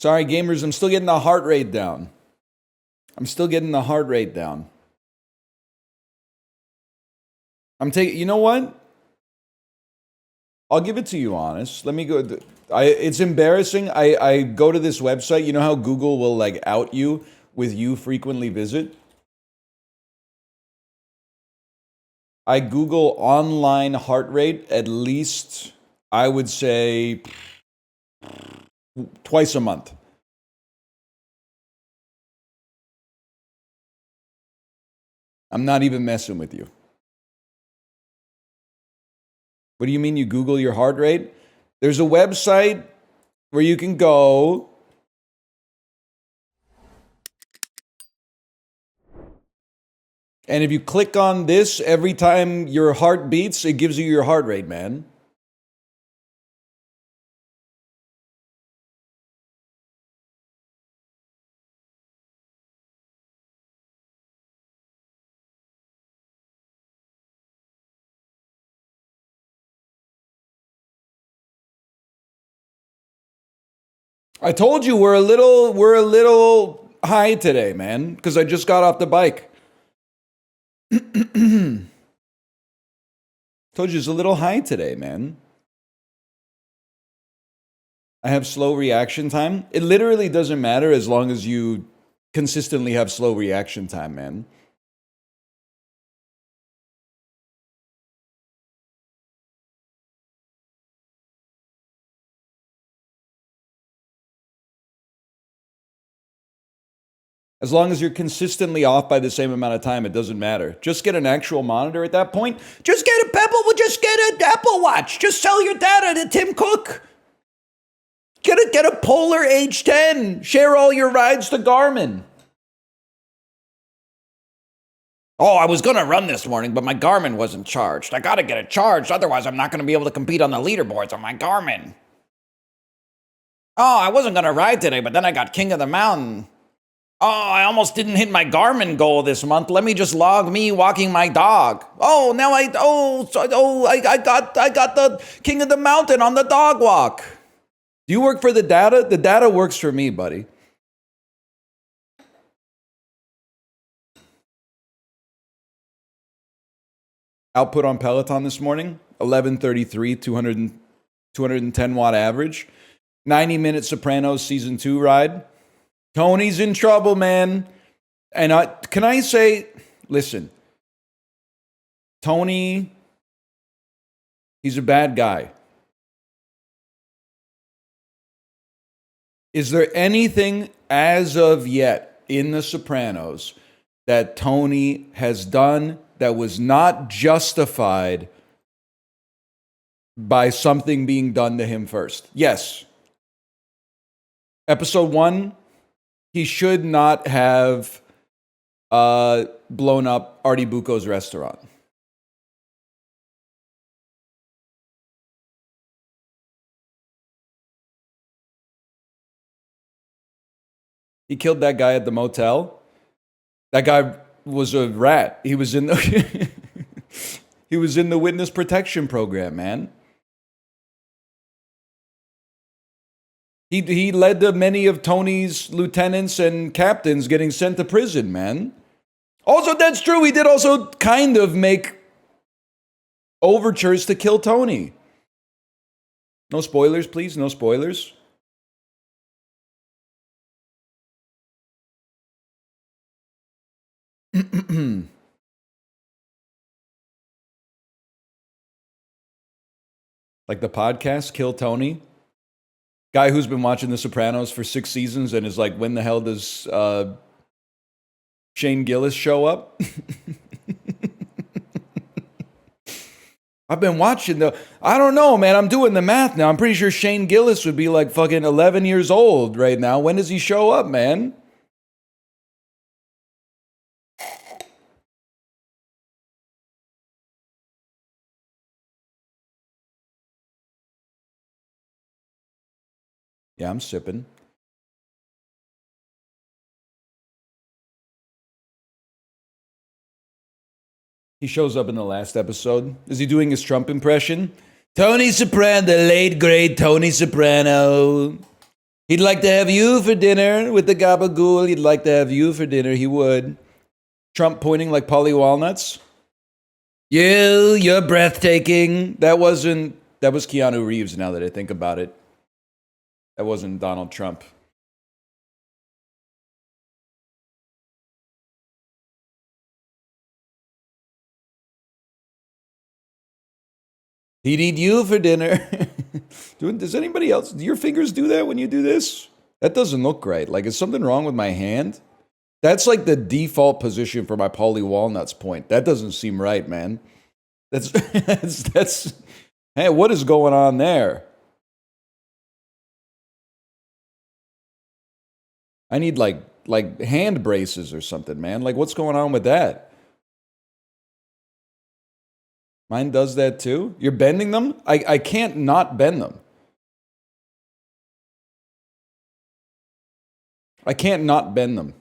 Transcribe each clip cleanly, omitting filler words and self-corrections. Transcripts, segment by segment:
Sorry, gamers, I'm still getting the heart rate down. I'm still getting the heart rate down. I'm taking, you know what? I'll give it to you, honest. Let me go. It's embarrassing. I go to this website. You know how Google will like out you with you frequently visit? I Google online heart rate at least, I would say, twice a month. I'm not even messing with you. What do you mean you Google your heart rate? There's a website where you can go. And if you click on this every time your heart beats, it gives you your heart rate, man. I told you we're a little high today, man, because I just got off the bike. Told you it's a little high today, man. I have slow reaction time. It literally doesn't matter as long as you consistently have slow reaction time, man. As long as you're consistently off by the same amount of time, it doesn't matter. Just get an actual monitor at that point. Just get a Pebble, just get an Apple Watch. Just sell your data to Tim Cook. Get a Polar H10. Share all your rides to Garmin. Oh, I was going to run this morning, but my Garmin wasn't charged. I got to get it charged, otherwise I'm not going to be able to compete on the leaderboards on my Garmin. Oh, I wasn't going to ride today, but then I got King of the Mountain. Oh, I almost didn't hit my Garmin goal this month. Let me just log me walking my dog. Oh, now I got the King of the Mountain on the dog walk. Do you work for the data? The data works for me, buddy. Output on Peloton this morning, 1133, 210 watt average. 90-minute Sopranos season 2 ride. Tony's in trouble, man. And can I say, listen, Tony, he's a bad guy. Is there anything as of yet in The Sopranos that Tony has done that was not justified by something being done to him first? Yes. Episode 1, he should not have blown up Artie Bucco's restaurant. He killed that guy at the motel. That guy was a rat. He was in the he was in the witness protection program, man. He led to many of Tony's lieutenants and captains getting sent to prison, man. Also, that's true. He did also kind of make overtures to kill Tony. No spoilers, please. No spoilers. Like the podcast, Kill Tony. Guy who's been watching The Sopranos for 6 seasons and is like, when the hell does Shane Gillis show up? I've been watching I don't know, man. I'm doing the math now. I'm pretty sure Shane Gillis would be like fucking 11 years old right now. When does he show up, man? Yeah, I'm sipping. He shows up in the last episode. Is he doing his Trump impression? Tony Soprano, the late great Tony Soprano. He'd like to have you for dinner with the gabagool. He'd like to have you for dinner. He would. Trump pointing like Polly Walnuts. You're breathtaking. That was Keanu Reeves, now that I think about it. That wasn't Donald Trump. He'd eat you for dinner. Does anybody else, do your fingers do that when you do this? That doesn't look right. Like, is something wrong with my hand? That's like the default position for my Polly Walnuts point. That doesn't seem right, man. That's hey, what is going on there? I need like hand braces or something, man. Like, what's going on with that? Mine does that too? You're bending them? I can't not bend them. I can't not bend them.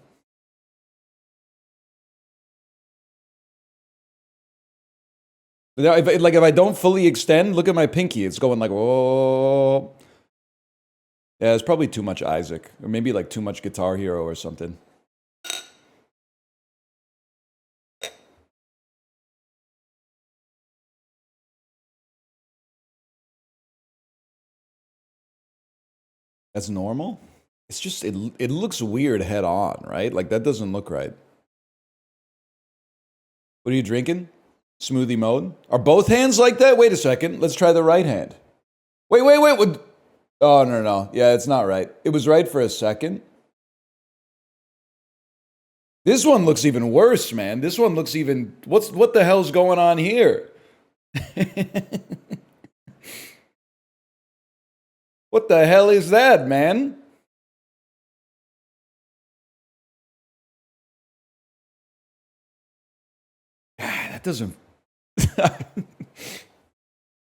If I don't fully extend, look at my pinky. It's going like, whoa. Yeah, it's probably too much Isaac. Or maybe like too much Guitar Hero or something. That's normal? It's just, it looks weird head on, right? Like, that doesn't look right. What are you drinking? Smoothie mode? Are both hands like that? Wait a second. Let's try the right hand. Wait. Oh, no. Yeah, it's not right. It was right for a second. This one looks even worse, man. This one looks even... What the hell's going on here? What the hell is that, man? That doesn't...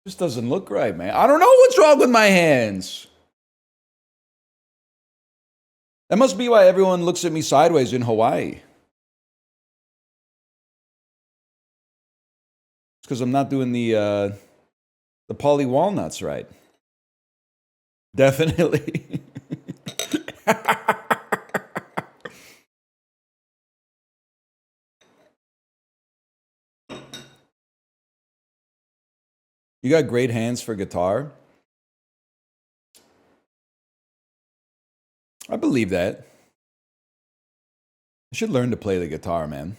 This doesn't look right, man. I don't know what's wrong with my hands. That must be why everyone looks at me sideways in Hawaii. It's because I'm not doing the Polly Walnuts right. Definitely. You got great hands for guitar. I believe that. I should learn to play the guitar, man.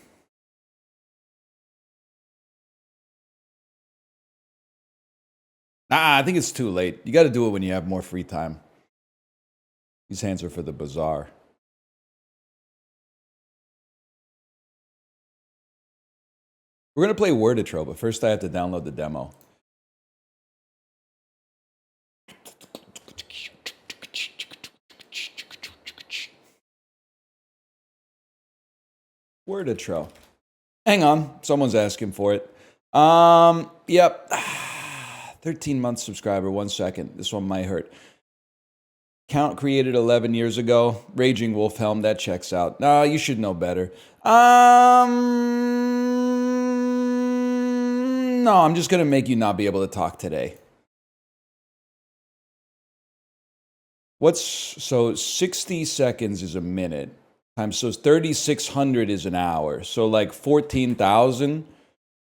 Nah, I think it's too late. You got to do it when you have more free time. These hands are for the bazaar. We're going to play Word Intro, but first I have to download the demo. Word Intro. Hang on. Someone's asking for it. Yep. 13-month subscriber. 1 second. This one might hurt. Count created 11 years ago. Raging Wolf Helm. That checks out. Nah, you should know better. No, I'm just going to make you not be able to talk today. So 60 seconds is a minute. So 3,600 is an hour. So like 14,000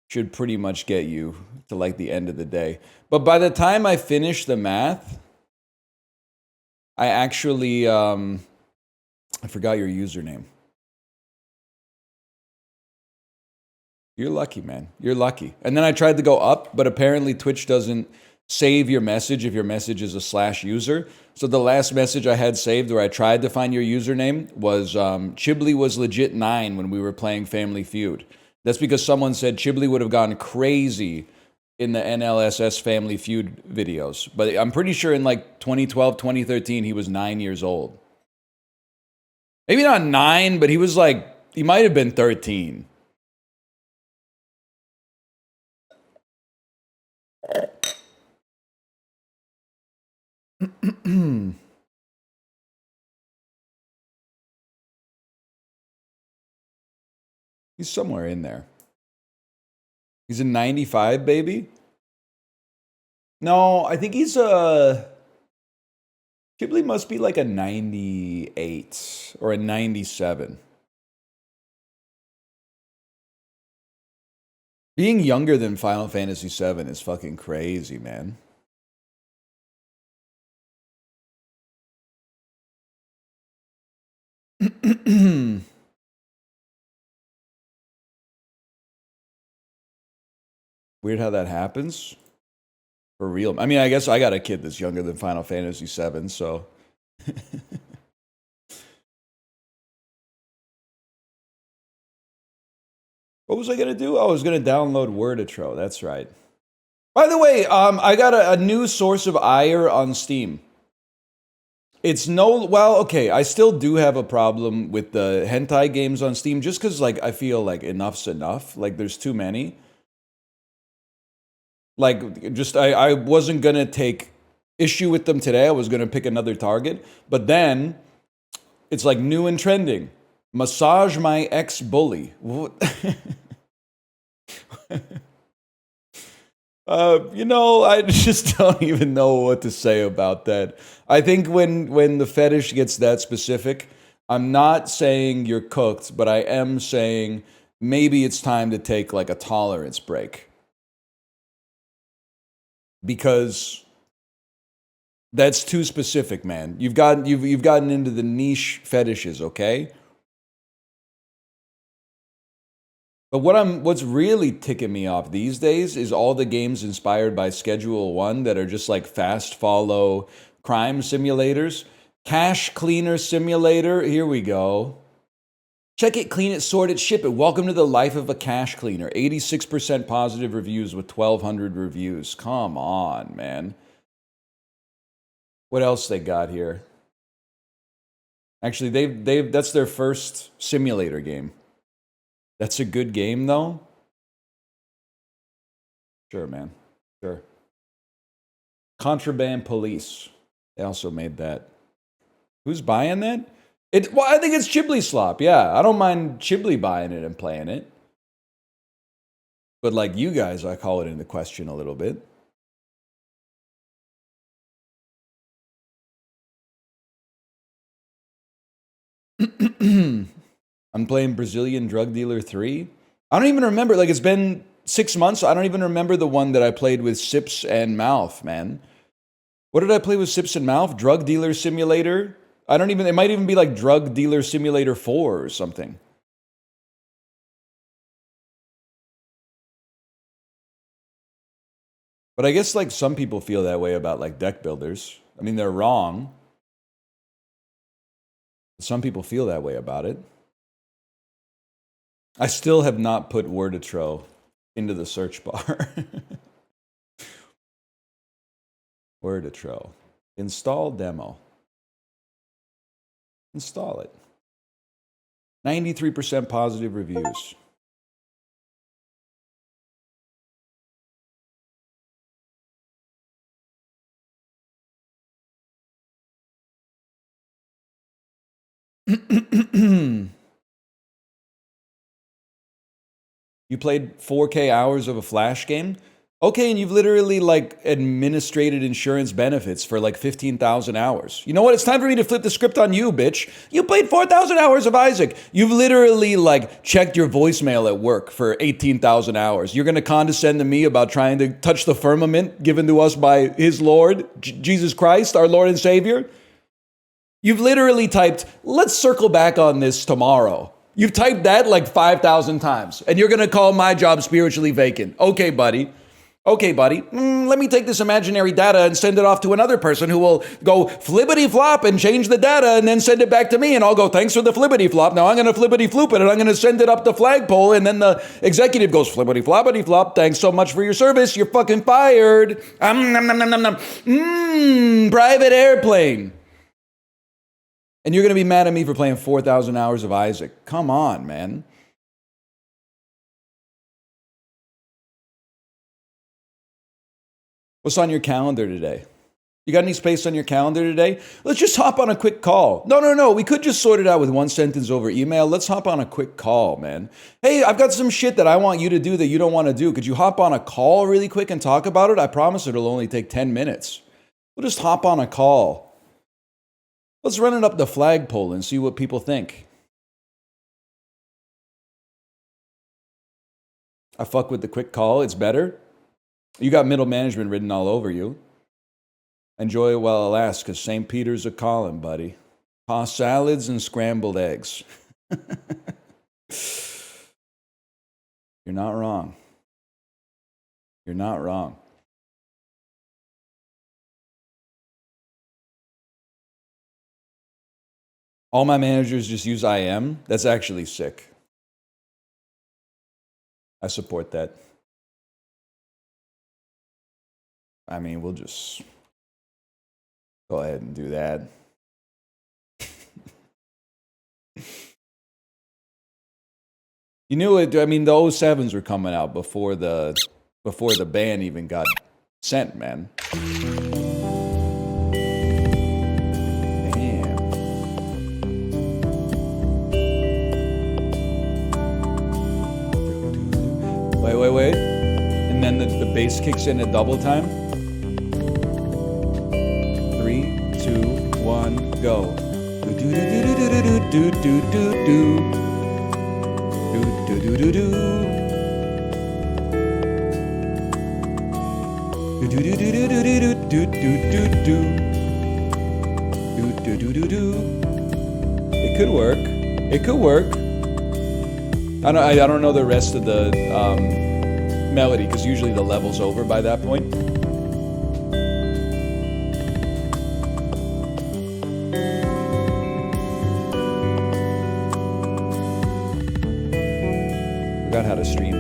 should pretty much get you to like the end of the day. But by the time I finish the math, I actually, I forgot your username. You're lucky, man. You're lucky. And then I tried to go up, but apparently Twitch doesn't save your message if your message is a /user. So the last message I had saved where I tried to find your username was Chiblee was legit 9 when we were playing Family Feud. That's because someone said Chiblee would have gone crazy in the NLSS Family Feud videos. But I'm pretty sure in like 2012, 2013, he was 9 years old. Maybe not 9, but he was like, he might have been 13. He's somewhere in there. He's a 95, baby? No, I think he's a... Ghibli must be like a 98 or a 97. Being younger than Final Fantasy VII is fucking crazy, man. Weird how that happens. For real. I mean, I guess I got a kid that's younger than Final Fantasy VII, so. What was I going to do? Oh, I was going to download Worditro. That's right. By the way, I got a new source of ire on Steam. It's well, okay, I still do have a problem with the hentai games on Steam just because, like, I feel like enough's enough. Like, there's too many. Like, just, I wasn't going to take issue with them today. I was going to pick another target. But then, it's like new and trending. Massage my ex-bully. You know, I just don't even know what to say about that. I think when the fetish gets that specific, I'm not saying you're cooked, but I am saying maybe it's time to take like a tolerance break. Because that's too specific, man. You've gotten into the niche fetishes, okay? But what's really ticking me off these days is all the games inspired by Schedule 1 that are just like fast follow crime simulators. Cash Cleaner Simulator, here we go. Check it, clean it, sort it, ship it. Welcome to the life of a cash cleaner. 86% positive reviews with 1,200 reviews. Come on, man. What else they got here? Actually, that's their first simulator game. That's a good game, though? Sure, man. Sure. Contraband Police. They also made that. Who's buying that? Well, I think it's Ghibli slop. Yeah, I don't mind Ghibli buying it and playing it. But like you guys, I call it into question a little bit. I'm playing Brazilian Drug Dealer 3. I don't even remember. Like, it's been 6 months. I don't even remember the one that I played with Sips and Mouth, man. What did I play with Sips and Mouth? Drug Dealer Simulator? It might even be like Drug Dealer Simulator 4 or something. But I guess like some people feel that way about like deck builders. I mean, they're wrong. Some people feel that way about it. I still have not put Worditro into the search bar. Worditro. Install demo. Install it. 93% positive reviews. You played 4K hours of a Flash game? Okay, and you've literally like administrated insurance benefits for like 15,000 hours. You know what? It's time for me to flip the script on you, bitch. You played 4,000 hours of Isaac. You've literally like checked your voicemail at work for 18,000 hours. You're going to condescend to me about trying to touch the firmament given to us by his Lord, Jesus Christ, our Lord and Savior? You've literally typed, let's circle back on this tomorrow. You've typed that like 5,000 times, and you're going to call my job spiritually vacant. Okay, buddy. Okay, buddy. Let me take this imaginary data and send it off to another person who will go flippity-flop and change the data and then send it back to me, and I'll go, thanks for the flippity-flop. Now I'm going to flippity-floop it, and I'm going to send it up the flagpole, and then the executive goes, flippity-floppity-flop, thanks so much for your service. You're fucking fired. Private airplane. And you're going to be mad at me for playing 4,000 hours of Isaac. Come on, man. What's on your calendar today? You got any space on your calendar today? Let's just hop on a quick call. No. We could just sort it out with one sentence over email. Let's hop on a quick call, man. Hey, I've got some shit that I want you to do that you don't want to do. Could you hop on a call really quick and talk about it? I promise it'll only take 10 minutes. We'll just hop on a call. Let's run it up the flagpole and see what people think. I fuck with the quick call. It's better. You got middle management written all over you. Enjoy it while it lasts, because St. Peter's a calling, buddy. Toss salads and scrambled eggs. You're not wrong. You're not wrong. All my managers just use IM. That's actually sick. I support that. I mean, we'll just go ahead and do that. You knew it. I mean, the 07s were coming out before the ban even got sent, man. Damn. Wait. And then the bass kicks in at double time. 3, 2, 1, go. It could work. It could work. I don't know the rest of the melody, because usually the level's over by that point. Forgot how to stream.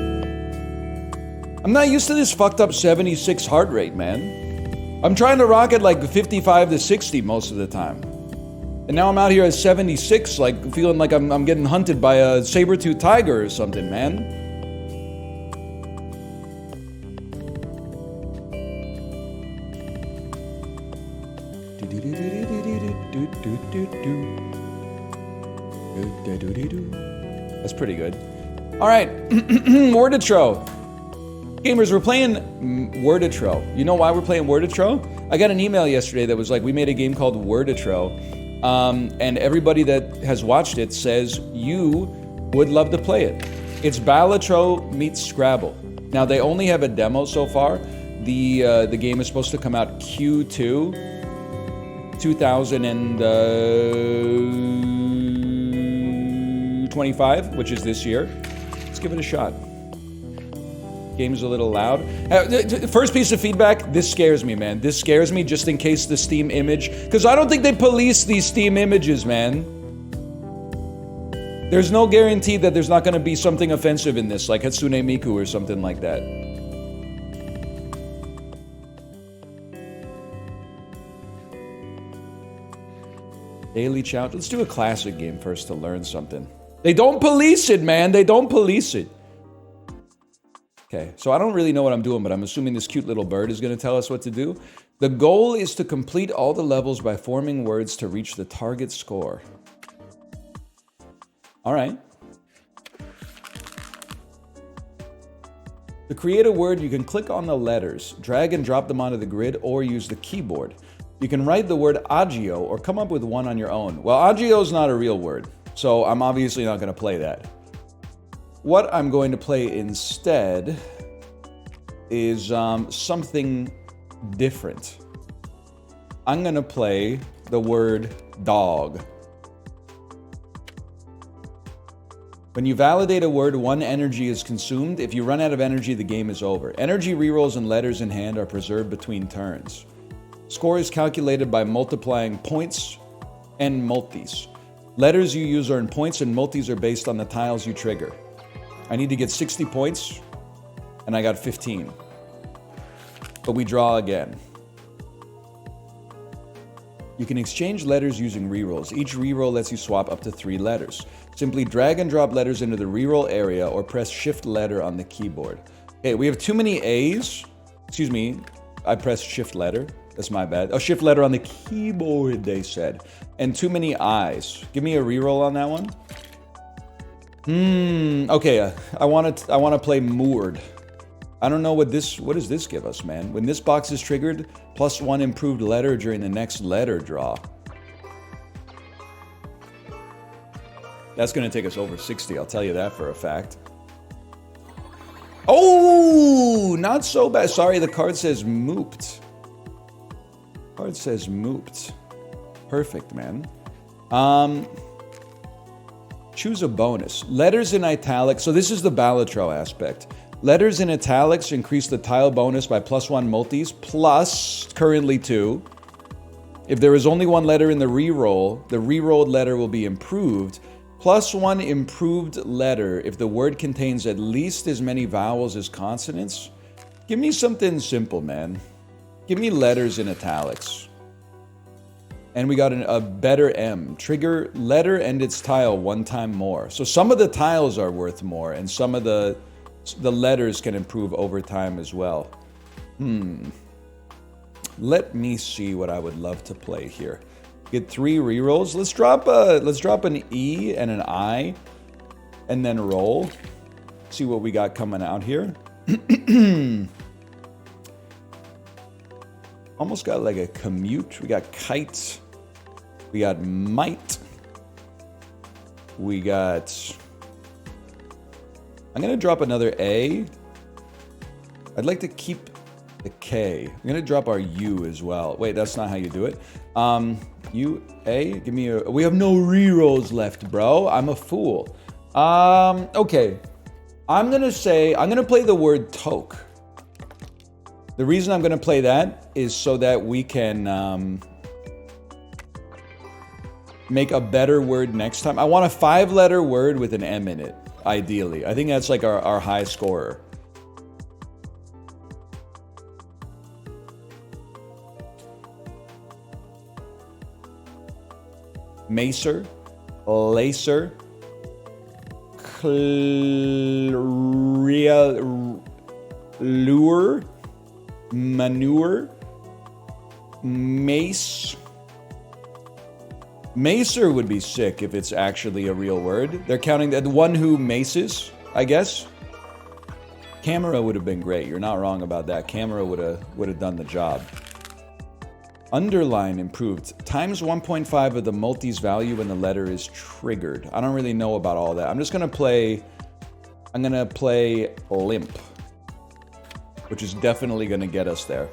I'm not used to this fucked up 76 heart rate, man. I'm trying to rock at like 55 to 60 most of the time. And now I'm out here at 76, like feeling like I'm getting hunted by a saber-toothed tiger or something, man. That's pretty good. All right, Worditro. Gamers, we're playing Worditro. You know why we're playing Worditro? I got an email yesterday that was like, we made a game called Worditro, and everybody that has watched it says you would love to play it. It's Balatro meets Scrabble. Now, they only have a demo so far. The game is supposed to come out Q2 2025, which is this year. Let's give it a shot. Game's a little loud. First piece of feedback, this scares me, man. This scares me just in case the Steam image, because I don't think they police these Steam images, man. There's no guarantee that there's not going to be something offensive in this, like Hatsune Miku or something like that. Daily challenge. Let's do a classic game first to learn something. They don't police it, man. They don't police it. Okay, so I don't really know what I'm doing, but I'm assuming this cute little bird is going to tell us what to do. The goal is to complete all the levels by forming words to reach the target score. All right. To create a word, you can click on the letters, drag and drop them onto the grid, or use the keyboard. You can write the word agio or come up with one on your own. Well, agio is not a real word, so I'm obviously not going to play that. What I'm going to play instead is something different. I'm going to play the word dog. When you validate a word, 1 energy is consumed. If you run out of energy, the game is over. Energy rerolls and letters in hand are preserved between turns. Score is calculated by multiplying points and multis. Letters you use earn points, and multis are based on the tiles you trigger. I need to get 60 points, and I got 15. But we draw again. You can exchange letters using rerolls. Each reroll lets you swap up to 3 letters. Simply drag and drop letters into the reroll area or press shift letter on the keyboard. Okay, we have too many A's. Excuse me, I pressed shift letter. That's my bad. Oh, shift letter on the keyboard, they said. And too many I's. Give me a reroll on that one. Okay, I want to play moored. I don't know what does this give us, man? When this box is triggered, +1 improved letter during the next letter draw. That's going to take us over 60, I'll tell you that for a fact. Oh, not so bad. Sorry, the card says mooped. Card says mooped. Perfect, man. Choose a bonus. Letters in italics. So this is the Balatro aspect. Letters in italics increase the tile bonus by +1 multis, plus currently 2. If there is only one letter in the re-rolled letter will be improved. +1 improved letter if the word contains at least as many vowels as consonants. Give me something simple, man. Give me letters in italics. And we got a better M. Trigger letter and its tile 1 time more. So some of the tiles are worth more, and some of the letters can improve over time as well. Let me see what I would love to play here. Get 3 rerolls. Let's drop an E and an I, and then roll. See what we got coming out here. Almost got like a commute. We got kite. We got might. We got... I'm going to drop another A. I'd like to keep the K. I'm going to drop our U as well. Wait, that's not how you do it. U, A, give me a... We have no rerolls left, bro. I'm a fool. Okay. I'm going to play the word toke. The reason I'm going to play that is so that we can make a better word next time. I want a 5-letter word with an M in it, ideally. I think that's like our high scorer. Macer, lacer, lure, manure, mace. Macer would be sick if it's actually a real word. They're counting the one who maces, I guess. Camera would have been great. You're not wrong about that. Camera would have done the job. Underline improved. Times 1.5 of the multi's value when the letter is triggered. I don't really know about all that. I'm going to play limp, which is definitely going to get us there.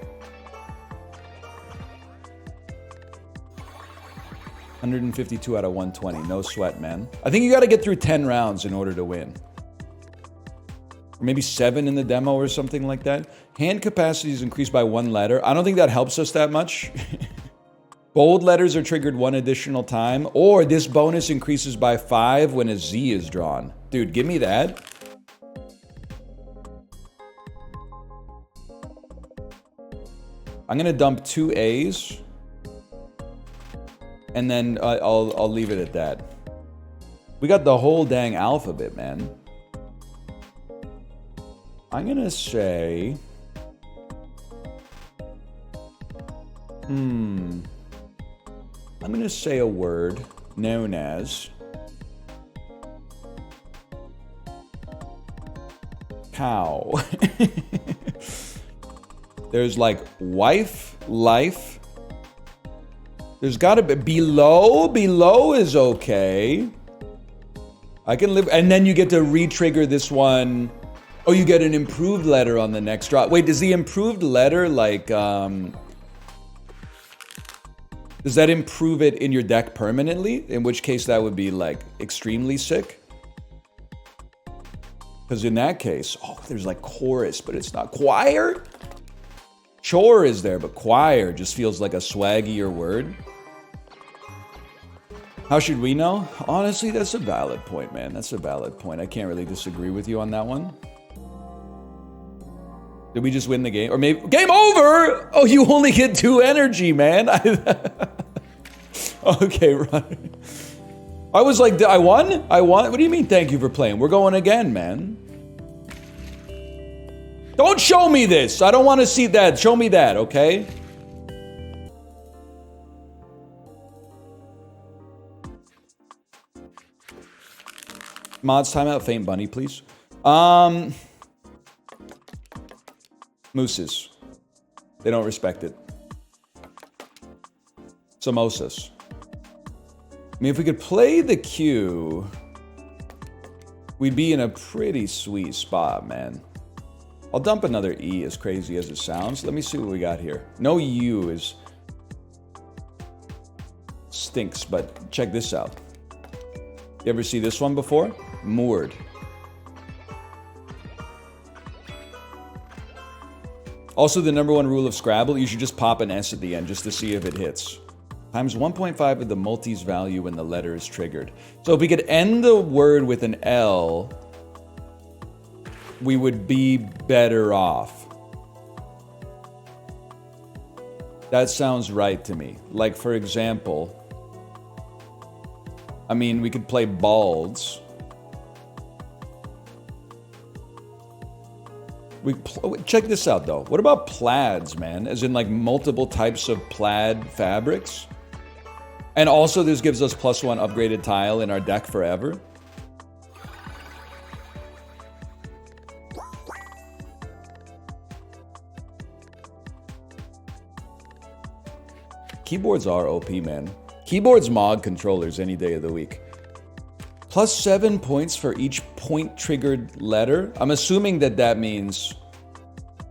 152 out of 120. No sweat, man. I think you got to get through 10 rounds in order to win. Or maybe 7 in the demo or something like that. Hand capacity is increased by 1 letter. I don't think that helps us that much. Bold letters are triggered 1 additional time. Or this bonus increases by 5 when a Z is drawn. Dude, give me that. I'm going to dump 2 A's. And then I'll leave it at that. We got the whole dang alphabet, man. I'm going to say... I'm going to say a word known as... cow. There's like wife, life. There's got to be... Below? Below is okay. I can live... And then you get to re-trigger this one... Oh, you get an improved letter on the next drop. Wait, does the improved letter, like, does that improve it in your deck permanently? In which case that would be, like, extremely sick. Because in that case, oh, there's, like, chorus, but it's not. Choir? Chore is there, but choir just feels like a swaggier word. How should we know? Honestly, that's a valid point, man. That's a valid point. I can't really disagree with you on that one. Did we just win the game? Or maybe... Game over! Oh, you only get 2 energy, man. Okay, right. I was like, I won? I won? What do you mean, thank you for playing? We're going again, man. Don't show me this. I don't want to see that. Show me that, okay? Mods, timeout, faint bunny, please. Mooses. They don't respect it. Samosas. I mean, if we could play the Q... we'd be in a pretty sweet spot, man. I'll dump another E, as crazy as it sounds. Let me see what we got here. No U is... stinks, but check this out. You ever see this one before? Moored. Also, the #1 rule of Scrabble, you should just pop an S at the end just to see if it hits. Times 1.5 of the multi's value when the letter is triggered. So if we could end the word with an L, we would be better off. That sounds right to me. Like, for example, I mean, we could play balds. Check this out, though. What about plaids, man? As in, like, multiple types of plaid fabrics? And also, this gives us +1 upgraded tile in our deck forever. Keyboards are OP, man. Keyboards mod controllers any day of the week. +7 points for each point-triggered letter. I'm assuming that that means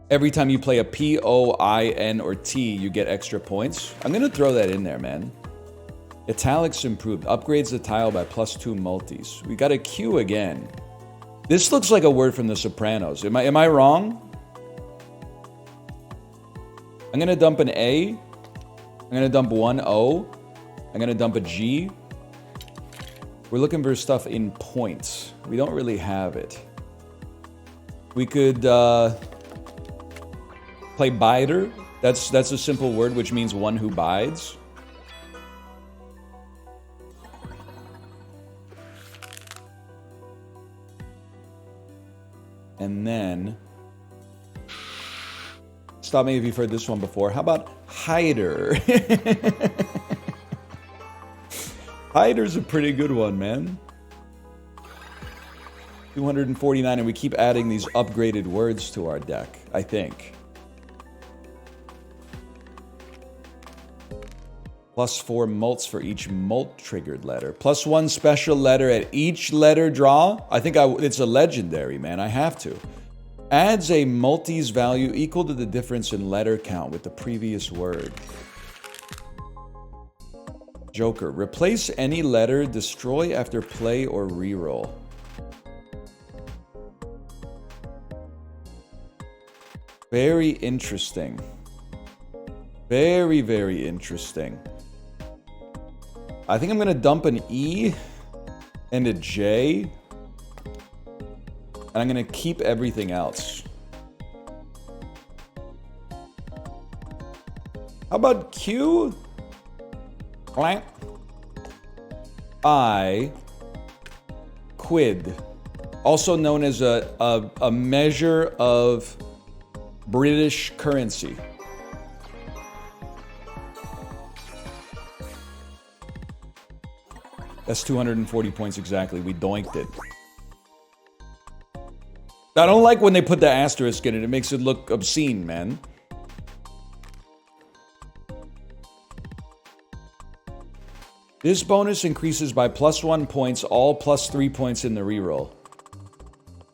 every time you play a P, O, I, N, or T, you get extra points. I'm going to throw that in there, man. Italics improved. Upgrades the tile by +2 multis. We got a Q again. This looks like a word from The Sopranos. Am I wrong? I'm going to dump an A. I'm going to dump one O. I'm going to dump a G. We're looking for stuff in points. We don't really have it. We could play bider. That's a simple word which means one who bides. And then, stop me if you've heard this one before. How about hider? Hider's a pretty good one, man. 249, and we keep adding these upgraded words to our deck, I think. +4 mults for each mult-triggered letter. +1 special letter at each letter draw. I think it's a legendary, man. I have to. Adds a multi's value equal to the difference in letter count with the previous word. Joker. Replace any letter, destroy after play or reroll. Very interesting. Very, very interesting. I think I'm going to dump an E and a J. And I'm going to keep everything else. How about Q? I quid, also known as a measure of British currency. That's 240 points exactly. We doinked it. I don't like when they put the asterisk in it. It makes it look obscene, man. This bonus increases by +1 points, all +3 points in the reroll.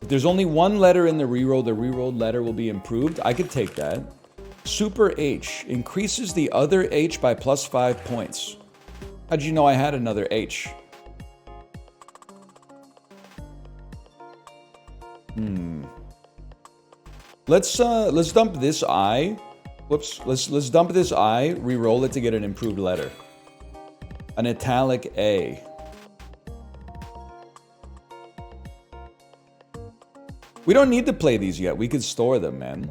If there's only one letter in the rerolled letter will be improved. I could take that. Super H increases the other H by +5 points. How'd you know I had another H? Let's dump this I. Whoops. Let's dump this I, re-roll it to get an improved letter. An italic A. We don't need to play these yet. We could store them, man.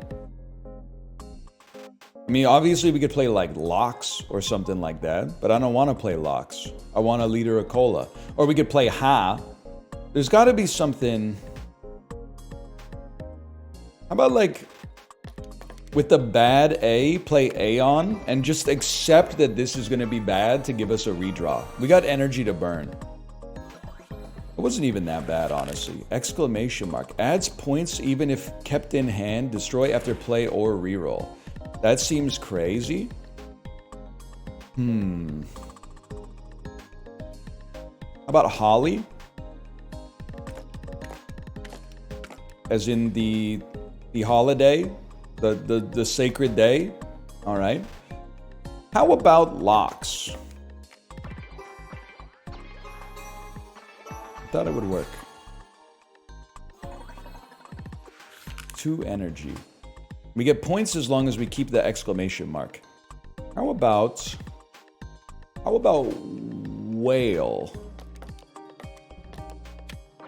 I mean, obviously we could play like locks or something like that, but I don't want to play locks. I want a liter of cola. Or we could play ha. There's got to be something. How about like, with the bad A, play Aeon, and just accept that this is going to be bad to give us a redraw. We got energy to burn. It wasn't even that bad, honestly. Exclamation mark. Adds points even if kept in hand, destroy after play or reroll. That seems crazy. How about Holly? as in the holiday, the sacred day. All right. How about locks? Thought it would work. 2 energy. We get points as long as we keep the exclamation mark. How about whale?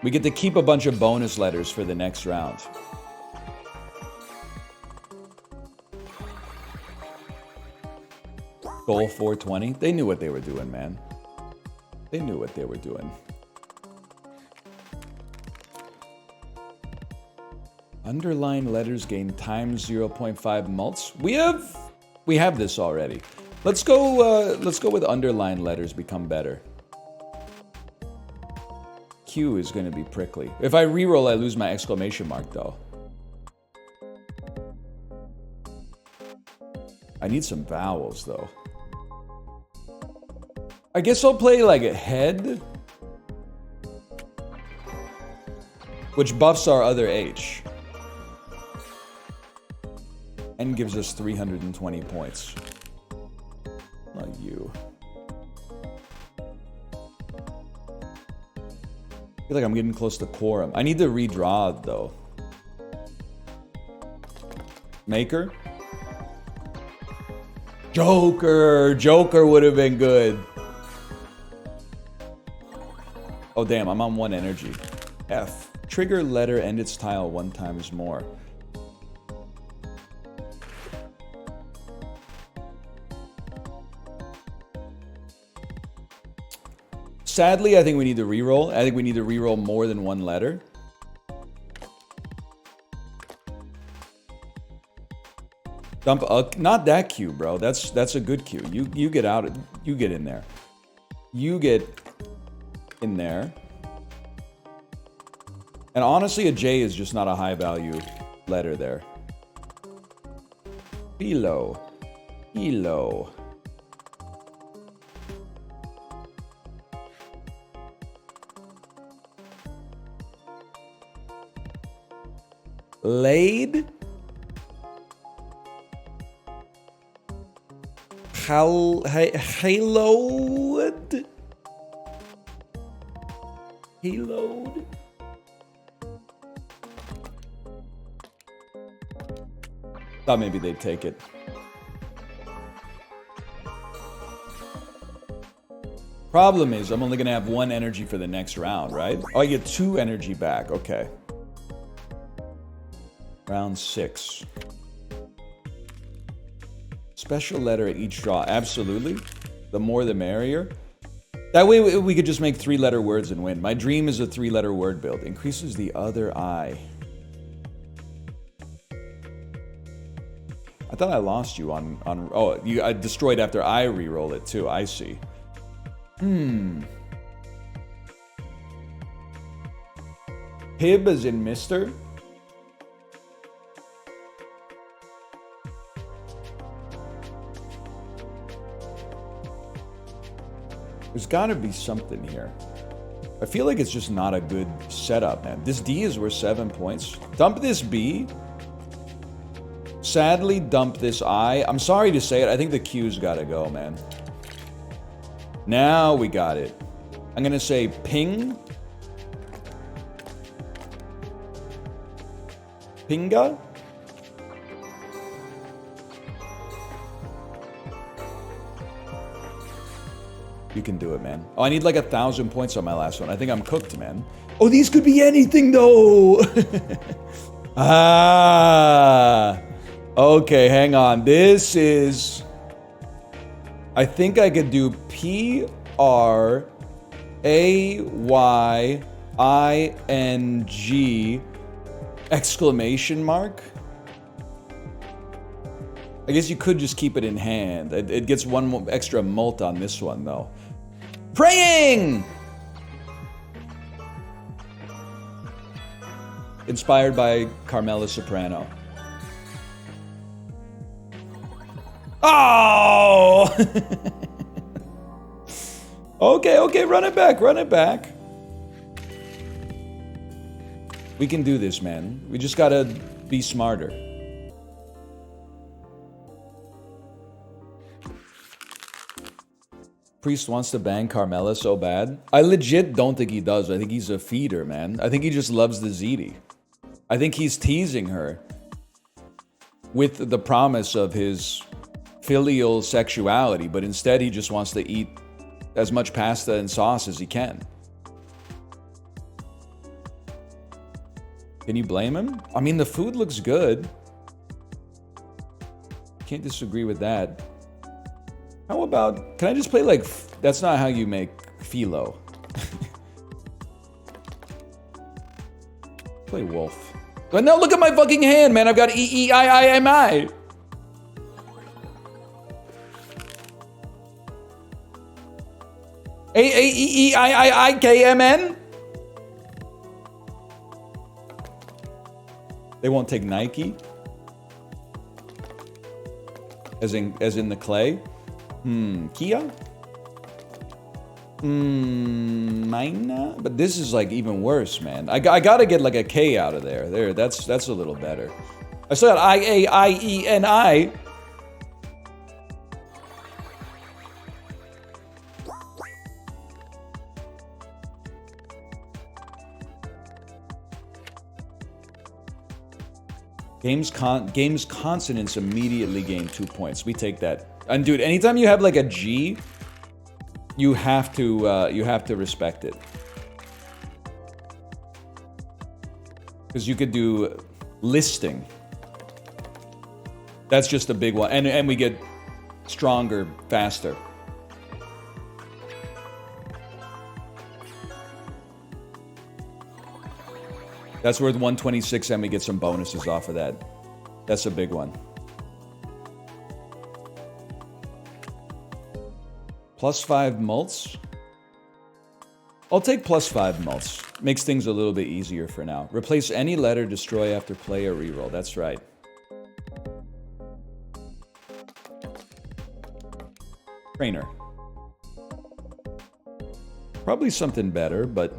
We get to keep a bunch of bonus letters for the next round. Goal 420. They knew what they were doing, man. They knew what they were doing. Underline letters gain times 0.5 mults. We have this already. Let's go with underline letters become better. Q is going to be prickly. If I reroll, I lose my exclamation mark though. I need some vowels though. I guess I'll play like a head, which buffs our other H. And gives us 320 points. Not you. I feel like I'm getting close to quorum. I need to redraw though. Maker? Joker! Joker would have been good. Oh damn, I'm on 1 energy. F. Trigger letter and its tile 1 times more. Sadly, I think we need to reroll. I think we need to reroll more than 1 letter. Dump a... Not that Q, bro. That's a good Q. You get out. You get in there. You get in there. And honestly, a J is just not a high value letter there. Elo. Elo. Laid? Haloed? Haloed? Thought maybe they'd take it. Problem is, I'm only gonna have 1 energy for the next round, right? Oh, I get 2 energy back. Okay. Round 6. Special letter at each draw. Absolutely. The more the merrier. That way we could just make 3-letter words and win. My dream is a 3-letter word build. Increases the other eye. I thought I lost you on oh, I destroyed after I re-roll it too. I see. Hib as in Mister. There's gotta be something here. I feel like it's just not a good setup, man. This D is worth 7 points. Dump this B. Sadly, dump this I. I'm sorry to say it. I think the Q's gotta go, man. Now we got it. I'm gonna say ping. Pinga. You can do it, man. Oh, I need like 1,000 points on my last one. I think I'm cooked, man. Oh, these could be anything, though. Ah. Okay, hang on. This is... I think I could do P-R-A-Y-I-N-G exclamation mark. I guess you could just keep it in hand. It gets 1 more extra mult on this one, though. Praying! Inspired by Carmela Soprano. Oh! Okay, run it back. We can do this, man. We just gotta be smarter. Priest wants to bang Carmella so bad. I legit don't think he does. I think he's a feeder, man. I think he just loves the ZD. I think he's teasing her with the promise of his filial sexuality, but instead he just wants to eat as much pasta and sauce as he can. Can you blame him? I mean, the food looks good. Can't disagree with that. How about, can I just play like, that's not how you make philo. Play wolf. But no, look at my fucking hand, man. I've got E-E-I-I-M-I. A-A-E-E-I-I-I-K-M-N? They won't take Nike? As in the clay? Kia? Mina? But this is like even worse, man. I gotta get like a K out of there. There, that's a little better. I still got I-A-I-E-N-I. Games consonants immediately gain 2 points. We take that. And dude, anytime you have like a G, you have to respect it. Because you could do listing. That's just a big one. And we get stronger faster. That's worth 126 and we get some bonuses off of that. That's a big one. +5 mults? I'll take +5 mults. Makes things a little bit easier for now. Replace any letter, destroy after play or reroll. That's right. Trainer. Probably something better, but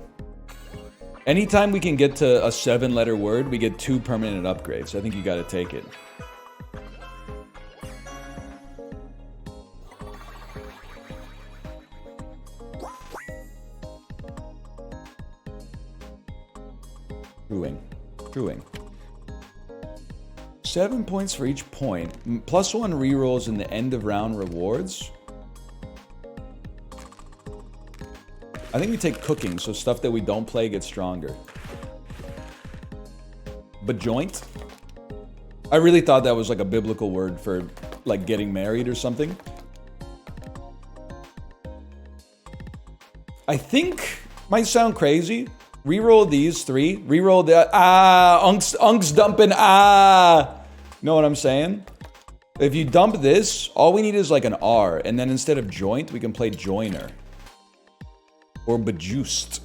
anytime we can get to a 7-letter word, we get 2 permanent upgrades. I think you gotta take it. Crewing. 7 points for each point. +1 rerolls in the end of round rewards. I think we take cooking, so stuff that we don't play gets stronger. Bejoint? I really thought that was like a biblical word for like getting married or something. I think, might sound crazy. Reroll these 3. Reroll that. Unk's dumping. Know what I'm saying? If you dump this, all we need is like an R. And then instead of joint, we can play joiner. Or bejuiced.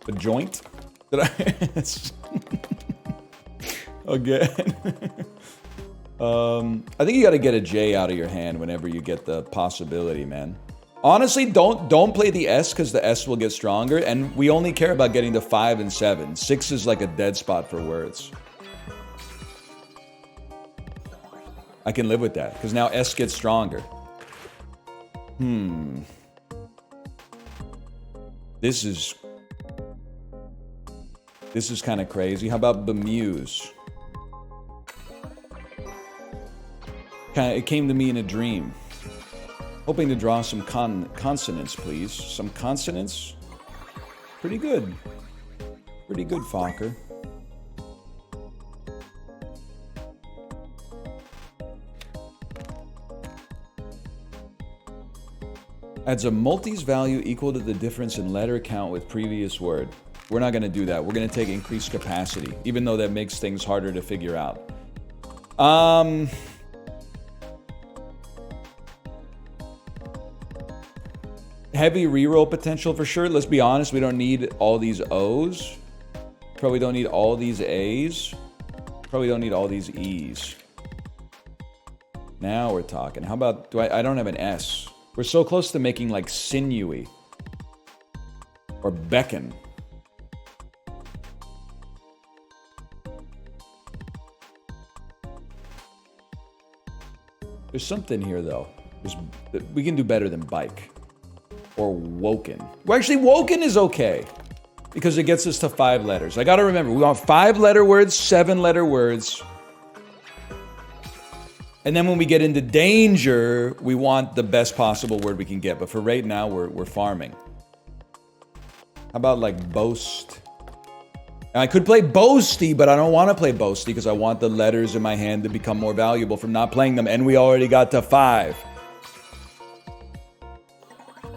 Bejoint? Did I? Again. I think you got to get a J out of your hand whenever you get the possibility, man. Honestly, don't play the S because the S will get stronger, and we only care about getting to 5 and 7. 6 is like a dead spot for words. I can live with that because now S gets stronger. This is kind of crazy. How about bemuse? It came to me in a dream. Hoping to draw some consonants, please. Some consonants? Pretty good. Pretty good, Fokker. Adds a multi's value equal to the difference in letter count with previous word. We're not going to do that. We're going to take increased capacity, even though that makes things harder to figure out. Heavy reroll potential for sure. Let's be honest, we don't need all these O's. Probably don't need all these A's. Probably don't need all these E's. Now we're talking. How about, I don't have an S. We're so close to making like sinewy. Or beckon. There's something here though. We can do better than bike. Or woken. Well, actually, woken is okay. Because it gets us to 5 letters. I gotta remember, we want 5-letter words, 7-letter words. And then when we get into danger, we want the best possible word we can get. But for right now, we're farming. How about like boast? And I could play boasty, but I don't want to play boasty because I want the letters in my hand to become more valuable from not playing them. And we already got to 5.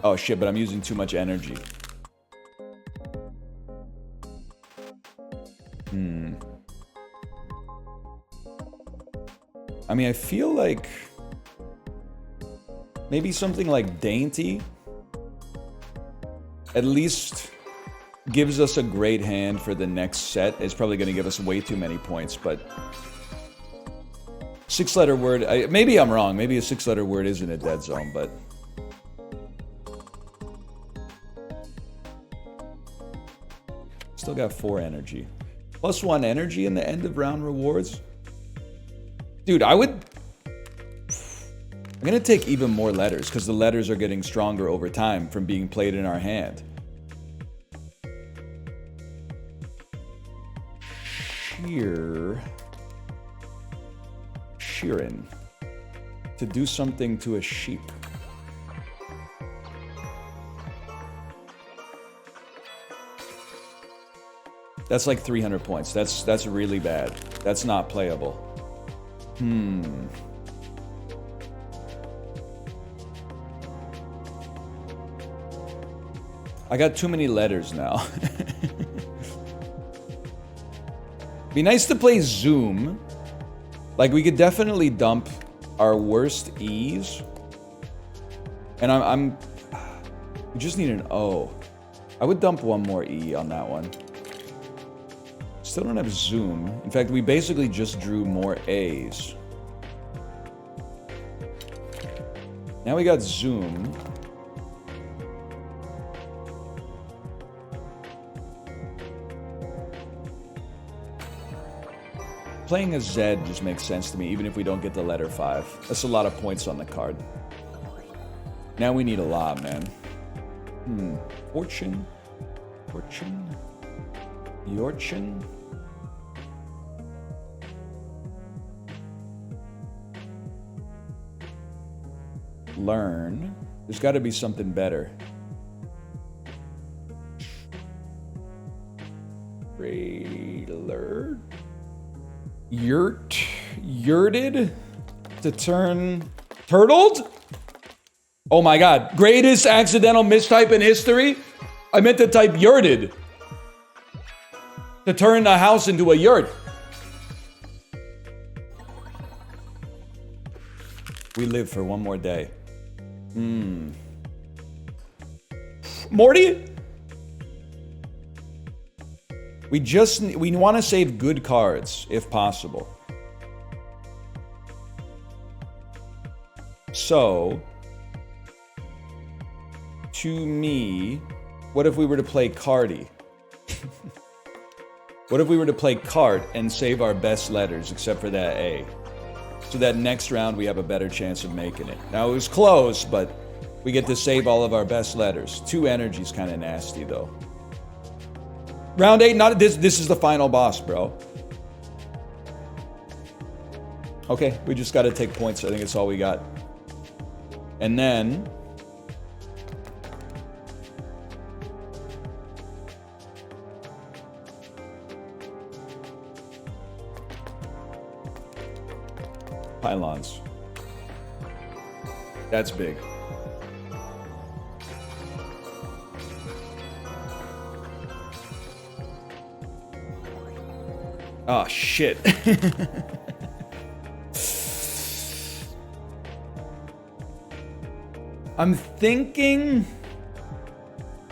Oh shit, but I'm using too much energy. I mean, I feel like maybe something like dainty at least gives us a great hand for the next set. It's probably going to give us way too many points, but 6-letter word, maybe I'm wrong. Maybe a 6-letter word isn't a dead zone, but still got 4 energy. +1 energy in the end of round rewards. Dude, I'm gonna take even more letters because the letters are getting stronger over time from being played in our hand. Sheeran. To do something to a sheep. That's like 300 points. That's really bad. That's not playable. I got too many letters now. Be nice to play Zoom. Like, we could definitely dump our worst E's. And we just need an O. I would dump one more E on that one. Still don't have Zoom. In fact, we basically just drew more A's. Now we got Zoom. Playing a Z just makes sense to me, even if we don't get the letter 5. That's a lot of points on the card. Now we need a lot, man. Fortune. Yorchin. Learn. There's got to be something better. Trailer. Yurted. To turn. Turtled? Oh my god. Greatest accidental mistype in history? I meant to type yurted. To turn a house into a yurt. We live for one more day. Morty? We want to save good cards, if possible. So, to me, what if we were to play Cardi? What if we were to play Cart and save our best letters, except for that A? So that next round we have a better chance of making it. Now it was close, but we get to save all of our best letters. 2 energy's kind of nasty though. Round 8, not this is the final boss, bro. Okay, we just gotta take points. I think it's all we got. And then pylons. That's big. Oh, shit. I'm thinking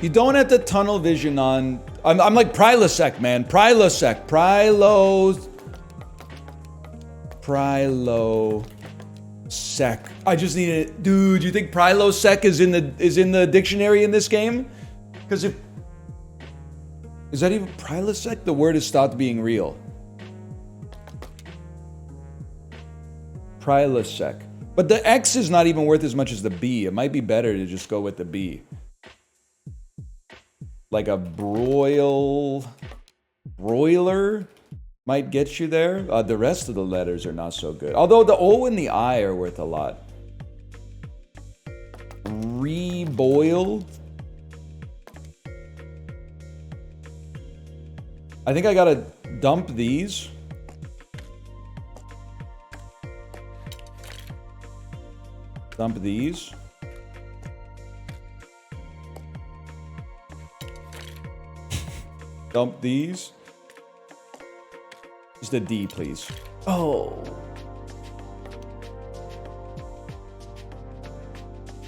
you don't have to tunnel vision on. I'm like Prilosec, man. Prilosec. Sec. I just need it. Dude, you think Prilosec is in the dictionary in this game? Because if... Is that even Prilosec? The word has stopped being real. Prilosec. But the X is not even worth as much as the B. It might be better to just go with the B. Like a broiler might get you there. The rest of the letters are not so good. Although the O and the I are worth a lot. Reboil. I think I gotta dump these. Dump these. Dump these. Just a D, please. Oh.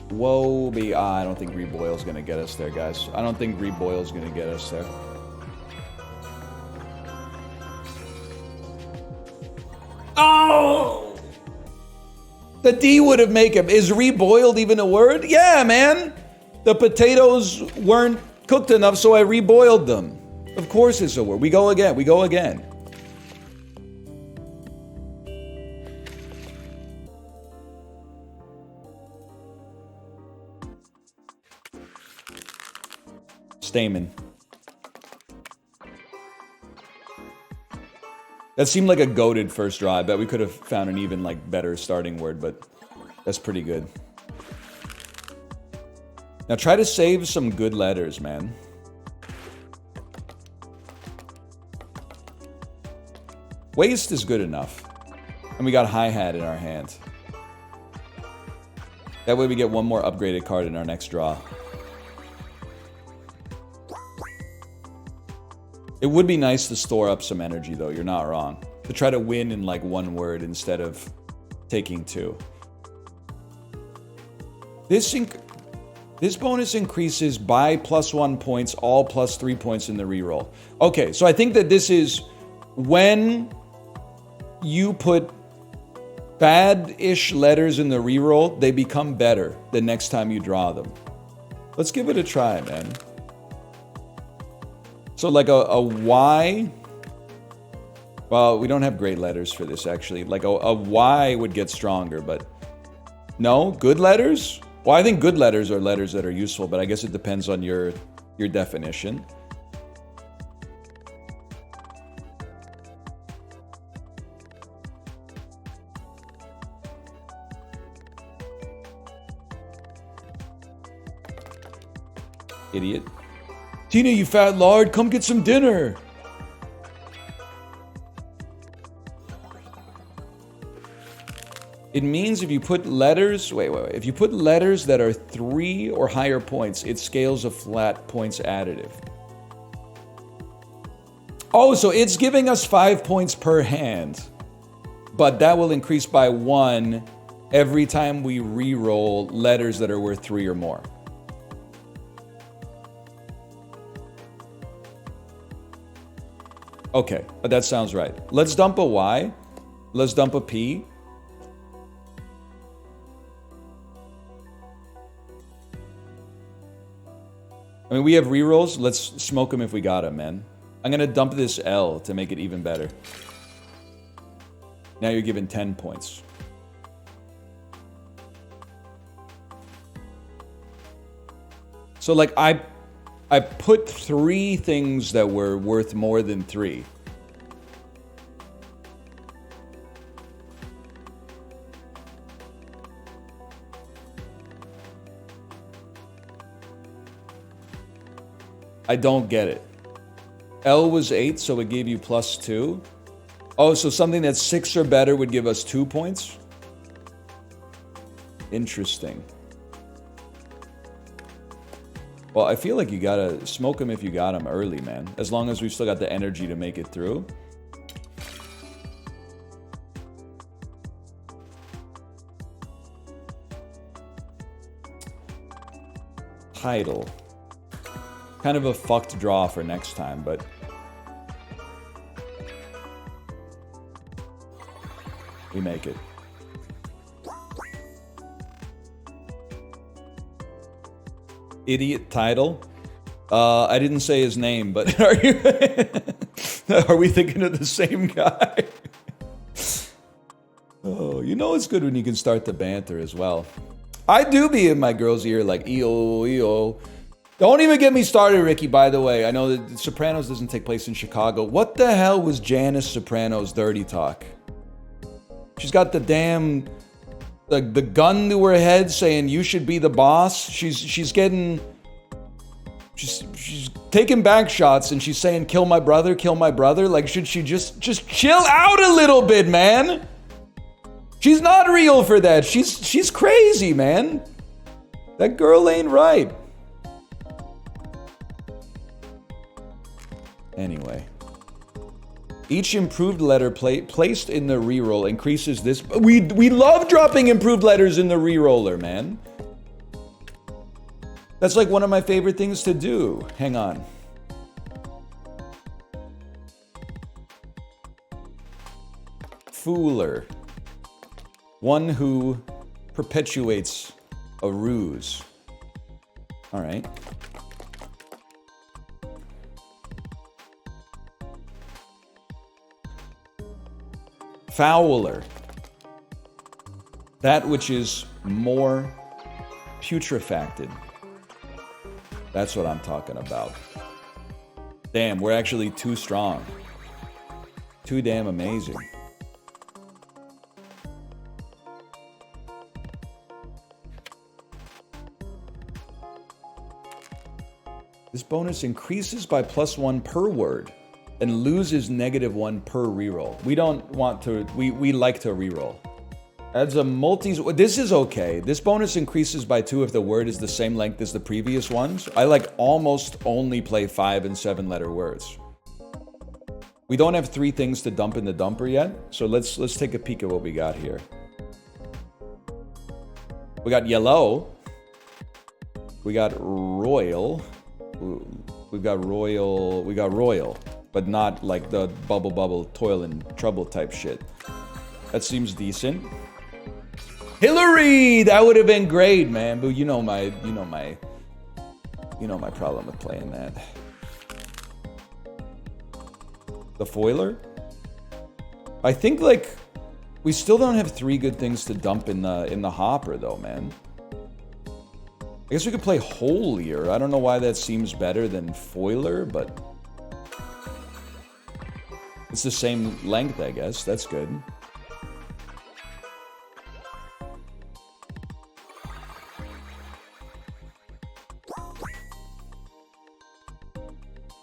Whoa, be I don't think Reboil's gonna get us there, guys. I don't think Reboil's gonna get us there. Oh! The D would have made him. Is reboiled even a word? Yeah, man. The potatoes weren't cooked enough, so I reboiled them. Of course it's a word. We go again. We go again. Stamen. That seemed like a goated first draw. I bet we could have found an even like better starting word, but that's pretty good. Now try to save some good letters, man. Waste is good enough. And we got hi-hat in our hand. That way we get one more upgraded card in our next draw. It would be nice to store up some energy, though. You're not wrong. To try to win in, like, one word instead of taking two. This bonus increases by +1 points, all +3 points in the reroll. Okay, so I think that this is when you put bad-ish letters in the reroll, they become better the next time you draw them. Let's give it a try, man. So like a Y, well, we don't have great letters for this, actually. Like a Y would get stronger, but no, good letters? Well, I think good letters are letters that are useful, but I guess it depends on your definition. Idiot. Tina, you fat lard, come get some dinner. It means if you put letters, wait. If you put letters that are 3 or higher points, it scales a flat points additive. Oh, so it's giving us 5 points per hand. But that will increase by 1 every time we re-roll letters that are worth 3 or more. Okay, but that sounds right. Let's dump a Y. Let's dump a P. I mean, we have rerolls. Let's smoke them if we got them, man. I'm going to dump this L to make it even better. Now you're given 10 points. So, like, I put 3 things that were worth more than 3. I don't get it. L was 8, so it gave you +2. Oh, so something that's 6 or better would give us 2 points? Interesting. Well, I feel like you gotta smoke them if you got them early, man. As long as we've still got the energy to make it through. Title. Kind of a fucked draw for next time, but... we make it. idiot title. I didn't say his name, but are you? Are we thinking of the same guy? Oh, you know it's good when you can start the banter as well. I do be in my girl's ear like, EO, EO. Don't even get me started, Ricky, by the way. I know that The Sopranos doesn't take place in Chicago. What the hell was Janice Soprano's dirty talk? She's got the damn... the gun to her head saying, you should be the boss. She's getting... She's taking back shots and she's saying, kill my brother, kill my brother. Like, should she just chill out a little bit, man? She's not real for that. She's crazy, man. That girl ain't right. Anyway. Each improved letter placed in the reroll increases this... We love dropping improved letters in the reroller, man. That's like one of my favorite things to do. Hang on. Fooler. One who perpetuates a ruse. All right. Fouler. That which is more putrefacted. That's what I'm talking about. Damn, we're actually too strong. Too damn amazing. This bonus increases by +1 per word and loses -1 per reroll. We don't want to, we like to reroll. Adds a this is okay. This bonus increases by 2 if the word is the same length as the previous ones. I like almost only play 5 and 7 letter words. We don't have 3 things to dump in the dumper yet, so let's take a peek at what we got here. We got yellow. We got royal. We got royal, but not like the bubble, toil and trouble type shit. That seems decent. Hillary, that would have been great, man. But you know my problem with playing that. The foiler. I think like we still don't have 3 good things to dump in the hopper though, man. I guess we could play holier. I don't know why that seems better than foiler, but it's the same length, I guess. That's good.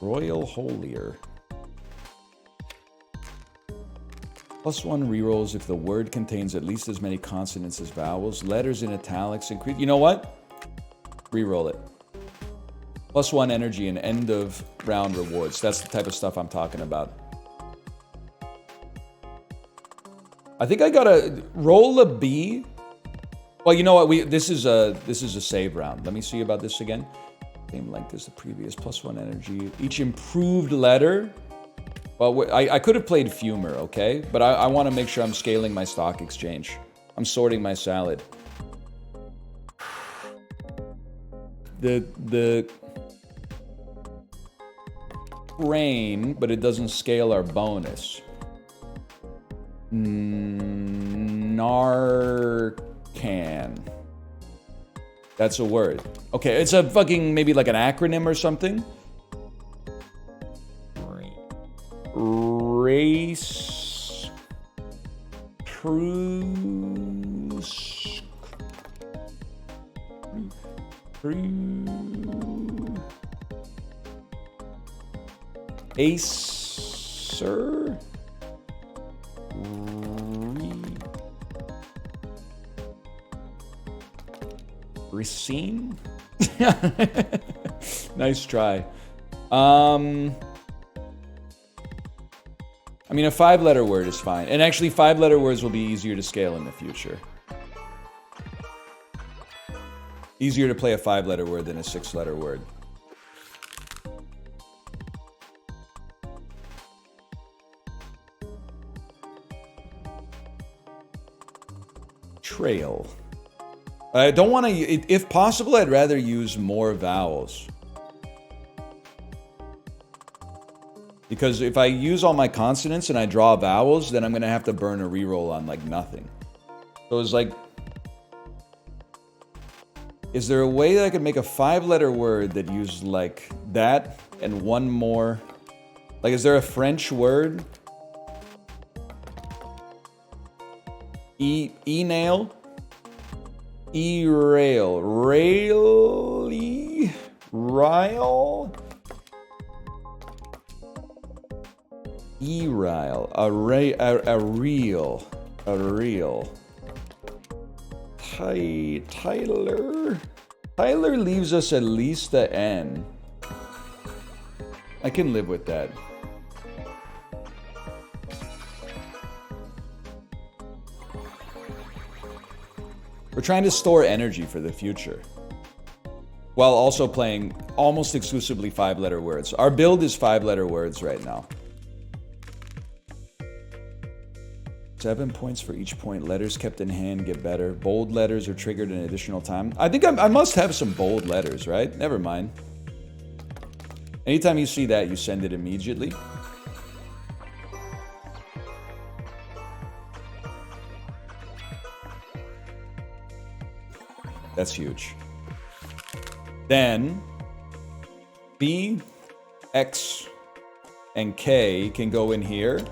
Royal holier. +1 rerolls if the word contains at least as many consonants as vowels. Letters in italics increase. You know what? Reroll it. +1 energy and end of round rewards. That's the type of stuff I'm talking about. I think I gotta roll a B. Well, you know what? This is a save round. Let me see about this again. Same length as the previous. +1 energy. Each improved letter. Well, I could have played Fumer, okay? But I want to make sure I'm scaling my stock exchange. I'm sorting my salad. The rain, but it doesn't scale our bonus. Narcan. That's a word. Okay, it's a fucking, maybe like an acronym or something. Race. Truce. Acer. Racine? Nice try. I mean, a 5-letter word is fine. And actually, 5-letter words will be easier to scale in the future. Easier to play a 5-letter word than a 6-letter word. Trail. I don't want to, if possible, I'd rather use more vowels. Because if I use all my consonants and I draw vowels, then I'm going to have to burn a reroll on like nothing. So it's like, is there a way that I could make a 5-letter word that uses like that and one more? Like, is there a French word? E-nail? E-rail. Rail? Rail? E-rail. A reel. A reel. Tyler? Tyler leaves us at least the N. I can live with that. We're trying to store energy for the future, while also playing almost exclusively 5-letter words. Our build is 5-letter words right now. 7 points for each point. Letters kept in hand get better. Bold letters are triggered an additional time. I think I must have some bold letters, right? Never mind. Anytime you see that, you send it immediately. That's huge. Then B, X, and K can go in here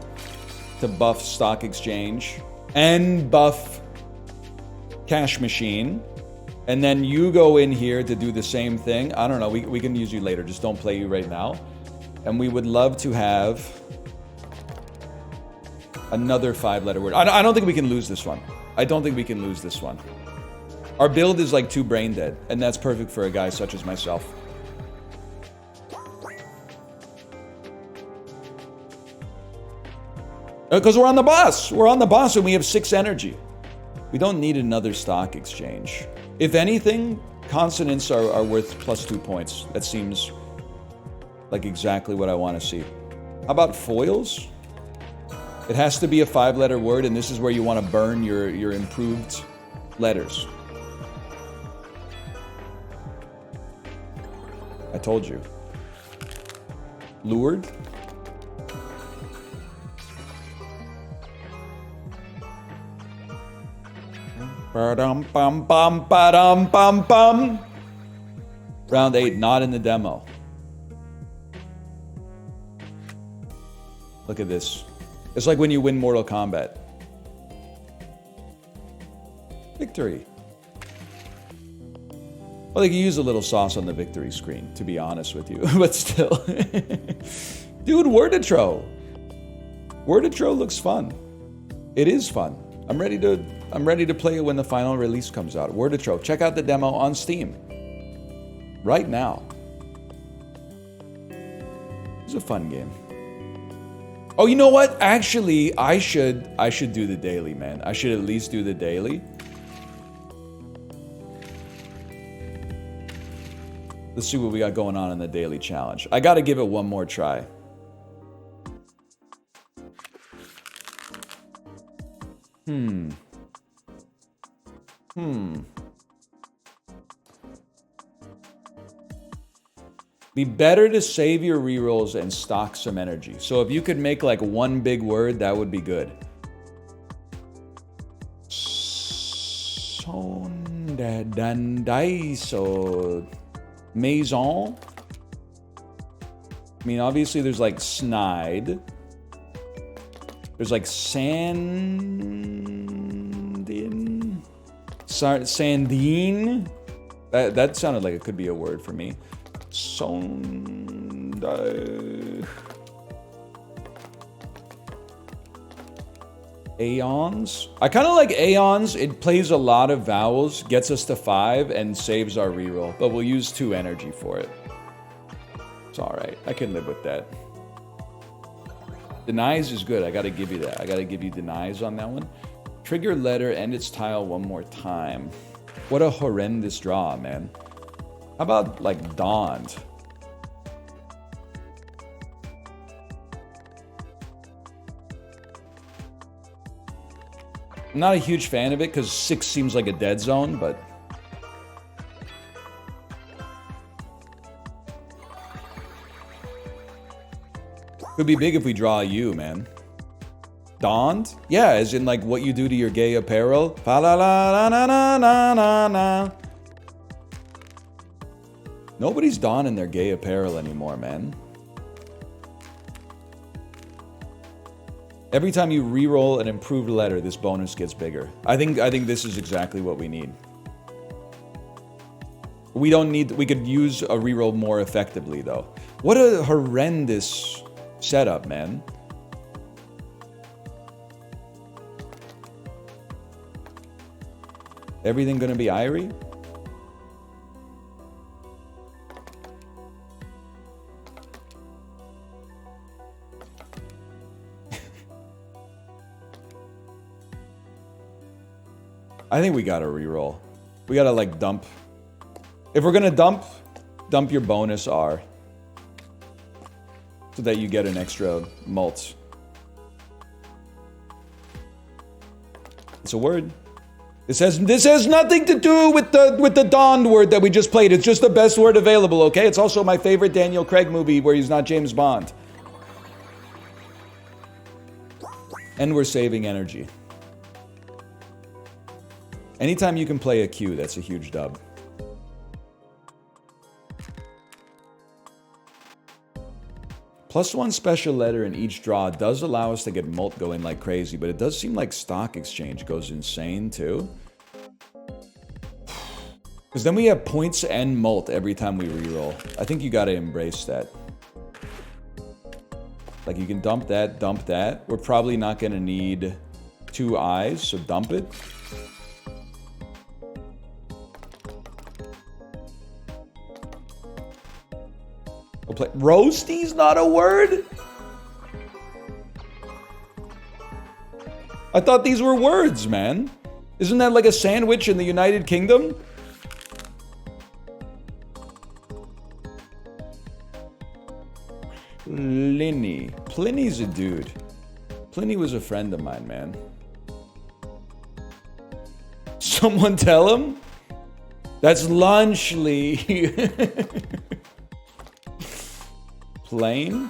to buff stock exchange and buff cash machine. And then you go in here to do the same thing. I don't know, we can use you later. Just don't play you right now. And we would love to have another 5-letter word. I don't think we can lose this one. I don't think we can lose this one. Our build is like too brain dead, and that's perfect for a guy such as myself. Because we're on the boss. We're on the boss and we have 6 energy. We don't need another stock exchange. If anything, consonants are worth +2 points. That seems like exactly what I want to see. How about foils? It has to be a 5-letter word, and this is where you want to burn your improved letters. I told you. Lured? Ba-dum bum bum ba-dum bum bum. Round 8, not in the demo. Look at this. It's like when you win Mortal Kombat. Victory. Well, they can use a little sauce on the victory screen, to be honest with you. But still. Dude, Worditro. Worditro looks fun. It is fun. I'm ready to play it when the final release comes out. Worditro. Check out the demo on Steam. Right now. It's a fun game. Oh, you know what? Actually, I should do the daily, man. I should at least do the daily. Let's see what we got going on in the daily challenge. I gotta give it one more try. Be better to save your rerolls and stock some energy. So if you could make like one big word, that would be good. Sondandaiso. Maison. I mean, obviously there's like snide. There's like sandine. Sandine. That sounded like it could be a word for me. Aeons. I kind of like Aeons. It plays a lot of vowels, gets us to 5, and saves our reroll. But we'll use 2 energy for it. It's alright. I can live with that. Denies is good. I gotta give you that. I gotta give you denies on that one. Trigger letter and its tile one more time. What a horrendous draw, man. How about, like, Dawned? I'm not a huge fan of it because 6 seems like a dead zone, but Could be big if we draw a U, man. Donned? Yeah, as in like what you do to your gay apparel. Fa la la la na na na na. Nobody's donning their gay apparel anymore, man. Every time you re-roll an improved letter, this bonus gets bigger. I think this is exactly what we need. We could use a re-roll more effectively though. What a horrendous setup, man. Everything gonna be Irie? I think we gotta reroll. We gotta like dump. If we're gonna dump your bonus R. So that you get an extra mult. It's a word. This has nothing to do with the Dawn word that we just played. It's just the best word available, okay? It's also my favorite Daniel Craig movie where he's not James Bond. And we're saving energy. Anytime you can play a Q, that's a huge dub. +1 special letter in each draw does allow us to get mult going like crazy, but it does seem like stock exchange goes insane too. Because then we have points and mult every time we reroll. I think you gotta embrace that. Like you can dump that. We're probably not gonna need 2 eyes, so dump it. We'll play. Roasty's not a word? I thought these were words, man. Isn't that like a sandwich in the United Kingdom? Pliny. Pliny's a dude. Pliny was a friend of mine, man. Someone tell him? That's Lunchley. Plain?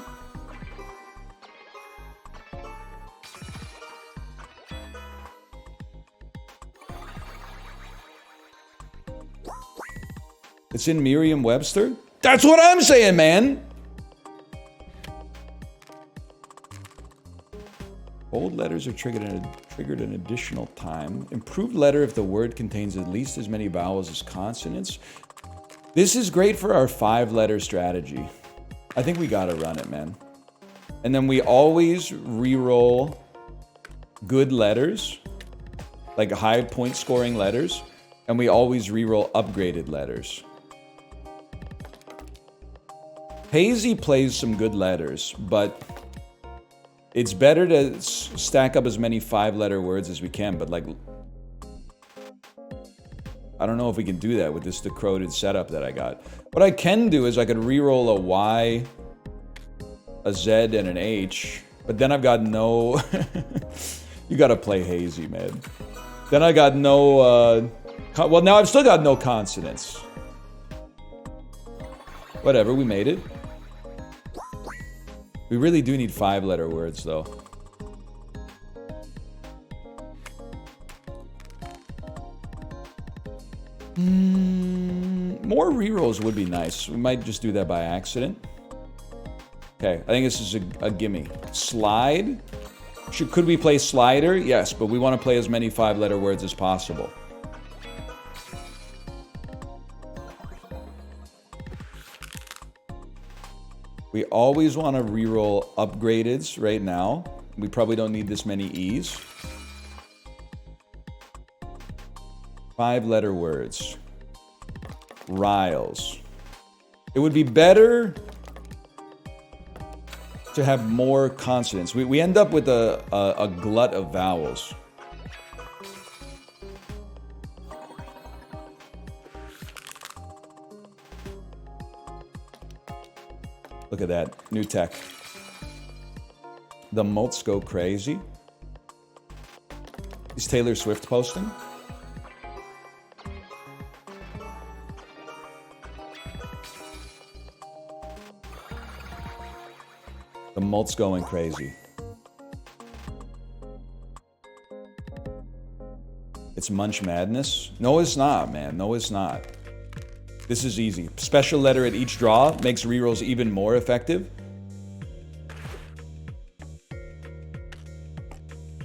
It's in Merriam-Webster? That's what I'm saying, man! Bold letters are triggered an additional time. Improved letter if the word contains at least as many vowels as consonants. This is great for our 5-letter strategy. I think we gotta run it, man. And then we always re-roll good letters, like high point scoring letters, and we always re-roll upgraded letters. Hazy plays some good letters, but it's better to stack up as many 5-letter words as we can, but like, I don't know if we can do that with this decoded setup that I got. What I can do is I could re-roll a Y, a Z, and an H, but then I've got no... You gotta play Hazy, man. Then I got no... well, now I've still got no consonants. Whatever, we made it. We really do need 5-letter words, though. More rerolls would be nice. We might just do that by accident. Okay, I think this is a gimme. Slide. Could we play slider? Yes, but we want to play as many 5-letter words as possible. We always want to reroll upgradeds right now. We probably don't need this many E's. 5-letter words. Riles. It would be better to have more consonants. We end up with a glut of vowels. Look at that, new tech. The mults go crazy. Is Taylor Swift posting? The mult's going crazy. It's Munch Madness? No, it's not, man. No, it's not. This is easy. Special letter at each draw makes rerolls even more effective.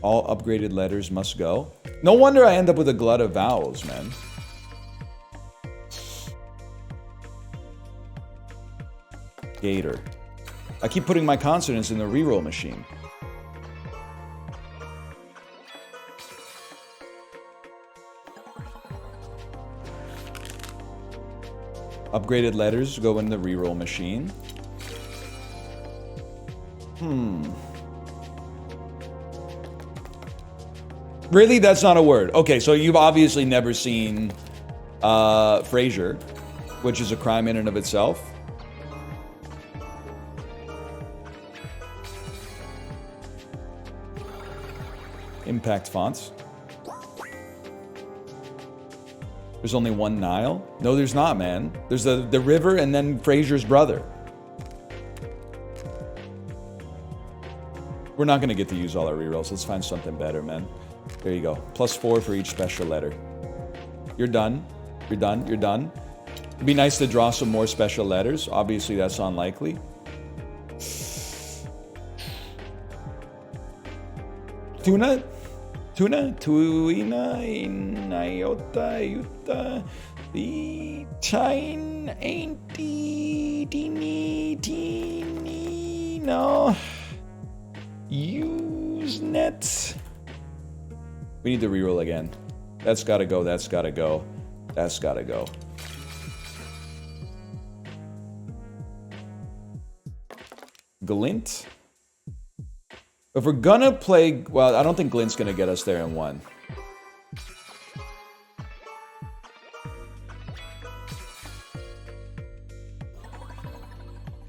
All upgraded letters must go. No wonder I end up with a glut of vowels, man. Gator. I keep putting my consonants in the reroll machine. Upgraded letters go in the reroll machine. Really? That's not a word. Okay, so you've obviously never seen Frasier, which is a crime in and of itself. Impact fonts. There's only one Nile? No, there's not, man. There's the river and then Frasier's brother. We're not going to get to use all our rerolls. Let's find something better, man. There you go. +4 for each special letter. You're done. You're done. You're done. It'd be nice to draw some more special letters. Obviously, that's unlikely. Tuna? Tuna, tuina, inayota, yuta, chain, ainty, teeny, no. Usenet. We need to reroll again. That's gotta go, that's gotta go. That's gotta go. Glint? If we're gonna play... Well, I don't think Glint's gonna get us there in one.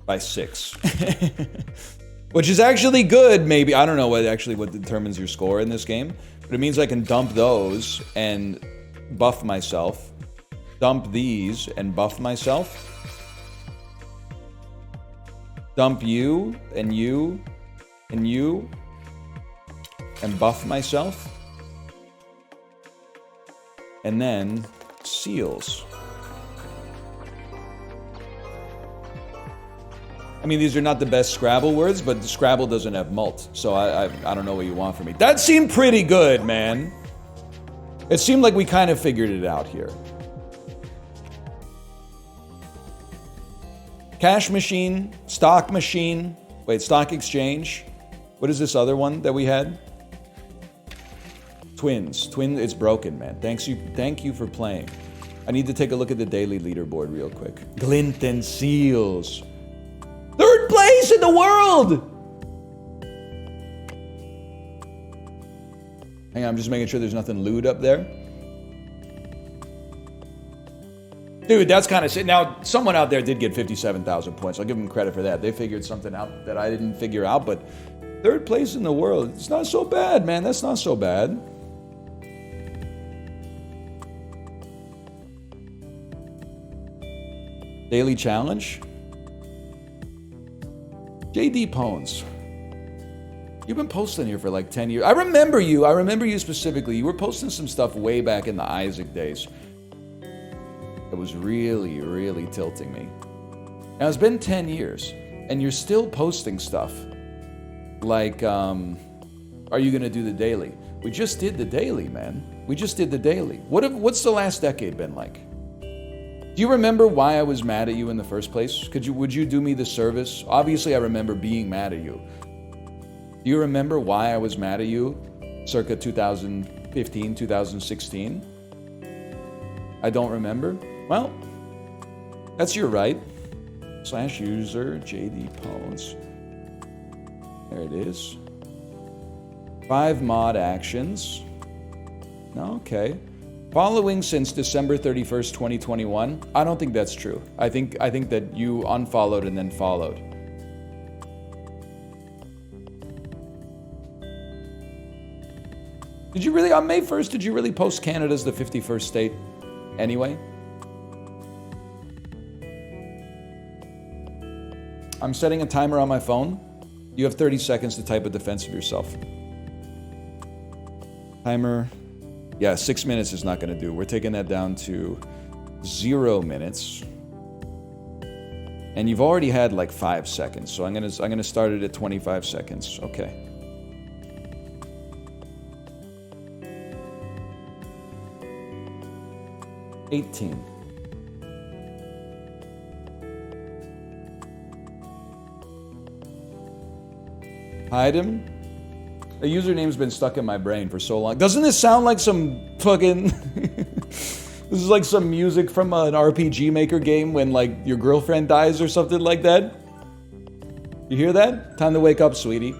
By 6. Which is actually good, maybe. I don't know what determines your score in this game. But it means I can dump those and buff myself. Dump these and buff myself. Dump you and you and you and buff myself. And then seals. I mean, these are not the best Scrabble words, but Scrabble doesn't have mult, so I don't know what you want from me. That seemed pretty good, man. It seemed like we kind of figured it out here. Cash machine, stock machine. Wait, stock exchange. What is this other one that we had? Twins. It's broken, man. Thank you for playing. I need to take a look at the daily leaderboard real quick. Glint and Seals. 3rd place in the world! Hang on, I'm just making sure there's nothing lewd up there. Dude, that's kind of shit. Now, someone out there did get 57,000 points. I'll give them credit for that. They figured something out that I didn't figure out, but 3rd place in the world. It's not so bad, man. That's not so bad. Daily challenge. JD Pones. You've been posting here for like 10 years. I remember you specifically. You were posting some stuff way back in the Isaac days. It was really, really tilting me. Now, it's been 10 years, and you're still posting stuff. Like, are you going to do the daily? We just did the daily, man. We just did the daily. What's the last decade been like? Do you remember why I was mad at you in the first place? Would you do me the service? Obviously, I remember being mad at you. Do you remember why I was mad at you circa 2015, 2016? I don't remember? Well, that's your right. /user JD Pones. There it is. 5 mod actions. Okay. Following since December 31st, 2021. I don't think that's true. I think that you unfollowed and then followed. Did you really, on May 1st, did you really post Canada's the 51st state anyway? I'm setting a timer on my phone. You have 30 seconds to type a defense of yourself. Timer. Yeah, 6 minutes is not going to do. We're taking that down to 0 minutes. And you've already had like 5 seconds, so I'm gonna start it at 25 seconds. Okay. $18. Hide him. A username's been stuck in my brain for so long. Doesn't this sound like some fucking... This is like some music from an RPG Maker game when like your girlfriend dies or something like that. You hear that? Time to wake up, sweetie.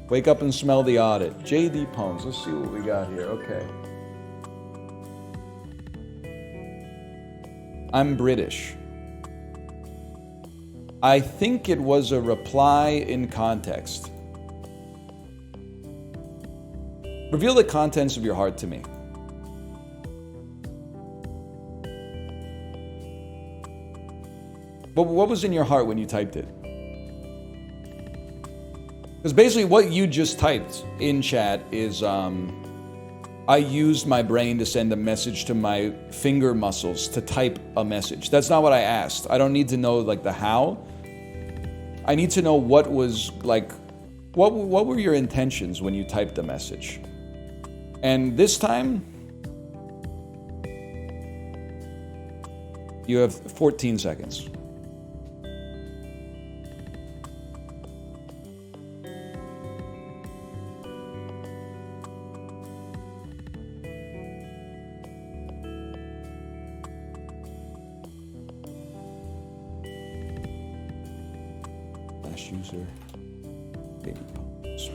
Wake up and smell the audit. JD Poems. Let's see what we got here. Okay. I'm British. I think it was a reply in context. Reveal the contents of your heart to me. What was in your heart when you typed it? Because basically what you just typed in chat is, I used my brain to send a message to my finger muscles to type a message. That's not what I asked. I don't need to know like the how. I need to know what was like, what were your intentions when you typed the message? And this time, you have 14 seconds. User baby poems.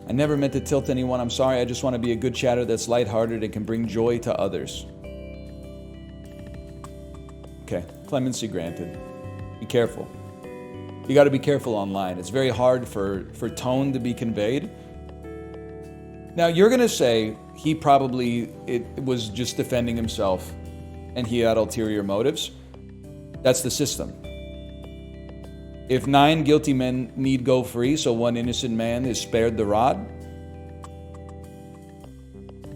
I never meant to tilt anyone. I'm sorry. I just want to be a good chatter that's lighthearted and can bring joy to others. Okay, clemency granted. Be careful. You got to be careful online. It's very hard for tone to be conveyed. Now you're gonna say he probably it was just defending himself, and he had ulterior motives. That's the system. If 9 guilty men need go free, so 1 innocent man is spared the rod,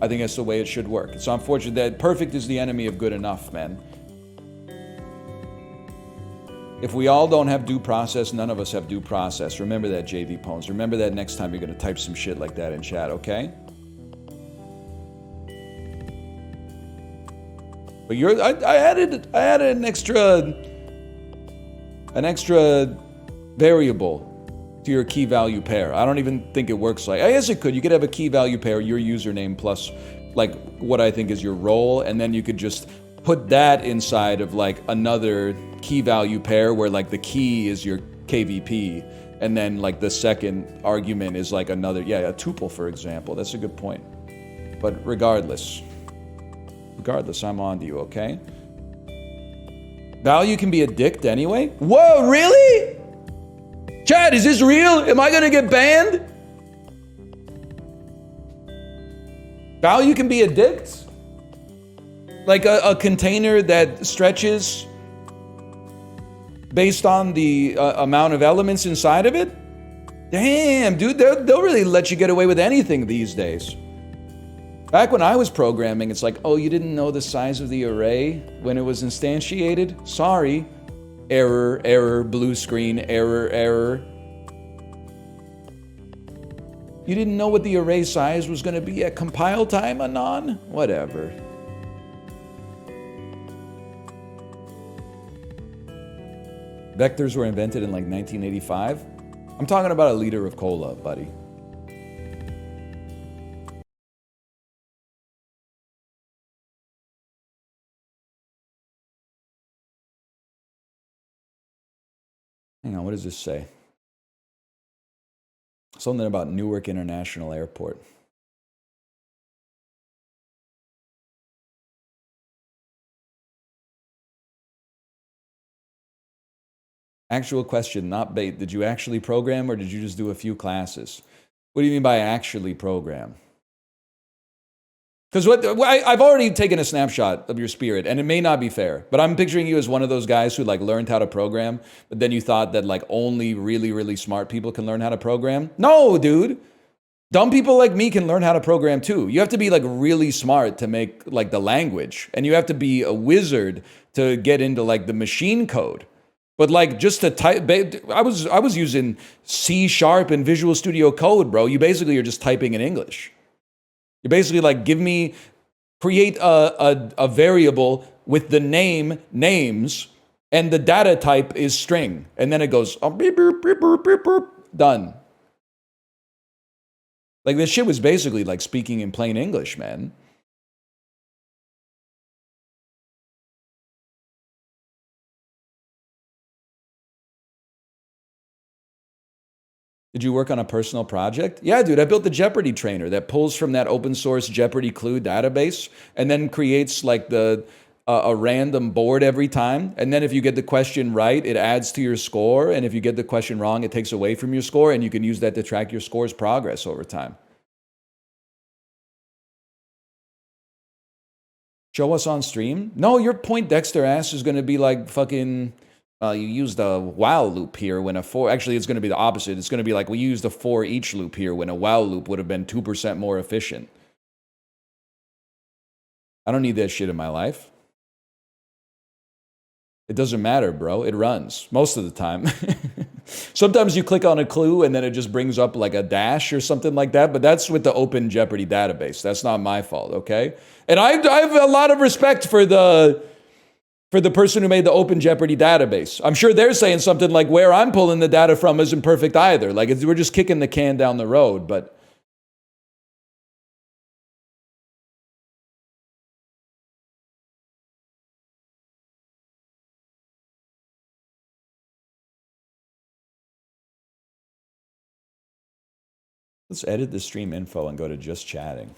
I think that's the way it should work. It's unfortunate that perfect is the enemy of good enough, man. If we all don't have due process, none of us have due process. Remember that, JD Poems. Remember that next time you're going to type some shit like that in chat, okay? But I added an extra variable to your key value pair. I don't even think it works like, I guess it could. You could have a key value pair, your username plus like what I think is your role, and then you could just put that inside of like another key value pair where like the key is your KVP, and then like the second argument is like another, a tuple, for example. That's a good point. But regardless, I'm on to you, okay? Value can be a dick anyway? Whoa, really? Chad, is this real? Am I gonna get banned? Value can be a dick? Like a container that stretches based on the amount of elements inside of it? Damn, dude, they'll really let you get away with anything these days. Back when I was programming, it's like, oh, you didn't know the size of the array when it was instantiated? Sorry. Error, error, blue screen, error, error. You didn't know what the array size was going to be at compile time, Anon? Whatever. Vectors were invented in like 1985. I'm talking about a liter of cola, buddy. Hang on, what does this say? Something about Newark International Airport. Actual question, not bait. Did you actually program or did you just do a few classes? What do you mean by actually program? Because I've already taken a snapshot of your spirit, and it may not be fair, but I'm picturing you as one of those guys who like learned how to program, but then you thought that like only really, really smart people can learn how to program. No, dude. Dumb people like me can learn how to program too. You have to be like really smart to make like the language, and you have to be a wizard to get into like the machine code. But like just to type, I was using C# and Visual Studio Code, bro. You basically are just typing in English. You basically like create a variable with the names, and the data type is string, and then it goes beep, beep, beep, beep, beep, beep, done. Like this shit was basically like speaking in plain English, man. Did you work on a personal project? Yeah, dude, I built the Jeopardy trainer that pulls from that open source Jeopardy clue database and then creates like a random board every time. And then if you get the question right, it adds to your score. And if you get the question wrong, it takes away from your score. And you can use that to track your score's progress over time. Show us on stream? No, your Poindexter ass is going to be like fucking... you used a while loop here when a for... Actually, it's going to be the opposite. It's going to be like we used a for each loop here when a while loop would have been 2% more efficient. I don't need that shit in my life. It doesn't matter, bro. It runs most of the time. Sometimes you click on a clue and then it just brings up like a dash or something like that, but that's with the Open Jeopardy database. That's not my fault, okay? And I have a lot of respect for the person who made the Open Jeopardy database. I'm sure they're saying something like where I'm pulling the data from isn't perfect either. Like we're just kicking the can down the road, but... Let's edit the stream info and go to just chatting.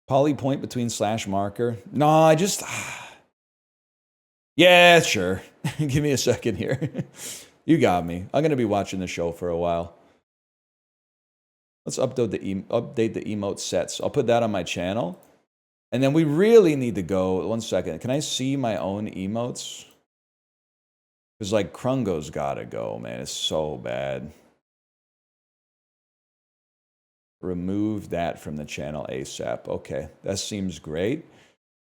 Poly point between slash marker. No, I just... Yeah, sure. Give me a second here. You got me. I'm going to be watching the show for a while. Let's update the emote sets. I'll put that on my channel. And then we really need to go... One second. Can I see my own emotes? Because, like, Krungo's got to go, man. It's so bad. Remove that from the channel ASAP. Okay, that seems great.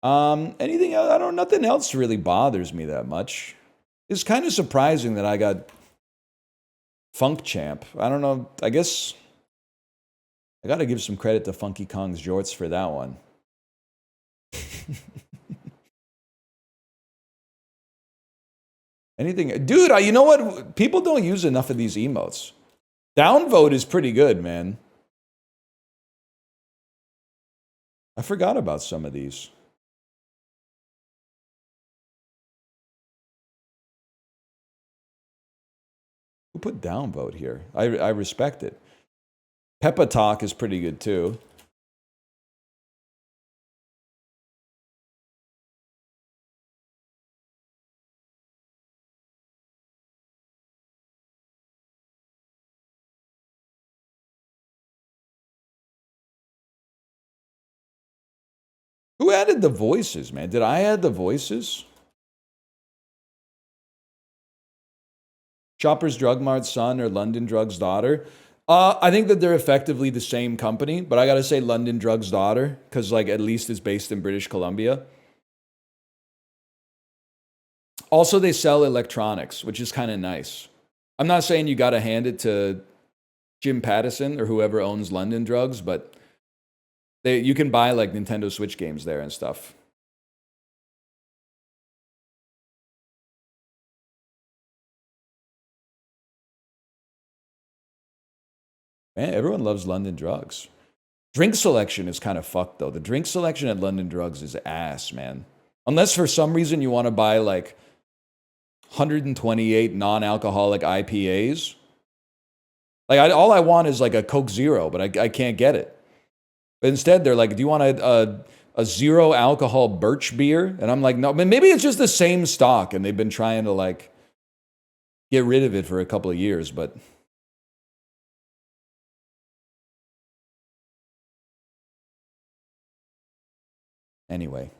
Anything else? I don't know. Nothing else really bothers me that much. It's kind of surprising that I got Funk Champ. I don't know. I guess I got to give some credit to Funky Kong's jorts for that one. Anything, dude? You know what? People don't use enough of these emotes. Downvote is pretty good, man. I forgot about some of these. Who put downvote here? I respect it. Peppa Talk is pretty good too. Who added the voices, man? Did I add the voices? Shoppers Drug Mart's son or London Drug's daughter? I think that they're effectively the same company, but I gotta say London Drug's daughter, because like at least it's based in British Columbia. Also, they sell electronics, which is kind of nice. I'm not saying you gotta hand it to Jim Pattison or whoever owns London Drugs, but you can buy like Nintendo Switch games there and stuff. Man, everyone loves London Drugs. Drink selection is kind of fucked, though. The drink selection at London Drugs is ass, man. Unless for some reason you want to buy, like, 128 non-alcoholic IPAs. Like, all I want is, like, a Coke Zero, but I can't get it. But instead, they're like, do you want a zero-alcohol birch beer? And I'm like, no. Maybe it's just the same stock, and they've been trying to, like, get rid of it for a couple of years, but... Anyway.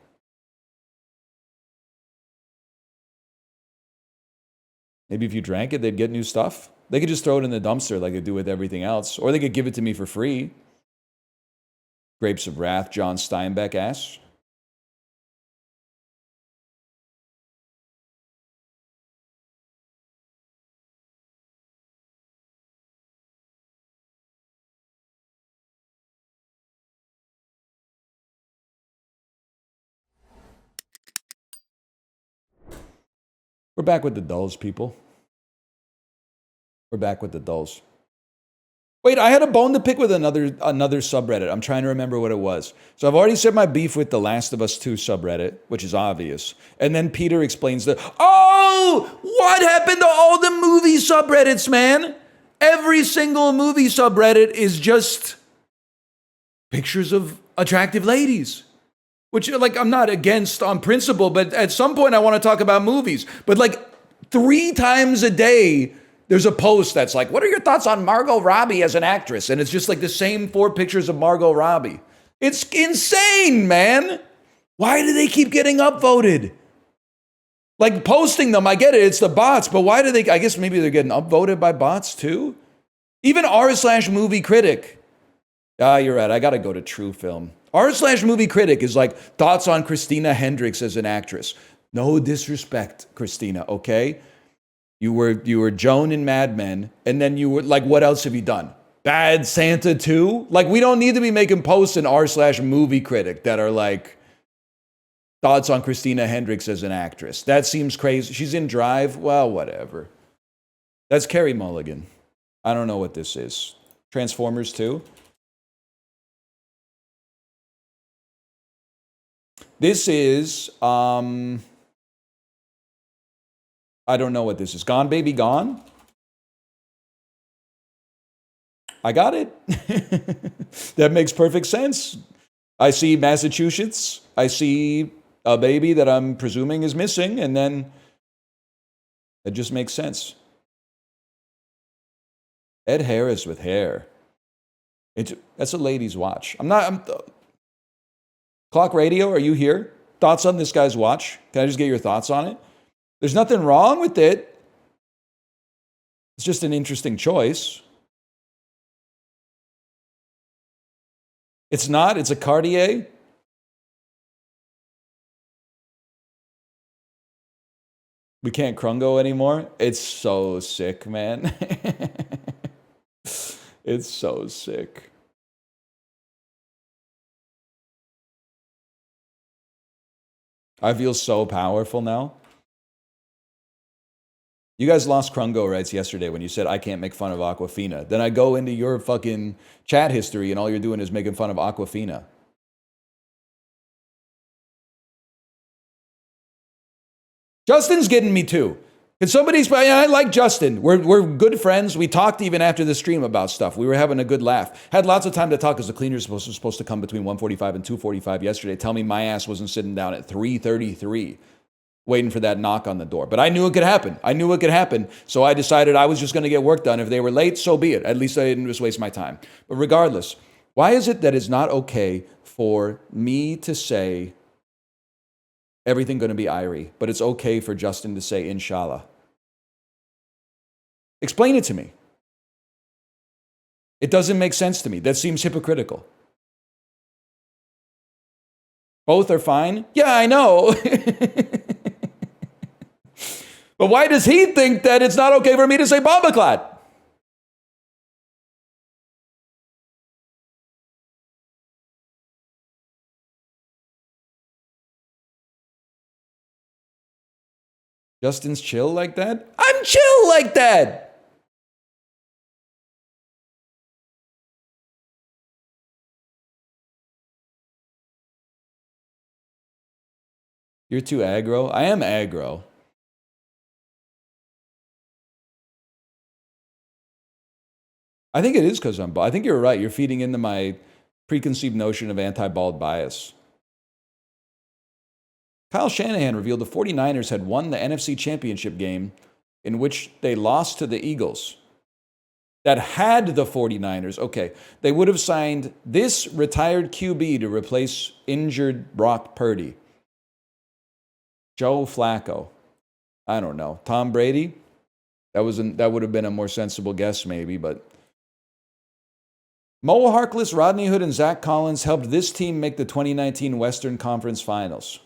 Maybe if you drank it, they'd get new stuff. They could just throw it in the dumpster like they do with everything else. Or they could give it to me for free. Grapes of Wrath, John Steinbeck asks. We're back with the dulls, people. We're back with the dulls. Wait, I had a bone to pick with another subreddit. I'm trying to remember what it was. So I've already said my beef with the Last of Us 2 subreddit, which is obvious. And then Peter explains oh, what happened to all the movie subreddits, man? Every single movie subreddit is just pictures of attractive ladies. Which, like, I'm not against on principle, but at some point I want to talk about movies. But, like, 3 times a day, there's a post that's like, what are your thoughts on Margot Robbie as an actress? And it's just like the same 4 pictures of Margot Robbie. It's insane, man. Why do they keep getting upvoted? Like, posting them, I get it, it's the bots, but why do they, I guess maybe they're getting upvoted by bots too? Even r/movie critic. You're right, I gotta go to True Film. r/movie critic is like, thoughts on Christina Hendricks as an actress. No disrespect, Christina, okay? You were Joan in Mad Men, and then you were, like, what else have you done? Bad Santa 2? Like, we don't need to be making posts in r/movie critic that are like, thoughts on Christina Hendricks as an actress. That seems crazy. She's in Drive? Well, whatever. That's Carey Mulligan. I don't know what this is. Transformers 2? This is, I don't know what this is. Gone Baby Gone? I got it. That makes perfect sense. I see Massachusetts. I see a baby that I'm presuming is missing, and then it just makes sense. Ed Harris with hair. That's a lady's watch. Clock Radio, are you here? Thoughts on this guy's watch? Can I just get your thoughts on it? There's nothing wrong with it. It's just an interesting choice. It's not. It's a Cartier. We can't Krungo anymore. It's so sick, man. It's so sick. I feel so powerful now. You guys lost Krungo rights yesterday when you said I can't make fun of Aquafina. Then I go into your fucking chat history and all you're doing is making fun of Aquafina. Justin's getting me too. I like Justin. We're good friends. We talked even after the stream about stuff. We were having a good laugh. Had lots of time to talk because the cleaners were supposed to come between 1:45 and 2:45 yesterday. Tell me my ass wasn't sitting down at 3:33 waiting for that knock on the door. But I knew it could happen. So I decided I was just going to get work done. If they were late, so be it. At least I didn't just waste my time. But regardless, why is it that it's not okay for me to say everything going to be Irie, but it's okay for Justin to say inshallah? Explain it to me. It doesn't make sense to me. That seems hypocritical. Both are fine? Yeah, I know. But why does he think that it's not okay for me to say Bombaclat? Justin's chill like that? I'm chill like that. You're too aggro. I am aggro. I think it is because I'm bald. I think you're right. You're feeding into my preconceived notion of anti-bald bias. Kyle Shanahan revealed the 49ers had won the NFC Championship game in which they lost to the Eagles. that had the 49ers, okay, they would have signed this retired QB to replace injured Brock Purdy. Joe Flacco. I don't know. Tom Brady? That would have been a more sensible guess maybe, but Mo Harkless, Rodney Hood, and Zach Collins helped this team make the 2019 Western Conference Finals.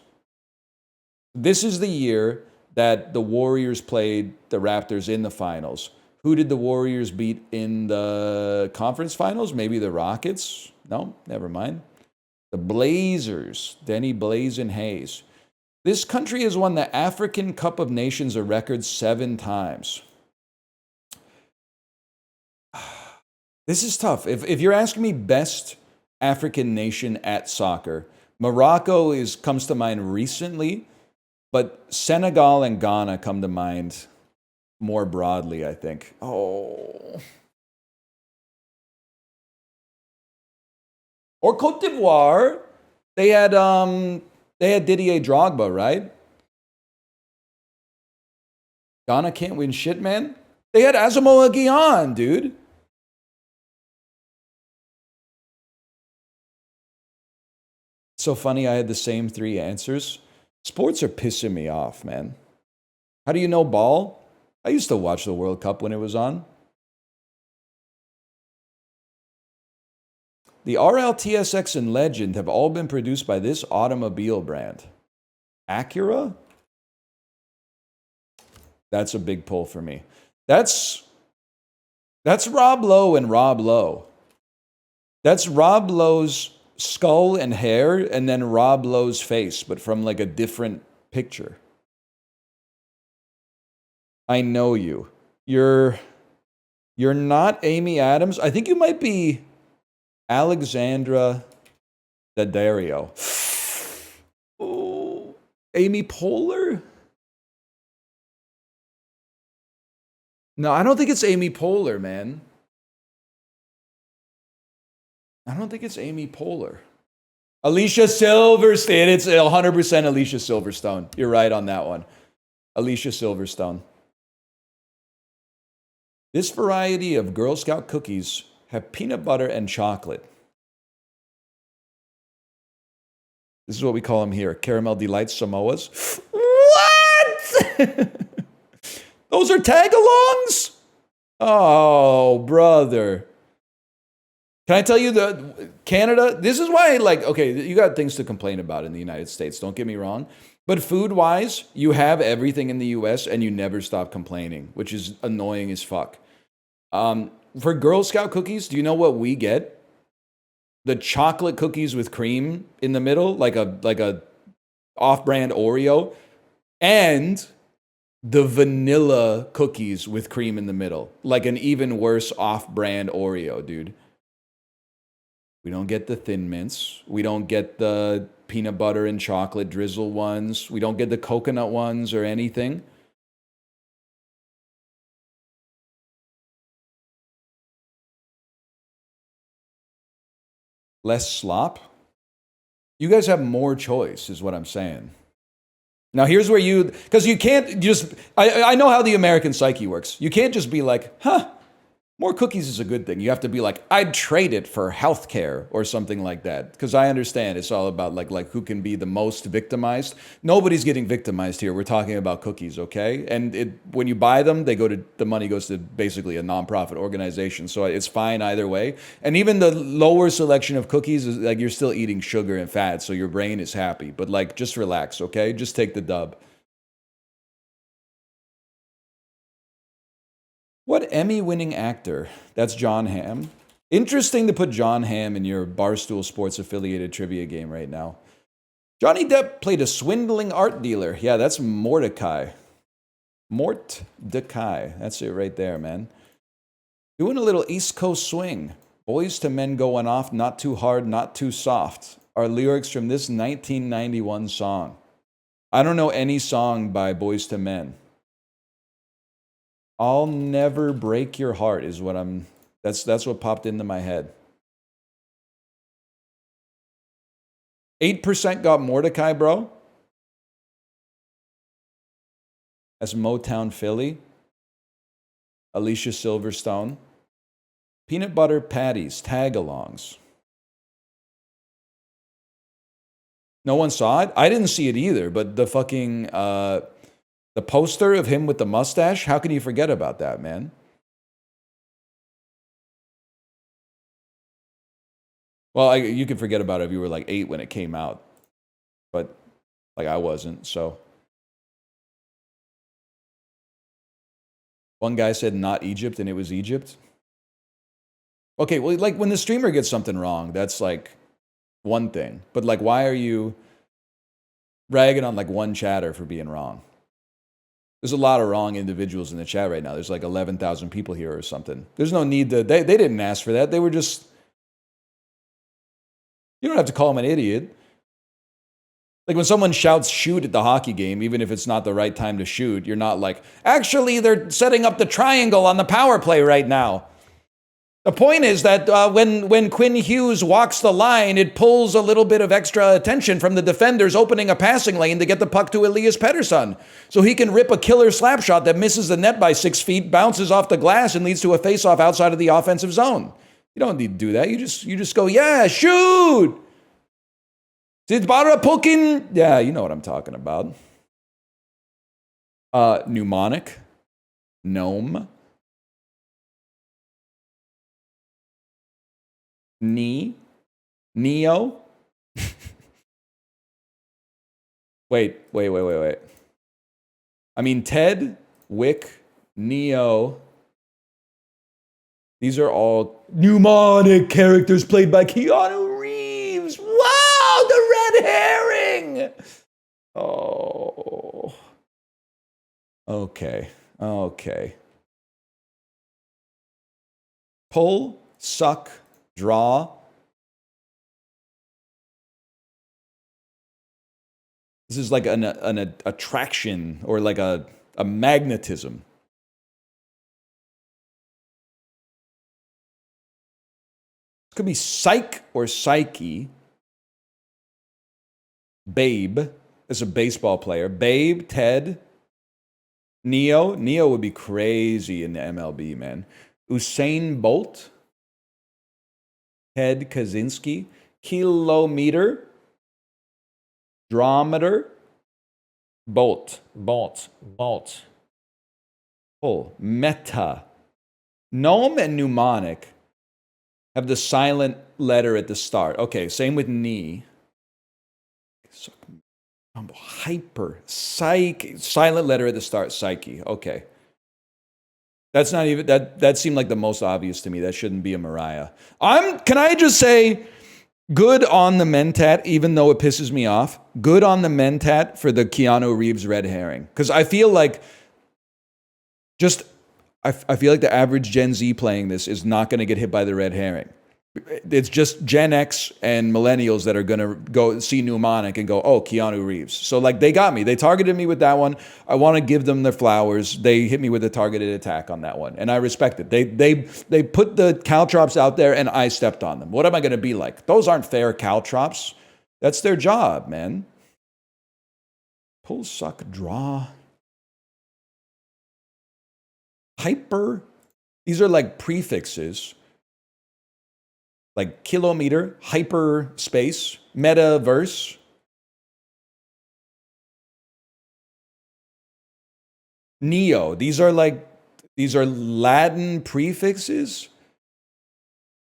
This is the year that the Warriors played the Raptors in the finals. Who did the Warriors beat in the conference finals? Maybe the Rockets? No, never mind. The Blazers, Denny Blazin' Hayes. This country has won the African Cup of Nations a record 7 times. This is tough. If you're asking me best African nation at soccer, Morocco comes to mind recently, but Senegal and Ghana come to mind more broadly, I think. Oh. Or Cote d'Ivoire. They had Didier Drogba, right? Ghana can't win shit, man. They had Asamoah Gyan, dude. So funny, I had the same 3 answers. Sports are pissing me off, man. How do you know ball? I used to watch the World Cup when it was on. The RL, TSX, and Legend have all been produced by this automobile brand. Acura? That's a big pull for me. That's Rob Lowe and Rob Lowe. That's Rob Lowe's skull and hair, and then Rob Lowe's face, but from like a different picture. I know you. You're not Amy Adams. I think you might be Alexandra Daddario. Oh, Amy Poehler? No, I don't think it's Amy Poehler, man. I don't think it's Amy Poehler. Alicia Silverstone. It's 100% Alicia Silverstone. You're right on that one. Alicia Silverstone. This variety of Girl Scout cookies have peanut butter and chocolate. This is what we call them here. Caramel Delight Samoas. What? Those are tag-alongs? Oh, brother. Can I tell you Canada, this is why, okay, you got things to complain about in the United States, don't get me wrong. But food-wise, you have everything in the US and you never stop complaining, which is annoying as fuck. For Girl Scout cookies, do you know what we get? The chocolate cookies with cream in the middle, like a off-brand Oreo, and the vanilla cookies with cream in the middle, like an even worse off-brand Oreo, dude. We don't get the Thin Mints. We don't get the peanut butter and chocolate drizzle ones. We don't get the coconut ones or anything. Less slop? You guys have more choice, is what I'm saying. Now, here's where because you can't just, I know how the American psyche works. You can't just be like, more cookies is a good thing. You have to be like, I'd trade it for healthcare or something like that. Because I understand it's all about like who can be the most victimized. Nobody's getting victimized here. We're talking about cookies, okay? And when you buy them, the money goes to basically a nonprofit organization. So it's fine either way. And even the lower selection of cookies is like you're still eating sugar and fat, so your brain is happy. But like, just relax, okay? Just take the dub. What Emmy-winning actor? That's John Hamm. Interesting to put John Hamm in your Barstool Sports affiliated trivia game right now. Johnny Depp played a swindling art dealer. Yeah, that's Mordecai. Mort-Decai. That's it right there, man. Doing a little East Coast swing. Boys to Men going off, not too hard, not too soft. Are lyrics from this 1991 song. I don't know any song by Boys to Men. I'll never break your heart is what that's what popped into my head. 8% got Mordecai, bro. That's Motown Philly. Alicia Silverstone. Peanut butter patties, tag-alongs. No one saw it? I didn't see it either, but the fucking, the poster of him with the mustache, how can you forget about that, man? Well, you could forget about it if you were like 8 when it came out. But, like, I wasn't, so. One guy said not Egypt, and it was Egypt. Okay, well, like, when the streamer gets something wrong, that's, like, one thing. But, like, why are you ragging on, like, one chatter for being wrong? There's a lot of wrong individuals in the chat right now. There's, like, 11,000 people here or something. There's no need to... They didn't ask for that. They were just... You don't have to call them an idiot. Like, when someone shouts shoot at the hockey game, even if it's not the right time to shoot, you're not like, actually, they're setting up the triangle on the power play right now. The point is that when Quinn Hughes walks the line, it pulls a little bit of extra attention from the defenders opening a passing lane to get the puck to Elias Pettersson. So he can rip a killer slap shot that misses the net by 6 feet, bounces off the glass, and leads to a face-off outside of the offensive zone. You don't need to do that. You just go, yeah, shoot! Zidbara Pukin. Yeah, you know what I'm talking about. Mnemonic. Gnome. Neo. Wait. I mean, Ted, Wick, Neo. These are all mnemonic characters played by Keanu Reeves. Wow, the red herring. Oh. Okay. Pull, suck, draw. This is like an attraction or like a magnetism. It could be psych or psyche. Babe is a baseball player. Babe, Ted, Neo. Neo would be crazy in the MLB, man. Usain Bolt. Ted Kaczynski. Kilometer. Drometer. Bolt. Pull. Meta. Gnome and mnemonic have the silent letter at the start. Okay, same with knee. Hyper. Psyche. Silent letter at the start. Psyche. Okay. That's not even... That seemed like the most obvious to me. That shouldn't be a Mariah. Can I just say... Good on the Mentat, even though it pisses me off. Good on the Mentat for the Keanu Reeves red herring. Because I feel like... I feel like the average Gen Z playing this is not going to get hit by the red herring. It's just Gen X and millennials that are going to go see Mnemonic and go, oh, Keanu Reeves. So, like, they got me. They targeted me with that one. I want to give them their flowers. They hit me with a targeted attack on that one. And I respect it. They put the caltrops out there, and I stepped on them. What am I going to be like? Those aren't fair caltrops. That's their job, man. Pull, suck, draw. Hyper. These are like prefixes. Like kilometer, hyperspace, metaverse. Neo. These are Latin prefixes.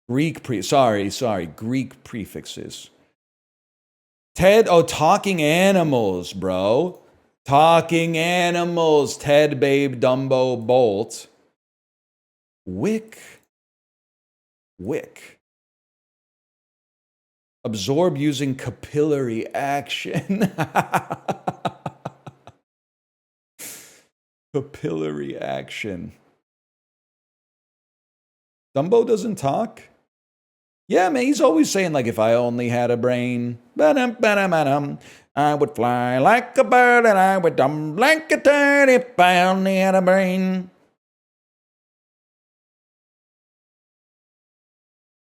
Greek prefixes. Ted, talking animals, bro. Talking animals. Ted, Babe, Dumbo, Bolt. Wick. Absorb using capillary action. Capillary action. Dumbo doesn't talk? Yeah, man, he's always saying, like, if I only had a brain, I would fly like a bird and I would dumb like a turd if I only had a brain.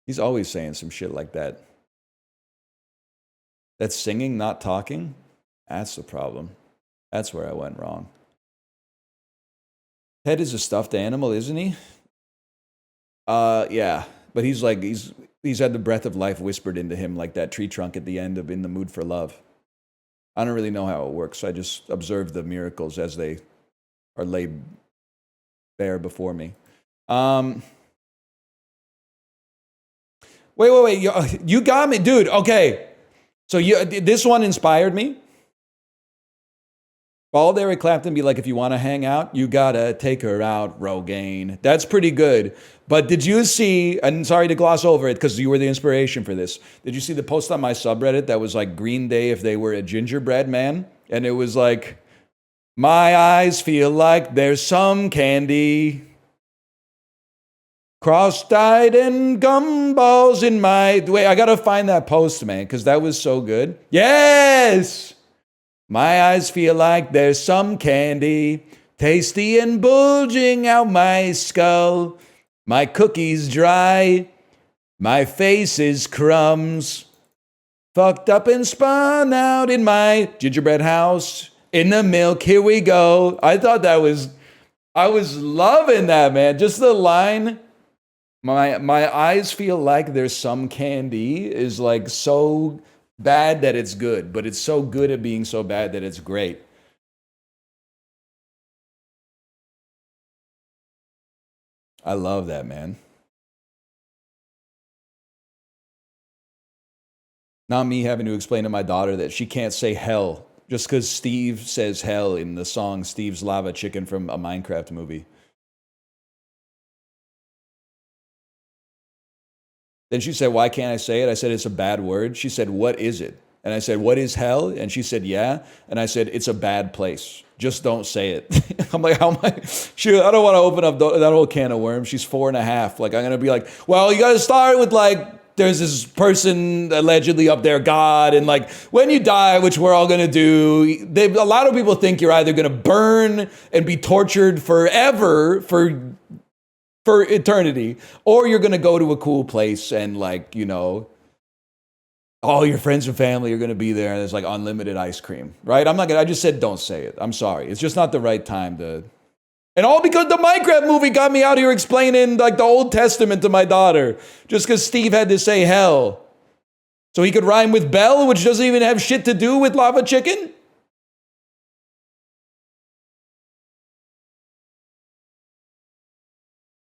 He's always saying some shit like that. That's singing, not talking? That's the problem. That's where I went wrong. Ted is a stuffed animal, isn't he? Yeah. But he's like, he's had the breath of life whispered into him like that tree trunk at the end of In the Mood for Love. I don't really know how it works. I just observe the miracles as they are laid bare before me. Wait. You got me, dude. Okay. So this one inspired me. Bald Eric Clapton be like, if you want to hang out, you gotta take her out, Rogaine. That's pretty good. But did you see, and sorry to gloss over it because you were the inspiration for this. Did you see the post on my subreddit that was like Green Day if they were a gingerbread man? And it was like, my eyes feel like there's some candy. Cross-dyed and gumballs in my... Wait, I gotta find that post, man, because that was so good. Yes! My eyes feel like there's some candy, tasty and bulging out my skull. My cookie's dry, my face is crumbs. Fucked up and spun out in my gingerbread house. In the milk, here we go. I was loving that, man. Just the line, my eyes feel like there's some candy is like so bad that it's good, but it's so good at being so bad that it's great. I love that, man. Not me having to explain to my daughter that she can't say hell just because Steve says hell in the song Steve's Lava Chicken from a Minecraft movie. Then she said, why can't I say it? I said, it's a bad word. She said, what is it? And I said, what is hell? And she said, yeah. And I said, it's a bad place. Just don't say it. I'm like, how am I? I don't want to open up that whole can of worms. She's 4.5. Like, I'm going to be like, well, you got to start with like, there's this person allegedly up there, God. And like, when you die, which we're all going to do, a lot of people think you're either going to burn and be tortured forever for eternity, or you're going to go to a cool place and like, you know, all your friends and family are going to be there and there's like unlimited ice cream, right? I just said don't say it. I'm sorry. It's just not the right time to. And all because the Minecraft movie got me out here explaining like the Old Testament to my daughter just because Steve had to say hell. So he could rhyme with Bell, which doesn't even have shit to do with Lava Chicken.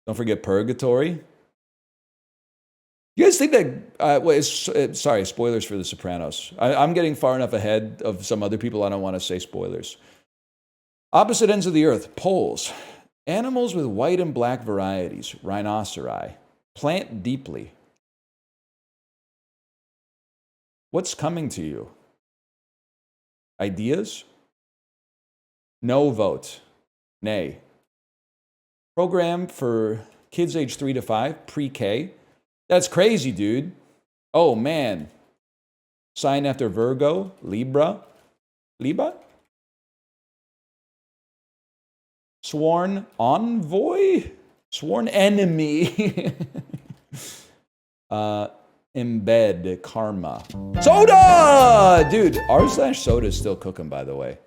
Don't forget Purgatory. You guys think that, sorry, spoilers for The Sopranos. I'm getting far enough ahead of some other people, I don't want to say spoilers. Opposite ends of the earth, poles. Animals with white and black varieties, rhinoceri. Plant deeply. What's coming to you? Ideas? No vote. Nay. Program for kids age 3 to 5, pre-K. That's crazy, dude. Oh, man. Sign after Virgo, Libra. Libra? Sworn envoy? Sworn enemy. Embed karma. Soda! Dude, r/soda is still cooking, by the way.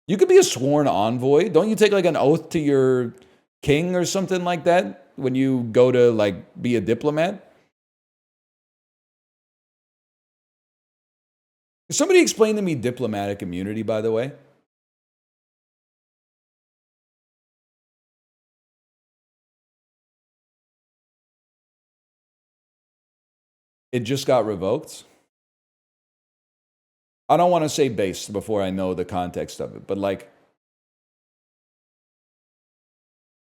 You could be a sworn envoy. Don't you take like an oath to your king or something like that when you go to like be a diplomat? Can somebody explain to me diplomatic immunity, by the way? It just got revoked. I don't want to say based before I know the context of it, but like,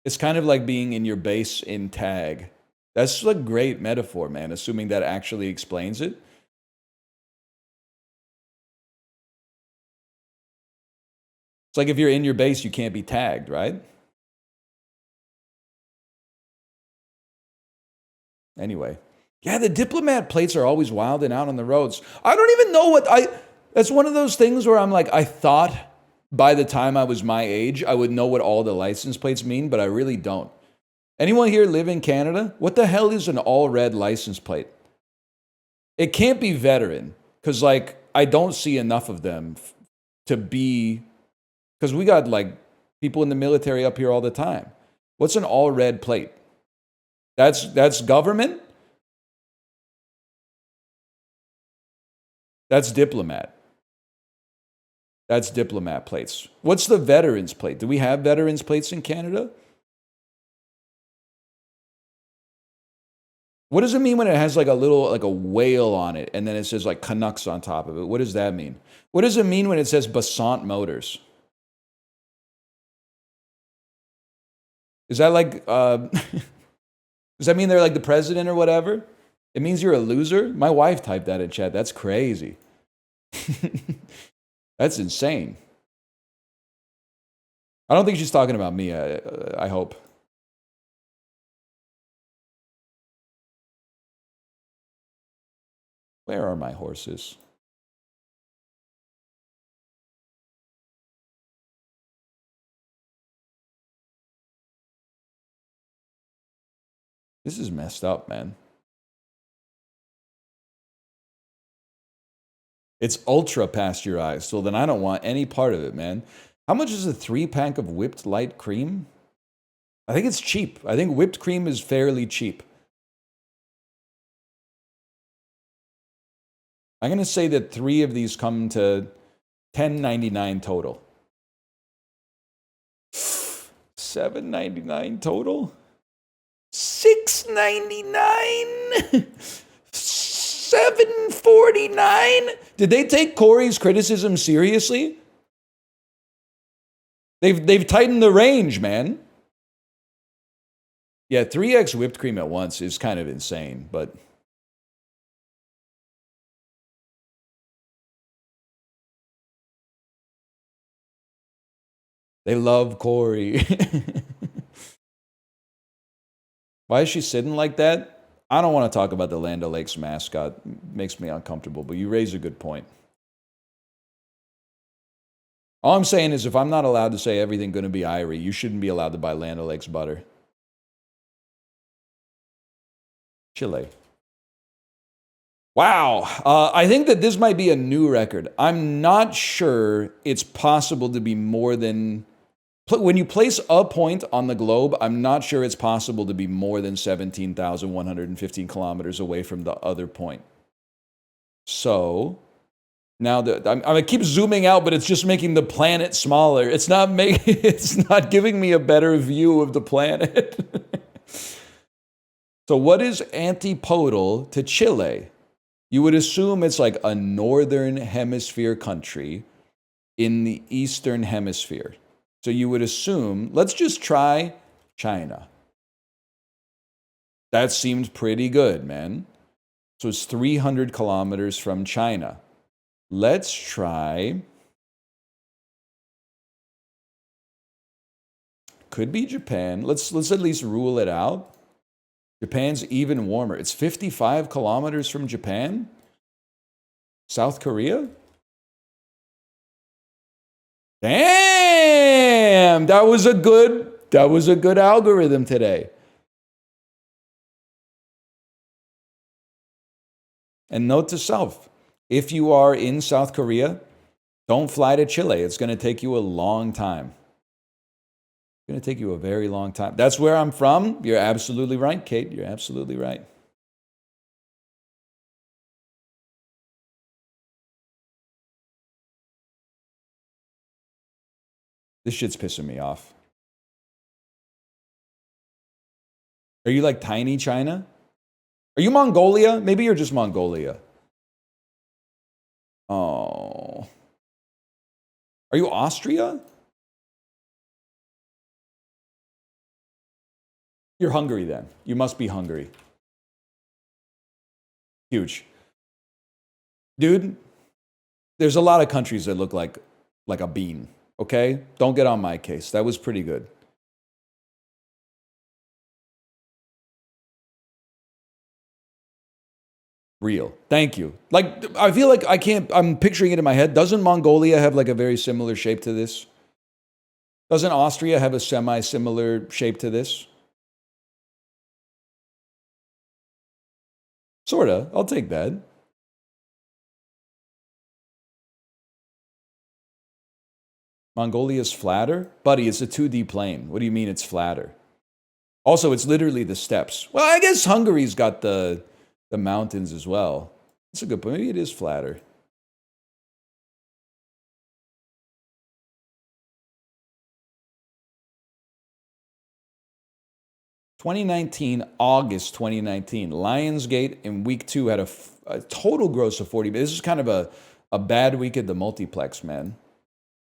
it's kind of like being in your base in tag. That's a great metaphor, man, assuming that actually explains it. It's like if you're in your base, you can't be tagged, right? Anyway. Yeah, the diplomat plates are always wild and out on the roads. I don't even know that's one of those things where I'm like, I thought by the time I was my age, I would know what all the license plates mean, but I really don't. Anyone here live in Canada? What the hell is an all red license plate? It can't be veteran, because like, I don't see enough of them to be, because we got like People in the military up here all the time. What's an all red plate? That's government? That's diplomat. That's diplomat plates. What's the veterans plate? Do we have veterans plates in Canada? What does it mean when it has like a little, like a whale on it, and then it says like Canucks on top of it? What does that mean? What does it mean when it says Basant Motors? Is that like, does that mean they're like the president or whatever? It means you're a loser? My wife typed that in chat. That's crazy. That's insane. I don't think she's talking about me, I hope. Where are my horses? This is messed up, man. It's ultra pasteurized, so then I don't want any part of it, man. How much is a 3-pack of whipped light cream? I think it's cheap. I think whipped cream is fairly cheap. I'm going to say that 3 of these come to $10.99 total. $7.99 total? $6.99? $7.49? Did they take Corey's criticism seriously? They've tightened the range, man. Yeah, 3x whipped cream at once is kind of insane, but they love Corey. Why is she sitting like that? I don't want to talk about the Land O'Lakes mascot. It makes me uncomfortable, but you raise a good point. All I'm saying is if I'm not allowed to say everything going to be Irie, you shouldn't be allowed to buy Land O'Lakes butter. Chile. Wow. I think that this might be a new record. I'm not sure it's possible to be more than... When you place a point on the globe, I'm not sure it's possible to be more than 17,115 kilometers away from the other point. So, now I'm going to keep zooming out, but it's just making the planet smaller. It's not giving me a better view of the planet. So what is antipodal to Chile? You would assume it's like a northern hemisphere country in the eastern hemisphere. So you would assume, let's just try China. That seems pretty good, man. So it's 300 kilometers from China. Let's try, could be Japan. Let's at least rule it out. Japan's even warmer. It's 55 kilometers from Japan. South Korea? Damn, that was a good algorithm today. And note to self, if you are in South Korea, don't fly to Chile. It's going to take you a long time. It's going to take you a very long time. That's where I'm from. You're absolutely right, Kate. You're absolutely right. This shit's pissing me off. Are you like tiny China? Are you Mongolia? Maybe you're just Mongolia. Oh. Are you Austria? You're Hungary then. You must be Hungary. Huge. Dude, there's a lot of countries that look like a bean. Okay? Don't get on my case. That was pretty good. Real. Thank you. Like, I feel like I'm picturing it in my head. Doesn't Mongolia have like a very similar shape to this? Doesn't Austria have a semi-similar shape to this? Sorta. I'll take that. Mongolia's flatter? Buddy, it's a 2D plane. What do you mean it's flatter? Also, it's literally the steppes. Well, I guess Hungary's got the mountains as well. That's a good point. Maybe it is flatter. August 2019. Lionsgate in week 2 had a total gross of 40. This is kind of a bad week at the multiplex, man,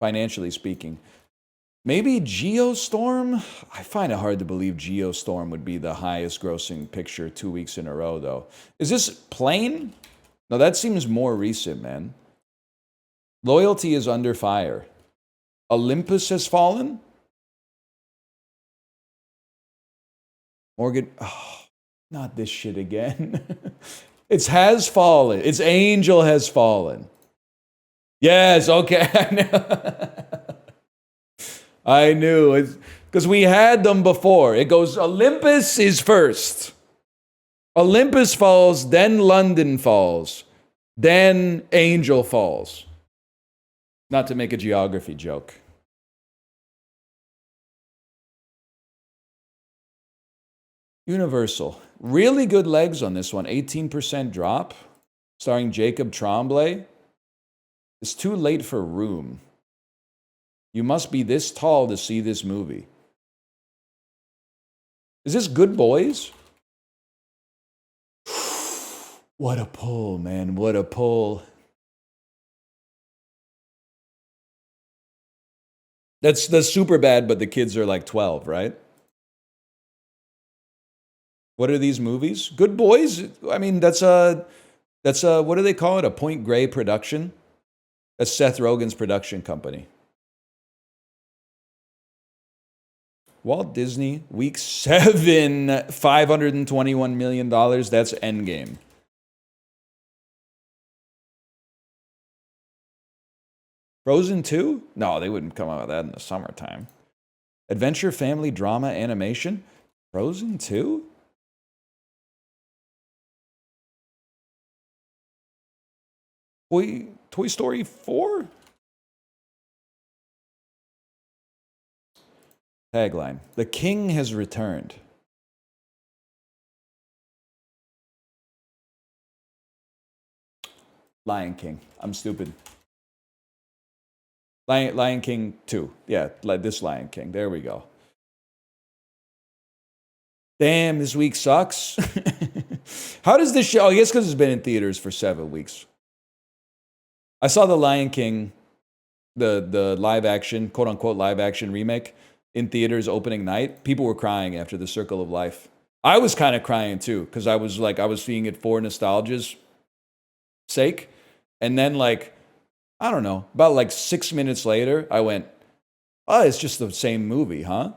financially speaking. Maybe Geostorm? I find it hard to believe Geostorm would be the highest grossing picture 2 weeks in a row, though. Is this Plane? No, that seems more recent, man. Loyalty is under fire. Olympus has fallen? Morgan, oh, not this shit again. It's has fallen. Its angel has fallen. Yes, okay. I knew. Because we had them before. It goes, Olympus is first. Olympus falls, then London falls, then Angel falls. Not to make a geography joke. Universal. Really good legs on this one. 18% drop. Starring Jacob Tremblay. It's too late for Room. You must be this tall to see this movie. Is this Good Boys? What a pull, man. What a pull. That's super bad, but the kids are like 12, right? What are these movies? Good Boys? I mean, that's a what do they call it? A Point Grey production? That's Seth Rogen's production company. Walt Disney, week 7, $521 million. That's Endgame. Frozen 2? No, they wouldn't come out with that in the summertime. Adventure, family, drama, animation? Frozen 2? Toy Story 4? Tagline. The king has returned. Lion King. I'm stupid. Lion King 2. Yeah, like this Lion King. There we go. Damn, this week sucks. How does this show? I guess because it's been in theaters for 7 weeks. I saw the Lion King, the live action, quote unquote live action remake in theaters opening night. People were crying after The Circle of Life. I was kind of crying too, because I was seeing it for nostalgia's sake. And then I don't know, about 6 minutes later, I went, oh, it's just the same movie, huh?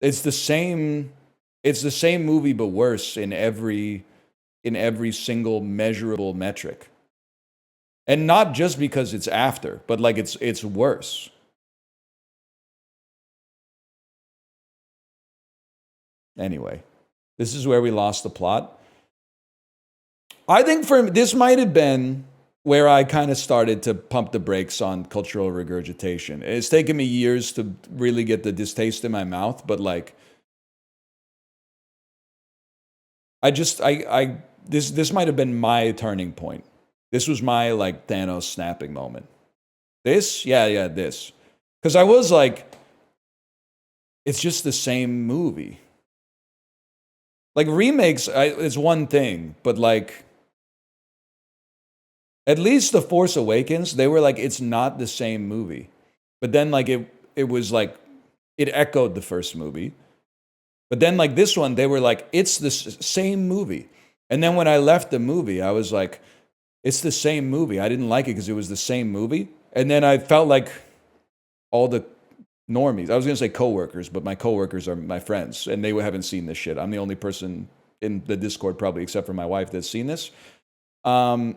It's the same movie, but worse in every single measurable metric. And not just because it's after, but it's worse. Anyway, this is where we lost the plot. I think this might have been where I kind of started to pump the brakes on cultural regurgitation. It's taken me years to really get the distaste in my mouth, but this might have been my turning point. This was my Thanos snapping moment. This? Yeah, this. Because I was it's just the same movie. Remakes, it's one thing, but at least The Force Awakens, they were it's not the same movie. But then it was it echoed the first movie. But then this one, they were it's the same movie. And then when I left the movie, I was it's the same movie. I didn't like it because it was the same movie. And then I felt like all the normies, I was going to say coworkers, but my coworkers are my friends, and they haven't seen this shit. I'm the only person in the Discord, probably except for my wife, that's seen this. I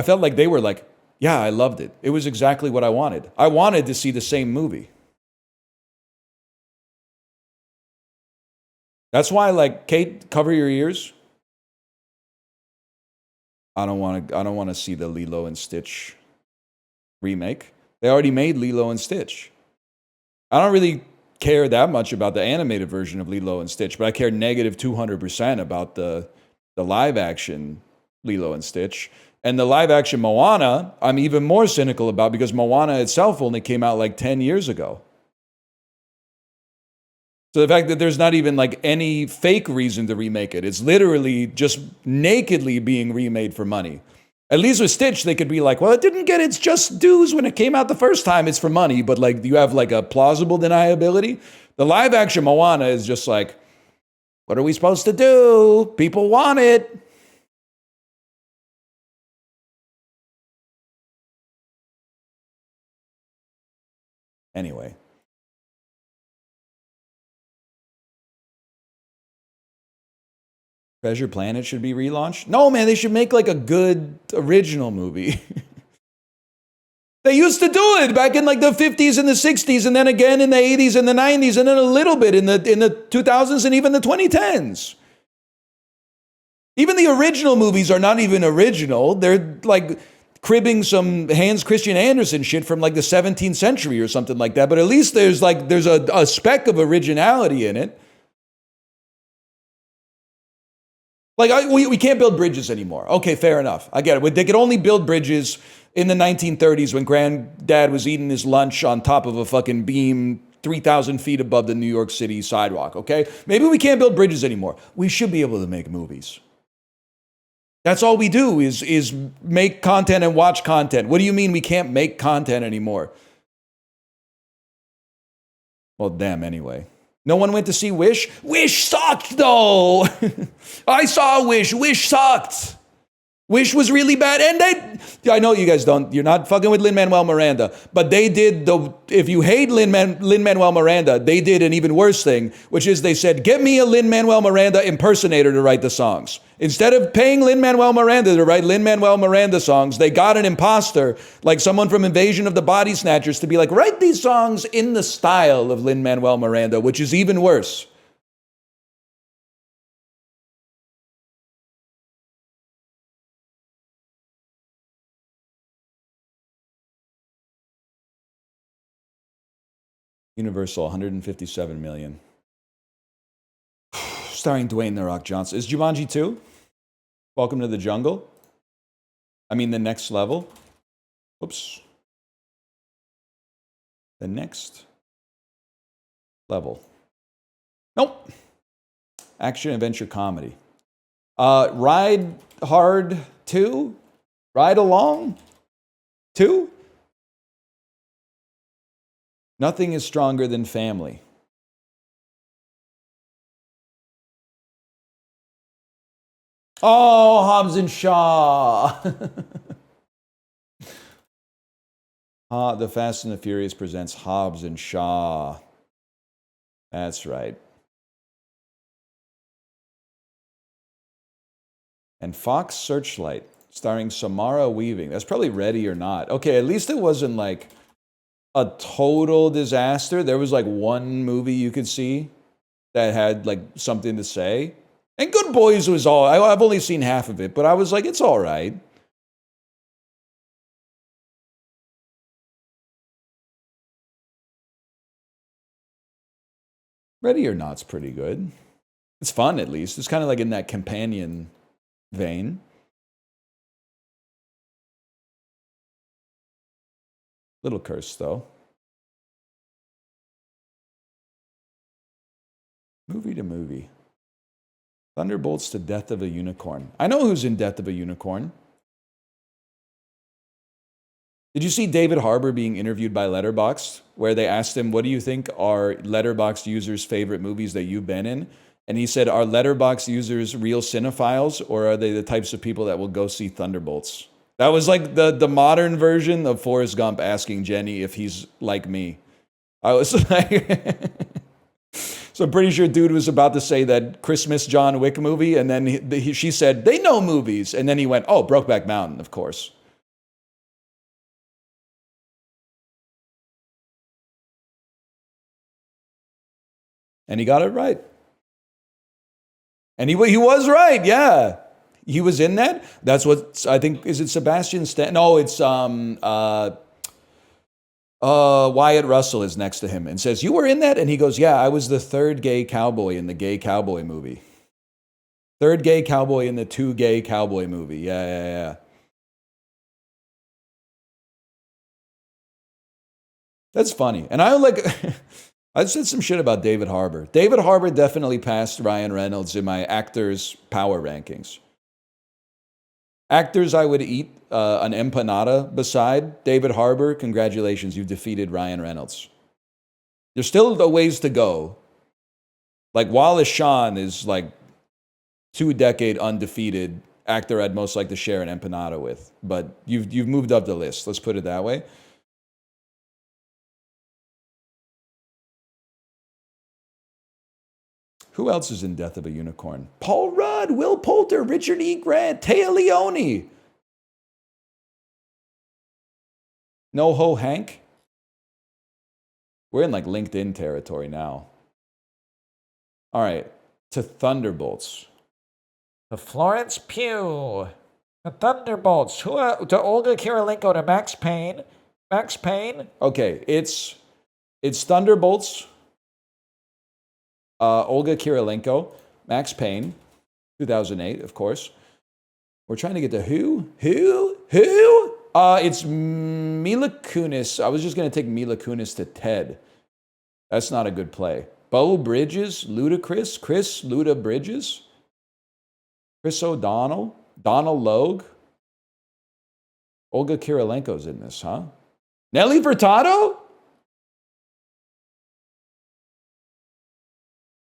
felt like they were yeah, I loved it. It was exactly what I wanted. I wanted to see the same movie. That's why, Kate, cover your ears. I don't want to see the Lilo and Stitch remake. They already made Lilo and Stitch. I don't really care that much about the animated version of Lilo and Stitch, but I care negative 200% about the live action Lilo and Stitch. And the live action Moana, I'm even more cynical about because Moana itself only came out like 10 years ago. So the fact that there's not even like any fake reason to remake it, it's literally just nakedly being remade for money. At least with Stitch, they could be like, well, it didn't get its just dues when it came out the first time. It's for money, but like you have like a plausible deniability. The live action Moana is just like, what are we supposed to do? People want it. Anyway. Treasure Planet should be relaunched? No, man, they should make like a good original movie. They used to do it back in like the 50s and the 60s, and then again in the 80s and the 90s, and then a little bit in the 2000s and even the 2010s. Even the original movies are not even original. They're like cribbing some Hans Christian Andersen shit from like the 17th century or something like that. But at least there's a speck of originality in it. Like, we can't build bridges anymore. Okay, fair enough. I get it. They could only build bridges in the 1930s when Granddad was eating his lunch on top of a fucking beam 3,000 feet above the New York City sidewalk, okay? Maybe we can't build bridges anymore. We should be able to make movies. That's all we do is make content and watch content. What do you mean we can't make content anymore? Well, damn, anyway. No one went to see Wish? Wish sucked, though. I saw Wish. Wish sucked. Wish was really bad. And I know you guys don't, you're not fucking with Lin-Manuel Miranda, but they did, if you hate Lin-Manuel Miranda, they did an even worse thing, which is they said, get me a Lin-Manuel Miranda impersonator to write the songs. Instead of paying Lin-Manuel Miranda to write Lin-Manuel Miranda songs, they got an imposter, like someone from Invasion of the Body Snatchers, to be like, write these songs in the style of Lin-Manuel Miranda, which is even worse. Universal, 157 million. Starring Dwayne The Rock Johnson. Is Jumanji 2? Welcome to the Jungle? I mean, the next level? Oops. The next level. Nope. Action, adventure, comedy. Ride Hard 2? Ride Along 2? Nothing is stronger than family. Oh, Hobbs and Shaw. The Fast and the Furious presents Hobbs and Shaw. That's right. And Fox Searchlight, starring Samara Weaving. That's probably Ready or Not. Okay, at least it wasn't like a total disaster. There was like one movie you could see that had like something to say. And Good Boys was I've only seen half of it, but I was like, it's all right. Ready or Not's pretty good. It's fun, at least. It's kind of like in that companion vein. Little curse, though. Movie to movie. Thunderbolts to Death of a Unicorn. I know who's in Death of a Unicorn. Did you see David Harbour being interviewed by Letterboxd, where they asked him, what do you think are Letterboxd users' favorite movies that you've been in? And he said, are Letterboxd users real cinephiles, or are they the types of people that will go see Thunderbolts? That was like the modern version of Forrest Gump asking Jenny if he's like me. I was like... So I'm pretty sure dude was about to say that Christmas John Wick movie, and then she said, they know movies. And then he went, oh, Brokeback Mountain, of course. And he got it right. And he was right, yeah. He was in that. That's what I think. Is it Sebastian Stan? No, it's Wyatt Russell is next to him and says, "You were in that?" And he goes, "Yeah, I was the third gay cowboy in the gay cowboy movie. Third gay cowboy in the two gay cowboy movie. Yeah. That's funny. And I like, I said some shit about David Harbour. David Harbour definitely passed Ryan Reynolds in my actors' power rankings. Actors I would eat an empanada beside David Harbour. Congratulations, you've defeated Ryan Reynolds. There's still a ways to go. Like Wallace Shawn is like 2-decade undefeated actor I'd most like to share an empanada with. But you've moved up the list. Let's put it that way. Who else is in Death of a Unicorn? Paul Rudd, Will Poulter, Richard E. Grant, Téa Leoni. No-Ho Hank? We're in like LinkedIn territory now. All right, to Thunderbolts. To Florence Pugh. The Thunderbolts. To Olga Kurylenko, to Max Payne. Max Payne? Okay, it's Thunderbolts. Olga Kurylenko, Max Payne, 2008, of course. We're trying to get to who? It's Mila Kunis. I was just going to take Mila Kunis to Ted. That's not a good play. Bo Bridges, Ludacris, Chris Luda Bridges, Chris O'Donnell, Donald Logue. Olga Kurylenko's in this, huh? Nelly Furtado?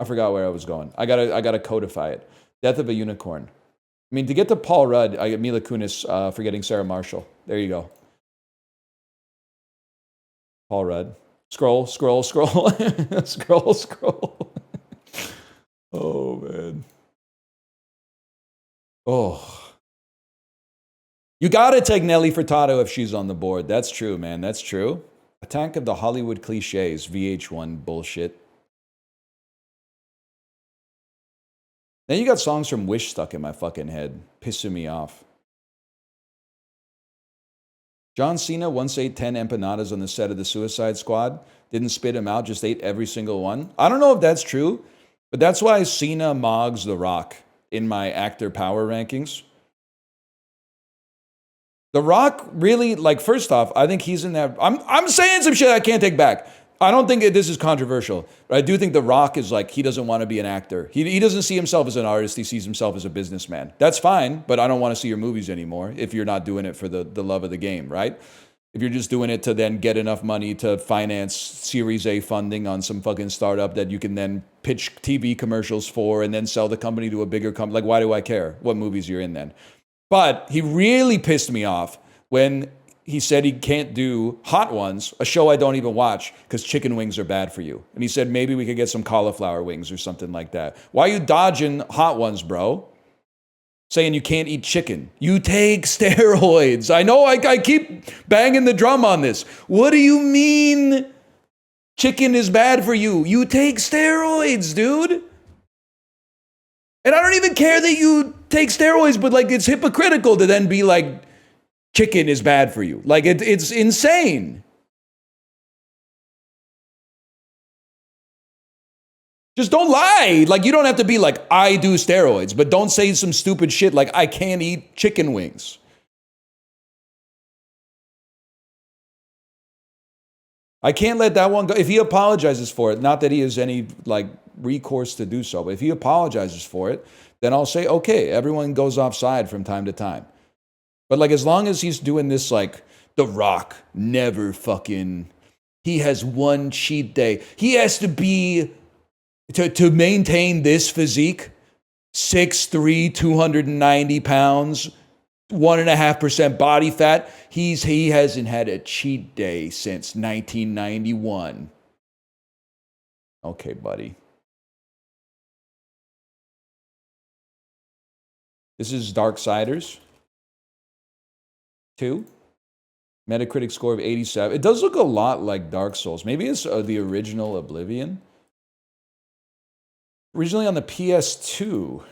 I forgot where I was going. I gotta codify it. Death of a Unicorn. I mean, to get to Paul Rudd, I get Mila Kunis forgetting Sarah Marshall. There you go. Paul Rudd. Scroll. Scroll. Oh, man. Oh. You gotta take Nelly Furtado if she's on the board. That's true, man. That's true. Attack of the Hollywood Cliches. VH1 bullshit. Then you got songs from Wish stuck in my fucking head, pissing me off. John Cena once ate 10 empanadas on the set of The Suicide Squad. Didn't spit him out, just ate every single one. I don't know if that's true, but that's why Cena mogs The Rock in my actor power rankings. The Rock really, like, first off, I think he's in that. I'm saying some shit I can't take back. I don't think this is controversial, but I do think The Rock is like, he doesn't want to be an actor. He doesn't see himself as an artist. He sees himself as a businessman. That's fine, but I don't want to see your movies anymore if you're not doing it for the love of the game, right? If you're just doing it to then get enough money to finance Series A funding on some fucking startup that you can then pitch TV commercials for and then sell the company to a bigger company. Like, why do I care what movies you're in then? But he really pissed me off when he said he can't do Hot Ones, a show I don't even watch, because chicken wings are bad for you. And he said maybe we could get some cauliflower wings or something like that. Why are you dodging Hot Ones, bro? Saying you can't eat chicken. You take steroids. I know I keep banging the drum on this. What do you mean chicken is bad for you? You take steroids, dude. And I don't even care that you take steroids, but like it's hypocritical to then be like, chicken is bad for you. Like, it's insane. Just don't lie. Like, you don't have to be like, I do steroids, but don't say some stupid shit like, I can't eat chicken wings. I can't let that one go. If he apologizes for it, not that he has any, like, recourse to do so, but if he apologizes for it, then I'll say, okay, everyone goes offside from time to time. But like, as long as he's doing this, like, The Rock never fucking, he has one cheat day. He has to be, to maintain this physique, 6'3", 290 pounds, 1.5% body fat. He hasn't had a cheat day since 1991. Okay, buddy. This is Darksiders 2. Metacritic score of 87. It does look a lot like Dark Souls. Maybe it's the original Oblivion. Originally on the PS2.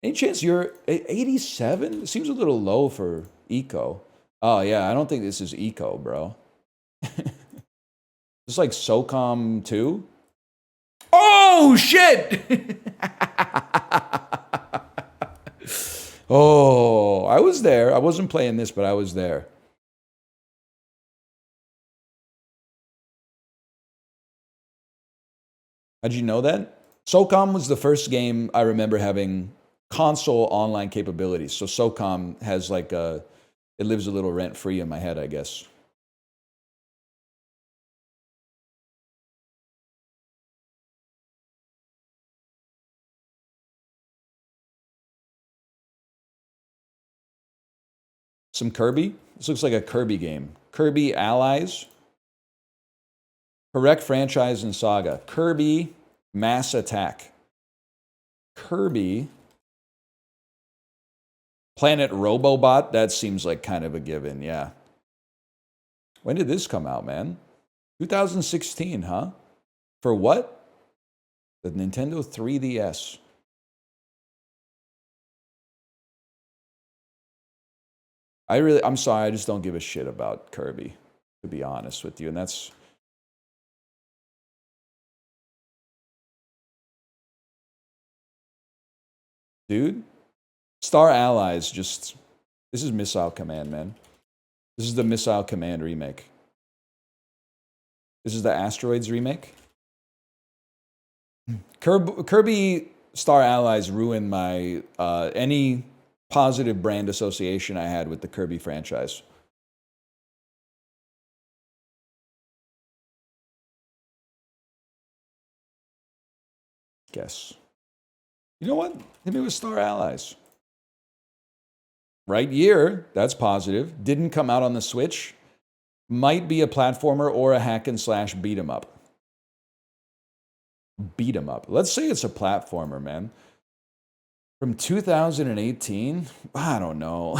Any chance you're 87? It seems a little low for Eco. Oh, yeah, I don't think this is Eco, bro. It's like SOCOM 2. Oh, shit! Oh, I was there. I wasn't playing this, but I was there. How'd you know that? SOCOM was the first game I remember having console online capabilities. So SOCOM has like a, it lives a little rent-free in my head, I guess. Some Kirby? This looks like a Kirby game. Kirby Allies. Correct franchise and saga. Kirby Mass Attack. Kirby Planet Robobot. That seems like kind of a given, yeah. When did this come out, man? 2016, huh? For what? The Nintendo 3DS. I'm sorry, I just don't give a shit about Kirby, to be honest with you. And that's... Dude, Star Allies just... This is Missile Command, man. This is the Missile Command remake. This is the Asteroids remake. Kirby Star Allies ruined my... any positive brand association I had with the Kirby franchise. Guess. You know what? Hit me with Star Allies. Right year, that's positive. Didn't come out on the Switch. Might be a platformer or a hack and slash beat 'em up. Beat 'em up. Let's say it's a platformer, man. From 2018? I don't know.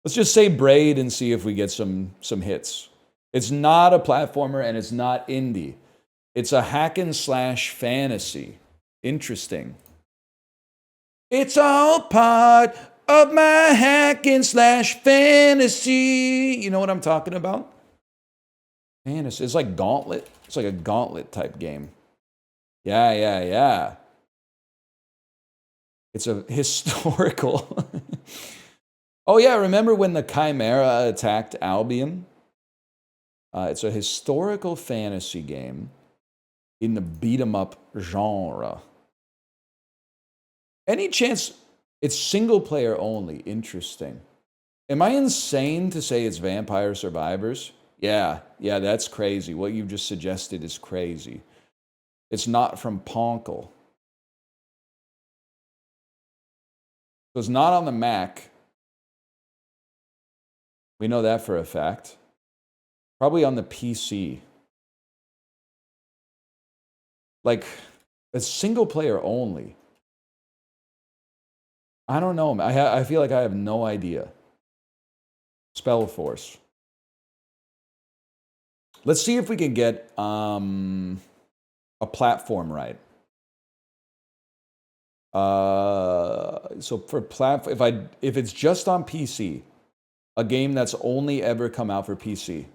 Let's just say Braid and see if we get some hits. It's not a platformer and it's not indie. It's a hack and slash fantasy. Interesting. It's all part of my hack and slash fantasy. You know what I'm talking about? Fantasy. It's like Gauntlet. It's like a Gauntlet type game. Yeah. It's a historical. Oh, yeah. Remember when the Chimera attacked Albion? It's a historical fantasy game in the beat 'em up genre. Any chance it's single player only? Interesting. Am I insane to say it's Vampire Survivors? Yeah, that's crazy. What you've just suggested is crazy. It's not from Ponkel. So it's not on the Mac. We know that for a fact. Probably on the PC. Like, it's single player only. I don't know. I feel like I have no idea. Spellforce. Let's see if we can get a platform right. So for platform, if it's just on PC, a game that's only ever come out for PC,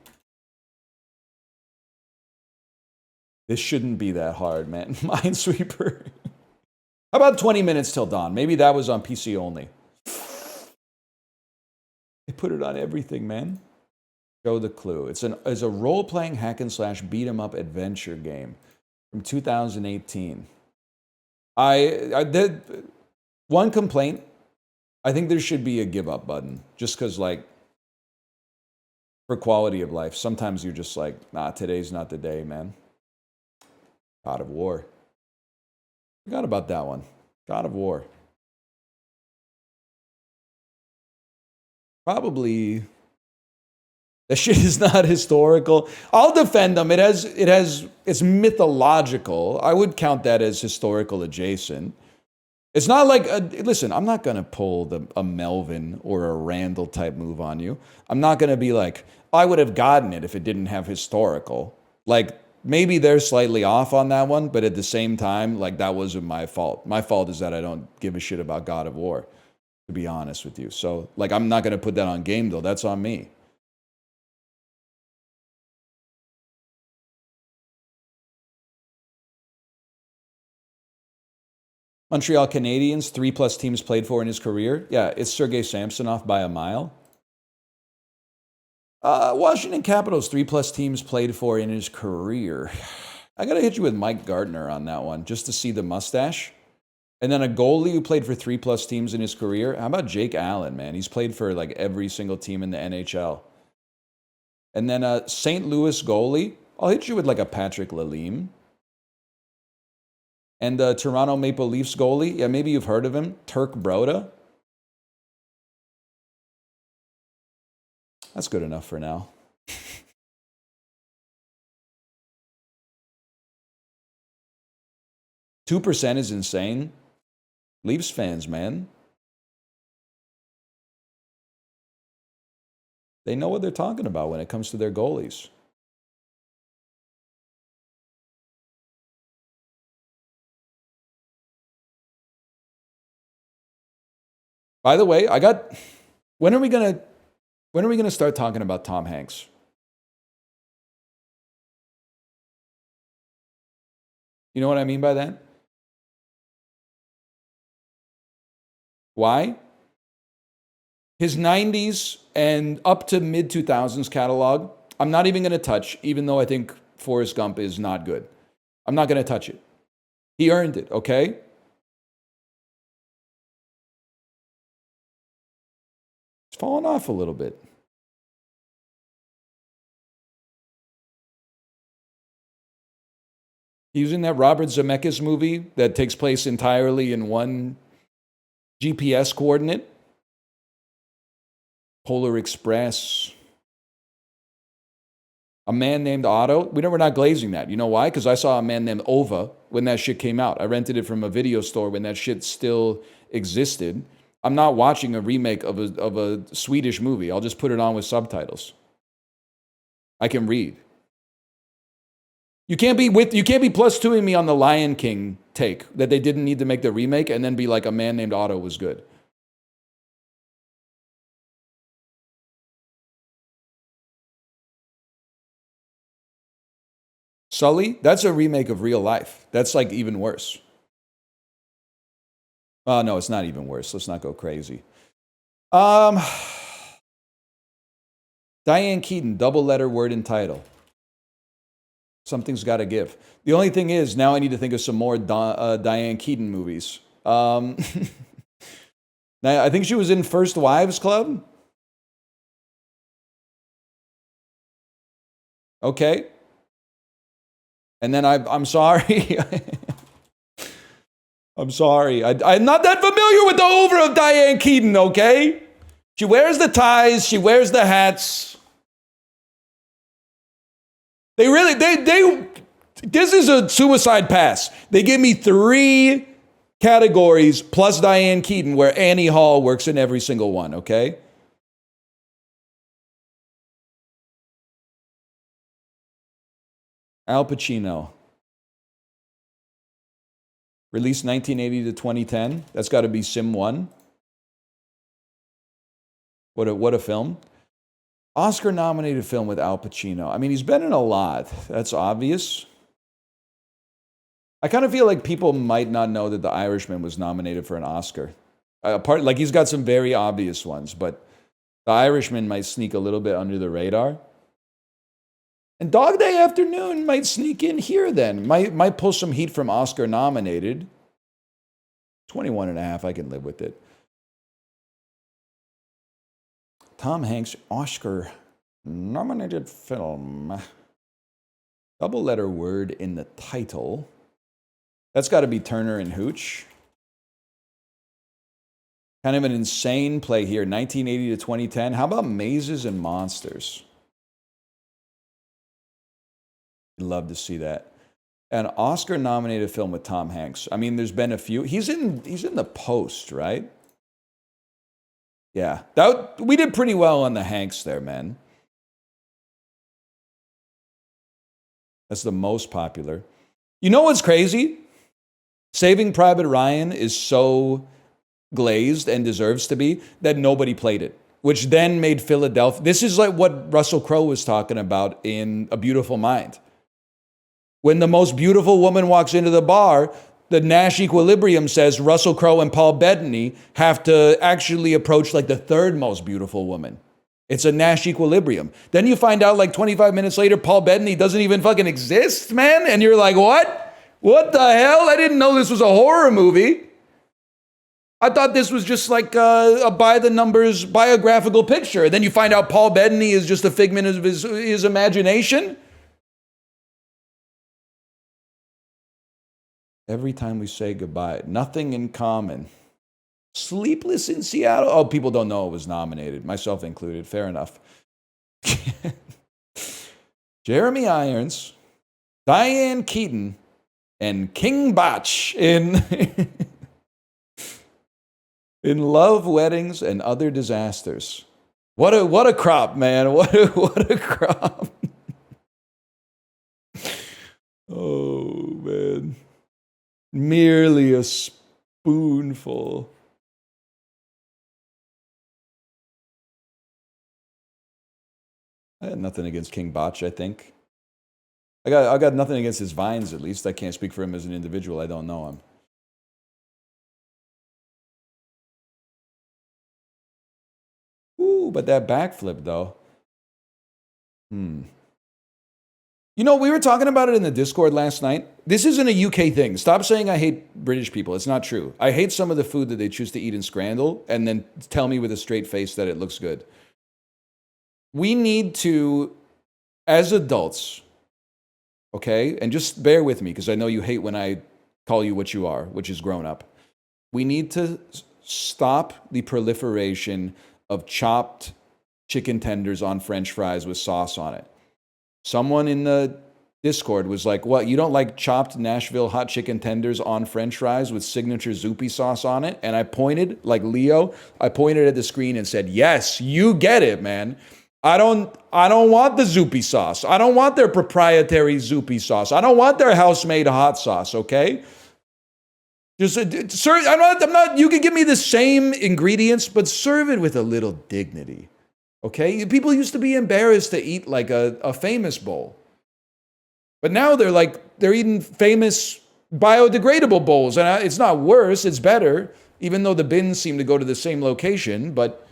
this shouldn't be that hard, man. Minesweeper. How about 20 minutes till dawn? Maybe that was on PC only. They put it on everything, man. Show the clue. It's a role-playing hack and slash beat 'em up adventure game from 2018. I did one complaint. I think there should be a give up button, just because, like, for quality of life, sometimes you're just like, nah, today's not the day, man. God of War. Forgot about that one. God of War. Probably. That shit is not historical. I'll defend them. It's mythological. I would count that as historical adjacent. It's not like, listen, I'm not going to pull a Melvin or a Randall type move on you. I'm not going to be like, I would have gotten it if it didn't have historical. Like, maybe they're slightly off on that one, but at the same time, like, that wasn't my fault. My fault is that I don't give a shit about God of War. to be honest with you. So, like, I'm not going to put that on game, though. That's on me. Montreal Canadiens, 3+ teams played for in his career. Yeah, it's Sergei Samsonov by a mile. Washington Capitals, 3+ teams played for in his career. I got to hit you with Mike Gardner on that one, just to see the mustache. And then a goalie who played for 3+ teams in his career. How about Jake Allen, man? He's played for like every single team in the NHL. And then a St. Louis goalie. I'll hit you with like a Patrick Lalime. And the Toronto Maple Leafs goalie. Yeah, maybe you've heard of him. Turk Broda. That's good enough for now. 2% is insane. Leafs fans, man. They know what they're talking about when it comes to their goalies. By the way, when are we gonna start talking about Tom Hanks? You know what I mean by that? Why? His 90s and up to mid-2000s catalog, I'm not even going to touch, even though I think Forrest Gump is not good. I'm not going to touch it. He earned it, okay? It's fallen off a little bit. He was in that Robert Zemeckis movie that takes place entirely in one GPS coordinate. Polar Express. A Man Named Otto. We're not glazing that. You know why? Because I saw A Man Named Ova when that shit came out. I rented it from a video store when that shit still existed. I'm not watching a remake of a Swedish movie. I'll just put it on with subtitles. I can read. You can't be +2ing me on the Lion King take that they didn't need to make the remake and then be like A Man Named Otto was good. Sully, that's a remake of real life. That's like even worse. No, it's not even worse. Let's not go crazy. Diane Keaton, double letter word and title. Something's got to give. The only thing is, now I need to think of some more Diane Keaton movies. Now, I think she was in First Wives Club. Okay. And then I'm sorry. I'm sorry. I'm not that familiar with the over of Diane Keaton, okay? She wears the ties. She wears the hats. This is a suicide pass. They give me 3 categories plus Diane Keaton where Annie Hall works in every single one, okay? Al Pacino. Released 1980 to 2010. That's got to be Sim 1. What a film. Oscar-nominated film with Al Pacino. I mean, he's been in a lot. That's obvious. I kind of feel like people might not know that The Irishman was nominated for an Oscar. Like he's got some very obvious ones, but The Irishman might sneak a little bit under the radar. And Dog Day Afternoon might sneak in here then. Might pull some heat from Oscar nominated. 21.5, I can live with it. Tom Hanks, Oscar nominated film. Double letter word in the title. That's got to be Turner and Hooch. Kind of an insane play here. 1980 to 2010. How about Mazes and Monsters? Love to see that. An Oscar-nominated film with Tom Hanks. I mean, there's been a few. He's in The Post, right? Yeah. We did pretty well on the Hanks there, man. That's the most popular. You know what's crazy? Saving Private Ryan is so glazed and deserves to be, that nobody played it, which then made Philadelphia. This is like what Russell Crowe was talking about in A Beautiful Mind. When the most beautiful woman walks into the bar, the Nash equilibrium says Russell Crowe and Paul Bettany have to actually approach like the third most beautiful woman. It's a Nash equilibrium. Then you find out like 25 minutes later, Paul Bettany doesn't even fucking exist, man. And you're like, what? What the hell? I didn't know this was a horror movie. I thought this was just like a by the numbers biographical picture. And then you find out Paul Bettany is just a figment of his imagination. Every time we say goodbye, Nothing in Common. Sleepless in Seattle. Oh, people don't know it was nominated, myself included. Fair enough. Jeremy Irons, Diane Keaton, and King Bach in in Love, Weddings, and Other Disasters. What a crop, man! What a crop! Oh man, merely a spoonful. I had nothing against King Bach, I think. I got nothing against his vines, at least. I can't speak for him as an individual. I don't know him. Ooh, but that backflip, though. You know, we were talking about it in the Discord last night. This isn't a UK thing. Stop saying I hate British people. It's not true. I hate some of the food that they choose to eat in Scrandal and then tell me with a straight face that it looks good. We need to, as adults, okay, and just bear with me because I know you hate when I call you what you are, which is grown up. We need to stop the proliferation of chopped chicken tenders on French fries with sauce on it. Someone in the Discord was like, what, you don't like chopped Nashville hot chicken tenders on French fries with signature Zoopy sauce on it? And I pointed, like Leo, I pointed at the screen and said, yes, you get it, man. I don't want the Zoopy sauce. I don't want their proprietary Zoopy sauce. I don't want their house-made hot sauce, okay? Just serve. I'm not. You can give me the same ingredients, but serve it with a little dignity, okay? People used to be embarrassed to eat like a famous bowl, but now they're eating famous biodegradable bowls, and it's not worse. It's better, even though the bins seem to go to the same location, but.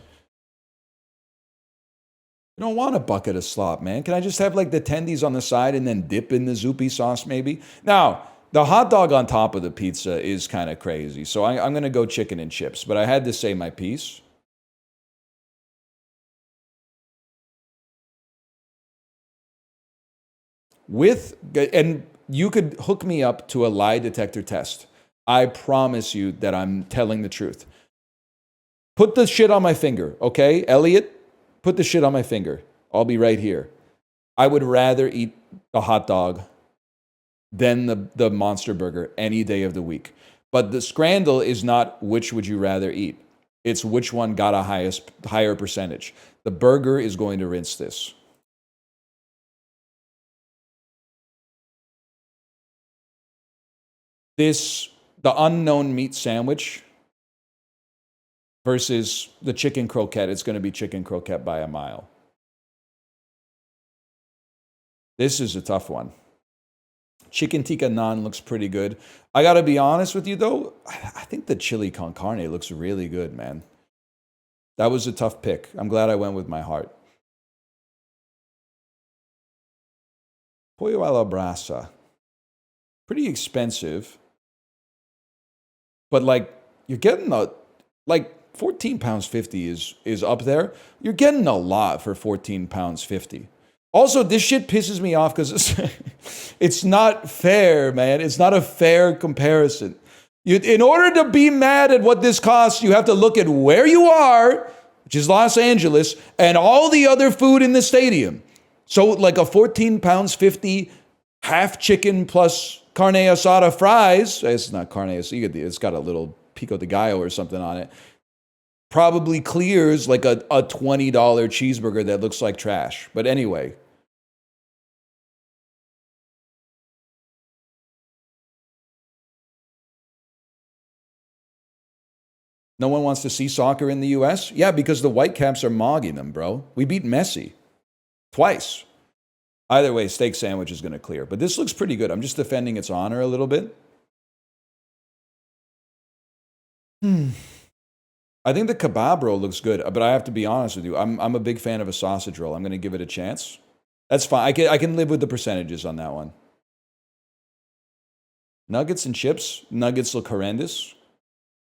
I don't want a bucket of slop, man. Can I just have like the tendies on the side and then dip in the Zoopy sauce maybe? Now, the hot dog on top of the pizza is kind of crazy. So I'm going to go chicken and chips, but I had to say my piece. And you could hook me up to a lie detector test. I promise you that I'm telling the truth. Put the shit on my finger, okay? Elliot, put the shit on my finger. I'll be right here. I would rather eat a hot dog than the Monster Burger any day of the week. But the scrandal is not which would you rather eat. It's which one got a higher percentage. The burger is going to rinse this. The unknown meat sandwich versus the chicken croquette, it's going to be chicken croquette by a mile. This is a tough one. Chicken tikka naan looks pretty good. I got to be honest with you, though. I think the chili con carne looks really good, man. That was a tough pick. I'm glad I went with my heart. Pollo a la brasa. Pretty expensive. But, like, you're getting like, 14 pounds 50 is up there. You're getting a lot for 14 pounds 50. Also, this shit pisses me off because it's not fair, man. It's not a fair comparison. In order to be mad at what this costs, you have to look at where you are, which is Los Angeles, and all the other food in the stadium. So like a 14 pounds 50 half chicken plus carne asada fries. It's not carne asada. It's got a little pico de gallo or something on it. Probably clears like a $20 cheeseburger that looks like trash. But anyway. No one wants to see soccer in the US? Yeah, because the Whitecaps are mogging them, bro. We beat Messi. Twice. Either way, steak sandwich is going to clear. But this looks pretty good. I'm just defending its honor a little bit. I think the kebab roll looks good, but I have to be honest with you. I'm a big fan of a sausage roll. I'm going to give it a chance. That's fine. I can live with the percentages on that one. Nuggets and chips. Nuggets look horrendous.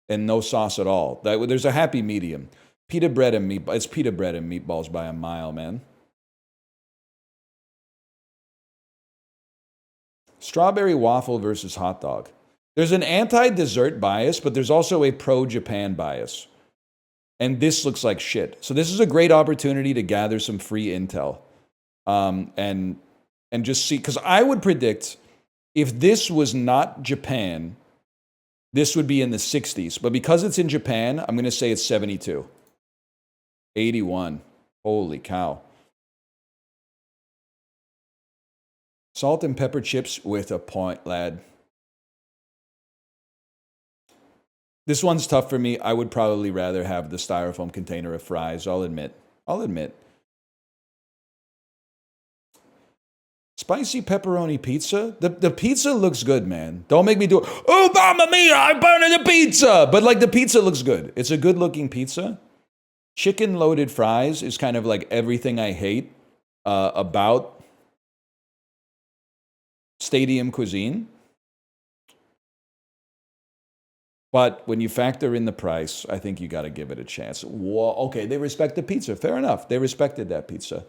And no sauce at all. There's a happy medium. Pita bread and meatballs. It's pita bread and meatballs by a mile, man. Strawberry waffle versus hot dog. There's an anti-dessert bias, but there's also a pro-Japan bias. And this looks like shit. So this is a great opportunity to gather some free intel. And just see, because I would predict if this was not Japan, this would be in the 60s. But because it's in Japan, I'm going to say it's 72. 81. Holy cow. Salt and pepper chips with a point, lad. This one's tough for me. I would probably rather have the styrofoam container of fries, I'll admit. Spicy pepperoni pizza? The pizza looks good, man. Don't make me do it. Oh, mamma mia, I'm burning the pizza! But like the pizza looks good. It's a good looking pizza. Chicken loaded fries is kind of like everything I hate about stadium cuisine. But when you factor in the price, I think you got to give it a chance. Whoa, okay, they respect the pizza. Fair enough. They respected that pizza.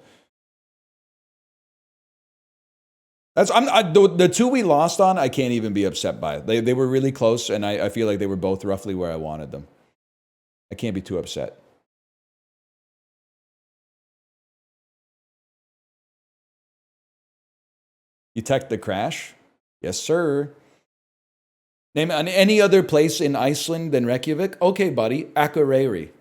The two we lost on, I can't even be upset by. They were really close, and I feel like they were both roughly where I wanted them. I can't be too upset. You tech the crash? Yes, sir. Name any other place in Iceland than Reykjavik? Okay, buddy. Akureyri.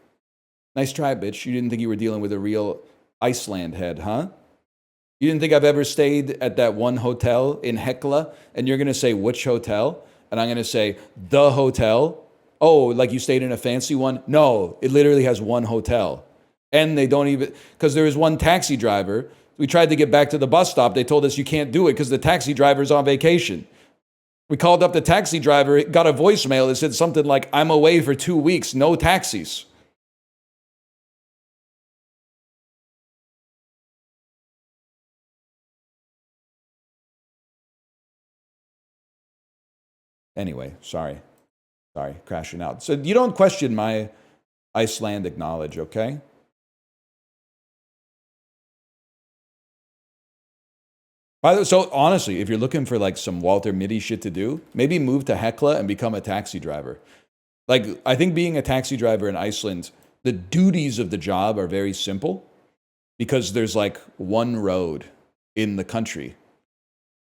Nice try, bitch. You didn't think you were dealing with a real Iceland head, huh? You didn't think I've ever stayed at that one hotel in Hekla, and you're going to say, which hotel? And I'm going to say, the hotel. Oh, like you stayed in a fancy one? No, it literally has one hotel. And they don't even, because there was one taxi driver. We tried to get back to the bus stop. They told us you can't do it because the taxi driver's on vacation. We called up the taxi driver, got a voicemail that said something like, I'm away for 2 weeks, no taxis. Anyway, sorry, crashing out. So you don't question my Icelandic knowledge, okay? By the way, so honestly, if you're looking for like some Walter Mitty shit to do, maybe move to Hekla and become a taxi driver. Like, I think being a taxi driver in Iceland, the duties of the job are very simple because there's like one road in the country,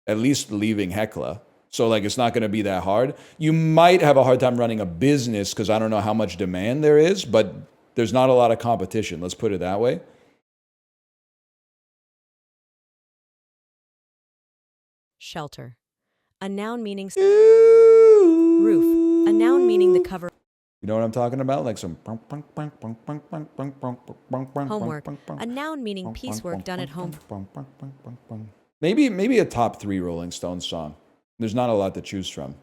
at least leaving Hekla. So like, it's not going to be that hard. You might have a hard time running a business because I don't know how much demand there is, but there's not a lot of competition. Let's put it that way. Shelter. A noun meaning roof. A noun meaning the cover. You know what I'm talking about? Like some Homework. A noun meaning piecework done at home. Maybe a top 3 Rolling Stones song. There's not a lot to choose from.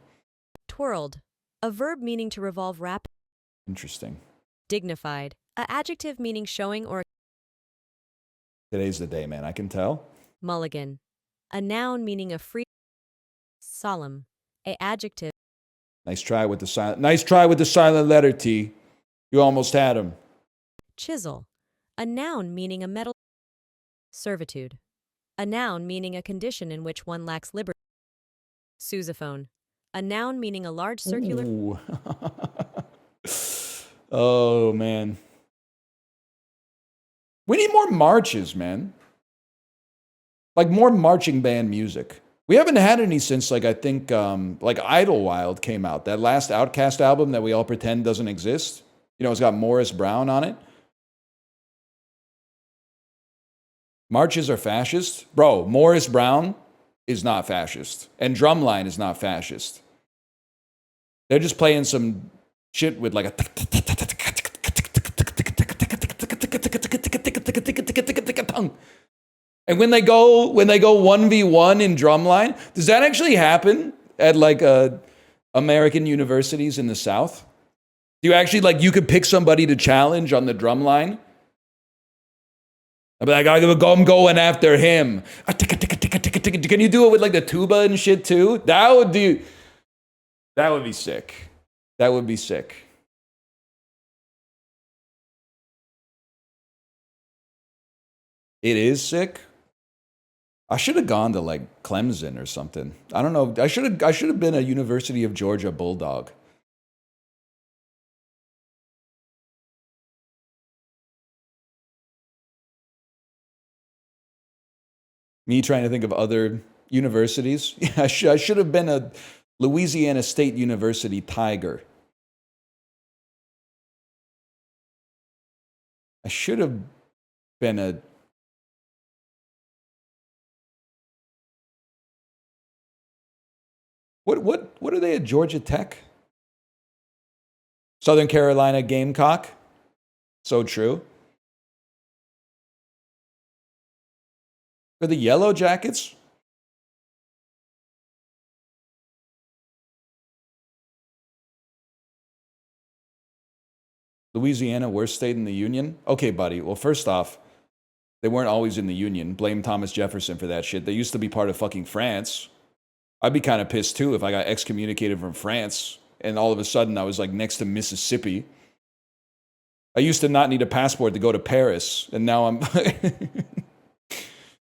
Twirled. A verb meaning to revolve rapidly. Interesting. Dignified. A adjective meaning showing or. Today's the day, man. I can tell. Mulligan. A noun meaning a free. Solemn. A adjective. Nice try with the silent letter T. You almost had him. Chisel. A noun meaning a metal. Servitude. A noun meaning a condition in which one lacks liberty. Sousaphone. A noun meaning a large circular. Oh, man. We need more marches, man. Like more marching band music. We haven't had any since, like, I think, like Idlewild came out. That last Outkast album that we all pretend doesn't exist. You know, it's got Morris Brown on it. Marches are fascist. Bro, Morris Brown is not fascist. And Drumline is not fascist. They're just playing some shit with like a. And when they go 1v1 in drumline, does that actually happen at like American universities in the South? Do you actually like you could pick somebody to challenge on the drumline? I'd be like, I'm going after him. Can you do it with like the tuba and shit too? That would be sick. That would be sick. It is sick. I should have gone to like Clemson or something. I don't know. I should have been a University of Georgia Bulldog. Me trying to think of other universities. I should have been a Louisiana State University Tiger. I should have been a. What are they at Georgia Tech? Southern Carolina Gamecock. So true. For the Yellow Jackets? Louisiana, worst state in the Union? Okay, buddy. Well, first off, they weren't always in the Union. Blame Thomas Jefferson for that shit. They used to be part of fucking France. I'd be kind of pissed too if I got excommunicated from France and all of a sudden I was like next to Mississippi. I used to not need a passport to go to Paris, and now I'm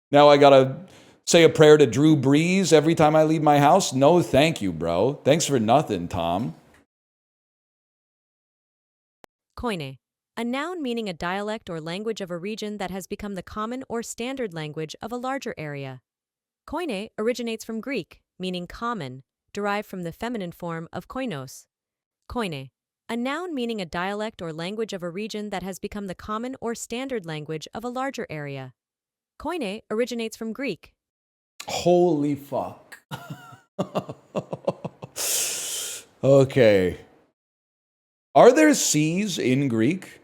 now I gotta say a prayer to Drew Brees every time I leave my house. No, thank you, bro. Thanks for nothing, Tom. Koine. A noun meaning a dialect or language of a region that has become the common or standard language of a larger area. Koine originates from Greek, meaning common, derived from the feminine form of koinos. Koine. A noun meaning a dialect or language of a region that has become the common or standard language of a larger area. Koine originates from Greek. Holy fuck. Okay. Are there C's in Greek?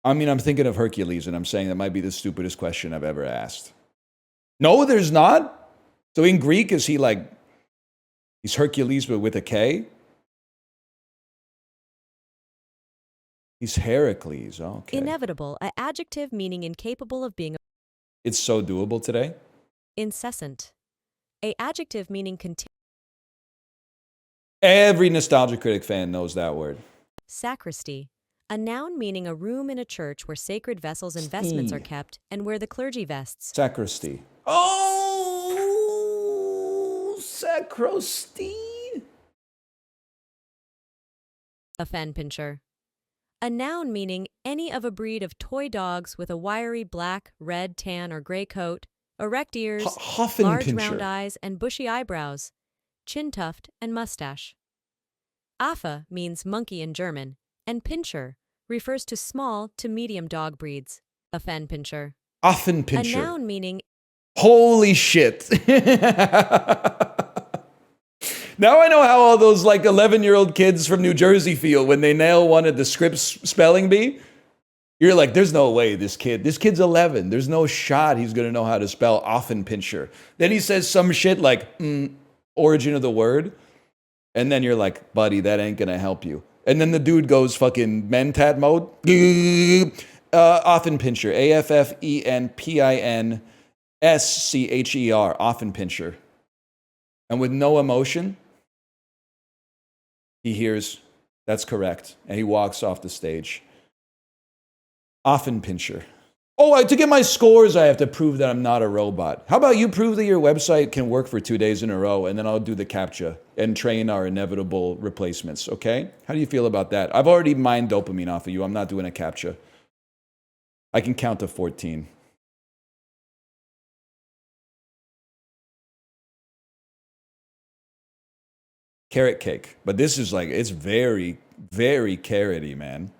I mean, I'm thinking of Hercules, and I'm saying that might be the stupidest question I've ever asked. No, there's not. So in Greek, is he like, he's Hercules but with a K? He's Heracles, okay. Inevitable, an adjective meaning incapable of being. It's so doable today. Incessant. A adjective meaning Every Nostalgia Critic fan knows that word. Sacristy. A noun meaning a room in a church where sacred vessels and vestments are kept and where the clergy vests. Sacristy. Oh, sacristy. A fan pincher. A noun meaning any of a breed of toy dogs with a wiry black, red, tan, or gray coat, erect ears, large round eyes, and bushy eyebrows, chin tuft, and mustache. Affe means monkey in German, and pinscher refers to small to medium dog breeds. A fan pincher. Affenpinscher. A noun meaning. Holy shit. Now I know how all those like 11-year-old kids from New Jersey feel when they nail one of the script's spelling bee. You're like, there's no way this kid's 11. There's no shot he's going to know how to spell Affenpinscher. Then he says some shit like, origin of the word. And then you're like, buddy, that ain't going to help you. And then the dude goes fucking mentat mode. Affenpinscher. Affenpinscher. Affenpinscher. And with no emotion, he hears, that's correct. And he walks off the stage. Affenpinscher. Oh, to get my scores, I have to prove that I'm not a robot. How about you prove that your website can work for 2 days in a row, and then I'll do the CAPTCHA and train our inevitable replacements, okay? How do you feel about that? I've already mined dopamine off of you. I'm not doing a CAPTCHA. I can count to 14. Carrot cake. But this is like, it's very, very carroty, man.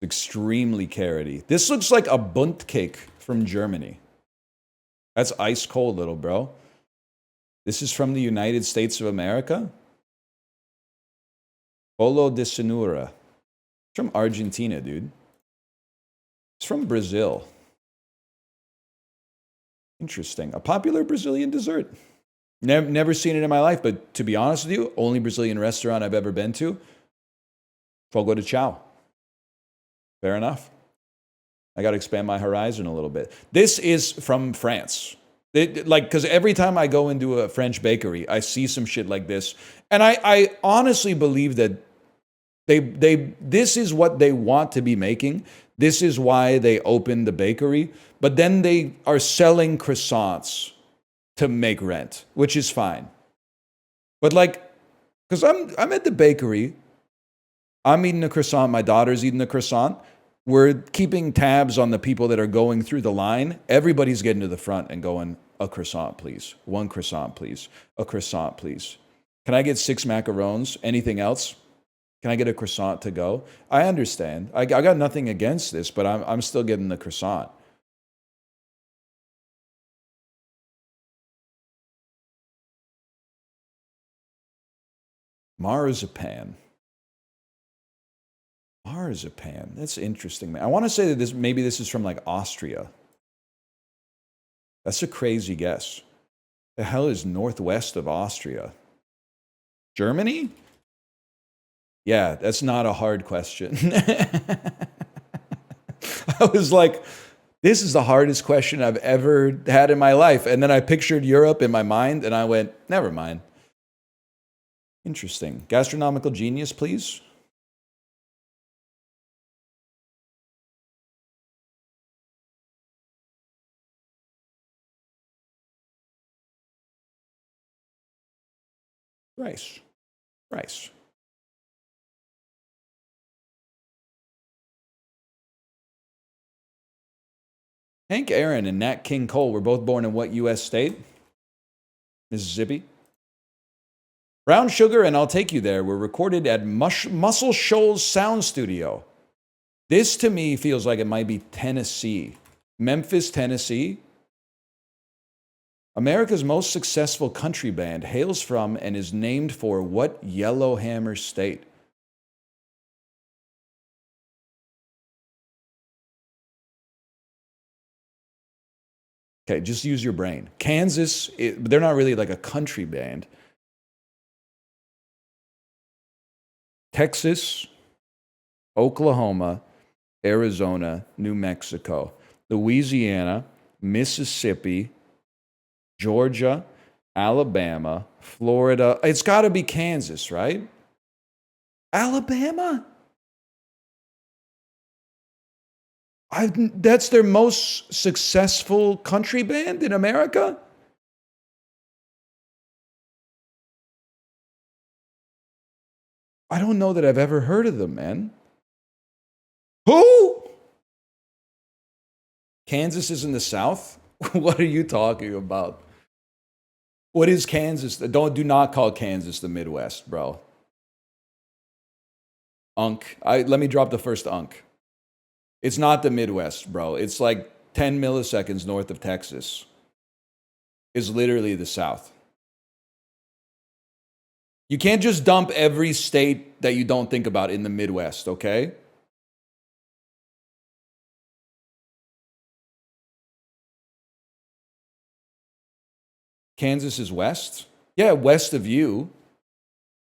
Extremely carroty. This looks like a Bundt cake from Germany. That's ice cold, little bro. This is from the United States of America? Polo de Cenoura. It's from Argentina, dude. It's from Brazil. Interesting. A popular Brazilian dessert. Never seen it in my life, but to be honest with you, only Brazilian restaurant I've ever been to, fogo de chao. Fair enough. I got to expand my horizon a little bit. This is from France. Because every time I go into a French bakery, I see some shit like this. And I honestly believe that this is what they want to be making. This is why they opened the bakery. But then they are selling croissants to make rent, which is fine. But because I'm at the bakery, I'm eating a croissant, my daughter's eating a croissant. We're keeping tabs on the people that are going through the line. Everybody's getting to the front and going, a croissant, please. One croissant, please. A croissant, please. Can I get 6 macarons? Anything else? Can I get a croissant to go? I understand. I got nothing against this, but I'm still getting the croissant. Marzipan. Marzipan. That's interesting, man. I want to say that maybe this is from like Austria. That's a crazy guess. The hell is northwest of Austria? Germany? Yeah, that's not a hard question. I was like, this is the hardest question I've ever had in my life. And then I pictured Europe in my mind and I went, never mind. Interesting. Gastronomical genius, please. Rice. Rice. Hank Aaron and Nat King Cole were both born in what U.S. state? Mississippi. Brown Sugar and I'll Take You There were recorded at Muscle Shoals Sound Studio. This to me feels like it might be Tennessee. Memphis, Tennessee. America's most successful country band hails from and is named for what Yellowhammer state? Okay, just use your brain. Kansas, they're not really like a country band. Texas, Oklahoma, Arizona, New Mexico, Louisiana, Mississippi, Georgia, Alabama, Florida. It's got to be Kansas, right? Alabama? That's their most successful country band in America? I don't know that I've ever heard of them, man. Who? Kansas is in the South? What are you talking about? What is Kansas? Do not call Kansas the Midwest, bro. Unk. Let me drop the first unk. It's not the Midwest, bro. It's like 10 milliseconds north of Texas. It's literally the South. You can't just dump every state that you don't think about in the Midwest, okay? Kansas is west? Yeah, west of you.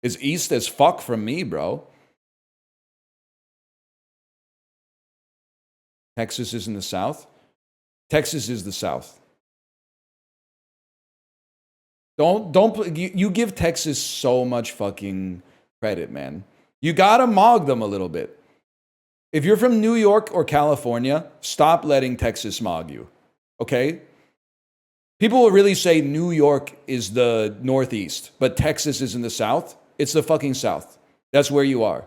Is east as fuck from me, bro. Texas is in the South? Texas is the South. You give Texas so much fucking credit, man. You gotta mog them a little bit. If you're from New York or California, stop letting Texas mog you, okay? People will really say New York is the Northeast, but Texas is in the South. It's the fucking South. That's where you are.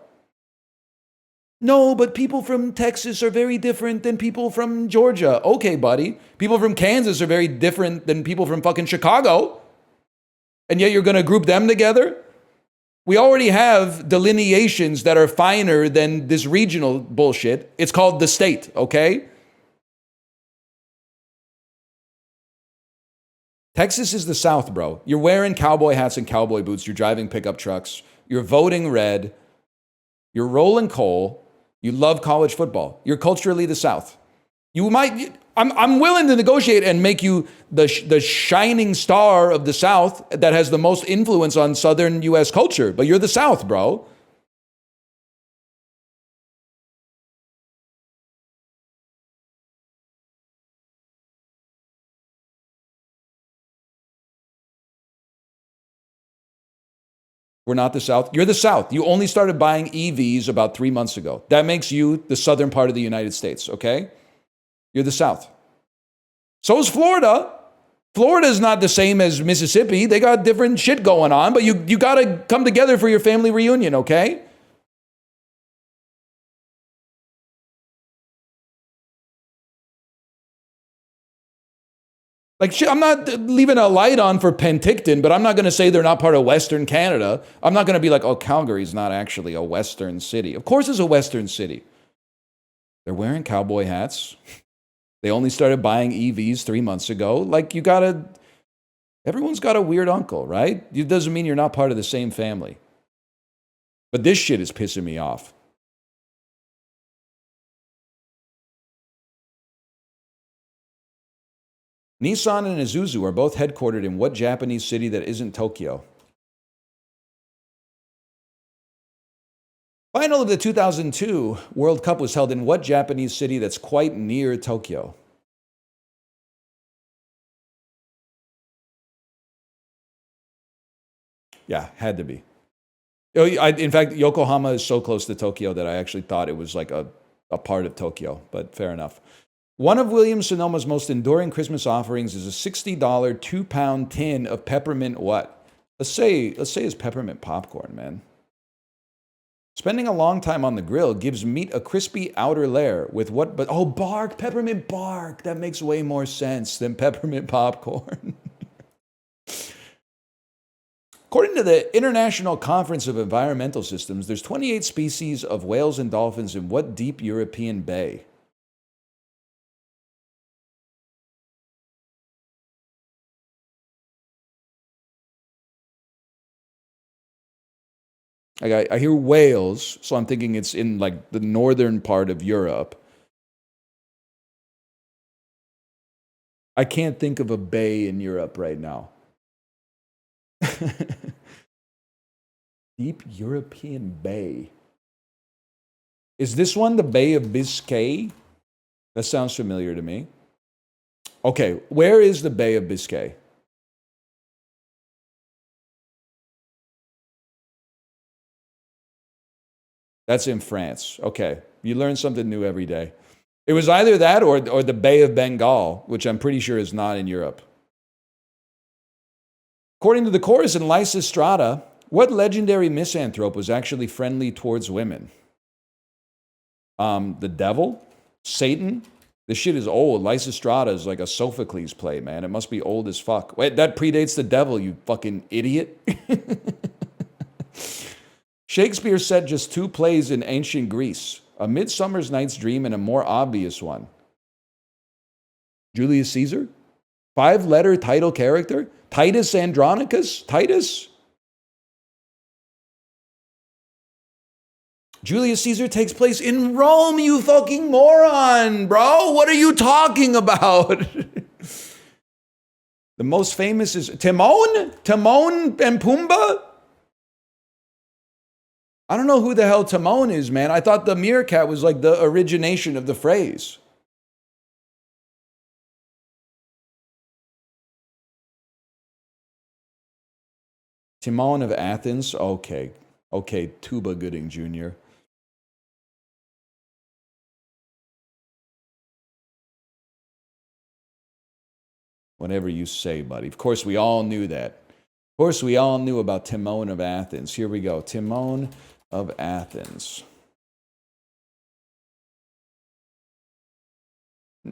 No, but people from Texas are very different than people from Georgia. Okay, buddy. People from Kansas are very different than people from fucking Chicago. And yet you're going to group them together? We already have delineations that are finer than this regional bullshit. It's called the state, okay? Texas is the South, bro. You're wearing cowboy hats and cowboy boots. You're driving pickup trucks. You're voting red. You're rolling coal. You love college football. You're culturally the South. I'm willing to negotiate and make you the shining star of the South that has the most influence on Southern U.S. culture. But you're the South, bro. We're not the South. You're the South. You only started buying EVs about 3 months ago. That makes you the southern part of the United States, okay? You're the South. So is Florida. Florida is not the same as Mississippi. They got different shit going on, but you got to come together for your family reunion, okay? Like, shit, I'm not leaving a light on for Penticton, but I'm not going to say they're not part of Western Canada. I'm not going to be like, oh, Calgary's not actually a Western city. Of course it's a Western city. They're wearing cowboy hats. They only started buying EVs 3 months ago. Like, everyone's got a weird uncle, right? It doesn't mean you're not part of the same family. But this shit is pissing me off. Nissan and Isuzu are both headquartered in what Japanese city that isn't Tokyo? Final of the 2002 World Cup was held in what Japanese city that's quite near Tokyo? Yeah, had to be. In fact, Yokohama is so close to Tokyo that I actually thought it was like a part of Tokyo, but fair enough. One of Williams-Sonoma's most enduring Christmas offerings is a $60 2-pound tin of peppermint what? Let's say it's peppermint popcorn, man. Spending a long time on the grill gives meat a crispy outer layer with what? But bark, peppermint bark. That makes way more sense than peppermint popcorn. According to the International Conference of Environmental Systems, there's 28 species of whales and dolphins in what deep European bay? I hear Wales, so I'm thinking it's in like the northern part of Europe. I can't think of a bay in Europe right now. Deep European bay. Is this one the Bay of Biscay? That sounds familiar to me. Okay, where is the Bay of Biscay? That's in France. Okay, you learn something new every day. It was either that or the Bay of Bengal, which I'm pretty sure is not in Europe. According to the chorus in Lysistrata, what legendary misanthrope was actually friendly towards women? The devil? Satan? This shit is old. Lysistrata is like a Sophocles play, man. It must be old as fuck. Wait, that predates the devil, you fucking idiot. Shakespeare set just 2 plays in ancient Greece, A Midsummer's Night's Dream and a more obvious one. Julius Caesar? 5-letter title character? Titus Andronicus? Titus? Julius Caesar takes place in Rome, you fucking moron, bro. What are you talking about? The most famous is Timon? Timon and Pumbaa? I don't know who the hell Timon is, man. I thought the meerkat was like the origination of the phrase. Timon of Athens? Okay, Tuba Gooding Jr. Whatever you say, buddy. Of course, we all knew that. Of course, we all knew about Timon of Athens. Here we go. Timon of Athens.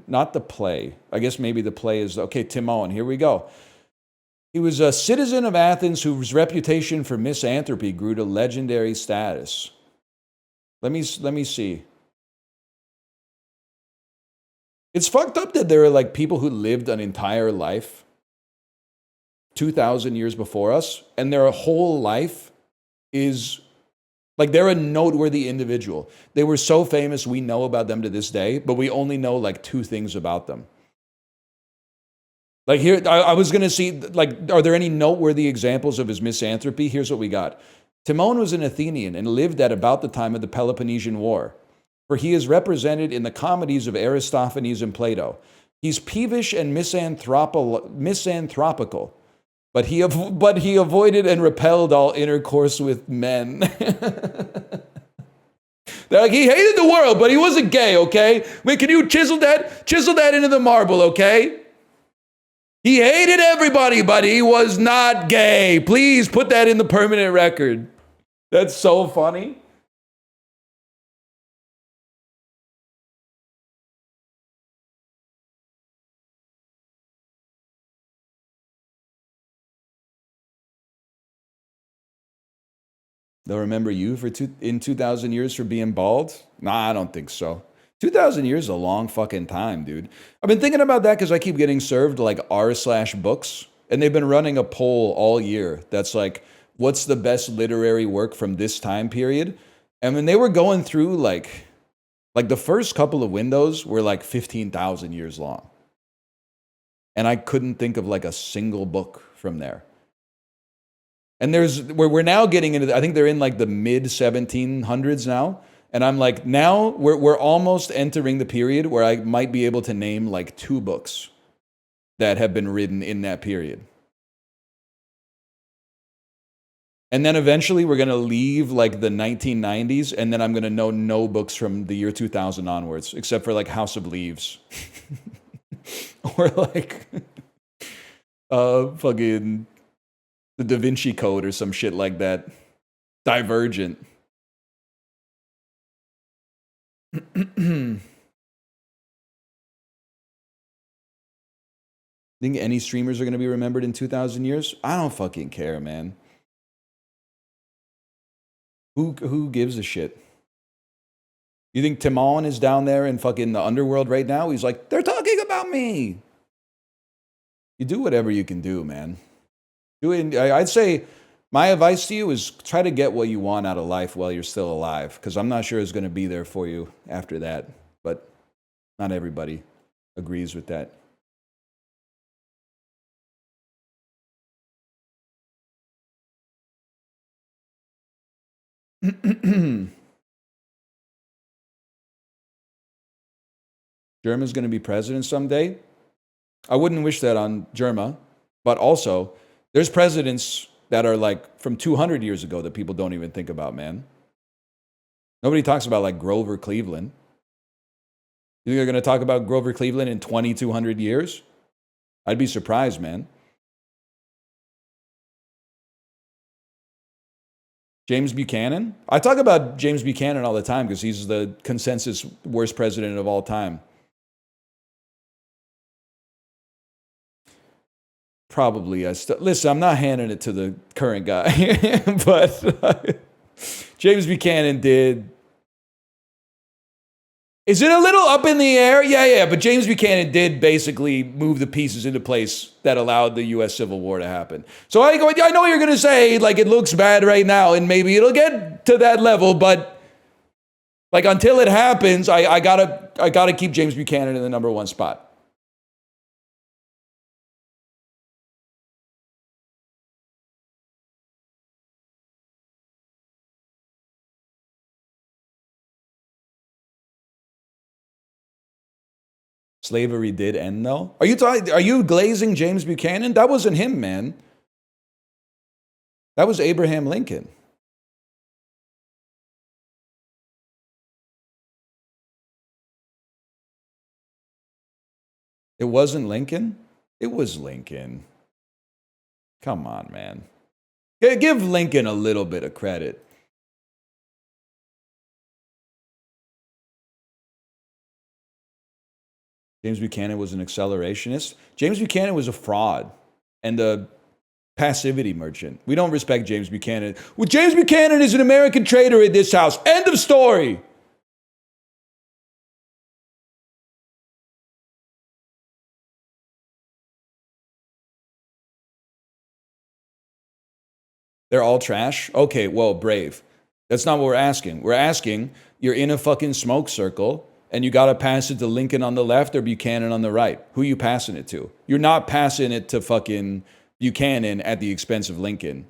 Not the play. I guess maybe the play is, okay, Timon. Here we go. He was a citizen of Athens whose reputation for misanthropy grew to legendary status. Let me see. It's fucked up that there are like people who lived an entire life 2,000 years before us, and their whole life is Like, they're a noteworthy individual. They were so famous, we know about them to this day, but we only know like 2 things about them. Like, here, I was going to see, like, are there any noteworthy examples of his misanthropy? Here's what we got. Timon was an Athenian and lived at about the time of the Peloponnesian War, for he is represented in the comedies of Aristophanes and Plato. He's peevish and misanthropical, but he avoided and repelled all intercourse with men. They're like, he hated the world, but he wasn't gay, okay? Wait, can you chisel that into the marble, okay? He hated everybody, but he was not gay. Please put that in the permanent record. That's so funny. They'll remember you in 2,000 years for being bald? Nah, I don't think so. 2,000 years is a long fucking time, dude. I've been thinking about that because I keep getting served like r/books, and they've been running a poll all year that's like, what's the best literary work from this time period? And when they were going through like the first couple of windows were like 15,000 years long. And I couldn't think of like a single book from there. And we're now getting into, I think they're in like the mid 1700s now. And I'm like, now we're almost entering the period where I might be able to name like 2 books that have been written in that period. And then eventually we're going to leave like the 1990s, and then I'm going to know no books from the year 2000 onwards, except for like House of Leaves. Or like fucking the Da Vinci Code or some shit like that. Divergent. Think any streamers are going to be remembered in 2,000 years? I don't fucking care, man. Who gives a shit? You think Timon is down there in fucking the underworld right now? He's like, they're talking about me. You do whatever you can do, man. I'd say my advice to you is try to get what you want out of life while you're still alive, because I'm not sure it's going to be there for you after that. But not everybody agrees with that. Germa's going to be president someday. I wouldn't wish that on Germa, but also there's presidents that are like from 200 years ago that people don't even think about, man. Nobody talks about like Grover Cleveland. You think they're going to talk about Grover Cleveland in 2,200 years? I'd be surprised, man. James Buchanan? I talk about James Buchanan all the time because he's the consensus worst president of all time. Probably. Listen, I'm not handing it to the current guy, but James Buchanan did. Is it a little up in the air? Yeah, but James Buchanan did basically move the pieces into place that allowed the U.S. Civil War to happen. So I know what you're going to say, like it looks bad right now, and maybe it'll get to that level, but like until it happens, I gotta keep James Buchanan in the number 1 spot. Slavery did end, though. Are you glazing James Buchanan? That wasn't him, man. That was Abraham Lincoln. It wasn't Lincoln? It was Lincoln. Come on, man. Give Lincoln a little bit of credit. James Buchanan was an accelerationist. James Buchanan was a fraud and a passivity merchant. We don't respect James Buchanan. Well, James Buchanan is an American traitor in this house. End of story. They're all trash? Okay, well, brave. That's not what we're asking. We're asking, you're in a fucking smoke circle and you got to pass it to Lincoln on the left or Buchanan on the right. Who you passing it to? You're not passing it to fucking Buchanan at the expense of Lincoln.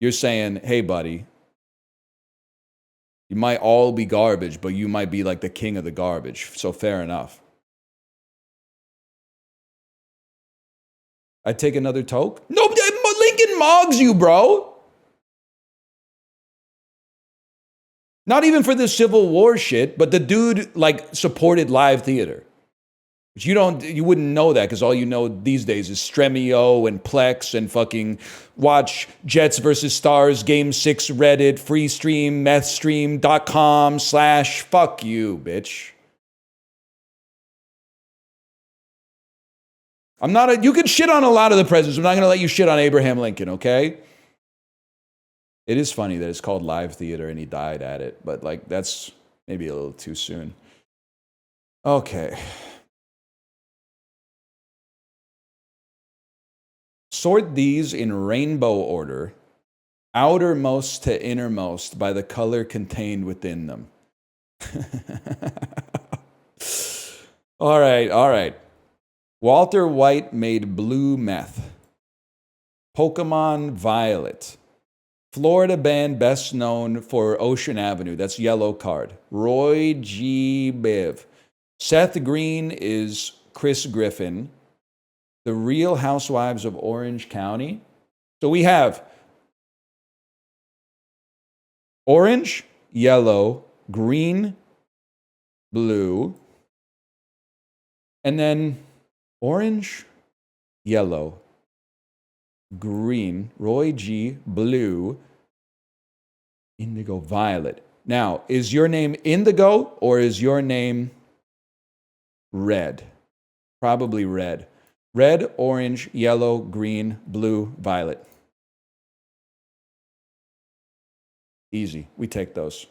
You're saying, hey, buddy, you might all be garbage, but you might be like the king of the garbage. So fair enough. I'd take another toke? No, Lincoln mogs you, bro. Not even for the Civil War shit, but the dude like supported live theater. But you wouldn't know that because all you know these days is Stremio and Plex and fucking watch Jets versus Stars Game 6 Reddit, free stream, methstream.com/fuck you, bitch. You can shit on a lot of the presidents. I'm not going to let you shit on Abraham Lincoln, okay? It is funny that it's called live theater and he died at it, but like that's maybe a little too soon. Okay. Sort these in rainbow order, outermost to innermost by the color contained within them. All right. Walter White made blue meth. Pokemon Violet. Florida band best known for Ocean Avenue. That's yellow card. Roy G. Biv. Seth Green is Chris Griffin. The Real Housewives of Orange County. So we have orange, yellow, green, blue, and then orange, yellow, green, Roy G, blue, indigo, violet. Now, is your name indigo or is your name red? Probably red. Red, orange, yellow, green, blue, violet. Easy. We take those.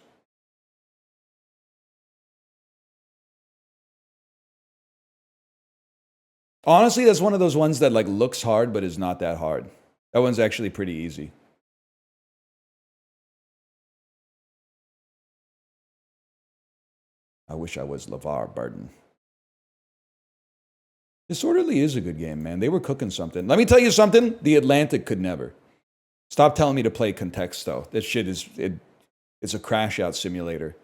Honestly, that's one of those ones that like looks hard but is not that hard. That one's actually pretty easy. I wish I was LeVar Burton. Disorderly is a good game, man. They were cooking something. Let me tell you something. The Atlantic could never. Stop telling me to play Contexto. This shit it's a crash out simulator.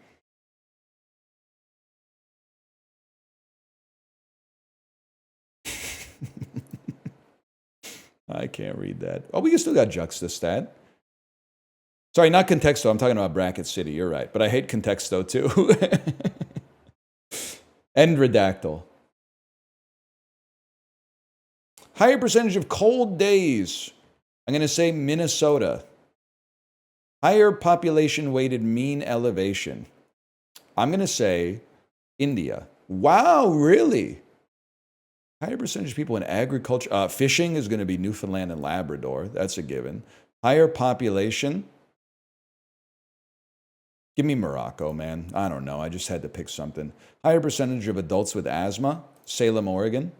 I can't read that. Oh, we still got Juxtastat. Sorry, not Contexto. I'm talking about Bracket City. You're right. But I hate Contexto too. And Redactyl. Higher percentage of cold days. I'm going to say Minnesota. Higher population weighted mean elevation. I'm going to say India. Wow, really? Higher percentage of people in agriculture. Fishing is going to be Newfoundland and Labrador. That's a given. Higher population. Give me Morocco, man. I don't know. I just had to pick something. Higher percentage of adults with asthma. Salem, Oregon.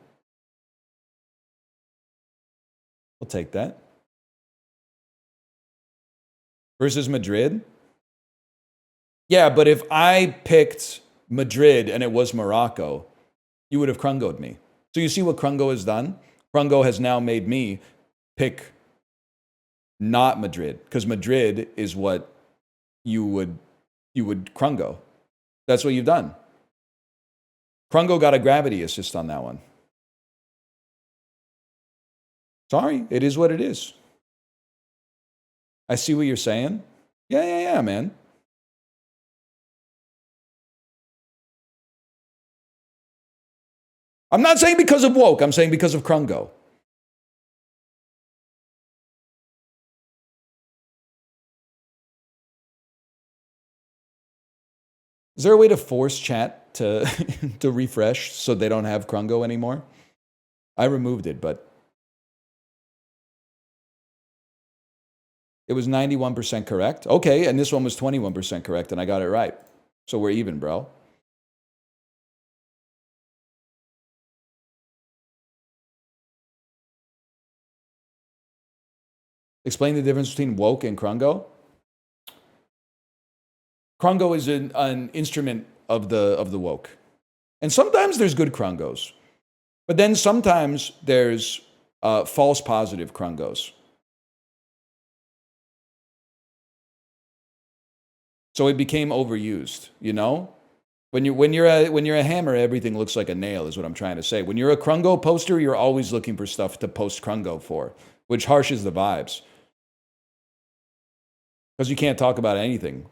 We'll take that. Versus Madrid? Yeah, but if I picked Madrid and it was Morocco, you would have Krungoed me. So you see what Krungo has done? Krungo has now made me pick not Madrid, because Madrid is what you would Krungo. That's what you've done. Krungo got a gravity assist on that one. Sorry, it is what it is. I see what you're saying. Yeah, man. I'm not saying because of woke. I'm saying because of Krungo. Is there a way to force chat to to refresh so they don't have Krungo anymore? I removed it, but it was 91% correct. Okay, and this one was 21% correct, and I got it right. So we're even, bro. Explain the difference between woke and Krungo. Krungo is an instrument of the woke. And sometimes there's good Krungos. But then sometimes there's false positive Krungos. So it became overused, you know? When you're a hammer, everything looks like a nail, is what I'm trying to say. When you're a Krungo poster, you're always looking for stuff to post Krungo for, which harshes the vibes. Because you can't talk about anything.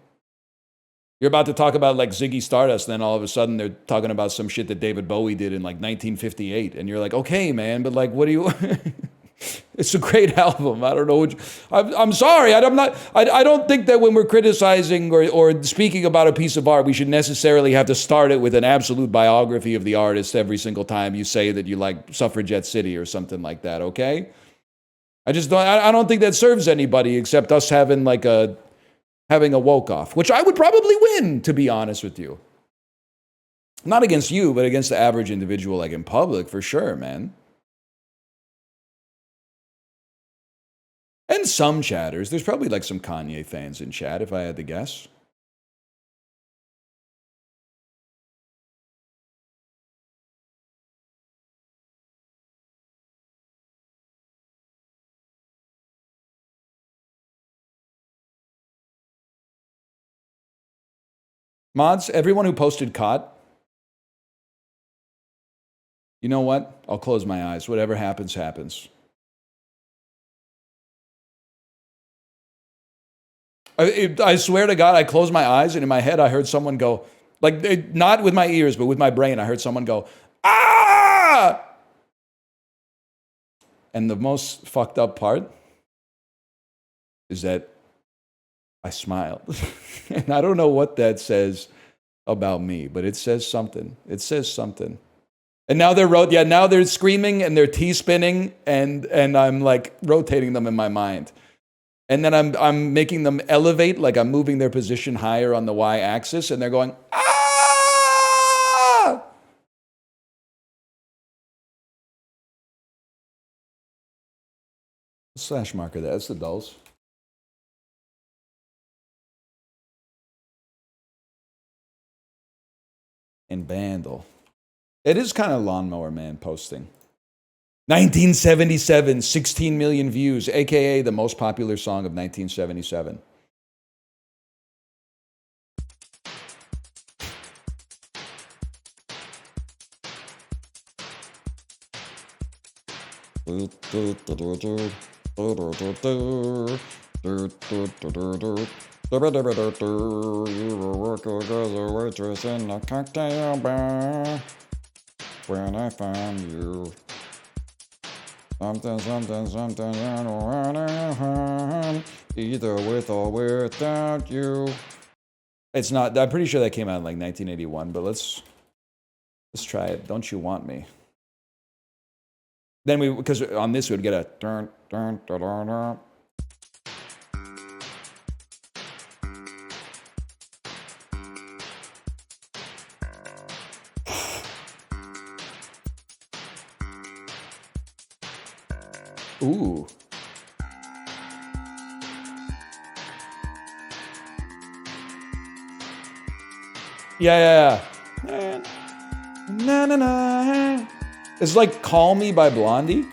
You're about to talk about like Ziggy Stardust, then all of a sudden they're talking about some shit that David Bowie did in like 1958, and you're like, okay, man, but like, what do you? It's a great album. I don't know. I'm sorry. I don't think that when we're criticizing or speaking about a piece of art, we should necessarily have to start it with an absolute biography of the artist every single time you say that you like Suffragette City or something like that. Okay? I don't think that serves anybody except us having a woke off, which I would probably win, to be honest with you. Not against you, but against the average individual, like in public, for sure, man. And some chatters. There's probably like some Kanye fans in chat, if I had to guess. Mods, everyone who posted COT, you know what? I'll close my eyes. Whatever happens, happens. I swear to God, I closed my eyes, and in my head, I heard someone go, like, not with my ears, but with my brain, I heard someone go, ah! And the most fucked up part is that I smiled. And I don't know what that says about me, but it says something. It says something. And now now they're screaming and they're T-spinning, and I'm like rotating them in my mind. And then I'm making them elevate, like I'm moving their position higher on the y-axis, and they're going, ah! Slash marker that. That's the dulls. And Vandal. It is kind of Lawnmower Man posting. 1977, 16 million views, aka the most popular song of 1977. Waitress in a cocktail bar. When I found you. Something, something, something, I don't wanna either with or without you. It's not, I'm pretty sure that came out in like 1981, but let's try it. Don't You Want Me? Then because on this we would get a dun, dun, dun, dun, dun. Ooh. Yeah. Na na na. It's like Call Me by Blondie.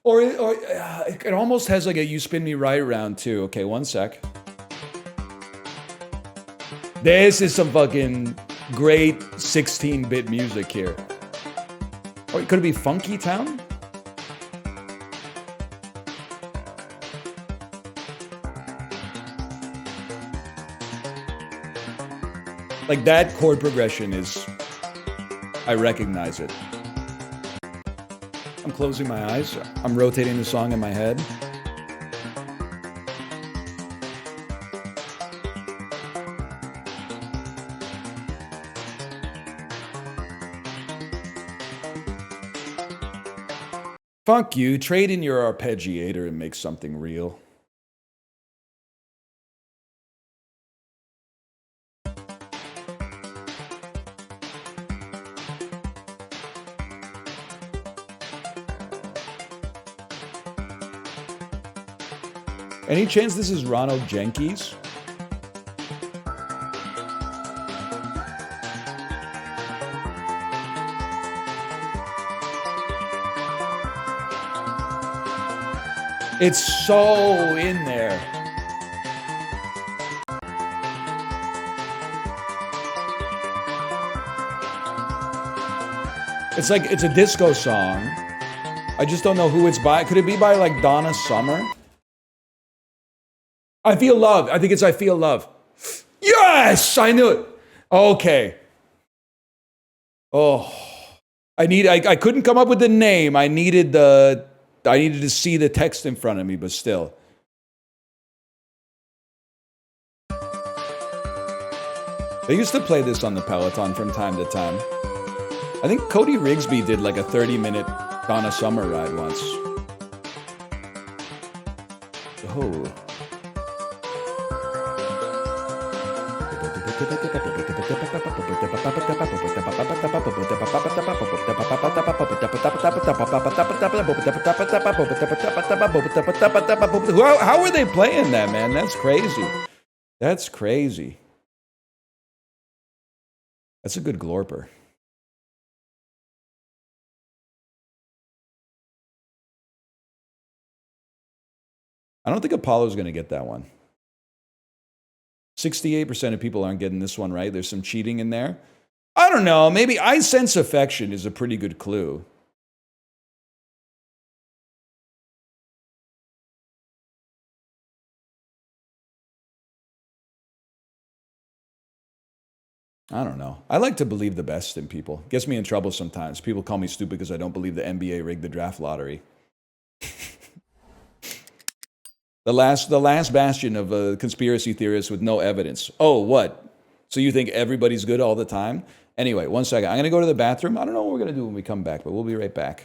Or it almost has like a You Spin Me Right Around too. Okay, one sec. This is some fucking great 16-bit music here. Or could it be Funky Town? Like that chord progression is, I recognize it. I'm closing my eyes. I'm rotating the song in my head. Fuck you, trade in your arpeggiator and make something real. Any chance this is Ronald Jenkins? It's so in there. It's like, it's a disco song. I just don't know who it's by. Could it be by like Donna Summer? I Feel Love. I think it's I Feel Love. Yes! I knew it. Okay. Oh. I couldn't come up with the name. I needed to see the text in front of me, but still. They used to play this on the Peloton from time to time. I think Cody Rigsby did like a 30-minute Donna Summer ride once. Oh. How are they playing that, man? That's crazy. That's crazy. That's a good glorper. I don't think Apollo's going to get that one. 68% of people aren't getting this one right. There's some cheating in there. I don't know. Maybe I Sense Affection is a pretty good clue. I don't know. I like to believe the best in people. Gets me in trouble sometimes. People call me stupid because I don't believe the NBA rigged the draft lottery. The last bastion of conspiracy theorists with no evidence. Oh, what? So you think everybody's good all the time? Anyway, one second. I'm going to go to the bathroom. I don't know what we're going to do when we come back, but we'll be right back.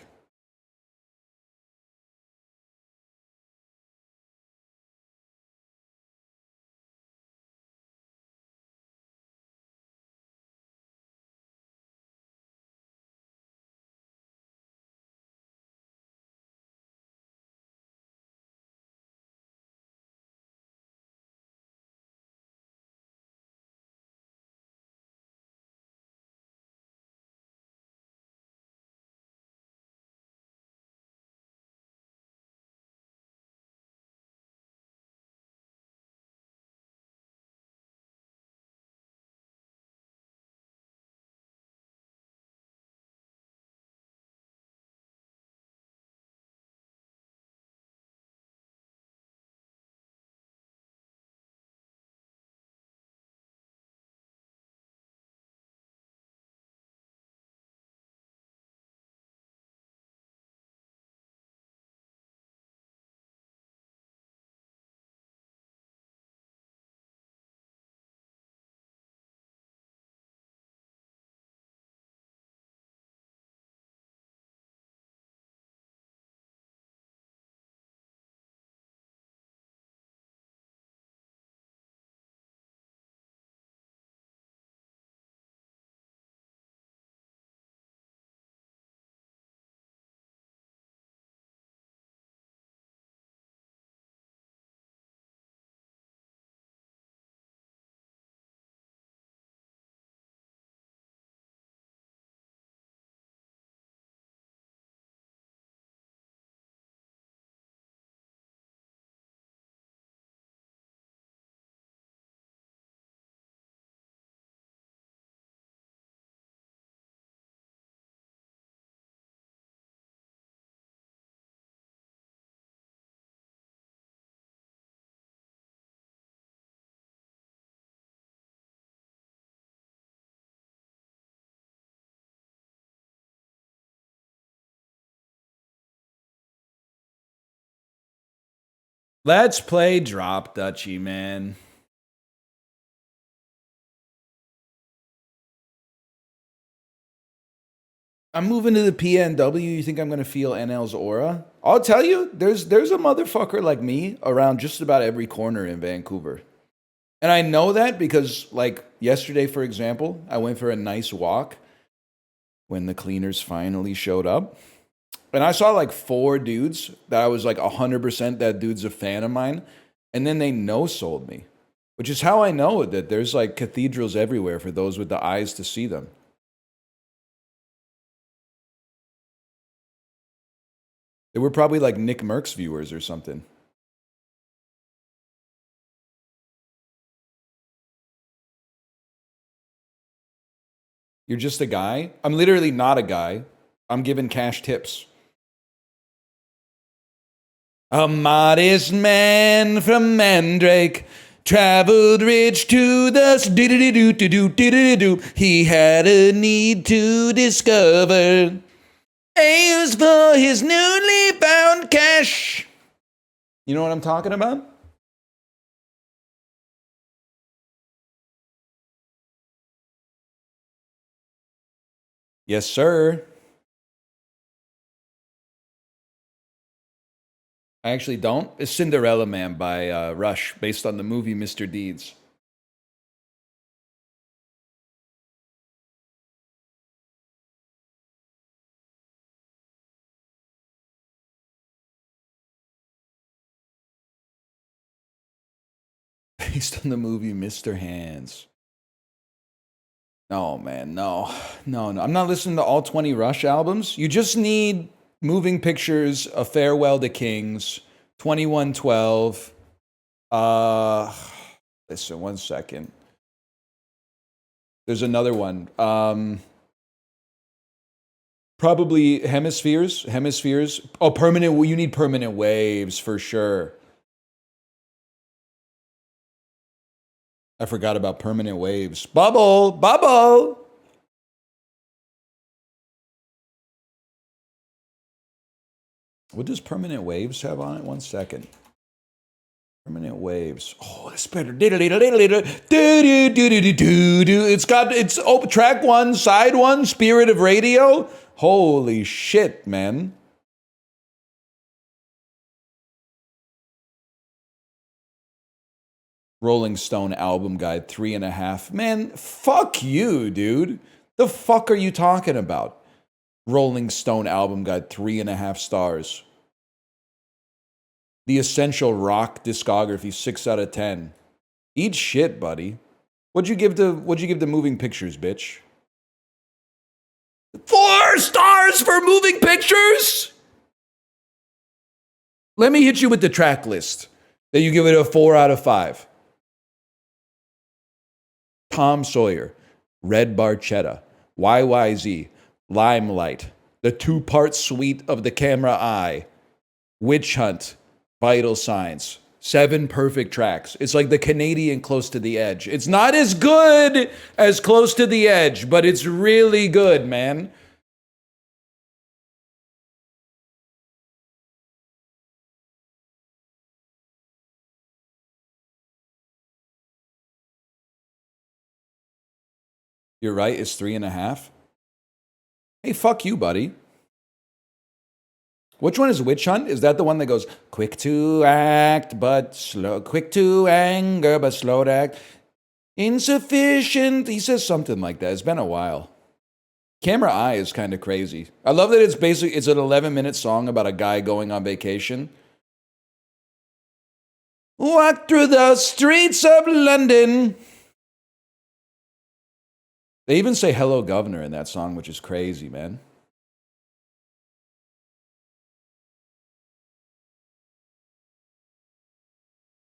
Let's play Drop Dutchie, man. I'm moving to the PNW. You think I'm going to feel NL's aura? I'll tell you, there's a motherfucker like me around just about every corner in Vancouver. And I know that because, like, yesterday, for example, I went for a nice walk when the cleaners finally showed up. And I saw like 4 dudes that I was like 100% that dude's a fan of mine. And then they no-sold me, which is how I know that there's like cathedrals everywhere for those with the eyes to see them. They were probably like Nick Merckx viewers or something. You're just a guy? I'm literally not a guy. I'm giving cash tips. A modest man from Mandrake traveled rich to the do-do-do-do-do-do-do-do. He had a need to discover aims for his newly found cash. You know what I'm talking about? Yes, sir. I actually don't. It's Cinderella Man by Rush, based on the movie Mr. Deeds. Based on the movie Mr. Hands. No, man, no. No. I'm not listening to all 20 Rush albums. You just need Moving Pictures, A Farewell to Kings, 2112. Listen, 1 second. There's another one. Probably Hemispheres. Oh, Permanent. You need Permanent Waves for sure. I forgot about Permanent Waves. Bubble. What does Permanent Waves have on it? 1 second. Permanent Waves. Oh, that's better. It's track 1, side 1, Spirit of Radio. Holy shit, man. Rolling Stone album guide, 3.5. Man, fuck you, dude. The fuck are you talking about? Rolling Stone album guide, 3.5 stars. The Essential Rock discography, 6 out of 10. Eat shit, buddy. What'd you give to Moving Pictures, bitch? 4 stars for Moving Pictures? Let me hit you with the track list. That you give it a 4 out of 5. Tom Sawyer, Red Barchetta, YYZ, Limelight, the 2-part suite of The Camera Eye, Witch Hunt, Vital Signs. 7 perfect tracks. It's like the Canadian Close to the Edge. It's not as good as Close to the Edge, but it's really good, man. You're right, it's 3.5. Hey, fuck you, buddy. Which one is Witch Hunt? Is that the one that goes, quick to act, but slow, quick to anger, but slow to act, insufficient? He says something like that. It's been a while. Camera Eye is kind of crazy. I love that it's an 11-minute song about a guy going on vacation. Walk through the streets of London. They even say Hello Governor in that song, which is crazy, man.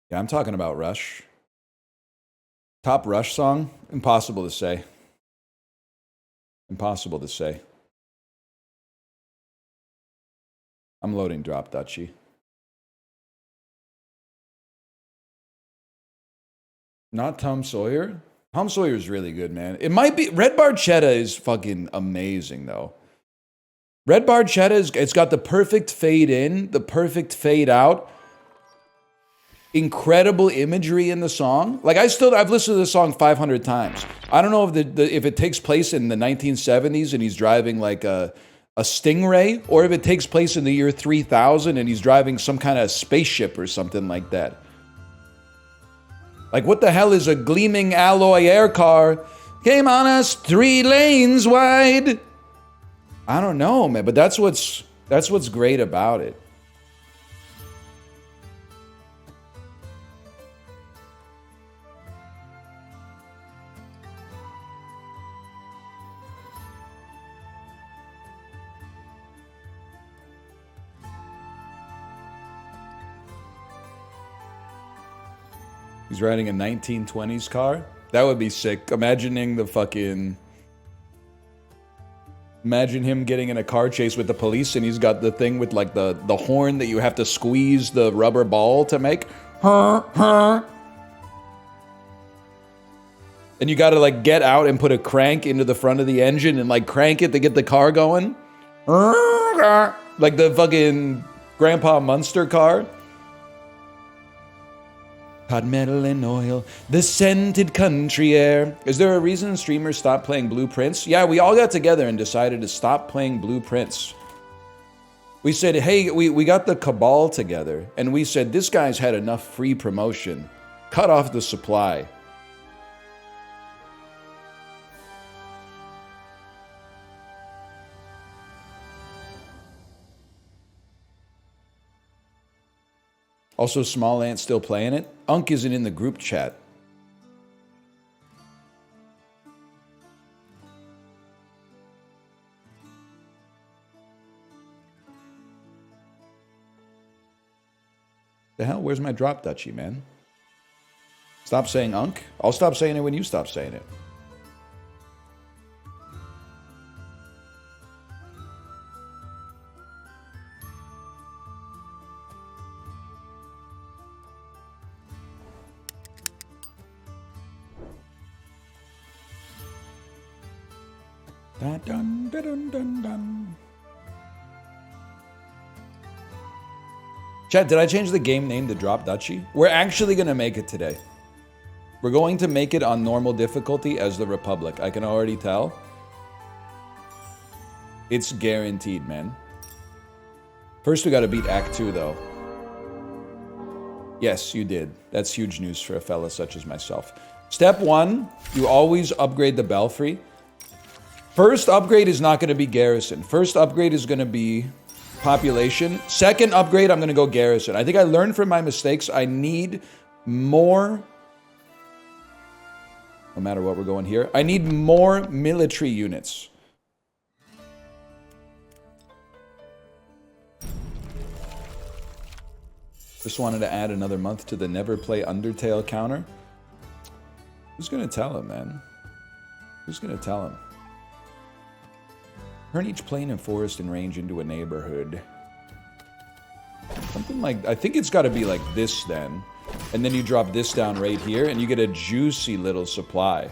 Yeah, I'm talking about Rush. Top Rush song? Impossible to say. Impossible to say. I'm loading Drop Dutchie. Not Tom Sawyer? Tom Sawyer is really good, man. It might be... Red Barchetta is fucking amazing, though. Red Barchetta, it's got the perfect fade in, the perfect fade out. Incredible imagery in the song. Like, I've listened to the song 500 times. I don't know if it takes place in the 1970s and he's driving like a Stingray, or if it takes place in the year 3000 and he's driving some kind of spaceship or something like that. Like, what the hell is a gleaming alloy air car? Came on us 3 lanes wide. I don't know, man, but that's what's great about it. He's riding a 1920s car. That would be sick. Imagining the fucking... Imagine him getting in a car chase with the police and he's got the thing with like the horn that you have to squeeze the rubber ball to make. And you gotta like get out and put a crank into the front of the engine and like crank it to get the car going. Like the fucking Grandpa Munster car. Hot metal and oil, the scented country air. Is there a reason streamers stopped playing Blueprints? Yeah, we all got together and decided to stop playing Blueprints. We said, hey, we got the Cabal together, and we said, this guy's had enough free promotion. Cut off the supply. Also, Small Ant still playing it. Unk isn't in the group chat. The hell? Where's my drop duchy, man? Stop saying Unk? I'll stop saying it when you stop saying it. Dun, dun, dun, dun, dun. Chat, did I change the game name to Drop Duchy? We're actually going to make it today. We're going to make it on normal difficulty as the Republic. I can already tell. It's guaranteed, man. First, we got to beat Act 2, though. Yes, you did. That's huge news for a fella such as myself. Step 1, you always upgrade the Belfry. First upgrade is not going to be Garrison. First upgrade is going to be Population. Second upgrade, I'm going to go Garrison. I think I learned from my mistakes. I need more... No matter what we're going here. I need more military units. Just wanted to add another month to the never play Undertale counter. Who's going to tell him, man? Who's going to tell him? Turn each plain and forest and range into a neighborhood. Something like... I think it's got to be like this, then. And then you drop this down right here, and you get a juicy little supply.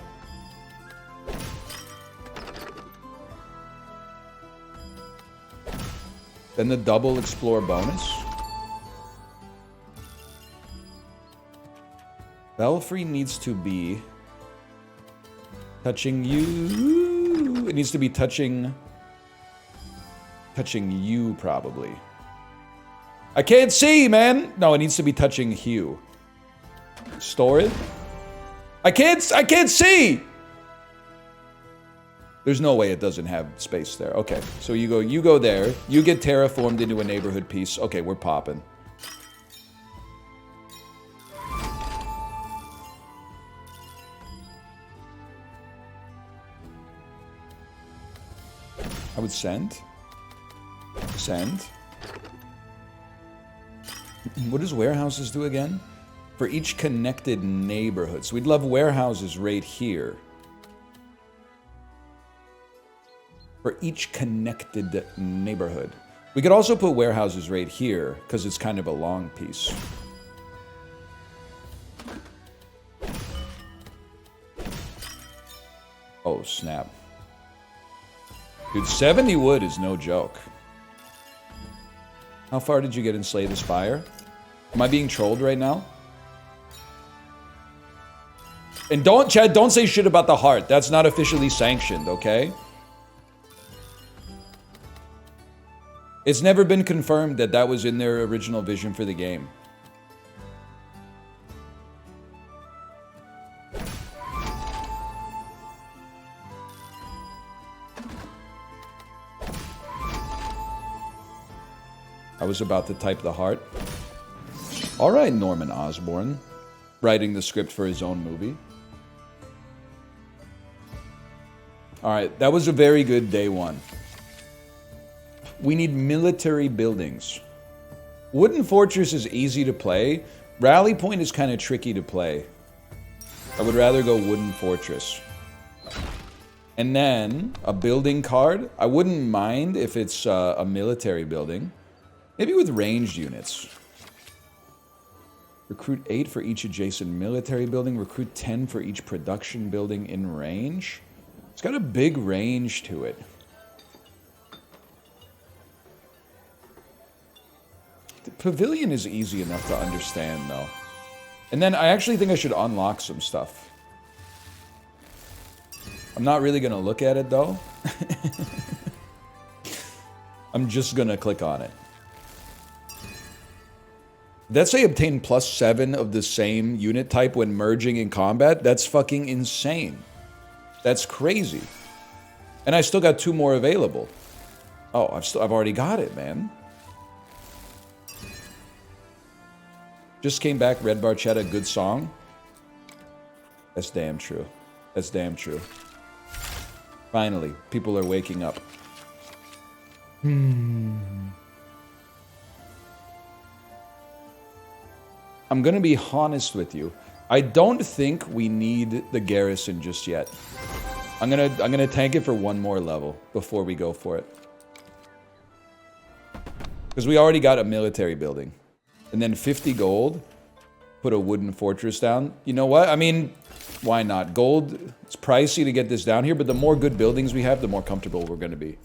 Then the double explore bonus. Belfry needs to be... touching you. It needs to be touching you, probably. I can't see, man! No, it needs to be touching Hugh. Store it? I can't see! There's no way it doesn't have space there. Okay, so you go there. You get terraformed into a neighborhood piece. Okay, we're popping. I would send. Send. What does warehouses do again? For each connected neighborhood. So we'd love warehouses right here. For each connected neighborhood. We could also put warehouses right here, because it's kind of a long piece. Oh, snap. Dude, 70 wood is no joke. How far did you get in Slay the Spire? Am I being trolled right now? And don't, Chad, don't say shit about the heart. That's not officially sanctioned, okay? It's never been confirmed that that was in their original vision for the game. I was about to type the heart. All right, Norman Osborn. Writing the script for his own movie. All right, that was a very good day one. We need military buildings. Wooden Fortress is easy to play, Rally Point is kind of tricky to play. I would rather go Wooden Fortress. And then a building card. I wouldn't mind if it's a military building. Maybe with ranged units. Recruit 8 for each adjacent military building. Recruit 10 for each production building in range. It's got a big range to it. The pavilion is easy enough to understand, though. And then I actually think I should unlock some stuff. I'm not really going to look at it, though. I'm just going to click on it. Let's say obtain +7 of the same unit type when merging in combat. That's fucking insane. That's crazy. And I still got 2 more available. Oh, I've already got it, man. Just came back, Red Barchetta, good song. That's damn true. That's damn true. Finally, people are waking up. I'm gonna be honest with you. I don't think we need the garrison just yet. I'm gonna tank it for 1 more level before we go for it. Because we already got a military building. And then 50 gold, put a wooden fortress down. You know what? I mean, why not? Gold, it's pricey to get this down here, but the more good buildings we have, the more comfortable we're going to be.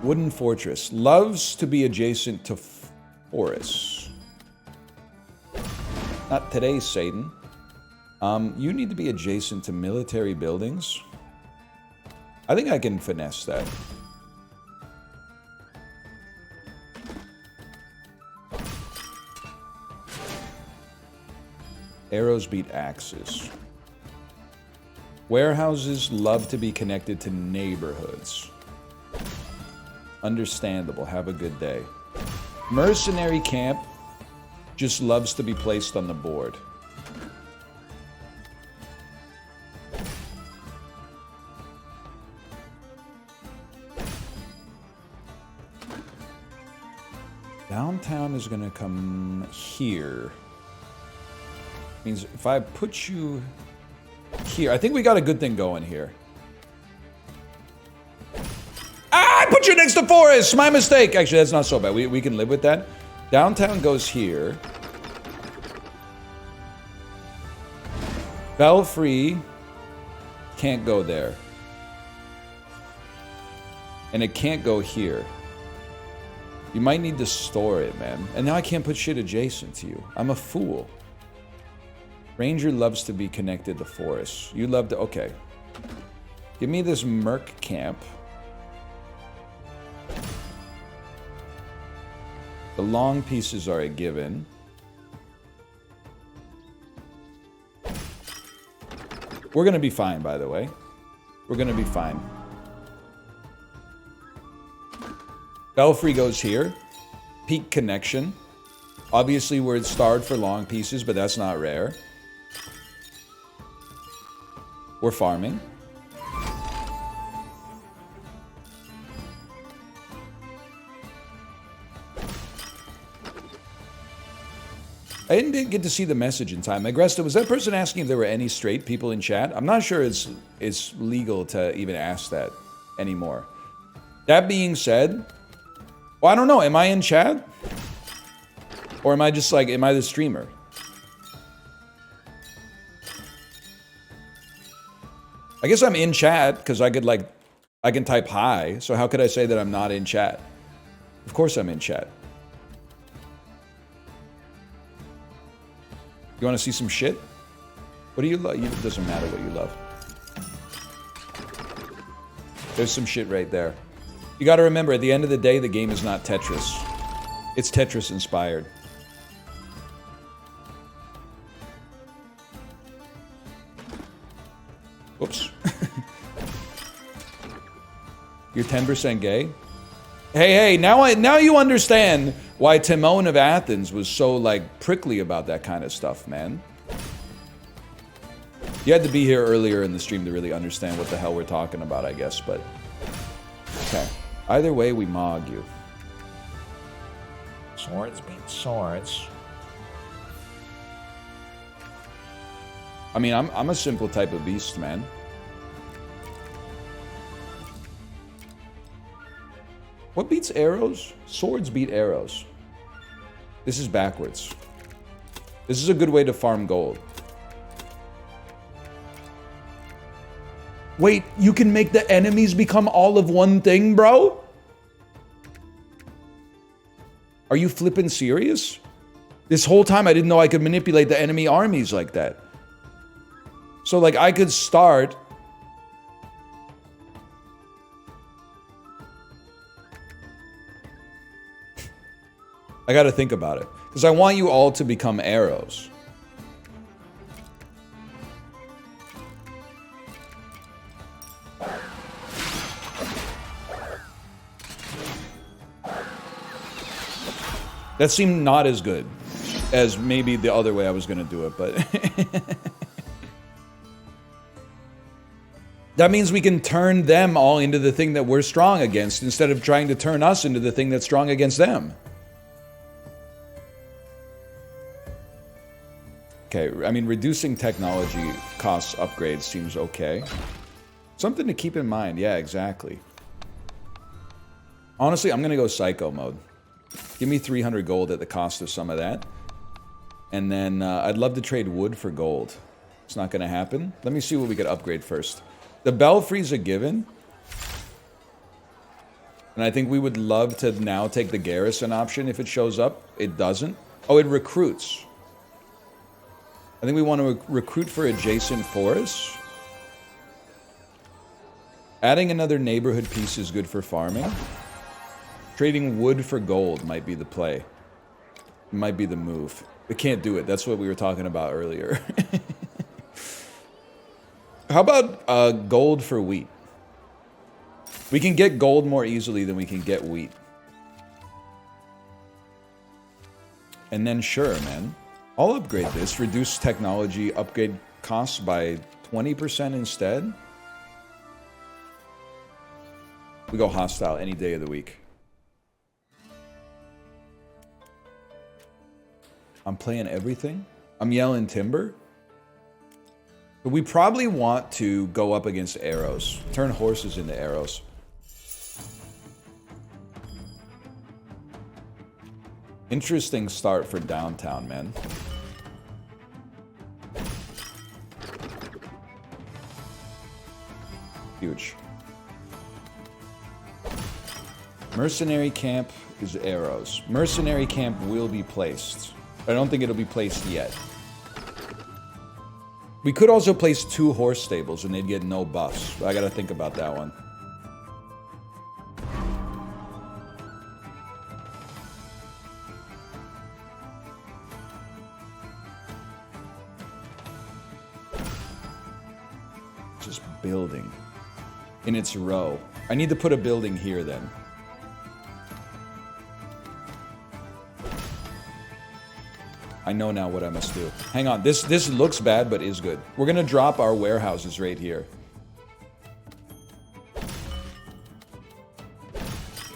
Wooden fortress. Loves to be adjacent to forests. Not today, Satan. You need to be adjacent to military buildings. I think I can finesse that. Arrows beat axes. Warehouses love to be connected to neighborhoods. Understandable. Have a good day. Mercenary camp just loves to be placed on the board. Downtown is going to come here. Means if I put you here, I think we got a good thing going here. Ah, I put you next to forest! My mistake! Actually, that's not so bad. We can live with that. Downtown goes here. Belfry can't go there. And it can't go here. You might need to store it, man. And now I can't put shit adjacent to you. I'm a fool. Ranger loves to be connected to forests. You love to... Okay. Give me this merc camp. The long pieces are a given. We're going to be fine, by the way. We're going to be fine. Belfry goes here. Peak connection. Obviously, we're starred for long pieces, but that's not rare. We're farming. I didn't get to see the message in time. Agresta, was that person asking if there were any straight people in chat? I'm not sure it's legal to even ask that anymore. That being said, well, I don't know. Am I in chat? Or am I just like, am I the streamer? I guess I'm in chat because I can type hi. So how could I say that I'm not in chat? Of course I'm in chat. You want to see some shit? What do you love? It doesn't matter what you love. There's some shit right there. You got to remember, at the end of the day, the game is not Tetris. It's Tetris inspired. Whoops. You're 10% gay? Hey, now you understand why Timon of Athens was so, like, prickly about that kind of stuff, man. You had to be here earlier in the stream to really understand what the hell we're talking about, I guess, but... Okay. Either way, we mog you. Swords beat swords. I mean, I'm a simple type of beast, man. What beats arrows? Swords beat arrows. This is backwards. This is a good way to farm gold. Wait, you can make the enemies become all of one thing, bro? Are you flipping serious? This whole time I didn't know I could manipulate the enemy armies like that. So, like, I could start... I gotta think about it. Because I want you all to become arrows. That seemed not as good as maybe the other way I was gonna do it, but... That means we can turn them all into the thing that we're strong against instead of trying to turn us into the thing that's strong against them. Okay, I mean, reducing technology costs upgrades seems okay. Something to keep in mind, yeah, exactly. Honestly, I'm gonna go psycho mode. Give me 300 gold at the cost of some of that. And then I'd love to trade wood for gold. It's not gonna happen. Let me see what we could upgrade first. The Belfry's a given. And I think we would love to now take the garrison option if it shows up. It doesn't. Oh, it recruits. I think we want to recruit for adjacent forests. Adding another neighborhood piece is good for farming. Trading wood for gold might be the play. It might be the move. We can't do it. That's what we were talking about earlier. How about gold for wheat? We can get gold more easily than we can get wheat. And then sure, man. I'll upgrade this. Reduce technology upgrade costs by 20% instead. We go hostile any day of the week. I'm playing everything. I'm yelling timber. But we probably want to go up against arrows. Turn horses into arrows. Interesting start for downtown, man. Huge. Mercenary camp is arrows. Mercenary camp will be placed. I don't think it'll be placed yet. We could also place 2 horse stables and they'd get no buffs. I gotta think about that one. Just building in its row. I need to put a building here then. I know now what I must do. Hang on, this looks bad, but is good. We're gonna drop our warehouses right here.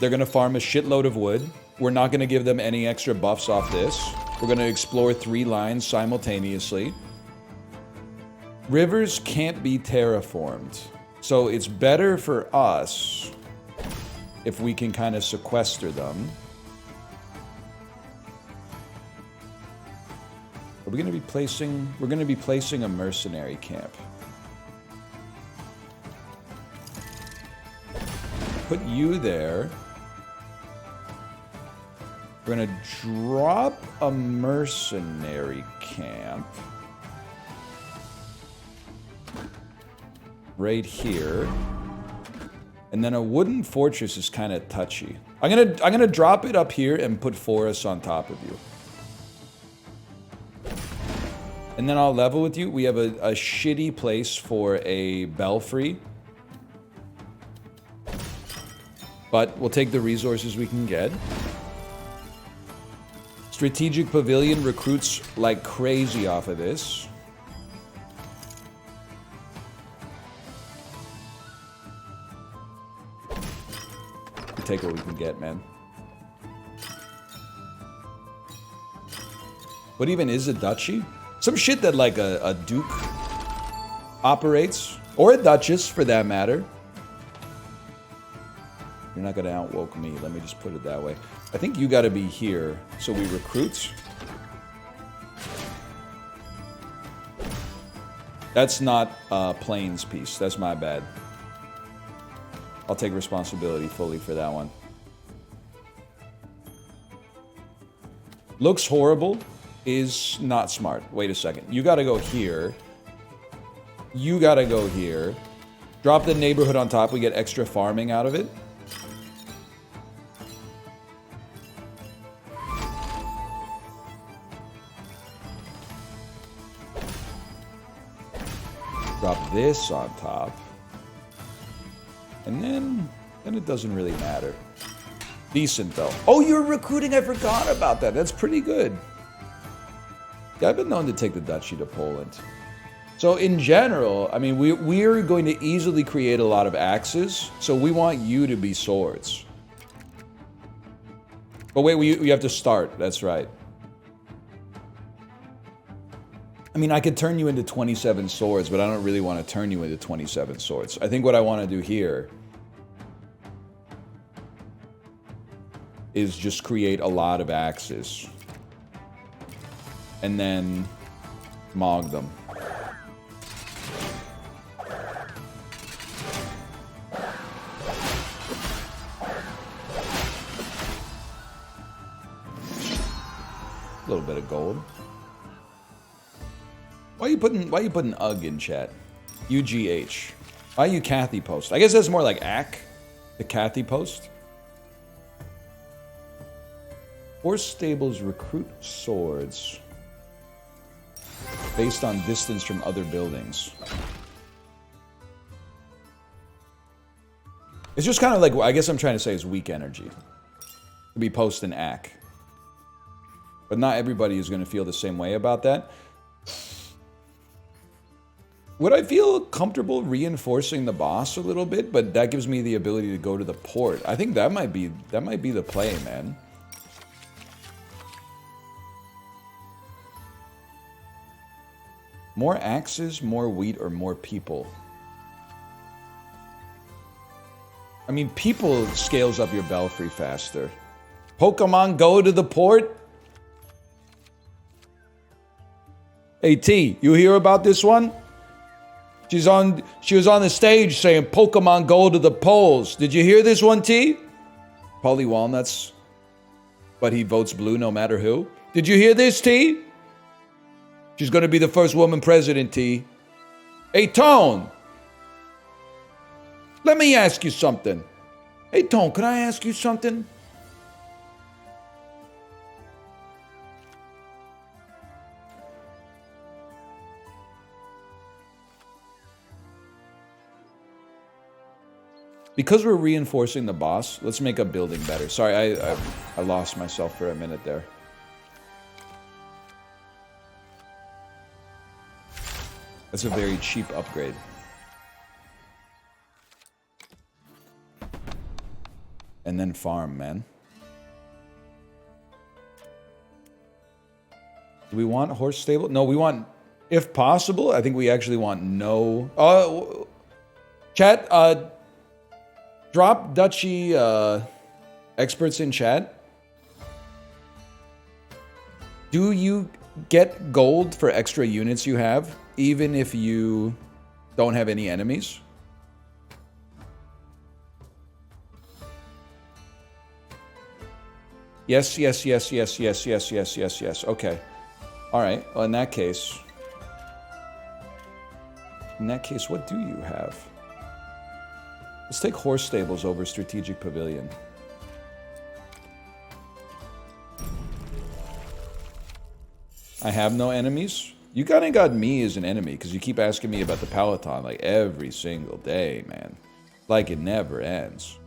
They're gonna farm a shitload of wood. We're not gonna give them any extra buffs off this. We're gonna explore 3 lines simultaneously. Rivers can't be terraformed. So it's better for us if we can kind of sequester them. We're going to be placing a mercenary camp. Put you there. We're going to drop a mercenary camp right here. And then a wooden fortress is kind of touchy. I'm gonna drop it up here and put forests on top of you. And then I'll level with you. We have a shitty place for a belfry. But we'll take the resources we can get. Strategic Pavilion recruits like crazy off of this. We take what we can get, man. What even is a duchy? Some shit that like a duke operates. Or a duchess, for that matter. You're not gonna outwoke me. Let me just put it that way. I think you gotta be here. So we recruit. That's not Plains piece. That's my bad. I'll take responsibility fully for that one. Looks horrible is not smart. Wait a second. You gotta go here. You gotta go here. Drop the neighborhood on top. We get extra farming out of it. Drop this on top. And then it doesn't really matter. Decent, though. Oh, you're recruiting. I forgot about that. That's pretty good. Yeah, I've been known to take the duchy to Poland. So in general, I mean, we're going to easily create a lot of axes. So we want you to be swords. But wait, we have to start. That's right. I mean, I could turn you into 27 swords, but I don't really want to turn you into 27 swords. I think what I want to do here is just create a lot of axes. And then mog them. A little bit of gold. Why are you putting UG in chat? UGH. Why are you Kathy post? I guess that's more like ACK. The Kathy post. Horse stables recruit swords based on distance from other buildings. It's just kind of like, I guess I'm trying to say is weak energy. To be post and ACK. But not everybody is going to feel the same way about that. Would I feel comfortable reinforcing the boss a little bit? But that gives me the ability to go to the port. I think that might be the play, man. More axes, more wheat, or more people? I mean, people scales up your belfry faster. Pokemon Go to the port? Hey, T, you hear about this one? She was on the stage saying Pokemon Go to the polls. Did you hear this one, T? Polly Walnuts. But he votes blue no matter who. Did you hear this, T? She's going to be the first woman president, T. Hey, Tone. Let me ask you something. Hey, Tone, can I ask you something? Because we're reinforcing the boss, let's make a building better. Sorry, I lost myself for a minute there. That's a very cheap upgrade. And then farm, man. Do we want horse stable? No, we want, if possible, I think we actually want no... chat, drop duchy experts in chat. Do you get gold for extra units you have, even if you don't have any enemies? Yes, yes, yes, yes, yes, yes, yes, yes, yes. Okay. All right. Well, in that case, what do you have? Let's take horse stables over strategic pavilion. I have no enemies. You kind of got me as an enemy because you keep asking me about the Peloton like every single day, man. Like it never ends.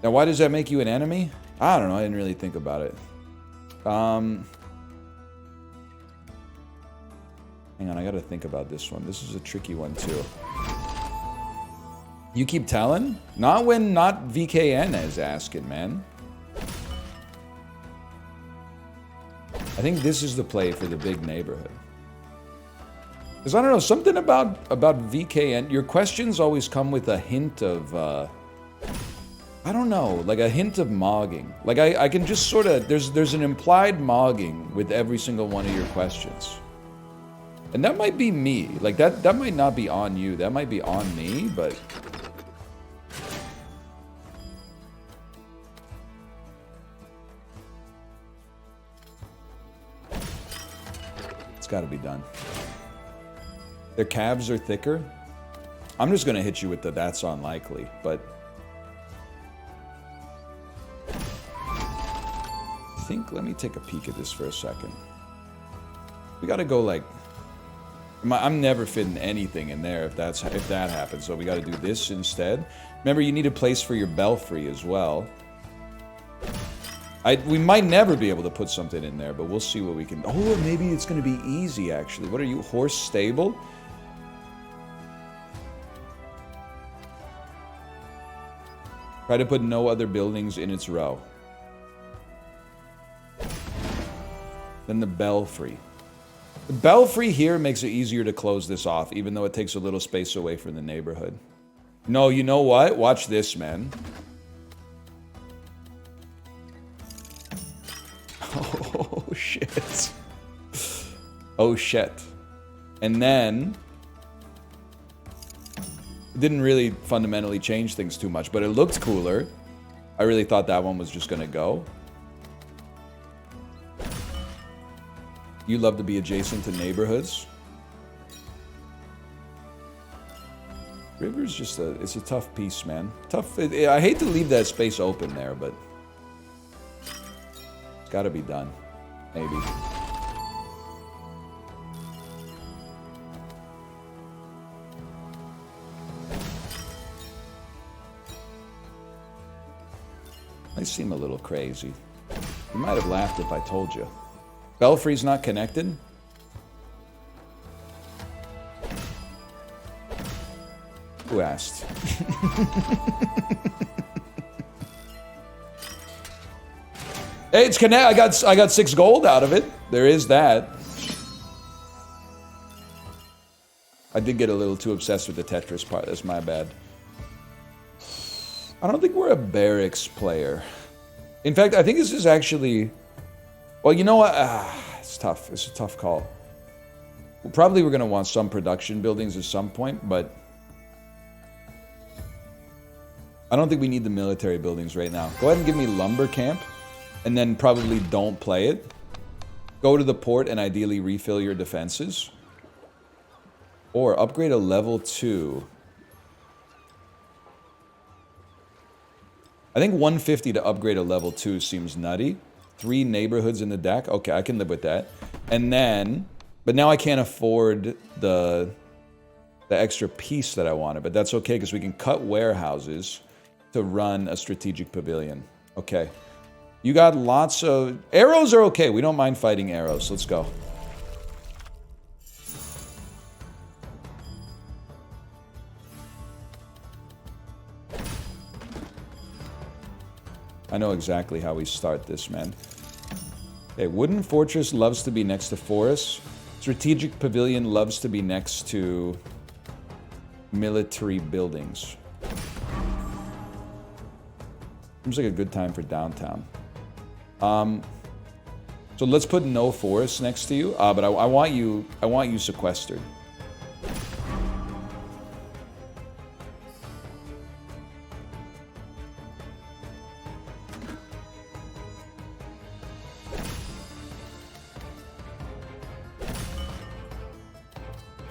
Now, why does that make you an enemy? I don't know. I didn't really think about it. Hang on, I gotta think about this one. This is a tricky one, too. You keep telling? Not when not VKN is asking, man. I think this is the play for the big neighborhood. Because I don't know, something about VKN, your questions always come with a hint of, I don't know, like a hint of mogging. Like I can just sort of, there's an implied mogging with every single one of your questions. And that might be me. Like that might not be on you, that might be on me, but... It's gotta be done. Their calves are thicker. I'm just gonna hit you with the that's unlikely, but... I think, let me take a peek at this for a second. We gotta go like... I'm never fitting anything in there if that happens, so we gotta do this instead. Remember, you need a place for your belfry as well. We might never be able to put something in there, but we'll see what we can... Oh, maybe it's gonna be easy, actually. What are you, horse stable? Try to put no other buildings in its row. Then the belfry. The belfry here makes it easier to close this off, even though it takes a little space away from the neighborhood. No, you know what? Watch this, man. Oh, shit. Oh, shit. And then... It didn't really fundamentally change things too much, but it looked cooler. I really thought that one was just gonna go. You love to be adjacent to neighborhoods. River's just it's a tough piece, man. Tough. I hate to leave that space open there, but it's gotta be done. Maybe. I seem a little crazy. You might have laughed if I told you. Belfry's not connected? Who asked? Hey, it's connect. I got 6 gold out of it. There is that. I did get a little too obsessed with the Tetris part. That's my bad. I don't think we're a barracks player. In fact, I think this is actually... Well, you know what? It's tough. It's a tough call. Well, probably we're going to want some production buildings at some point, but... I don't think we need the military buildings right now. Go ahead and give me lumber camp, and then probably don't play it. Go to the port and ideally refill your defenses. Or upgrade a level 2... I think 150 to upgrade a level 2 seems nutty. 3 neighborhoods in the deck. Okay, I can live with that. And then... But now I can't afford the extra piece that I wanted. But that's okay, because we can cut warehouses to run a strategic pavilion. Okay. You got lots of... Arrows are okay. We don't mind fighting arrows. Let's go. I know exactly how we start this, man. Okay, Wooden Fortress loves to be next to Forest. Strategic Pavilion loves to be next to military buildings. Seems like a good time for downtown. So let's put no forest next to you. But I want you sequestered.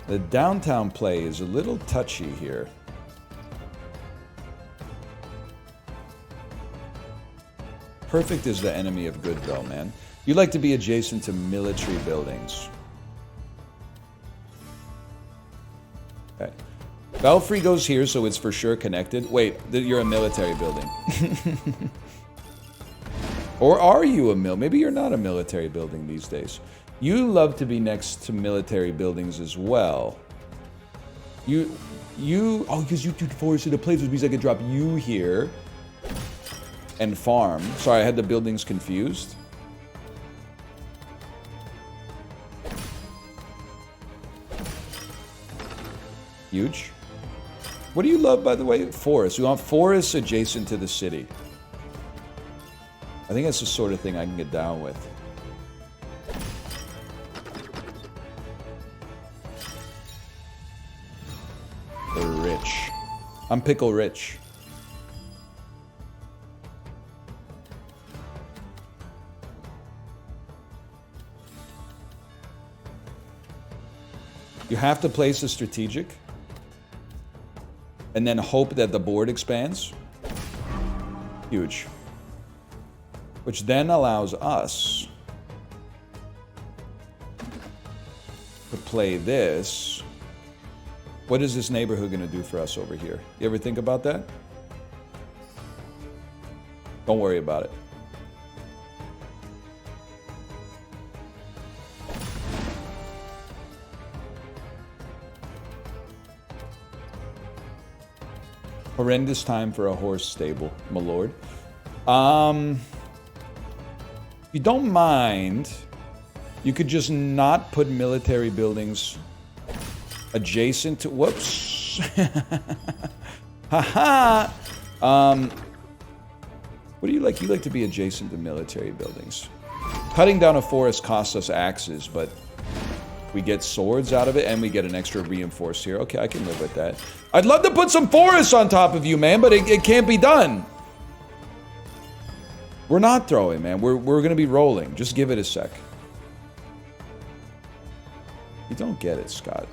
The downtown play is a little touchy here. Perfect is the enemy of good, though, man. You like to be adjacent to military buildings. Okay. Belfry goes here, so it's for sure connected. Wait, you're a military building. Or are you a Maybe you're not a military building these days. You love to be next to military buildings as well. Oh, because you do forest into place, which means I could drop you here and farm. Sorry, I had the buildings confused. Huge. What do you love, by the way? Forests. We want forests adjacent to the city. I think that's the sort of thing I can get down with. They're rich. I'm pickle rich. You have to place a strategic and then hope that the board expands. Huge. Which then allows us to play this. What is this neighborhood going to do for us over here? You ever think about that? Don't worry about it. Horrendous time for a horse stable, my lord. If you don't mind, you could just not put military buildings adjacent to... Whoops. Haha. What do you like? You like to be adjacent to military buildings. Cutting down a forest costs us axes, but we get swords out of it, and we get an extra reinforced here. Okay, I can live with that. I'd love to put some forests on top of you, man, but it can't be done. We're not throwing, man. We're going to be rolling. Just give it a sec. You don't get it, Scott.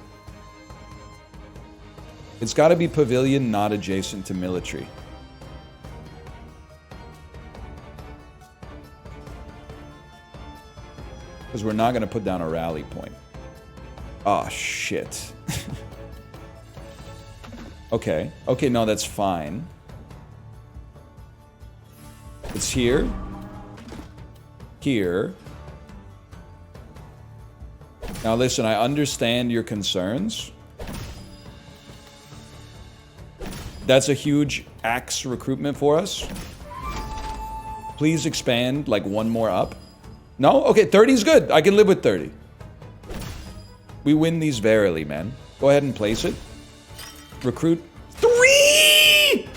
It's got to be pavilion, not adjacent to military. Because we're not going to put down a rally point. Oh, shit. Okay. Okay, no, that's fine. It's here. Here. Now, listen, I understand your concerns. That's a huge axe recruitment for us. Please expand, like, one more up. No? Okay, 30 is good. I can live with 30. We win these verily, man. Go ahead and place it. Recruit 3!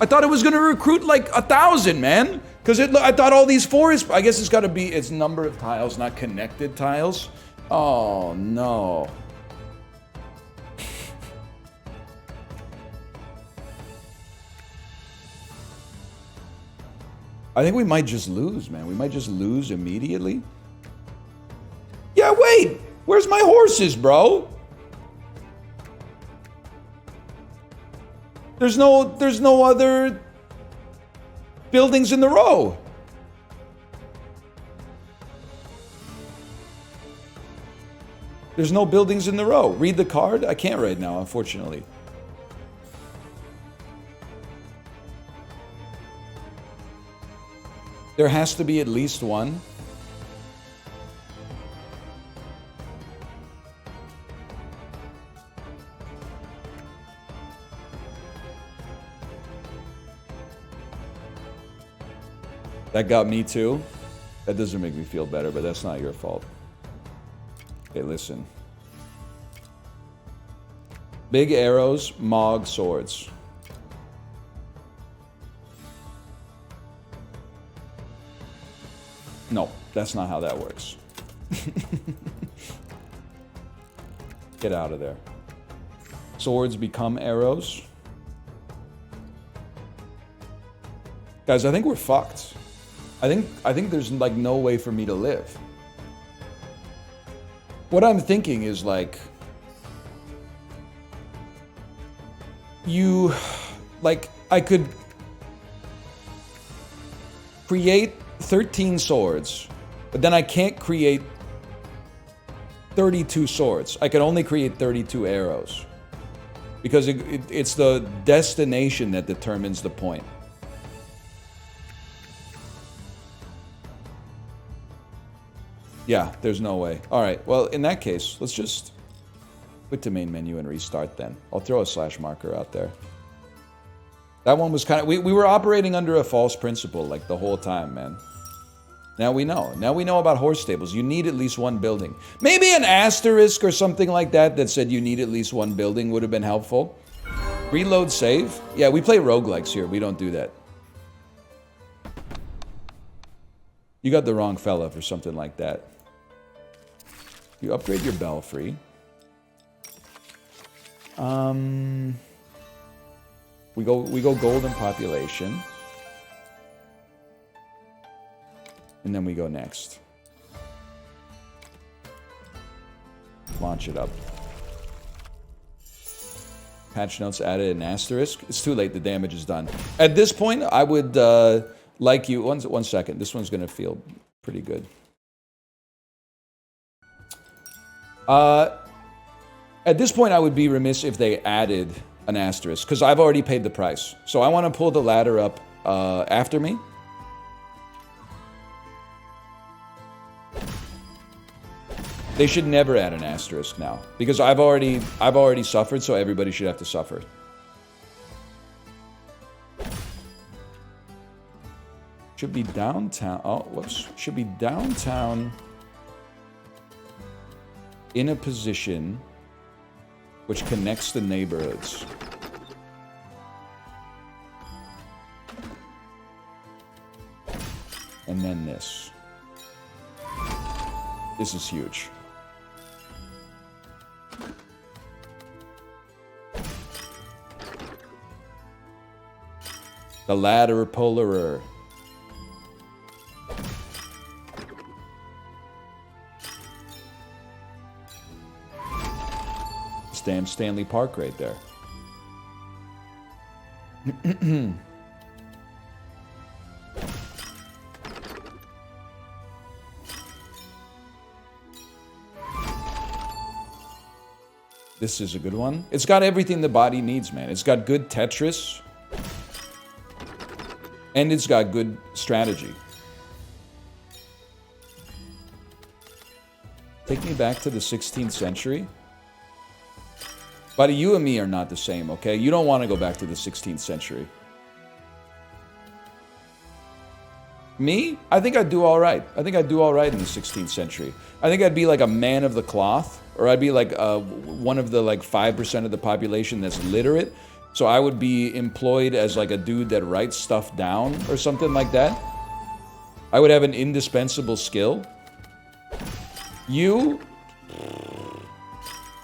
I thought it was gonna recruit like 1,000, man. Because I thought all these forests... I guess it's gotta be its number of tiles, not connected tiles. Oh, no. I think we might just lose, man. We might just lose immediately. Yeah, wait! Where's my horses, bro? There's no other buildings in the row. There's no buildings in the row. Read the card? I can't right now, unfortunately. There has to be at least one. That got me too. That doesn't make me feel better, but that's not your fault. Okay, listen. Big arrows, Mog swords. No, that's not how that works. Get out of there. Swords become arrows. Guys, I think we're fucked. I think there's like no way for me to live. What I'm thinking is like I could create 13 swords, but then I can't create 32 swords. I can only create 32 arrows. Because it's the destination that determines the point. Yeah, there's no way. Alright, well, in that case, let's just quit to main menu and restart then. I'll throw a slash marker out there. That one was kind of... We were operating under a false principle, like, the whole time, man. Now we know. Now we know about horse stables. You need at least one building. Maybe an asterisk or something like that that said you need at least one building would have been helpful. Reload save? Yeah, we play roguelikes here. We don't do that. You got the wrong fella for something like that. You upgrade your belfry. We go golden population. And then we go next. Launch it up. Patch notes added an asterisk. It's too late. The damage is done. At this point, I would like you... One second. This one's going to feel pretty good. At this point, I would be remiss if they added an asterisk, because I've already paid the price. So I want to pull the ladder up after me. They should never add an asterisk now, because I've already suffered, so everybody should have to suffer. Should be downtown. Oh, whoops. Should be downtown in a position which connects the neighborhoods. And then this. This is huge. The ladder polarer. Damn Stanley Park right there. This is a good one. It's got everything the body needs, man. It's got good Tetris. And it's got good strategy. Take me back to the 16th century. Buddy, you and me are not the same, okay? You don't want to go back to the 16th century. Me? I think I'd do all right. I think I'd do all right in the 16th century. I think I'd be like a man of the cloth, or I'd be like one of the like 5% of the population that's literate. So I would be employed as like a dude that writes stuff down or something like that. I would have an indispensable skill. You...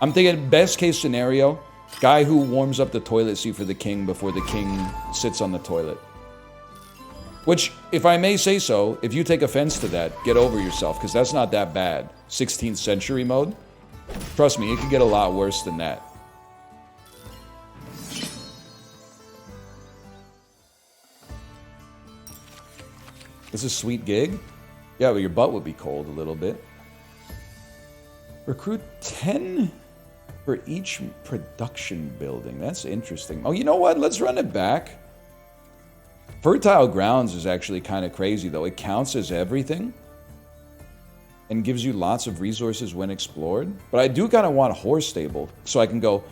I'm thinking best case scenario, guy who warms up the toilet seat for the king before the king sits on the toilet. Which, if I may say so, if you take offense to that, get over yourself, because that's not that bad. 16th century mode. Trust me, it could get a lot worse than that. This is a sweet gig. Yeah, but your butt would be cold a little bit. Recruit 10... for each production building. That's interesting. Oh, you know what? Let's run it back. Fertile Grounds is actually kind of crazy, though. It counts as everything and gives you lots of resources when explored. But I do kind of want a horse stable, so I can go,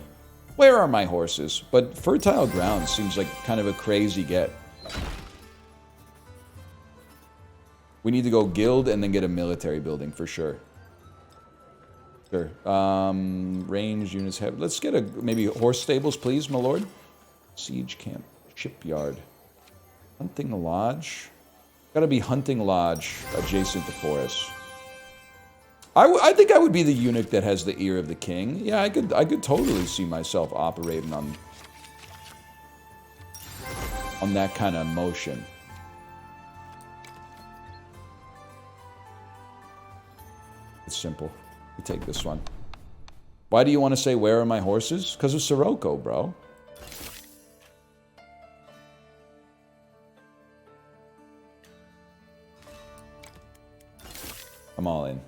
where are my horses? But Fertile Grounds seems like kind of a crazy get. We need to go guild and then get a military building for sure. Sure. Range units have... Let's get a... Maybe horse stables, please, my lord. Siege camp. Shipyard. Hunting lodge. Gotta be hunting lodge adjacent to forest. I think I would be the eunuch that has the ear of the king. Yeah, I could totally see myself operating on that kind of motion. It's simple. You take this one. Why do you want to say, where are my horses? Because of Sirocco, bro. I'm all in.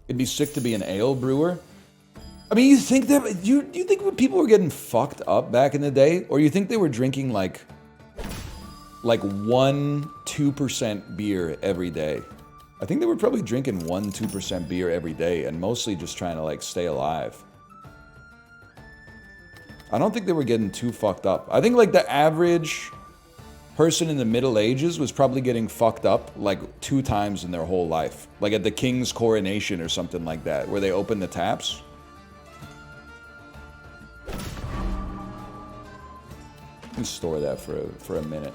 It'd be sick to be an ale brewer. I mean, you think that... You think when people were getting fucked up back in the day? Or you think they were drinking, like 1-2% beer every day? I think they were probably drinking 1-2% beer every day and mostly just trying to, like, stay alive. I don't think they were getting too fucked up. I think like the average person in the Middle Ages was probably getting fucked up like 2 times in their whole life. Like at the king's coronation or something like that, where they open the taps. Let me store that for a minute.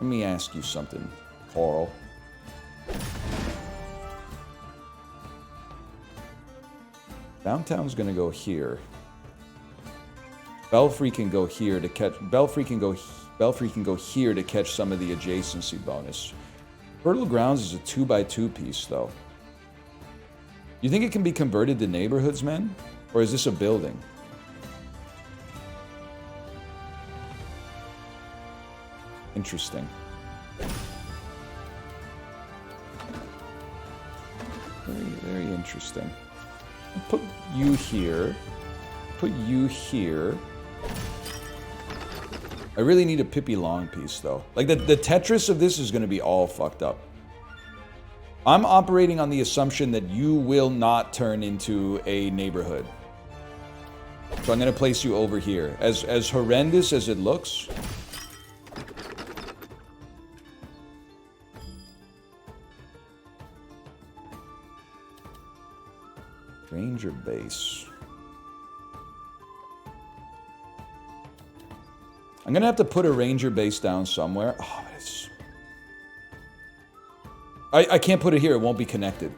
Let me ask you something, Carl. Downtown's gonna go here. Belfry can go here to catch. Belfry can go here to catch some of the adjacency bonus. Fertile Grounds is a 2x2 piece, though. You think it can be converted to neighborhoods, man? Or is this a building? Interesting. Very, very interesting. I'll put you here. Put you here. I really need a Pippi Long piece, though. Like, the Tetris of this is going to be all fucked up. I'm operating on the assumption that you will not turn into a neighborhood. So I'm going to place you over here. As horrendous as it looks... Ranger base. I'm gonna have to put a ranger base down somewhere. Oh, it's... I can't put it here. It won't be connected.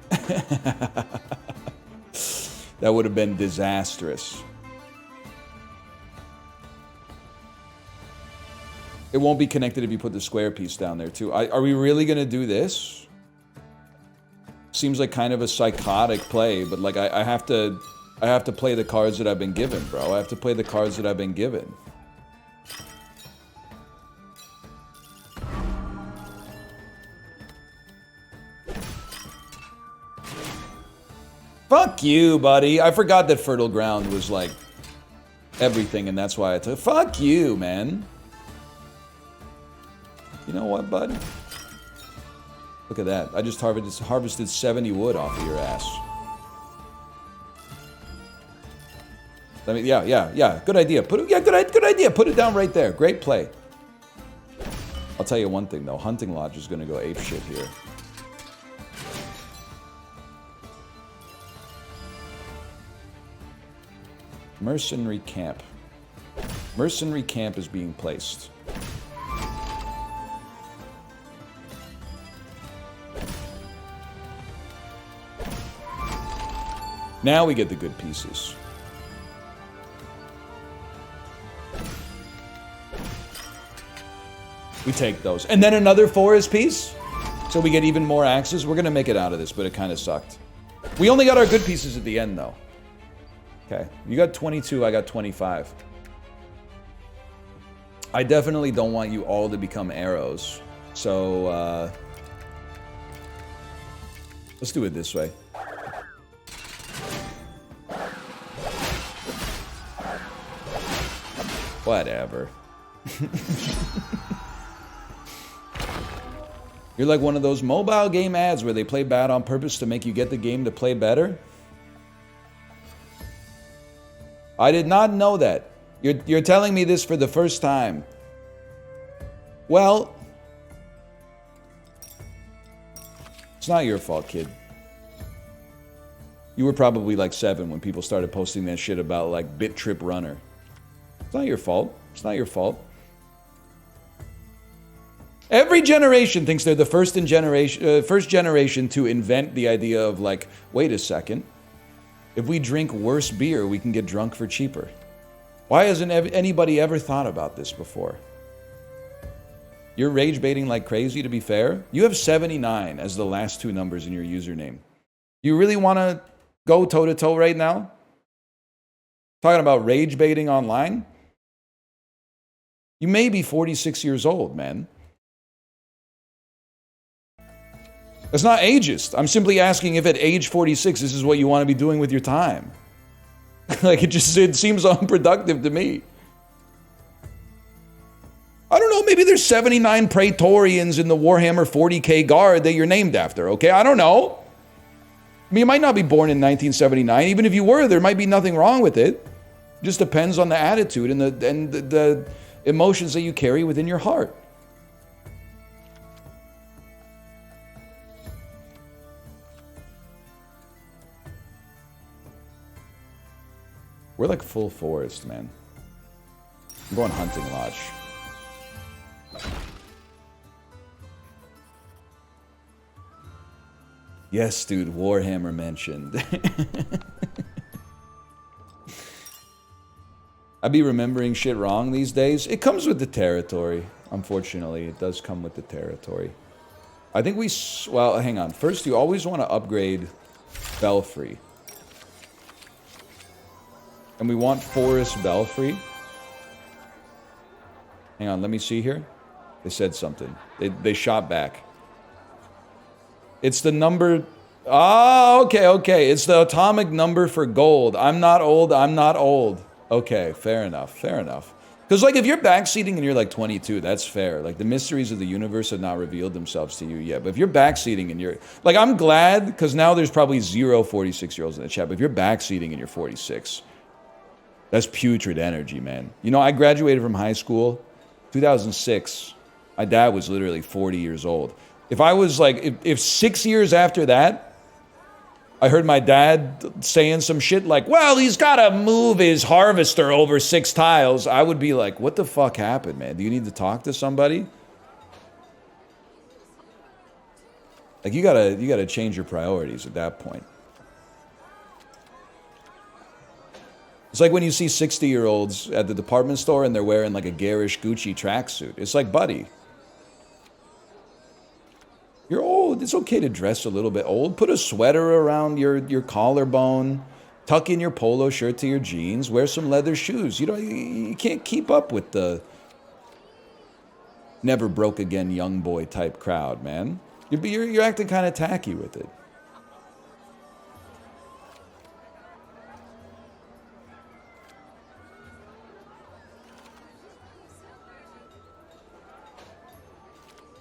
That would have been disastrous. It won't be connected if you put the square piece down there too. Are we really gonna do this? Seems like kind of a psychotic play, but like I have to play the cards that I've been given, bro. I have to play the cards that I've been given. Fuck you, buddy. I forgot that Fertile Ground was like everything, and that's why I took. Fuck you, man. You know what, bud? Look at that. I just harvested 70 wood off of your ass. Let me, yeah. Good idea. Good idea. Put it down right there. Great play. I'll tell you one thing, though. Hunting Lodge is going to go apeshit here. Mercenary Camp. Mercenary Camp is being placed. Now we get the good pieces. We take those. And then another forest piece? So we get even more axes? We're going to make it out of this, but it kind of sucked. We only got our good pieces at the end, though. Okay. You got 22, I got 25. I definitely don't want you all to become arrows. So, let's do it this way. Whatever. You're like one of those mobile game ads where they play bad on purpose to make you get the game to play better? I did not know that. You're telling me this for the first time. Well, it's not your fault, kid. You were probably like 7 when people started posting that shit about like Bit Trip Runner. It's not your fault. It's not your fault. Every generation thinks they're the first generation to invent the idea of like, wait a second. If we drink worse beer, we can get drunk for cheaper. Why hasn't anybody ever thought about this before? You're rage baiting like crazy, to be fair. You have 79 as the last 2 numbers in your username. You really want to go toe-to-toe right now? Talking about rage baiting online? You may be 46 years old, man. That's not ageist. I'm simply asking if at age 46, this is what you want to be doing with your time. Like, it seems unproductive to me. I don't know, maybe there's 79 Praetorians in the Warhammer 40k Guard that you're named after, okay? I don't know. I mean, you might not be born in 1979. Even if you were, there might be nothing wrong with it. Just depends on the attitude and the emotions that you carry within your heart. We're like full forest, man. I'm going hunting lodge. Yes, dude, Warhammer mentioned. I be remembering shit wrong these days. It comes with the territory. Unfortunately, it does come with the territory. I think we... Well, hang on. First, you always want to upgrade Belfry. And we want Forest Belfry. Hang on, let me see here. They said something. They shot back. It's the number... Oh, okay. It's the atomic number for gold. I'm not old. Okay, fair enough. Because, like, if you're backseating and you're, like, 22, that's fair. Like, the mysteries of the universe have not revealed themselves to you yet. But if you're backseating and you're... Like, I'm glad, because now there's probably 0 46-year-olds in the chat. But if you're backseating and you're 46, that's putrid energy, man. You know, I graduated from high school 2006. My dad was literally 40 years old. If I was, like... If 6 years after that... I heard my dad saying some shit like, well, he's got to move his harvester over 6 tiles. I would be like, what the fuck happened, man? Do you need to talk to somebody? Like, you gotta change your priorities at that point. It's like when you see 60-year-olds at the department store and they're wearing like a garish Gucci tracksuit. It's like, buddy, you're old. It's okay to dress a little bit old. Put a sweater around your collarbone. Tuck in your polo shirt to your jeans. Wear some leather shoes. You know, you can't keep up with the never broke again young boy type crowd, man. You're acting kind of tacky with it.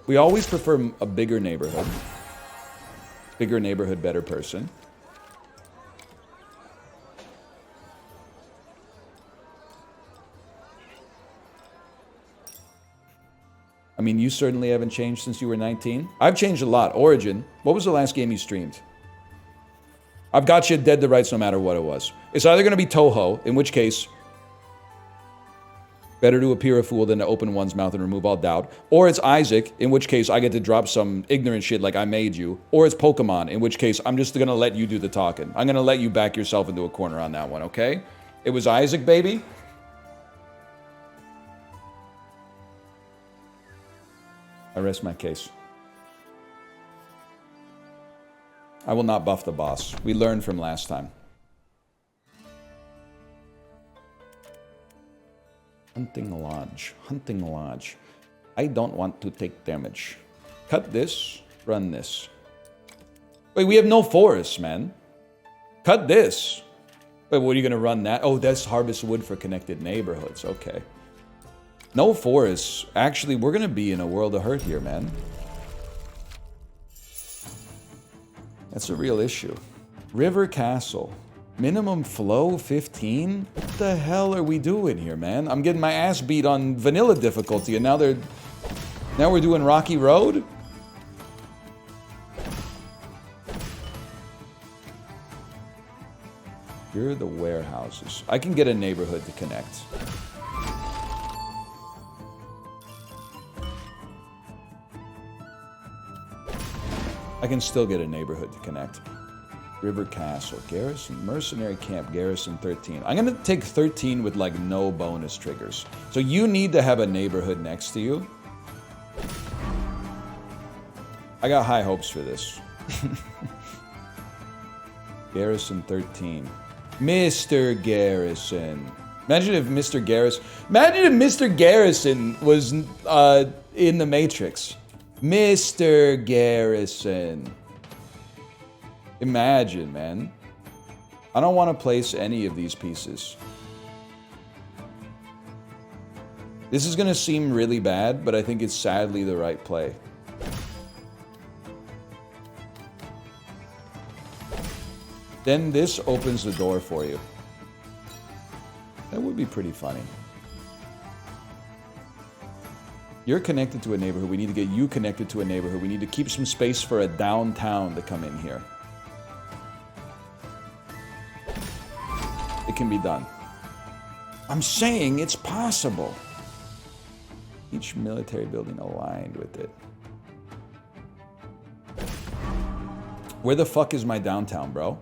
We always prefer a bigger neighborhood. Bigger neighborhood, better person. I mean, you certainly haven't changed since you were 19. I've changed a lot. Origin, what was the last game you streamed? I've got you dead to rights no matter what it was. It's either going to be Toho, in which case... better to appear a fool than to open one's mouth and remove all doubt. Or it's Isaac, in which case I get to drop some ignorant shit like I made you. Or it's Pokemon, in which case I'm just gonna let you do the talking. I'm gonna let you back yourself into a corner on that one, okay? It was Isaac, baby. I rest my case. I will not buff the boss. We learned from last time. Hunting Lodge. Hunting Lodge. I don't want to take damage. Cut this. Run this. Wait, we have no forests, man. Cut this. Wait, what are you going to run that? Oh, that's harvest wood for connected neighborhoods. Okay. No forests. Actually, we're going to be in a world of hurt here, man. That's a real issue. River Castle. Minimum flow 15? What the hell are we doing here, man? I'm getting my ass beat on vanilla difficulty and now we're doing Rocky Road? Here are the warehouses. I can get a neighborhood to connect. I can still get a neighborhood to connect. River Castle, Garrison, Mercenary Camp, Garrison 13. I'm gonna take 13 with like no bonus triggers. So you need to have a neighborhood next to you. I got high hopes for this. Garrison 13. Mr. Garrison. Imagine if Mr. Garrison was in the Matrix. Mr. Garrison. Imagine, man. I don't want to place any of these pieces. This is going to seem really bad, but I think it's sadly the right play. Then this opens the door for you. That would be pretty funny. You're connected to a neighborhood. We need to get you connected to a neighborhood. We need to keep some space for a downtown to come in here. It can be done. I'm saying it's possible. Each military building aligned with it. Where the fuck is my downtown, bro?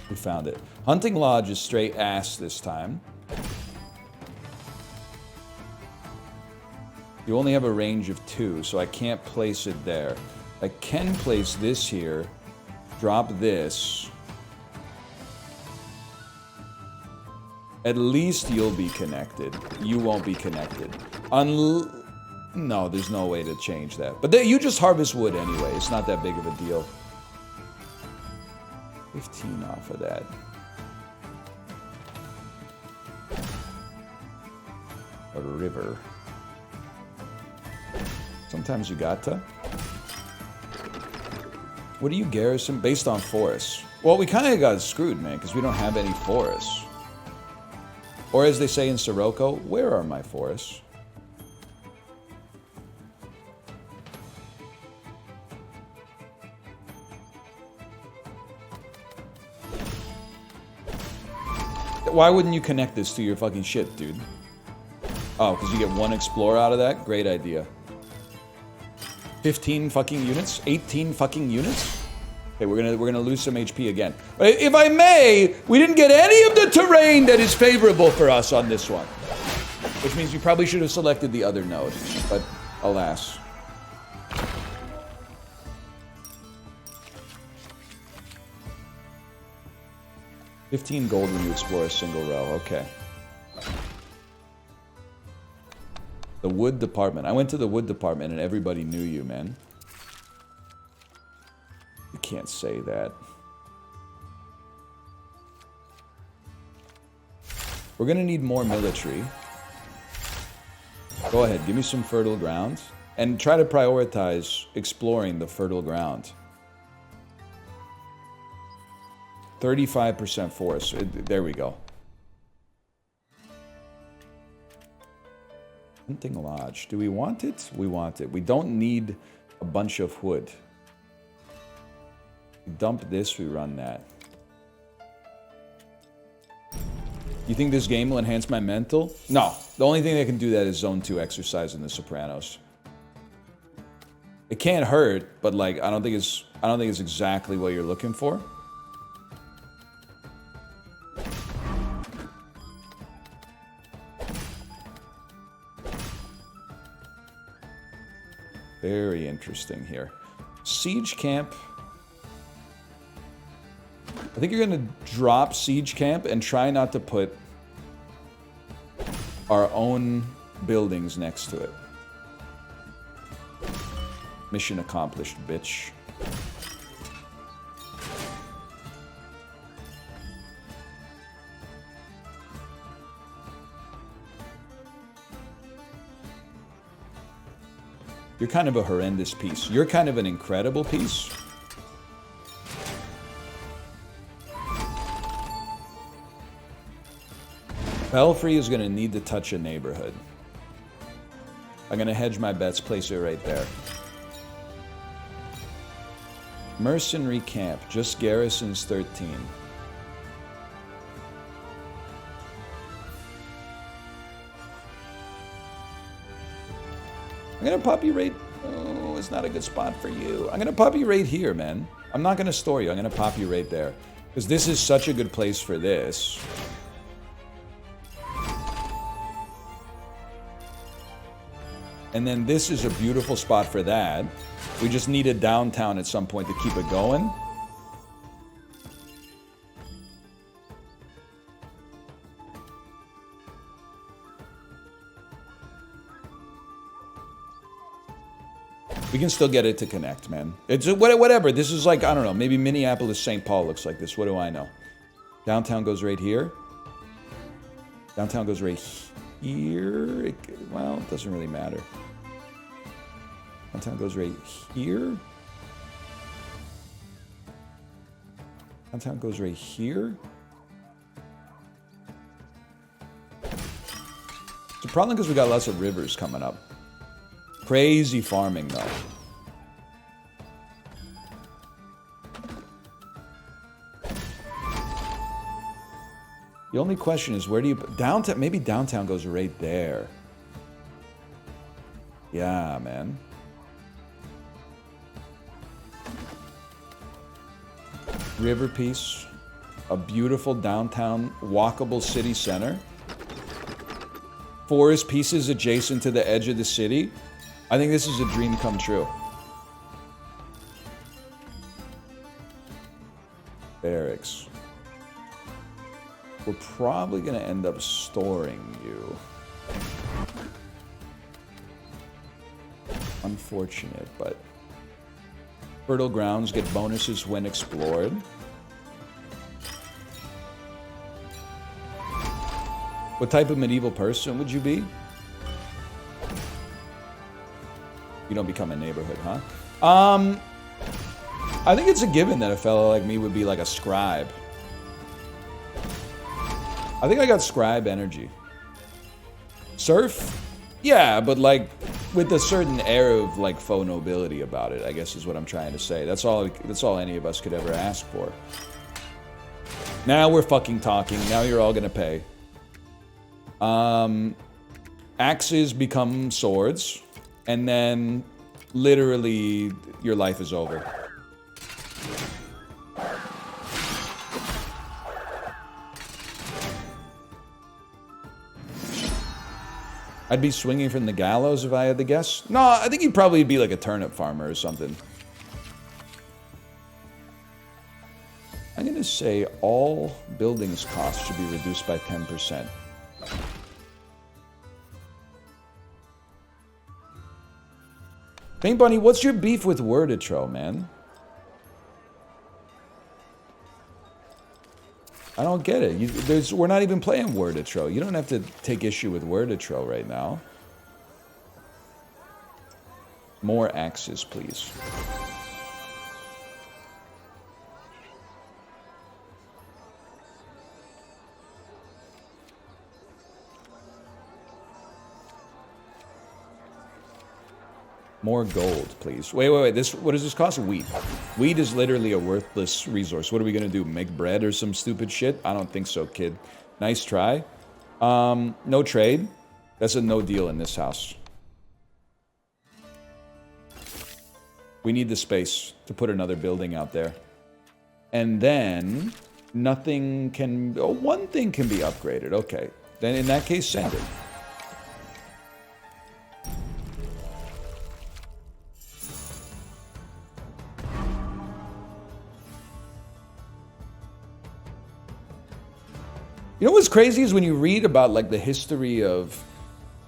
We found it. Hunting Lodge is straight ass this time. You only have a range of 2, so I can't place it there. I can place this here, drop this. At least you'll be connected. You won't be connected. No, there's no way to change that. But you just harvest wood anyway. It's not that big of a deal. 15 off of that. A river. Sometimes you got to. What do you garrison? Based on forests. Well, we kind of got screwed, man, because we don't have any forests. Or as they say in Sirocco, where are my forests? Why wouldn't you connect this to your fucking shit, dude? Oh, because you get 1 explorer out of that? Great idea. 15 fucking units? 18 fucking units? Okay, we're gonna lose some HP again. But if I may, we didn't get any of the terrain that is favorable for us on this one. Which means we probably should have selected the other node. But alas. $15 gold when you explore a single row. Okay. The wood department. I went to the wood department and everybody knew you, man. You can't say that. We're gonna need more military. Go ahead, give me some fertile ground. And try to prioritize exploring the fertile ground. 35% forest. There we go. Hunting Lodge. Do we want it? We want it. We don't need a bunch of wood. We dump this, we run that. You think this game will enhance my mental? No. The only thing that can do that is Zone 2 exercise in The Sopranos. It can't hurt, but like I don't think it's exactly what you're looking for. Very interesting here. Siege camp. I think you're gonna drop siege camp and try not to put our own buildings next to it. Mission accomplished, bitch. You're kind of a horrendous piece. You're kind of an incredible piece. Belfry is going to need to touch a neighborhood. I'm going to hedge my bets, place it right there. Mercenary camp, just garrisons 13. I'm going to pop you right... Oh, it's not a good spot for you. I'm going to pop you right here, man. I'm not going to store you. I'm going to pop you right there. Because this is such a good place for this. And then this is a beautiful spot for that. We just need a downtown at some point to keep it going. We can still get it to connect, man. It's whatever. This is like, I don't know, maybe Minneapolis, St. Paul looks like this. What do I know? Downtown goes right here. Downtown goes right here. Well, it doesn't really matter. Downtown goes right here. Downtown goes right here. It's a problem because we got lots of rivers coming up. Crazy farming, though. The only question is, where do you... Downtown... Maybe downtown goes right there. Yeah, man. River piece. A beautiful downtown walkable city center. Forest pieces adjacent to the edge of the city. I think this is a dream come true. Barracks. We're probably going to end up storing you. Unfortunate, but... Fertile grounds get bonuses when explored. What type of medieval person would you be? You don't become a neighborhood, huh? I think it's a given that a fellow like me would be like a scribe. I think I got scribe energy. Serf? Yeah, but like with a certain air of like faux nobility about it, I guess is what I'm trying to say. That's all any of us could ever ask for. Now we're fucking talking. Now you're all gonna pay. Axes become swords, and then literally your life is over. I'd be swinging from the gallows if I had to guess. No, I think you'd probably be like a turnip farmer or something. I'm gonna say all buildings costs should be reduced by 10%. Paint Bunny, what's your beef with Worditro, man? I don't get it. We're not even playing Worditro. You don't have to take issue with Worditro right now. More axes, please. More gold, please. Wait. What does this cost? Wheat. Wheat is literally a worthless resource. What are we gonna do? Make bread or some stupid shit? I don't think so, kid. Nice try. No trade. That's a no deal in this house. We need the space to put another building out there. And then nothing can... Oh, one thing can be upgraded. Okay. Then in that case, send it. You know what's crazy is when you read about like the history of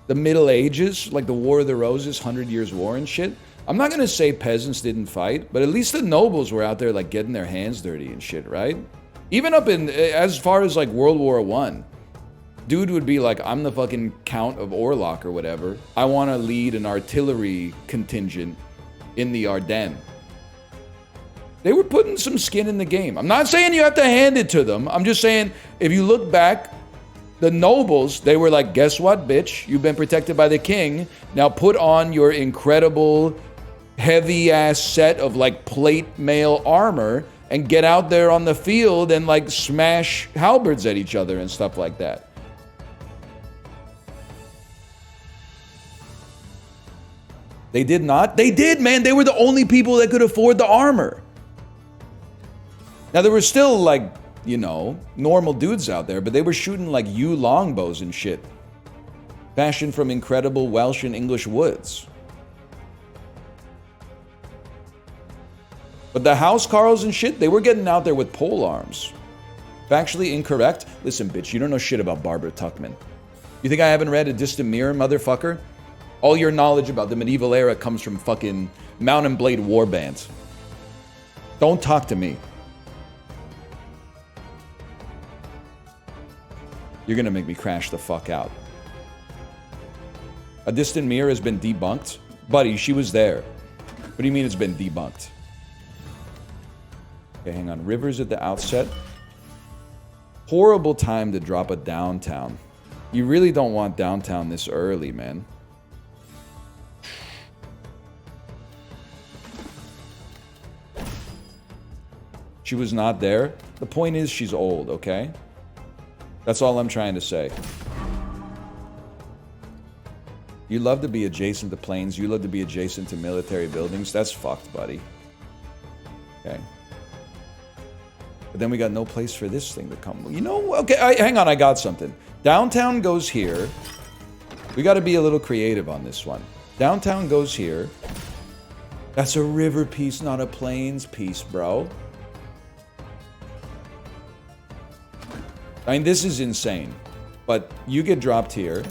the Middle Ages, like the War of the Roses, 100 Years War and shit. I'm not gonna say peasants didn't fight, but at least the nobles were out there like getting their hands dirty and shit, right? Even up in as far as like World War I, dude would be like, I'm the fucking Count of Orlok or whatever. I want to lead an artillery contingent in the Ardennes. They were putting some skin in the game. I'm not saying you have to hand it to them. I'm just saying, if you look back, the nobles, they were like, guess what, bitch? You've been protected by the king. Now put on your incredible, heavy-ass set of, like, plate mail armor and get out there on the field and, like, smash halberds at each other and stuff like that. They did not? They did, man. They were the only people that could afford the armor. Now, there were still, like, you know, normal dudes out there, but they were shooting, like, yew longbows and shit. Fashioned from incredible Welsh and English woods. But the housecarls and shit, they were getting out there with pole arms. Factually incorrect? Listen, bitch, you don't know shit about Barbara Tuchman. You think I haven't read A Distant Mirror, motherfucker? All your knowledge about the medieval era comes from fucking Mount and Blade warbands. Don't talk to me. You're gonna make me crash the fuck out. A Distant Mirror has been debunked? Buddy, she was there. What do you mean it's been debunked? Okay, hang on. Rivers at the outset. Horrible time to drop a downtown. You really don't want downtown this early, man. She was not there. The point is she's old, okay? That's all I'm trying to say. You love to be adjacent to planes. You love to be adjacent to military buildings. That's fucked, buddy. Okay. But then we got no place for this thing to come. You know, okay, hang on, I got something. Downtown goes here. We got to be a little creative on this one. Downtown goes here. That's a river piece, not a plains piece, bro. I mean, this is insane. But you get dropped here.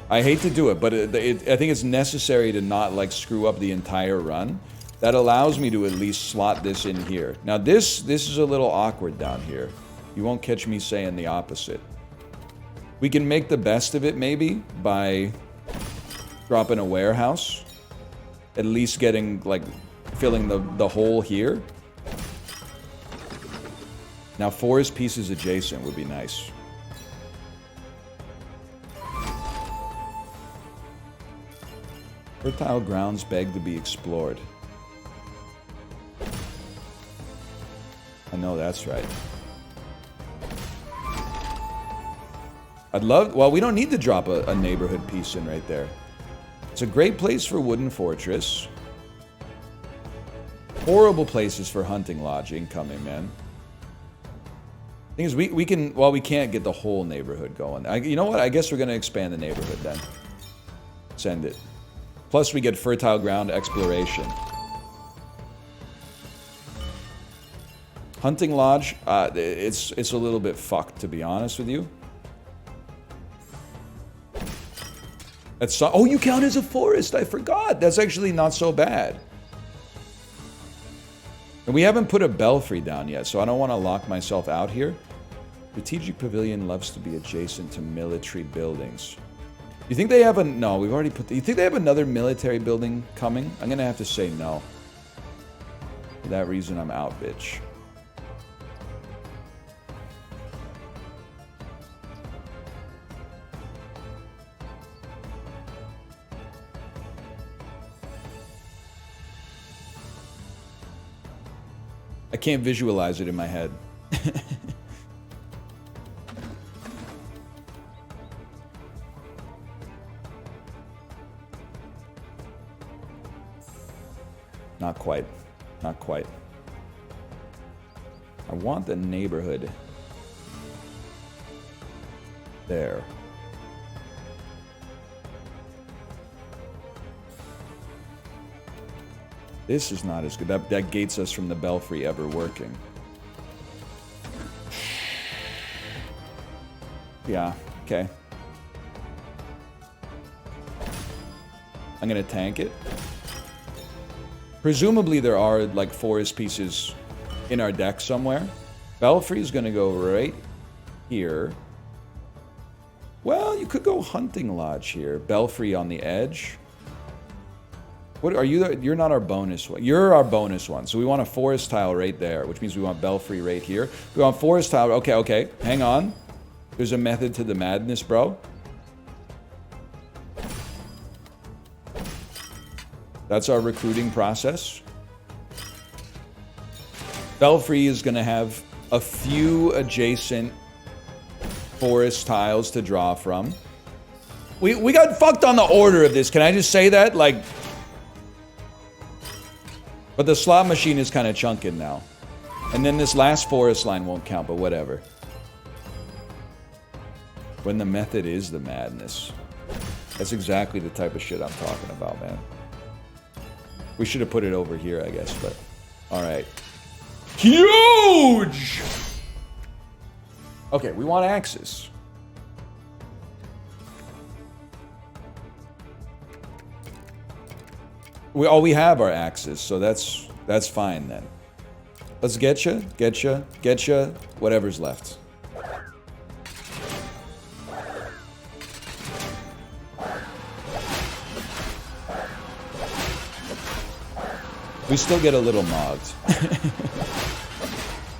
I hate to do it, but I think it's necessary to not, like, screw up the entire run. That allows me to at least slot this in here. Now, this is a little awkward down here. You won't catch me saying the opposite. We can make the best of it, maybe, by dropping a warehouse. At least getting, like, filling the hole here. Now, forest pieces adjacent would be nice. Fertile grounds beg to be explored. I know that's right. I'd love... Well, we don't need to drop a neighborhood piece in right there. It's a great place for wooden fortress. Horrible places for hunting lodge incoming, man. Thing is, we can... Well, we can't get the whole neighborhood going. You know what? I guess we're going to expand the neighborhood then. Send it. Plus, we get fertile ground exploration. Hunting lodge, it's a little bit fucked, to be honest with you. That's oh, you count as a forest. I forgot. That's actually not so bad. And we haven't put a belfry down yet, so I don't want to lock myself out here. Strategic pavilion loves to be adjacent to military buildings. You think they have a... No, we've already put... You think they have another military building coming? I'm gonna have to say no. For that reason, I'm out, bitch. I can't visualize it in my head. Not quite. Not quite. I want the neighborhood there. This is not as good. That gates us from the belfry ever working. Yeah, okay. I'm gonna tank it. Presumably there are, like, forest pieces in our deck somewhere. Belfry is gonna go right here. Well, you could go hunting lodge here. Belfry on the edge. What are you? You're not our bonus one. You're our bonus one. So we want a forest tile right there, which means we want belfry right here. We want forest tile. Okay, okay. Hang on. There's a method to the madness, bro. That's our recruiting process. Belfry is going to have a few adjacent forest tiles to draw from. We got fucked on the order of this. Can I just say that? Like... But the slot machine is kind of chunking now. And then this last forest line won't count, but whatever. When the method is the madness. That's exactly the type of shit I'm talking about, man. We should have put it over here, I guess, but... Alright. Huge! Okay, we want axes. We have our axes, so that's fine then. Let's get you, whatever's left. We still get a little mogged.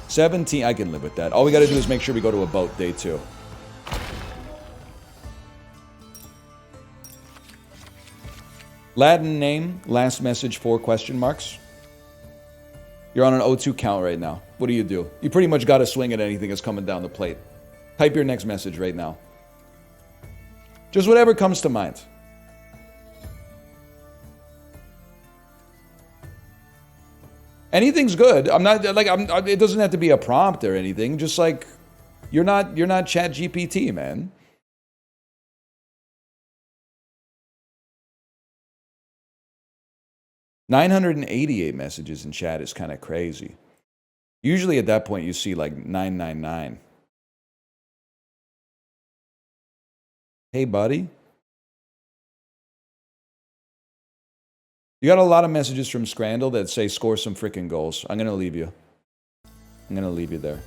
17, I can live with that. All we gotta do is make sure we go to a boat day 2. Latin name, last message, 4 question marks. You're on an O2 count right now. What do? You pretty much gotta swing at anything that's coming down the plate. Type your next message right now. Just whatever comes to mind. Anything's good. I'm not like it doesn't have to be a prompt or anything. Just like you're not Chat GPT, man. $988 messages in chat is kind of crazy. Usually at that point you see like 999. Hey, buddy. You got a lot of messages from Scrandle that say score some freaking goals. I'm going to leave you. I'm going to leave you there.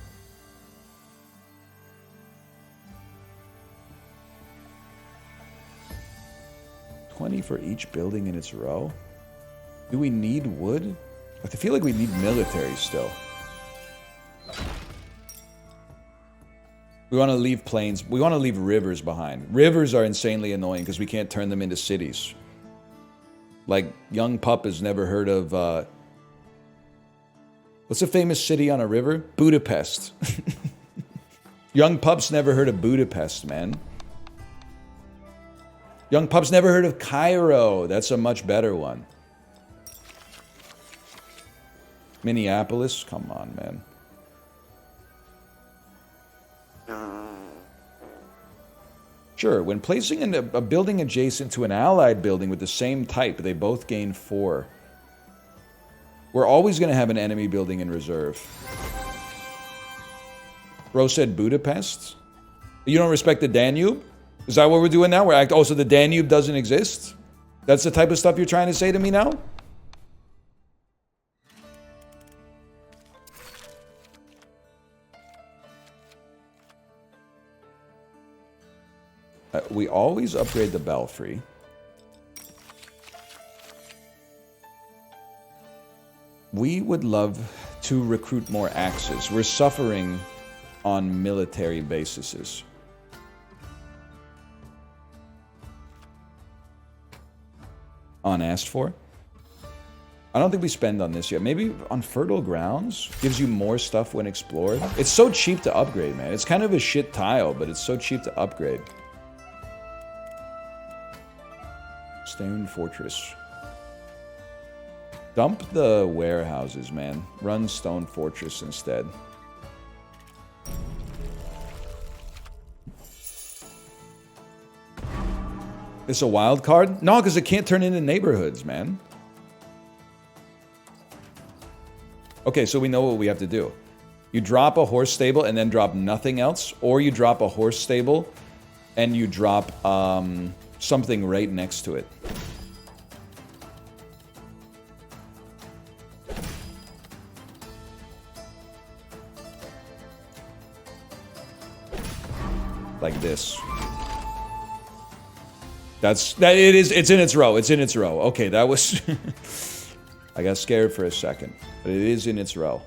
$20 for each building in its row? Do we need wood? I feel like we need military still. We want to leave plains. We want to leave rivers behind. Rivers are insanely annoying because we can't turn them into cities. Like, young pup has never heard of, what's a famous city on a river? Budapest. Young pup's never heard of Budapest, man. Young pup's never heard of Cairo. That's a much better one. Minneapolis? Come on, man. Sure, when placing a building adjacent to an allied building with the same type, they both gain 4. We're always going to have an enemy building in reserve. Bro said Budapest? You don't respect the Danube? Is that what we're doing now? Oh, so the Danube doesn't exist? That's the type of stuff you're trying to say to me now? We always upgrade the Belfry. We would love to recruit more axes. We're suffering on military bases. Unasked for? I don't think we spend on this yet. Maybe on fertile grounds? Gives you more stuff when explored. It's so cheap to upgrade, man. It's kind of a shit tile, but it's so cheap to upgrade. Stone Fortress. Dump the warehouses, man. Run Stone Fortress instead. It's a wild card? No, because it can't turn into neighborhoods, man. Okay, so we know what we have to do. You drop a horse stable and then drop nothing else, or you drop a horse stable and you drop something right next to it. Like this. It's in its row. It's in its row. Okay, that was I got scared for a second, but it is in its row.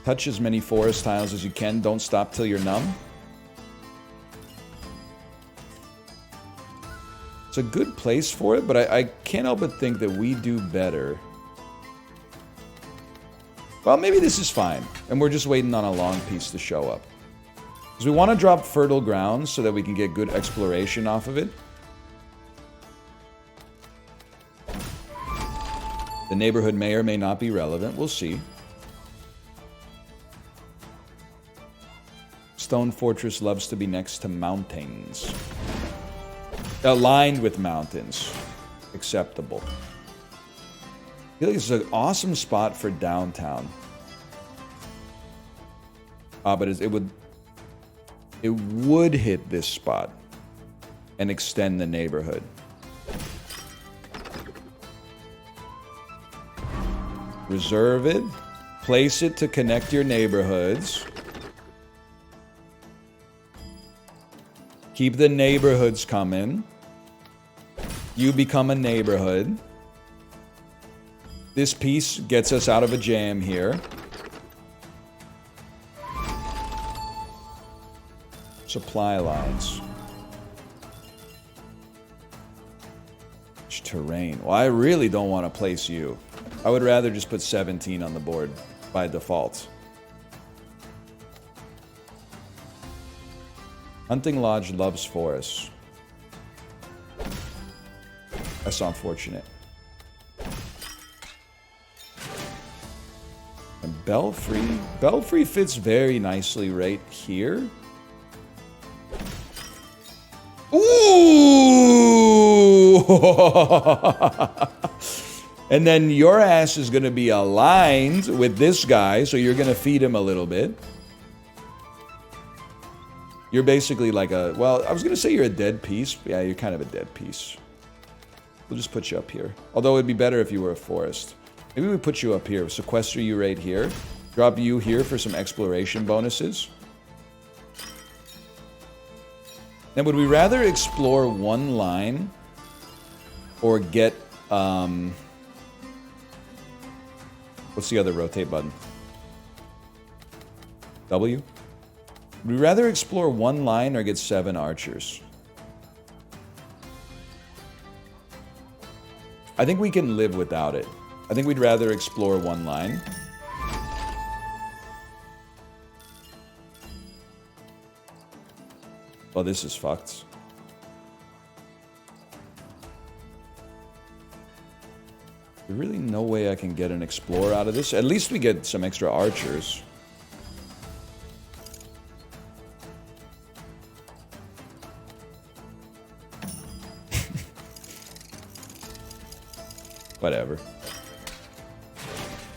Touch as many forest tiles as you can. Don't stop till you're numb. It's a good place for it, but I can't help but think that we do better. Well, maybe this is fine, and we're just waiting on a long piece to show up. Because we want to drop fertile ground so that we can get good exploration off of it. The neighborhood may or may not be relevant. We'll see. Stone Fortress loves to be next to mountains. Aligned with mountains. Acceptable. I feel like this is an awesome spot for downtown. But it would hit this spot and extend the neighborhood. Reserve it. Place it to connect your neighborhoods. Keep the neighborhoods coming. You become a neighborhood. This piece gets us out of a jam here. Supply lines. Terrain. Well, I really don't want to place you. I would rather just put 17 on the board by default. Hunting Lodge loves forests. That's unfortunate. And Belfry. Belfry fits very nicely right here. Ooh! And then your ass is going to be aligned with this guy, so you're going to feed him a little bit. You're basically like a... Well, I was going to say you're a dead piece. Yeah, you're kind of a dead piece. We'll just put you up here. Although it would be better if you were a forest. Maybe we put you up here. Sequester you right here. Drop you here for some exploration bonuses. Now, would we rather explore one line or get, what's the other rotate button? W? Would we rather explore one line or get 7 archers? I think we can live without it. I think we'd rather explore one line. Oh, this is fucked. There's really no way I can get an explorer out of this. At least we get some extra archers. Whatever.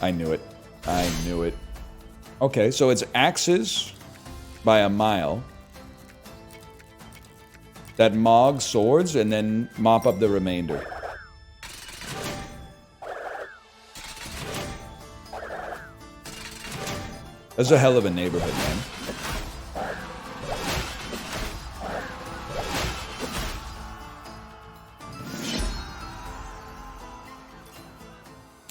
I knew it. I knew it. Okay, so it's axes by a mile. That Mog swords and then mop up the remainder. That's a hell of a neighborhood, man.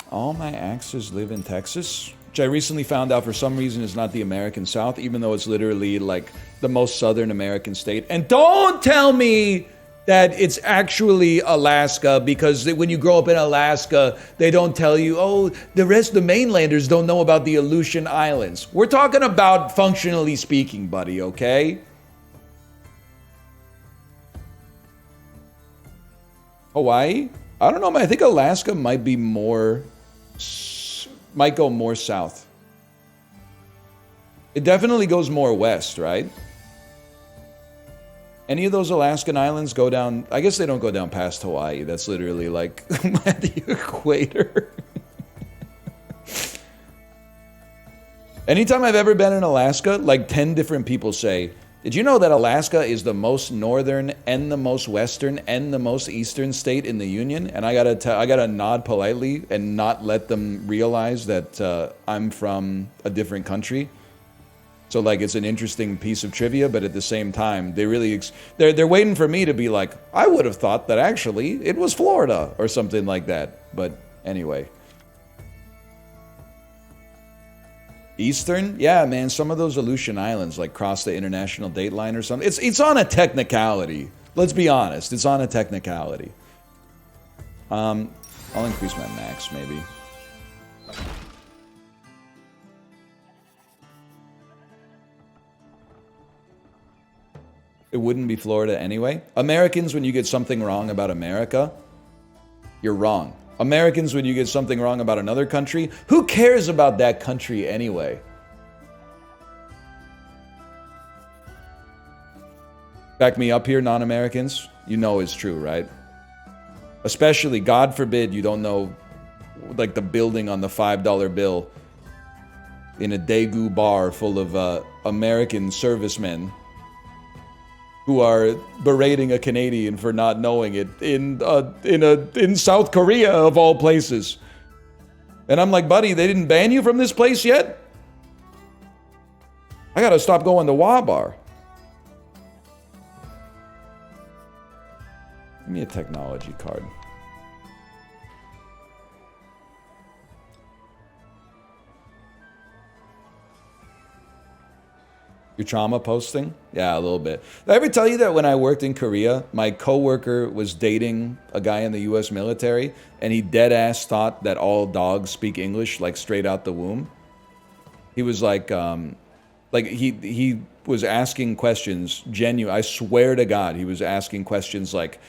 All my axes live in Texas, which I recently found out for some reason is not the American South, even though it's literally like the most southern American state. And don't tell me that it's actually Alaska, because when you grow up in Alaska, they don't tell you, oh, the rest of the mainlanders don't know about the Aleutian Islands. We're talking about functionally speaking, buddy, okay? Hawaii? I don't know, man. I think Alaska might be more... might go more south. It definitely goes more west, right? Any of those Alaskan islands go down... I guess they don't go down past Hawaii. That's literally like at the equator. Anytime I've ever been in Alaska, like 10 different people say, did you know that Alaska is the most northern and the most western and the most eastern state in the Union? And I gotta nod politely and not let them realize that I'm from a different country. So like it's an interesting piece of trivia, but at the same time, they really they're waiting for me to be like, I would have thought that actually it was Florida or something like that. But anyway. Eastern? Yeah, man, some of those Aleutian Islands like cross the international date line or something. It's on a technicality. Let's be honest, it's on a technicality. I'll increase my max maybe. It wouldn't be Florida anyway. Americans, when you get something wrong about America, you're wrong. Americans, when you get something wrong about another country, who cares about that country anyway? Back me up here, non-Americans. You know it's true, right? Especially, God forbid, you don't know, like the building on the $5 bill in a Daegu bar full of American servicemen who are berating a Canadian for not knowing it in South Korea of all places. And I'm like, buddy, they didn't ban you from this place yet? I gotta stop going to WA bar. Give me a technology card. Your trauma posting? Yeah, a little bit. Did I ever tell you that when I worked in Korea, my coworker was dating a guy in the U.S. military, and he dead ass thought that all dogs speak English, like straight out the womb. He was like he was asking questions, genuine. I swear to God, he was asking questions like,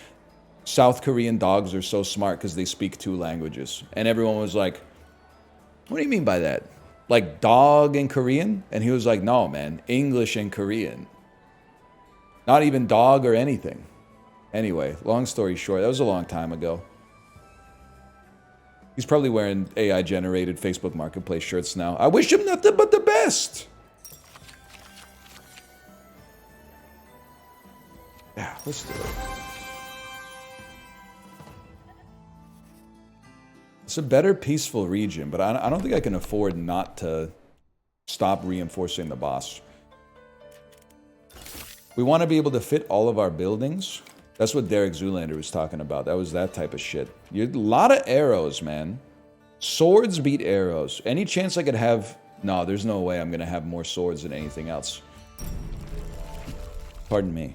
South Korean dogs are so smart because they speak 2 languages, and everyone was like, "What do you mean by that? Like dog in Korean?" And he was like, "No, man, English and Korean. Not even dog or anything." Anyway, long story short, that was a long time ago. He's probably wearing AI-generated Facebook Marketplace shirts now. I wish him nothing but the best. Yeah, let's do it. It's a better peaceful region, but I don't think I can afford not to stop reinforcing the boss. We want to be able to fit all of our buildings. That's what Derek Zoolander was talking about. That was that type of shit. A lot of arrows, man. Swords beat arrows. Any chance I could have... No, there's no way I'm going to have more swords than anything else. Pardon me.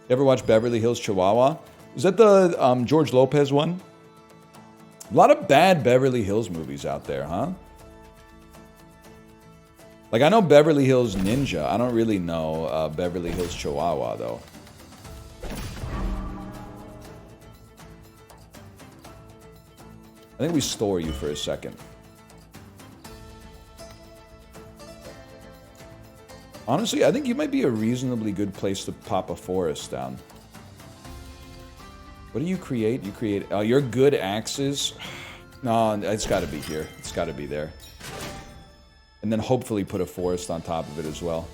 You ever watch Beverly Hills Chihuahua? Is that the George Lopez one? A lot of bad Beverly Hills movies out there, huh? Like, I know Beverly Hills Ninja. I don't really know Beverly Hills Chihuahua, though. I think we store you for a second. Honestly, I think you might be a reasonably good place to pop a forest down. What do you create? You create... Oh, your good axes? No, it's got to be here. It's got to be there. And then hopefully put a forest on top of it as well.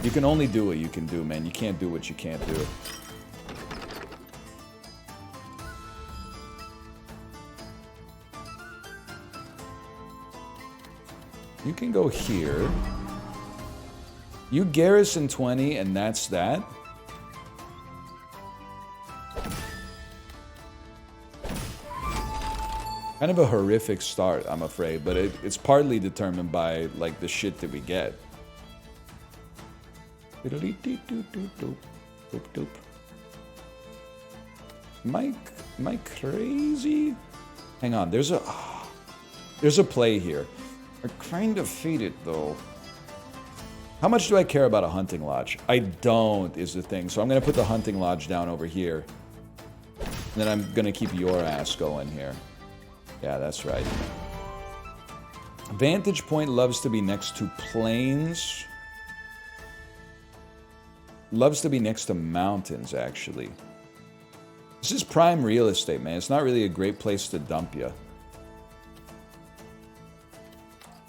You can only do what you can do, man. You can't do what you can't do. You can go here. You garrison 20, and that's that. Kind of a horrific start, I'm afraid, but it's partly determined by, like, the shit that we get. Am I crazy? Hang on, there's a play here. I kind of feed it, though. How much do I care about a hunting lodge? I don't, is the thing. So I'm going to put the hunting lodge down over here. And then I'm going to keep your ass going here. Yeah, that's right. Vantage point loves to be next to plains. Loves to be next to mountains, actually. This is prime real estate, man. It's not really a great place to dump you.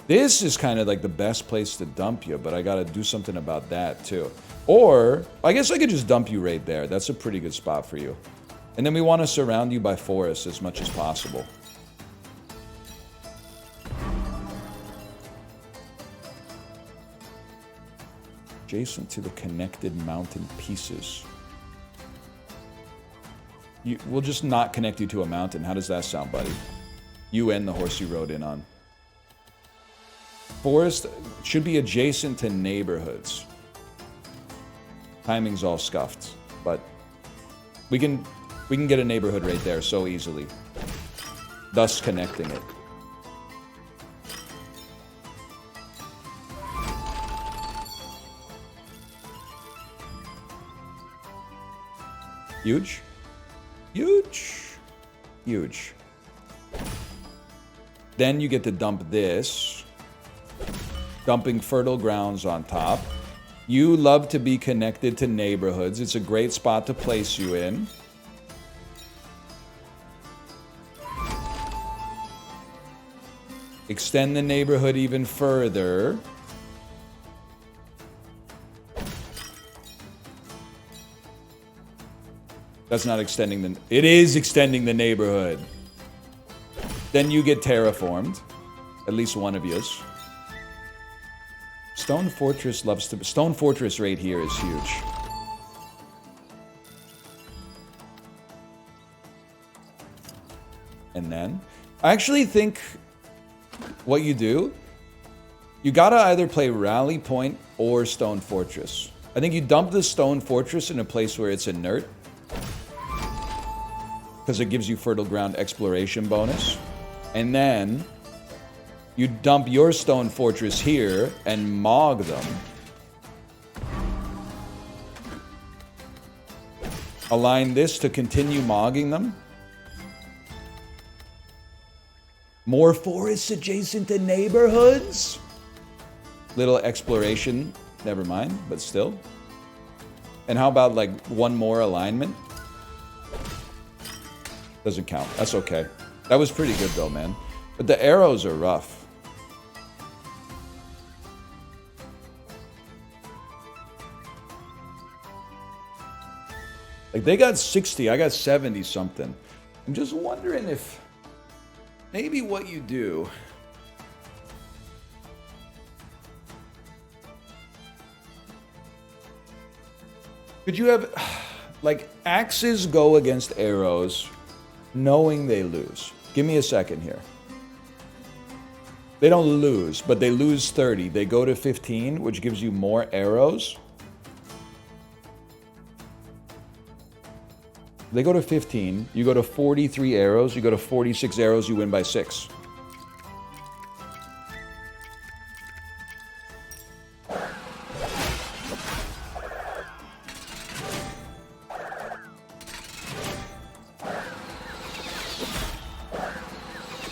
This is kind of like the best place to dump you, but I gotta do something about that, too. Or, I guess I could just dump you right there. That's a pretty good spot for you. And then we want to surround you by forests as much as possible. Adjacent to the connected mountain pieces. We'll just not connect you to a mountain. How does that sound, buddy? You and the horse you rode in on. Forest should be adjacent to neighborhoods. Timing's all scuffed, but we can get a neighborhood right there so easily, thus connecting it. Huge? Huge? Huge. Then you get to dump this. Dumping fertile grounds on top. You love to be connected to neighborhoods. It's a great spot to place you in. Extend the neighborhood even further. That's not extending the... It is extending the neighborhood. Then you get terraformed. At least one of yous. Stone Fortress loves to... Stone Fortress right here is huge. And then, I actually think what you do, you gotta either play Rally Point or Stone Fortress. I think you dump the Stone Fortress in a place where it's inert, because it gives you fertile ground exploration bonus. And then you dump your Stone Fortress here and mog them. Align this to continue mogging them. More forests adjacent to neighborhoods? Little exploration. Never mind, but still. And how about like one more alignment? Doesn't count. That's okay. That was pretty good though, man. But the arrows are rough. Like they got 60, I got 70 something. I'm just wondering if maybe what you do. Could you have, like, axes go against arrows knowing they lose? Give me a second here. They don't lose, but they lose 30. They go to 15, which gives you more arrows. They go to 15, you go to 43 arrows, you go to 46 arrows, you win by 6.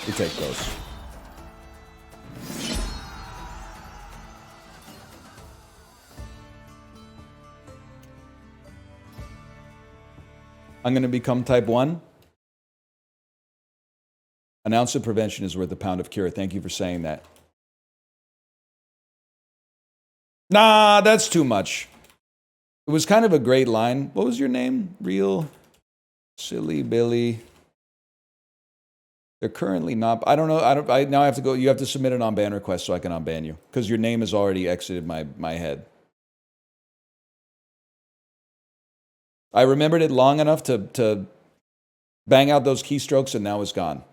You take those. I'm going to become type 1. An ounce of prevention is worth a pound of cure. Thank you for saying that. Nah, that's too much. It was kind of a great line. What was your name? Real Silly Billy. They're currently not. I don't know. Now I have to go. You have to submit an unban request so I can unban you. Because your name has already exited my head. I remembered it long enough to bang out those keystrokes, and now it's gone.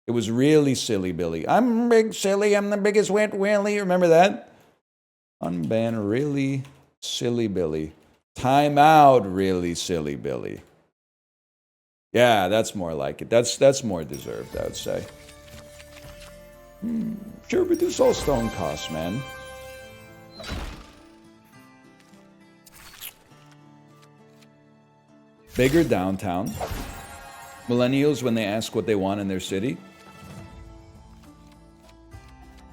It was really Silly Billy. I'm big silly, I'm the biggest wet willy. Remember that? Unban really Silly Billy. Time out really Silly Billy. Yeah, that's more like it. That's more deserved, I would say. Sure, reduce all stone costs, man. Bigger downtown. Millennials, when they ask what they want in their city.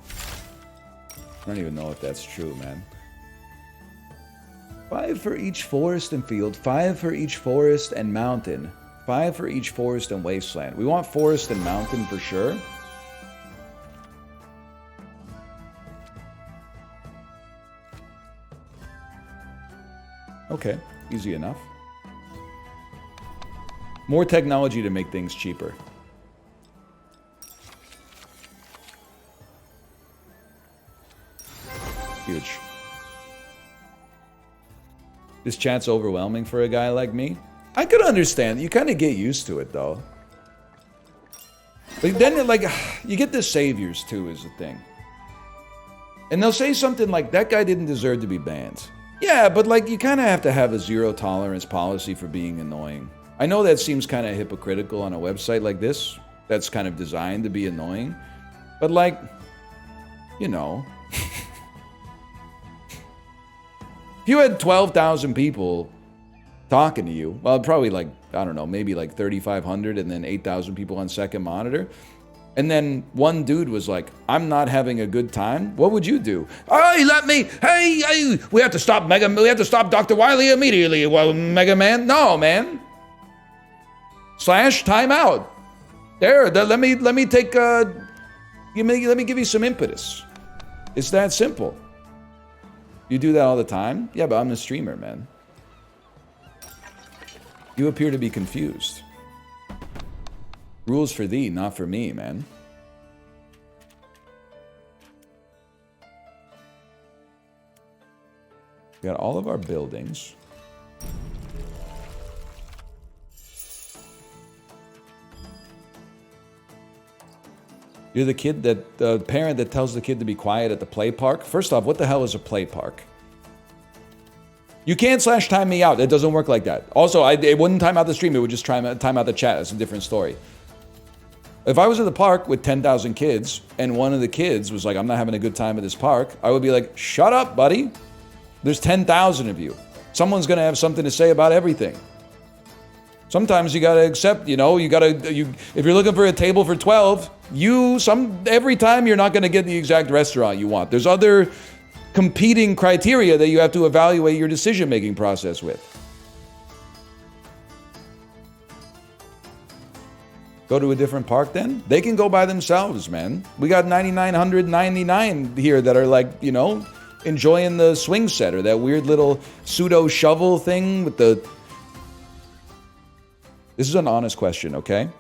I don't even know if that's true, man. 5 for each forest and field. 5 for each forest and mountain. 5 for each forest and wasteland. We want forest and mountain for sure. Okay, easy enough. More technology to make things cheaper. Huge. This chat's overwhelming for a guy like me. I could understand. You kind of get used to it, though. But then, like, you get the saviors, too, is the thing. And they'll say something like, that guy didn't deserve to be banned. Yeah, but, like, you kind of have to have a zero-tolerance policy for being annoying. I know that seems kind of hypocritical on a website like this. That's kind of designed to be annoying. But, like, you know. If you had 12,000 people talking to you, well, probably like, I don't know, maybe like 3,500 and then 8,000 people on second monitor. And then one dude was like, I'm not having a good time. What would you do? Hey, we have to stop we have to stop Dr. Wiley immediately. Well, Mega Man, no, man. Slash timeout. There, let me take, let me give you some impetus. It's that simple. You do that all the time? Yeah, but I'm a streamer, man. You appear to be confused. Rules for thee, not for me, man. We got all of our buildings. You're the kid that, the parent that tells the kid to be quiet at the play park. First off, what the hell is a play park? You can't /time me out. It doesn't work like that. Also, it wouldn't time out the stream. It would just time out the chat. It's a different story. If I was at the park with 10,000 kids and one of the kids was like, I'm not having a good time at this park, I would be like, shut up, buddy. There's 10,000 of you. Someone's going to have something to say about everything. Sometimes you gotta accept, if you're looking for a table for 12, every time you're not gonna get the exact restaurant you want. There's other competing criteria that you have to evaluate your decision-making process with. Go to a different park then? They can go by themselves, man. We got 9,999 here that are like, enjoying the swing set or that weird little pseudo shovel thing with the... This is an honest question, okay?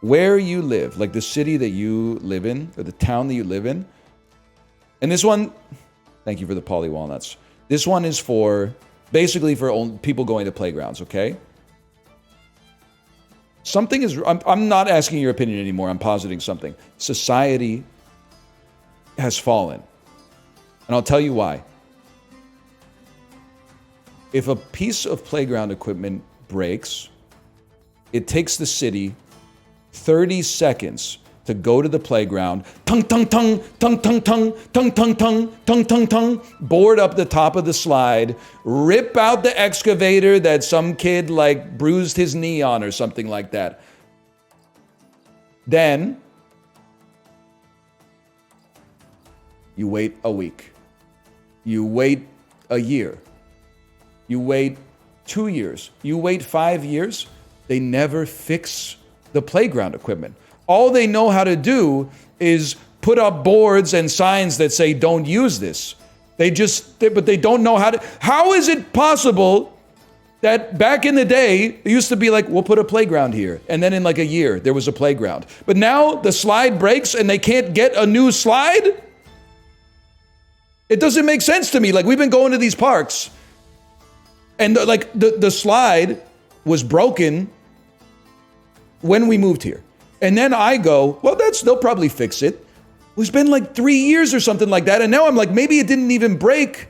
Where you live, like the city that you live in, or the town that you live in, and this one, thank you for the poly walnuts. This one is basically for people going to playgrounds, okay? I'm not asking your opinion anymore, I'm positing something. Society has fallen. And I'll tell you why. If a piece of playground equipment breaks, it takes the city 30 seconds to go to the playground, tung tung tung, tung tung tung, tung tung tung, tung tung tung, board up the top of the slide, rip out the excavator that some kid bruised his knee on or something like that. Then you wait a week. You wait a year. You wait 2 years. You wait 5 years, they never fix the playground equipment. All they know how to do is put up boards and signs that say, don't use this. But they don't know how to. How is it possible that back in the day, it used to be like, we'll put a playground here. And then in a year, there was a playground. But now the slide breaks and they can't get a new slide? It doesn't make sense to me. We've been going to these parks. And the slide was broken when we moved here. And then I go, well, they'll probably fix it. It's been 3 years or something like that. And now I'm like, maybe it didn't even break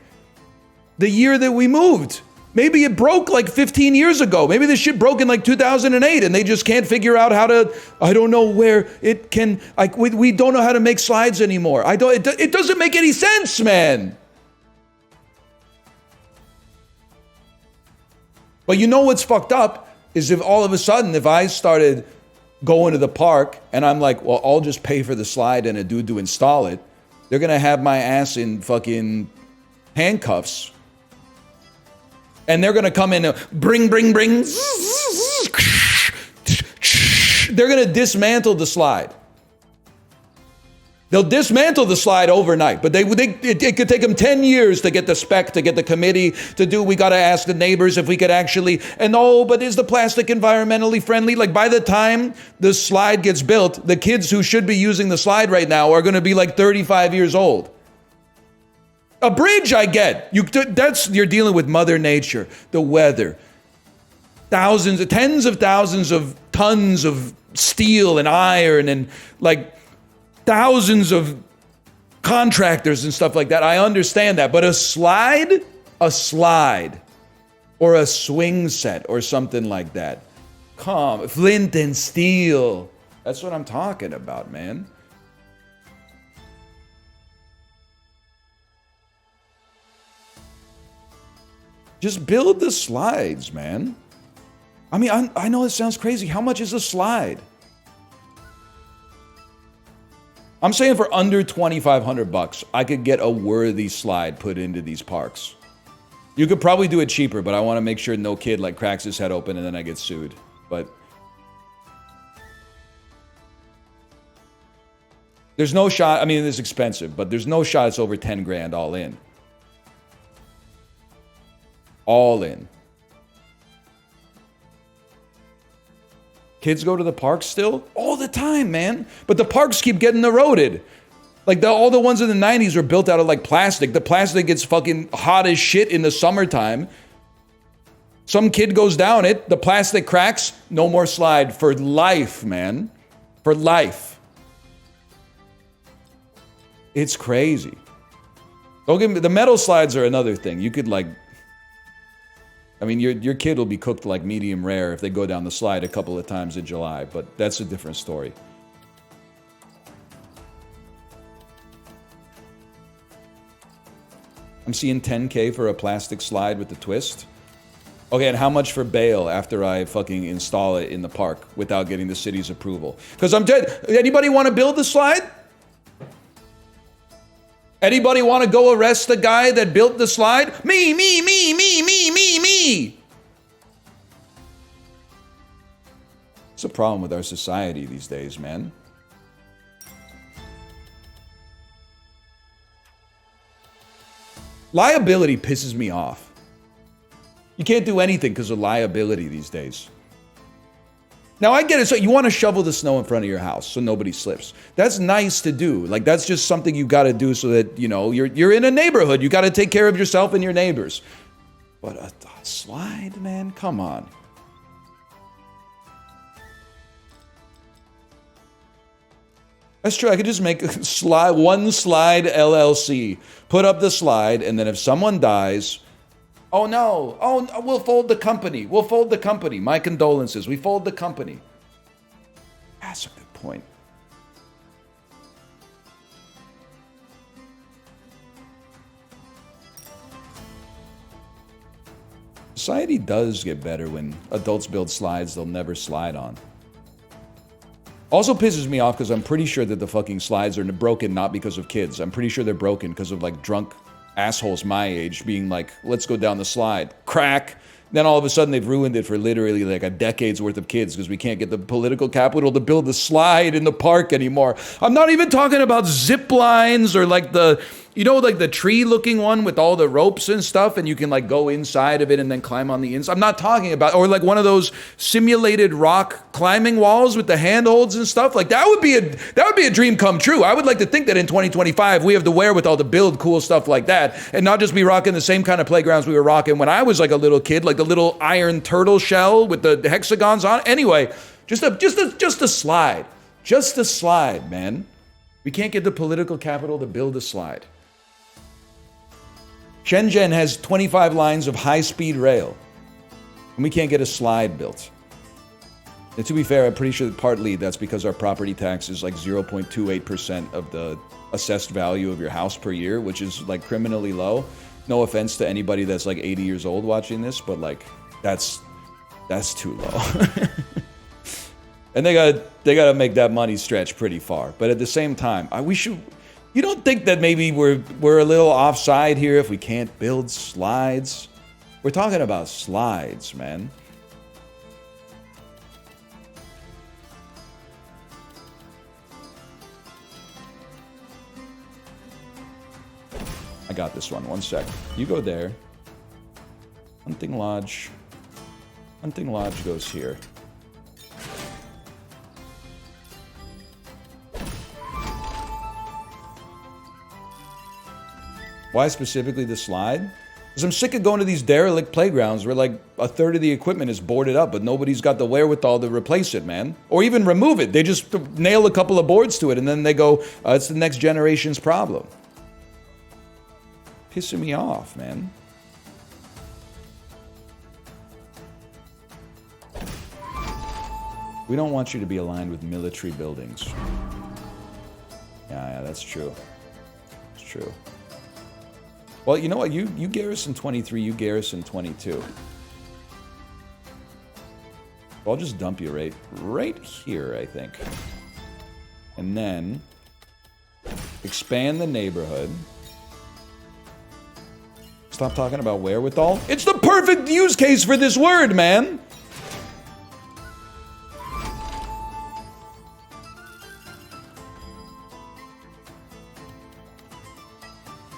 the year that we moved. Maybe it broke 15 years ago. Maybe this shit broke in 2008 and they just can't figure out how to, I don't know where it can, we don't know how to make slides anymore. It doesn't make any sense, man. But you know what's fucked up is if all of a sudden, if I started going to the park and I'm like, well, I'll just pay for the slide and a dude to install it, they're going to have my ass in fucking handcuffs. And they're going to come in and bring. They're going to dismantle the slide. They'll dismantle the slide overnight, but it could take them 10 years to get the spec, to get the committee to do. We got to ask the neighbors if we could actually, but is the plastic environmentally friendly? By the time the slide gets built, the kids who should be using the slide right now are going to be 35 years old. A bridge, I get. You're dealing with Mother Nature, the weather, tens of thousands of tons of steel and iron and thousands of contractors and stuff like that. I understand that. But a slide or a swing set or something like that. Flint and steel. That's what I'm talking about, man. Just build the slides, man. I mean, I know it sounds crazy. How much is a slide? I'm saying for under $2,500, I could get a worthy slide put into these parks. You could probably do it cheaper, but I want to make sure no kid cracks his head open and then I get sued. But there's no shot. I mean, it's expensive, but there's no shot it's over 10 grand all in. All in. Kids go to the parks still? All the time, man. But the parks keep getting eroded. All the ones in the 90s were built out of plastic. The plastic gets fucking hot as shit in the summertime. Some kid goes down it, the plastic cracks, no more slide for life, man. For life. It's crazy. Don't get me, the metal slides are another thing. You could like, I mean, your kid will be cooked like medium rare if they go down the slide a couple of times in July, but that's a different story. I'm seeing 10K for a plastic slide with the twist. Okay, and how much for bail after I fucking install it in the park without getting the city's approval? Because I'm dead. Anybody want to build the slide? Anybody want to go arrest the guy that built the slide? Me. It's a problem with our society these days, man. Liability pisses me off. You can't do anything because of liability these days. Now, I get it. So you want to shovel the snow in front of your house so nobody slips. That's nice to do. Like, that's just something you got to do so that, you know, you're in a neighborhood. You got to take care of yourself and your neighbors. But a slide, man? Come on. That's true. I could just make a one slide LLC. Put up the slide, and then if someone dies, oh no, we'll fold the company. We'll fold the company. My condolences. We fold the company. That's a good point. Society does get better when adults build slides they'll never slide on. Also pisses me off because I'm pretty sure that the fucking slides are broken not because of kids. I'm pretty sure they're broken because of like drunk assholes my age being like, let's go down the slide. Crack. Then all of a sudden they've ruined it for literally like a decade's worth of kids because we can't get the political capital to build the slide in the park anymore. I'm not even talking about zip lines or like the, you know, like the tree looking one with all the ropes and stuff and you can like go inside of it and then climb on the inside. I'm not talking about, or like one of those simulated rock climbing walls with the handholds and stuff. Like that would be a dream come true. I would like to think that in 2025 we have the wherewithal to build cool stuff like that and not just be rocking the same kind of playgrounds we were rocking when I was like a little kid, like the little iron turtle shell with the hexagons on it. Anyway, just a slide. Just a slide, man. We can't get the political capital to build a slide. Shenzhen has 25 lines of high-speed rail, and we can't get a slide built. And to be fair, I'm pretty sure that partly that's because our property tax is like 0.28% of the assessed value of your house per year, which is like criminally low. No offense to anybody that's like 80 years old watching this, but like that's too low. And they gotta make that money stretch pretty far. But at the same time, you don't think that maybe we're a little offside here if we can't build slides? We're talking about slides, man. I got this one. One sec. You go there. Hunting Lodge. Hunting Lodge goes here. Why specifically the slide? Because I'm sick of going to these derelict playgrounds where like a third of the equipment is boarded up, but nobody's got the wherewithal to replace it, man. Or even remove it. They just nail a couple of boards to it and then they go, it's the next generation's problem. Pissing me off, man. We don't want you to be aligned with military buildings. Yeah, that's true. It's true. Well, you know what? You garrison 23, you garrison 22. I'll just dump you right here, I think. And then expand the neighborhood. Stop talking about wherewithal. It's the perfect use case for this word, man.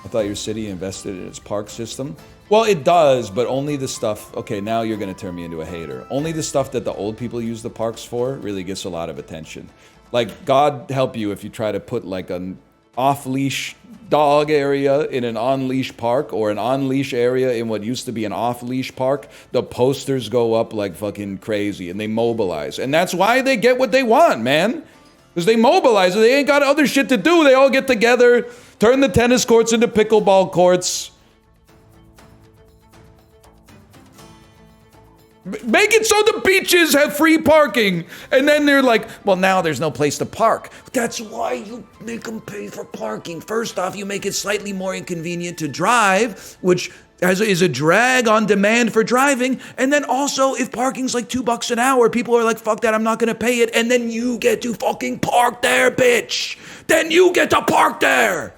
I thought your city invested in its park system. Well, it does, but only the stuff... Okay, now you're going to turn me into a hater. Only the stuff that the old people use the parks for really gets a lot of attention. Like, God help you if you try to put, like, an off-leash dog area in an on-leash park or an on-leash area in what used to be an off-leash park. The posters go up like fucking crazy, and they mobilize. And that's why they get what they want, man. Because they mobilize. They ain't got other shit to do. They all get together. Turn the tennis courts into pickleball courts. Make it so the beaches have free parking. And then they're like, well, now there's no place to park. That's why you make them pay for parking. First off, you make it slightly more inconvenient to drive, which is a drag on demand for driving. And then also, if parking's like $2 an hour, people are like, fuck that, I'm not gonna pay it. And then you get to fucking park there, bitch. Then you get to park there.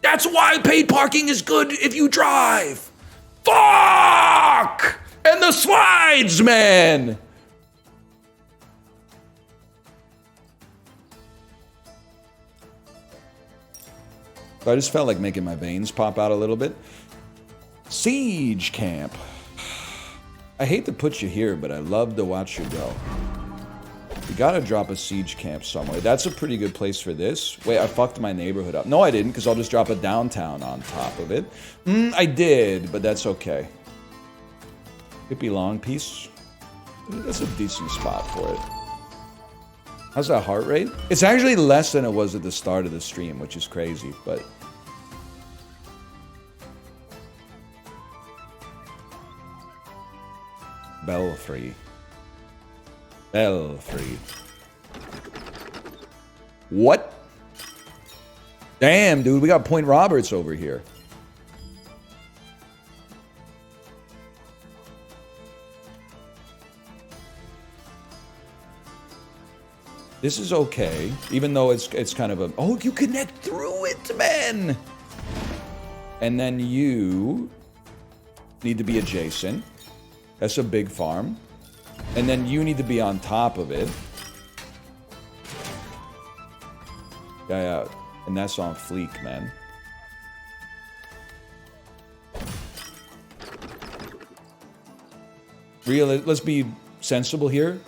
That's why paid parking is good if you drive. Fuck! And the slides, man! I just felt like making my veins pop out a little bit. Siege camp. I hate to put you here, but I love to watch you go. You gotta drop a siege camp somewhere. That's a pretty good place for this. Wait, I fucked my neighborhood up. No, I didn't, because I'll just drop a downtown on top of it. I did, but that's okay. Hippie long piece. That's a decent spot for it. How's that heart rate? It's actually less than it was at the start of the stream, which is crazy, but... Belfry. Belfry. What? Damn, dude, we got Point Roberts over here. This is okay, even though it's kind of a... Oh, you connect through it, man! And then you need to be adjacent. That's a big farm. And then you need to be on top of it. Yeah. And that's on fleek, man. Really, let's be sensible here.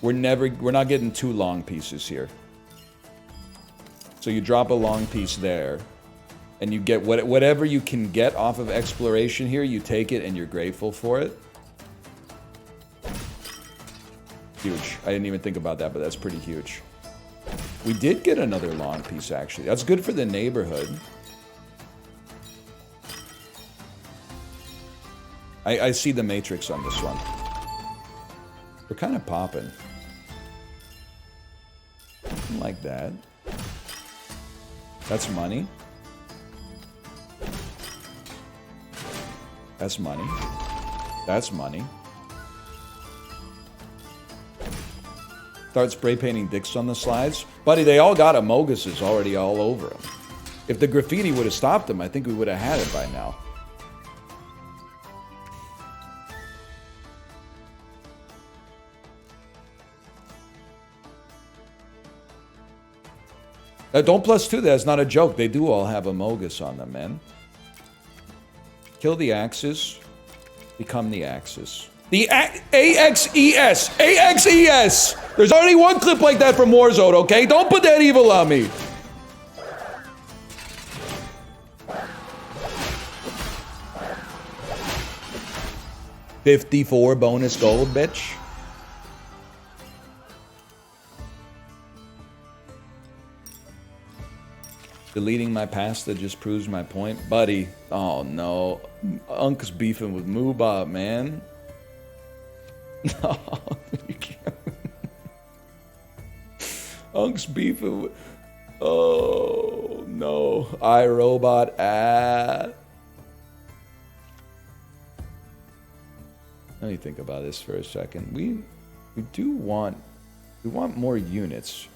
We're not getting 2 long pieces here. So you drop a long piece there, and you get whatever you can get off of exploration here, you take it and you're grateful for it. Huge. I didn't even think about that, but that's pretty huge. We did get another long piece, actually. That's good for the neighborhood. I see the matrix on this one. We're kind of popping. Like that. That's money. That's money. That's money. Start spray painting dicks on the slides. Buddy, they all got Amoguses already all over them. If the graffiti would have stopped them, I think we would have had it by now. Don't +2, that's not a joke. They do all have Amogus on them, man. Kill the axes. Become the axis. The AXES! AXES! There's already one clip like that from Warzone, okay? Don't put that evil on me! $54 bonus gold, bitch. Deleting my pasta just proves my point. Buddy, oh no. Unk's beefing with Moobot, man. No, you can't. Unk's beefing with... Oh, no. iRobot, Let me think about this for a second. We want more units.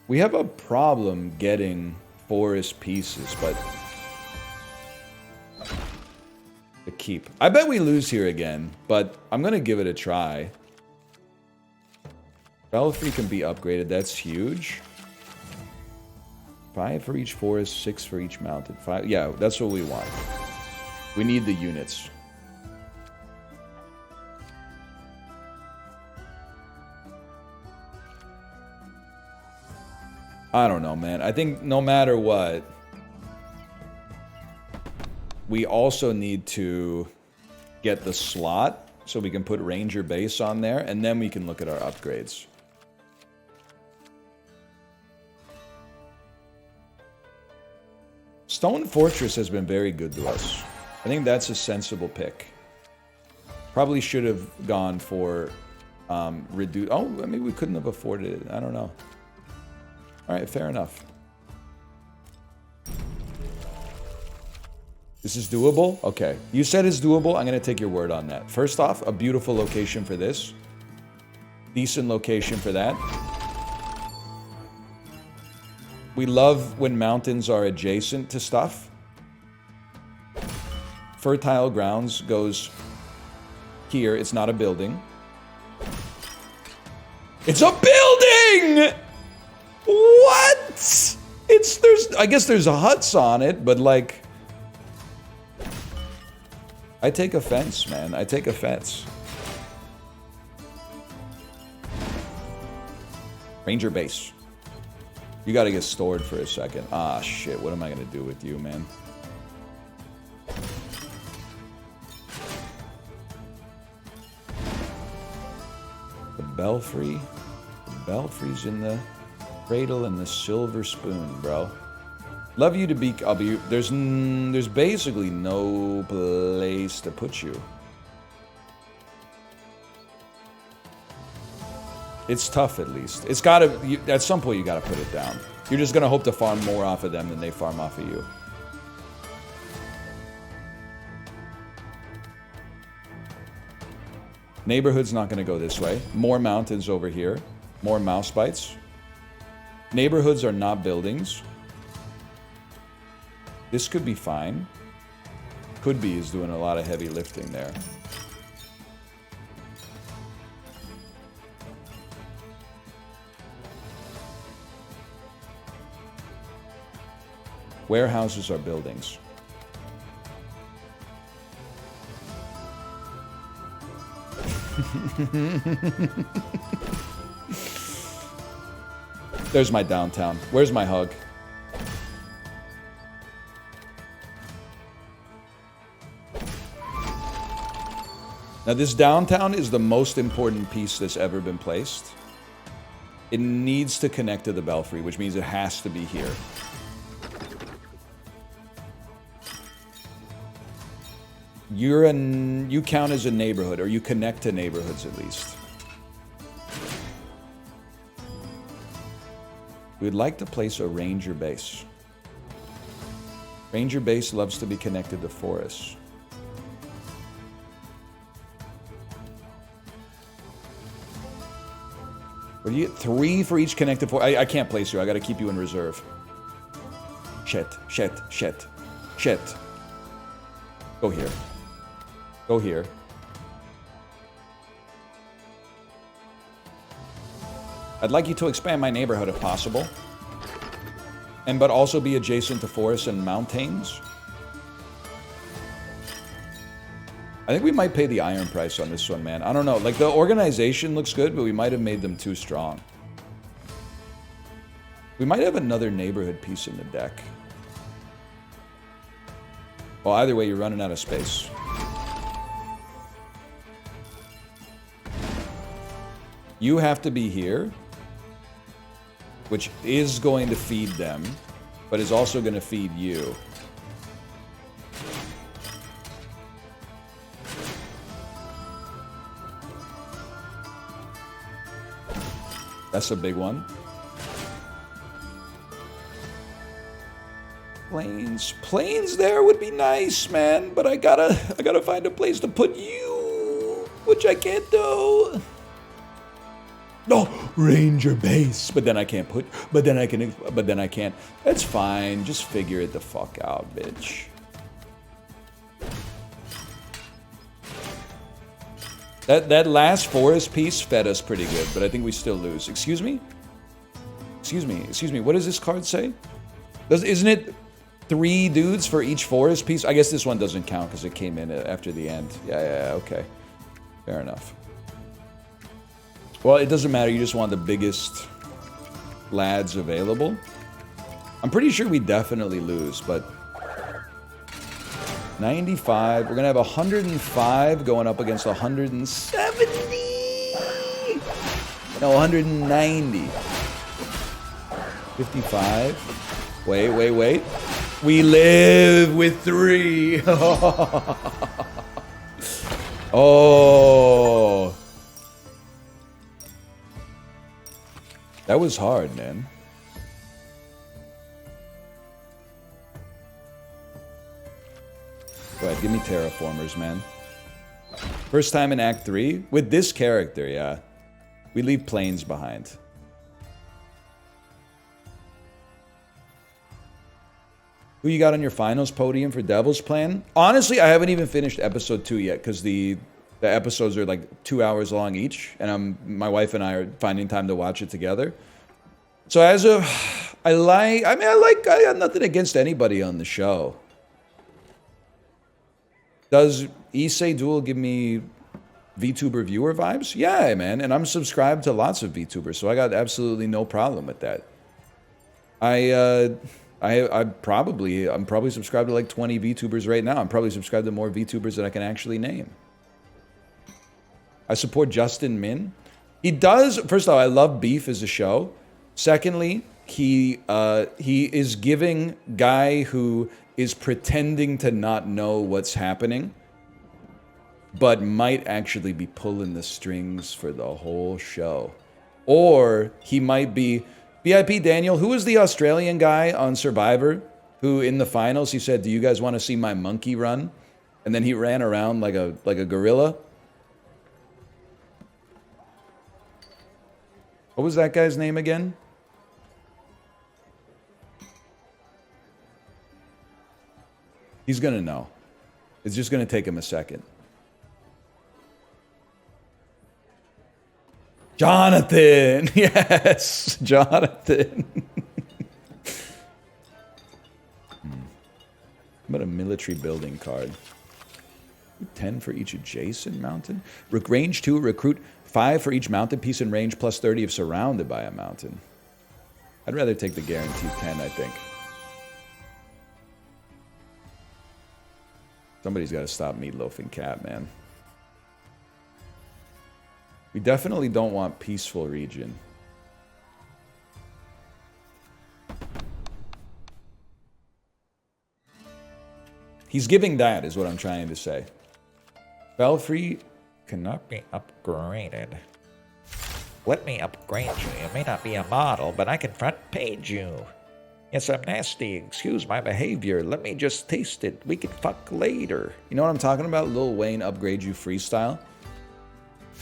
We have a problem getting forest pieces, but to keep. I bet we lose here again, but I'm gonna give it a try. Belfry can be upgraded. That's huge. 5 for each forest, 6 for each mountain. 5. Yeah, that's what we want. We need the units. I don't know, man. I think no matter what, we also need to get the slot so we can put Ranger Base on there, and then we can look at our upgrades. Stone Fortress has been very good to us. I think that's a sensible pick. Probably should have gone for reduce. Oh, maybe we couldn't have afforded it. I don't know. All right, fair enough. This is doable? Okay. You said it's doable. I'm going to take your word on that. First off, a beautiful location for this. Decent location for that. We love when mountains are adjacent to stuff. Fertile grounds goes here. It's not a building. It's a building! What? I guess there's huts on it, but like... I take offense, man. I take offense. Ranger base. You gotta get stored for a second. Ah, shit. What am I gonna do with you, man? The belfry. The belfry's in the cradle and the silver spoon, bro. Love you to be... There's basically no place to put you. It's tough, at least. It's gotta... at some point, you gotta put it down. You're just gonna hope to farm more off of them than they farm off of you. Neighborhood's not gonna go this way. More mountains over here. More mouse bites. Neighborhoods are not buildings. This could be fine. Could be is doing a lot of heavy lifting there. Warehouses are buildings. There's my downtown. Where's my hug? Now, this downtown is the most important piece that's ever been placed. It needs to connect to the belfry, which means it has to be here. You count as a neighborhood, or you connect to neighborhoods at least. We'd like to place a ranger base. Ranger base loves to be connected to forests. What do you get? 3 for each connected forest. I can't place you. I gotta keep you in reserve. Shit. Go here. Go here. I'd like you to expand my neighborhood if possible. But also be adjacent to forests and mountains. I think we might pay the iron price on this one, man. I don't know. Like, the organization looks good, but we might have made them too strong. We might have another neighborhood piece in the deck. Well, either way, you're running out of space. You have to be here, which is going to feed them, but is also going to feed you. That's a big one. Plains there would be nice, man, but I gotta find a place to put you, which I can't do. No, ranger base, but then I can't put, but then I can't. That's fine. Just figure it the fuck out, bitch. That last forest piece fed us pretty good, but I think we still lose. Excuse me? Excuse me. What does this card say? Isn't it 3 dudes for each forest piece? I guess this one doesn't count because it came in after the end. Yeah, okay. Fair enough. Well, it doesn't matter. You just want the biggest lads available. I'm pretty sure we definitely lose, but 95. We're going to have 105 going up against 170. No, 190. 55. Wait. We live with 3. Oh. That was hard, man. Go ahead, give me terraformers, man. First time in Act 3? With this character, yeah. We leave planes behind. Who you got on your finals podium for Devil's Plan? Honestly, I haven't even finished episode 2 yet, because the episodes are like 2 hours long each, and my wife and I are finding time to watch it together. So as of, I got nothing against anybody on the show. Does Issei Duel give me VTuber viewer vibes? Yeah, man, and I'm subscribed to lots of VTubers, so I got absolutely no problem with that. I'm probably subscribed to like 20 VTubers right now. I'm probably subscribed to more VTubers than I can actually name. I support Justin Min. He does, first of all, I love Beef as a show. Secondly, he is giving guy who is pretending to not know what's happening, but might actually be pulling the strings for the whole show. Or he might be... VIP Daniel, who was the Australian guy on Survivor, who in the finals, he said, do you guys want to see my monkey run? And then he ran around like a gorilla. What was that guy's name again? He's gonna know. It's just gonna take him a second. Jonathan! Yes! Jonathan! How about a military building card? 10 for each adjacent mountain? Range 2, recruit 5 for each mountain piece in range, plus 30 if surrounded by a mountain. I'd rather take the guaranteed 10, I think. Somebody's got to stop meatloafing cat, man. We definitely don't want peaceful region. He's giving that, is what I'm trying to say. Belfry cannot be upgraded. Let me upgrade you. You may not be a model, but I can front page you. Yes, I'm nasty. Excuse my behavior. Let me just taste it. We can fuck later. You know what I'm talking about? Lil Wayne upgrade you freestyle.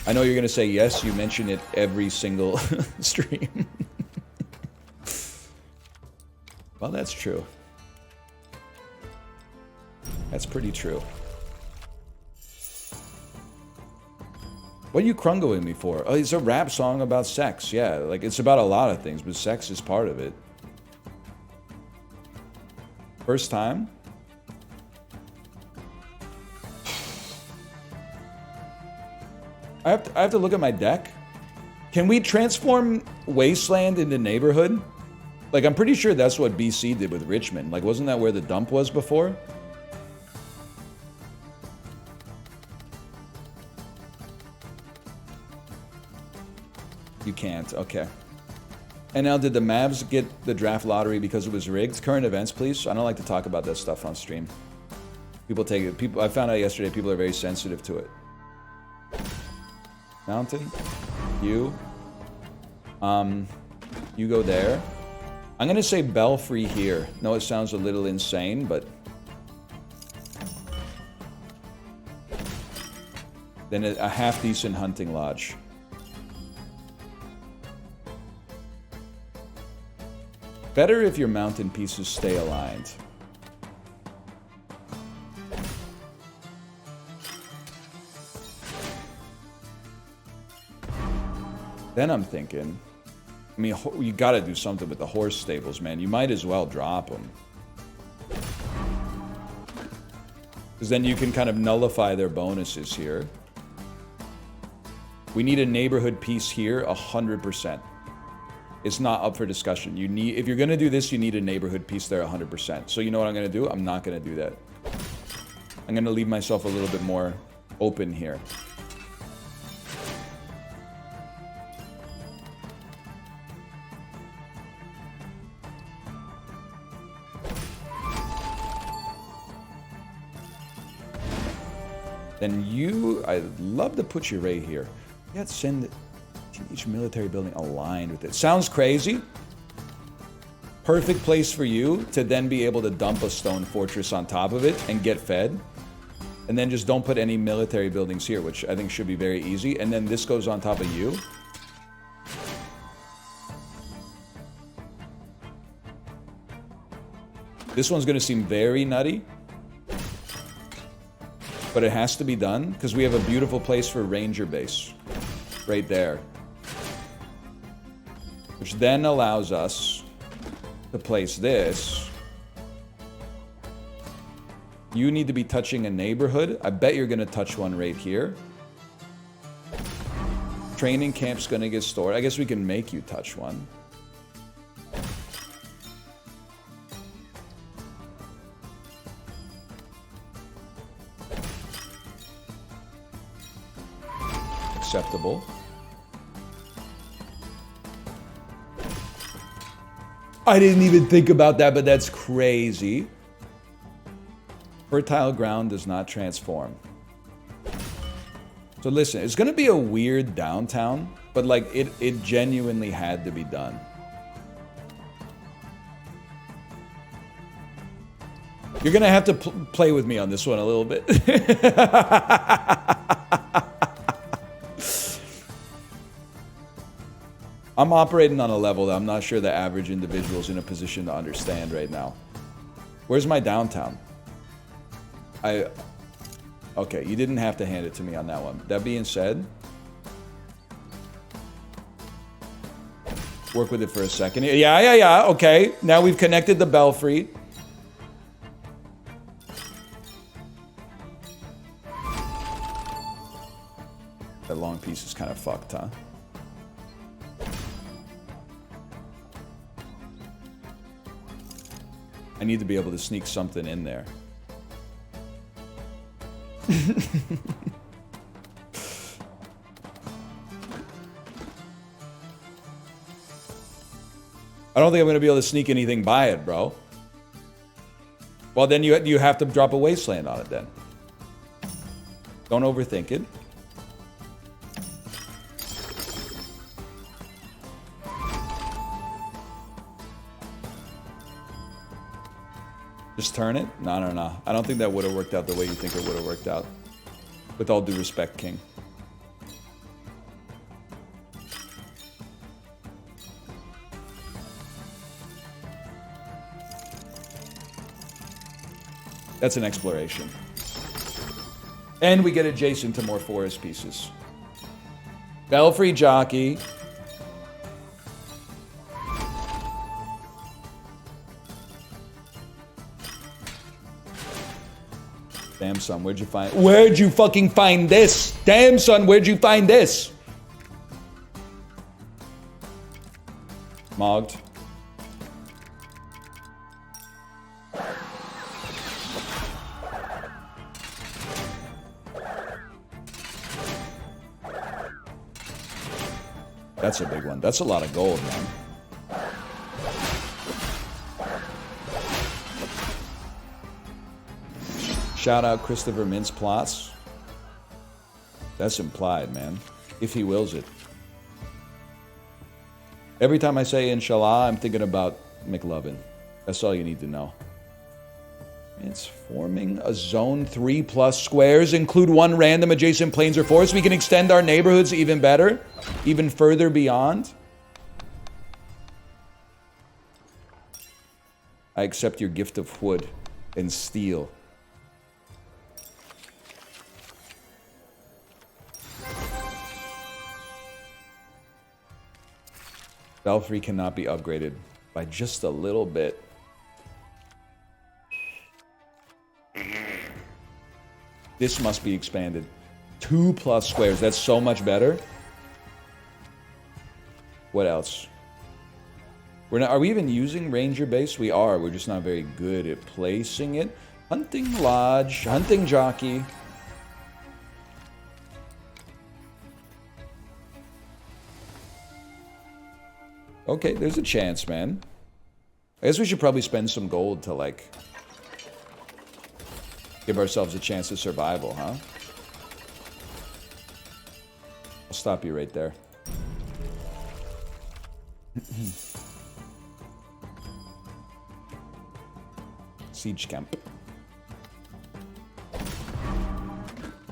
I know you're going to say yes. You mention it every single stream. Well, that's true. That's pretty true. What are you crungoing me for? Oh, it's a rap song about sex. Yeah, like it's about a lot of things, but sex is part of it. First time? I have to look at my deck. Can we transform Wasteland into Neighborhood? Like, I'm pretty sure that's what BC did with Richmond. Like, wasn't that where the dump was before? You can't. Okay. And now, did the Mavs get the draft lottery because it was rigged? Current events, please. I don't like to talk about that stuff on stream. People take it. People. I found out yesterday. People are very sensitive to it. Mountain. You. You go there. I'm gonna say Belfry here. No, it sounds a little insane, but then a half-decent hunting lodge. Better if your mountain pieces stay aligned. Then I'm thinking, I mean, you gotta do something with the horse stables, man. You might as well drop them. Because then you can kind of nullify their bonuses here. We need a neighborhood piece here, 100%. It's not up for discussion. You need, if you're gonna do this, you need a neighborhood piece there 100%. So you know what I'm gonna do? I'm not gonna do that. I'm gonna leave myself a little bit more open here. Then you, I'd love to put you right here. Yeah, send each military building aligned with it. Sounds crazy. Perfect place for you to then be able to dump a stone fortress on top of it and get fed. And then just don't put any military buildings here, which I think should be very easy. And then this goes on top of you. This one's going to seem very nutty. But it has to be done because we have a beautiful place for ranger base. Right there. Which then allows us to place this. You need to be touching a neighborhood. I bet you're going to touch one right here. Training camp's going to get stored. I guess we can make you touch one. Acceptable. I didn't even think about that, but that's crazy. Fertile ground does not transform. So listen, it's gonna be a weird downtown, but like it genuinely had to be done. You're gonna have to play with me on this one a little bit. I'm operating on a level that I'm not sure the average individual is in a position to understand right now. Where's my downtown? Okay, you didn't have to hand it to me on that one. That being said, work with it for a second. Yeah, okay. Now we've connected the belfry. That long piece is kind of fucked, huh? I need to be able to sneak something in there. I don't think I'm going to be able to sneak anything by it, bro. Well, then you have to drop a wasteland on it then. Don't overthink it. Just turn it? No. I don't think that would have worked out the way you think it would have worked out. With all due respect, King. That's an exploration. And we get adjacent to more forest pieces. Belfry Jockey. Damn, son, where'd you fucking find this? Damn, son, where'd you find this? Mogged. That's a big one. That's a lot of gold, man. Shout out Christopher Mintz Plots. That's implied, man. If he wills it. Every time I say inshallah, I'm thinking about McLovin. That's all you need to know. It's forming a zone 3+ squares. Include one random adjacent plains or forest. We can extend our neighborhoods even better. Even further beyond. I accept your gift of wood and steel. Belfry cannot be upgraded by just a little bit. This must be expanded. 2+ squares. That's so much better. What else? Are we even using Ranger Base? We are. We're just not very good at placing it. Hunting Lodge. Hunting Jockey. Okay, there's a chance, man. I guess we should probably spend some gold to, like, give ourselves a chance of survival, huh? I'll stop you right there. Siege camp.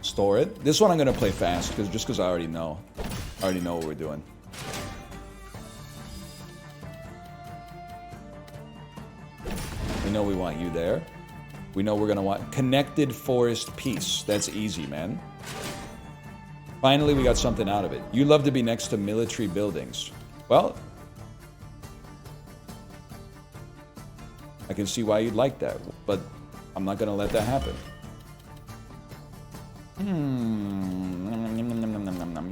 Store it. This one I'm gonna play fast because I already know. I already know what we're doing. We know we want you there. We know we're gonna want connected forest peace. That's easy, man. Finally, we got something out of it. You love to be next to military buildings. Well, I can see why you'd like that, but I'm not gonna let that happen.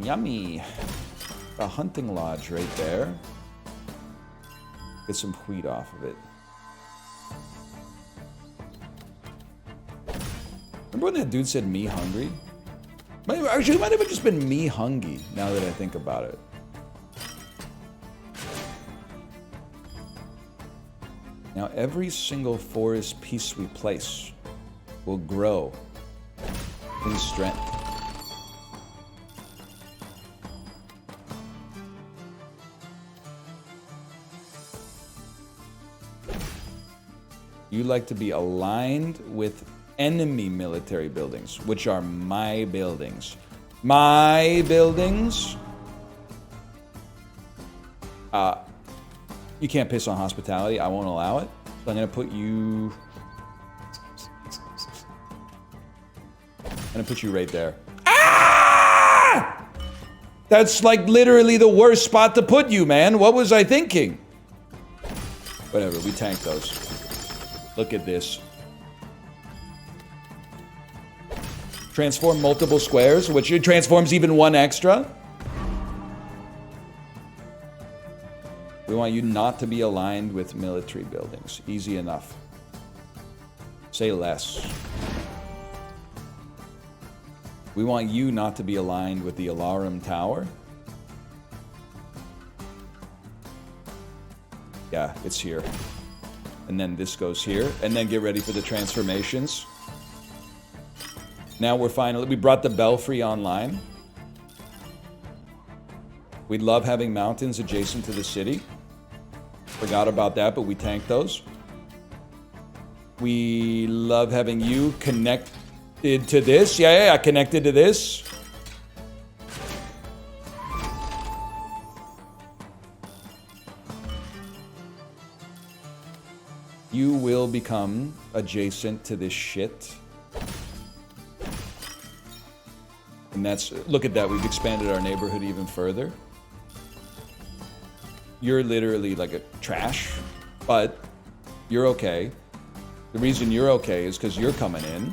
Yummy. A hunting lodge right there. Get some wheat off of it. Remember when that dude said me hungry? Actually, it might have just been me hungry, now that I think about it. Now, every single forest piece we place will grow in strength. You like to be aligned with enemy military buildings, which are my buildings. My buildings. You can't piss on hospitality. I won't allow it. So I'm gonna put you. I'm gonna put you right there. Ah! That's like literally the worst spot to put you, man. What was I thinking? Whatever. We tanked those. Look at this. Transform multiple squares, which it transforms even one extra. We want you not to be aligned with military buildings. Easy enough. Say less. We want you not to be aligned with the Alarum Tower. Yeah, it's here. And then this goes here. And then get ready for the transformations. Now we brought the Belfry online. We love having mountains adjacent to the city. Forgot about that, but we tanked those. We love having you connected to this. Yeah, connected to this. You will become adjacent to this shit. And that's, look at that, we've expanded our neighborhood even further. You're literally like a trash, but you're okay. The reason you're okay is because you're coming in.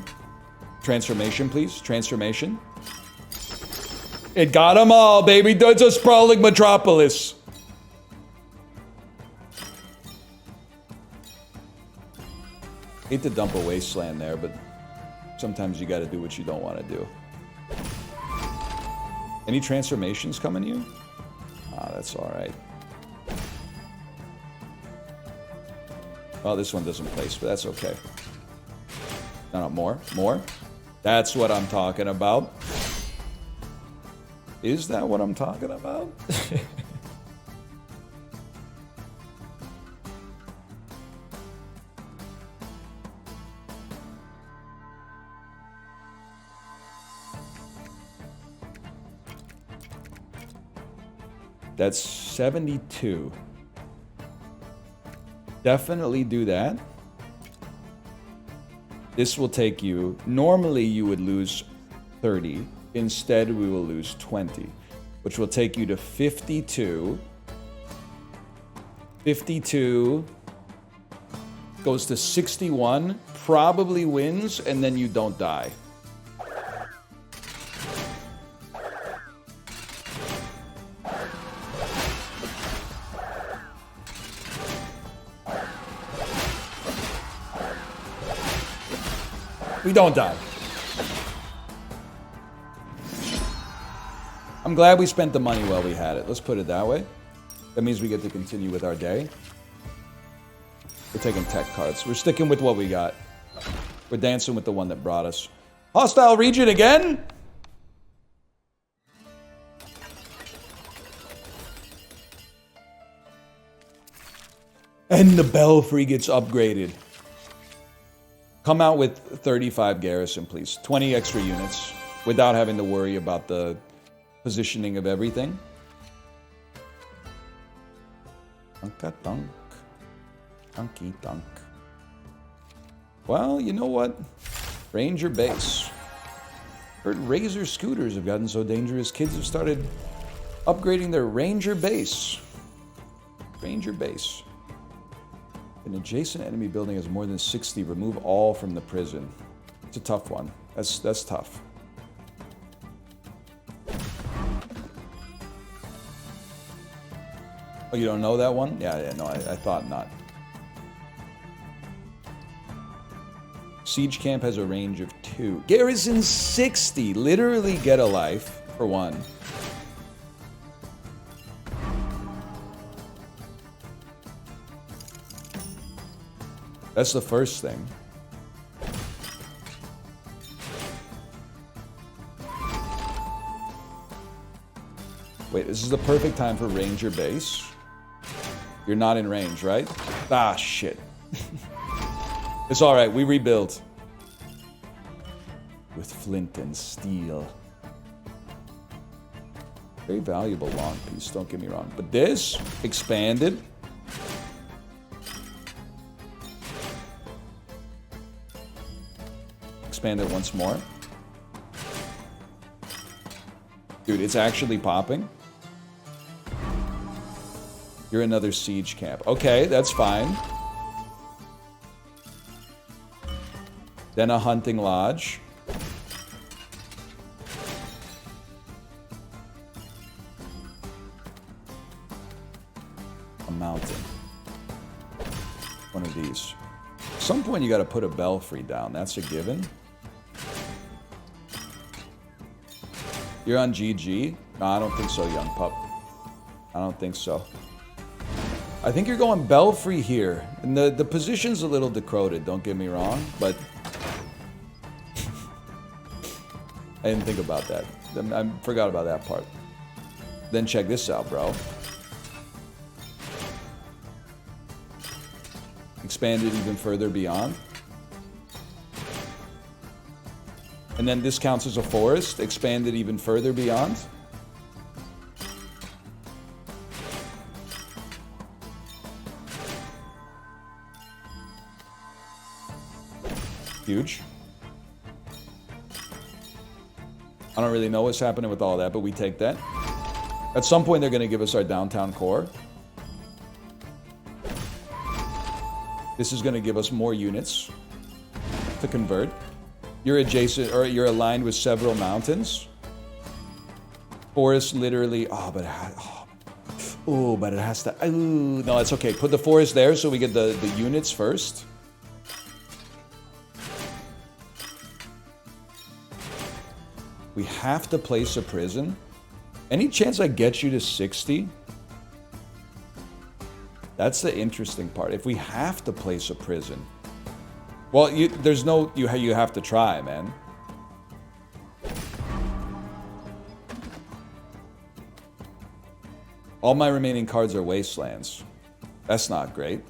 Transformation, please. Transformation. It got them all, baby. It's a sprawling metropolis. Hate to dump a wasteland there, but sometimes you gotta do what you don't want to do. Any transformations coming to you? Ah, that's alright. Well, this one doesn't place, but that's okay. No, more. That's what I'm talking about. Is that what I'm talking about? That's 72. Definitely do that. This will take you, normally you would lose 30. Instead, we will lose 20, which will take you to 52. 52 goes to 61, probably wins, and then you don't die. We don't die. I'm glad we spent the money while we had it. Let's put it that way. That means we get to continue with our day. We're taking tech cards. We're sticking with what we got. We're dancing with the one that brought us. Hostile region again? And the belfry gets upgraded. Come out with 35 garrison, please. 20 extra units without having to worry about the positioning of everything. Dunk-a-dunk. Dunky-dunk. Well, you know what? Ranger base. Heard Razor scooters have gotten so dangerous, kids have started upgrading their Ranger base. Ranger base. An adjacent enemy building has more than 60. Remove all from the prison. It's a tough one. That's tough. Oh, you don't know that one? Yeah, no, I thought not. Siege camp has a range of 2. Garrison 60. Literally get a life, for one. That's the first thing. Wait, this is the perfect time for Ranger base. You're not in range, right? Ah, shit. It's alright, we rebuild. With flint and steel. Very valuable long piece, don't get me wrong. But this, expanded. Expand it once more. Dude, it's actually popping. You're another siege camp. Okay, that's fine. Then a hunting lodge. A mountain. One of these. At some point you gotta put a belfry down. That's a given. You're on GG? No, I don't think so, young pup. I don't think so. I think you're going belfry here. And the position's a little decroded, don't get me wrong, but... I didn't think about that. I forgot about that part. Then check this out, bro. Expand it even further beyond. And then this counts as a forest. Expand it even further beyond. Huge. I don't really know what's happening with all that, but we take that. At some point, they're going to give us our downtown core. This is going to give us more units to convert. You're adjacent, or you're aligned with several mountains. Forest literally, but it has to, no, it's okay. Put the forest there so we get the units first. We have to place a prison. Any chance I get you to 60? That's the interesting part. If we have to place a prison. Well, there's no, you have to try, man. All my remaining cards are wastelands. That's not great.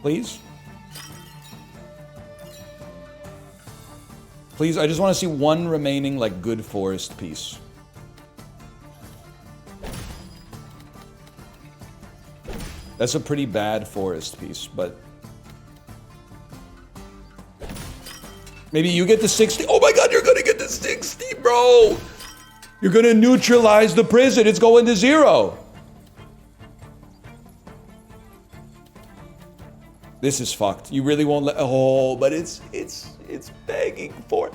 Please? Please, I just want to see one remaining, like, good forest piece. That's a pretty bad forest piece, but... Maybe you get to 60. Oh my god, you're gonna get to 60, bro! You're gonna neutralize the prison. It's going to 0. This is fucked. You really won't let... Oh, but it's begging for it.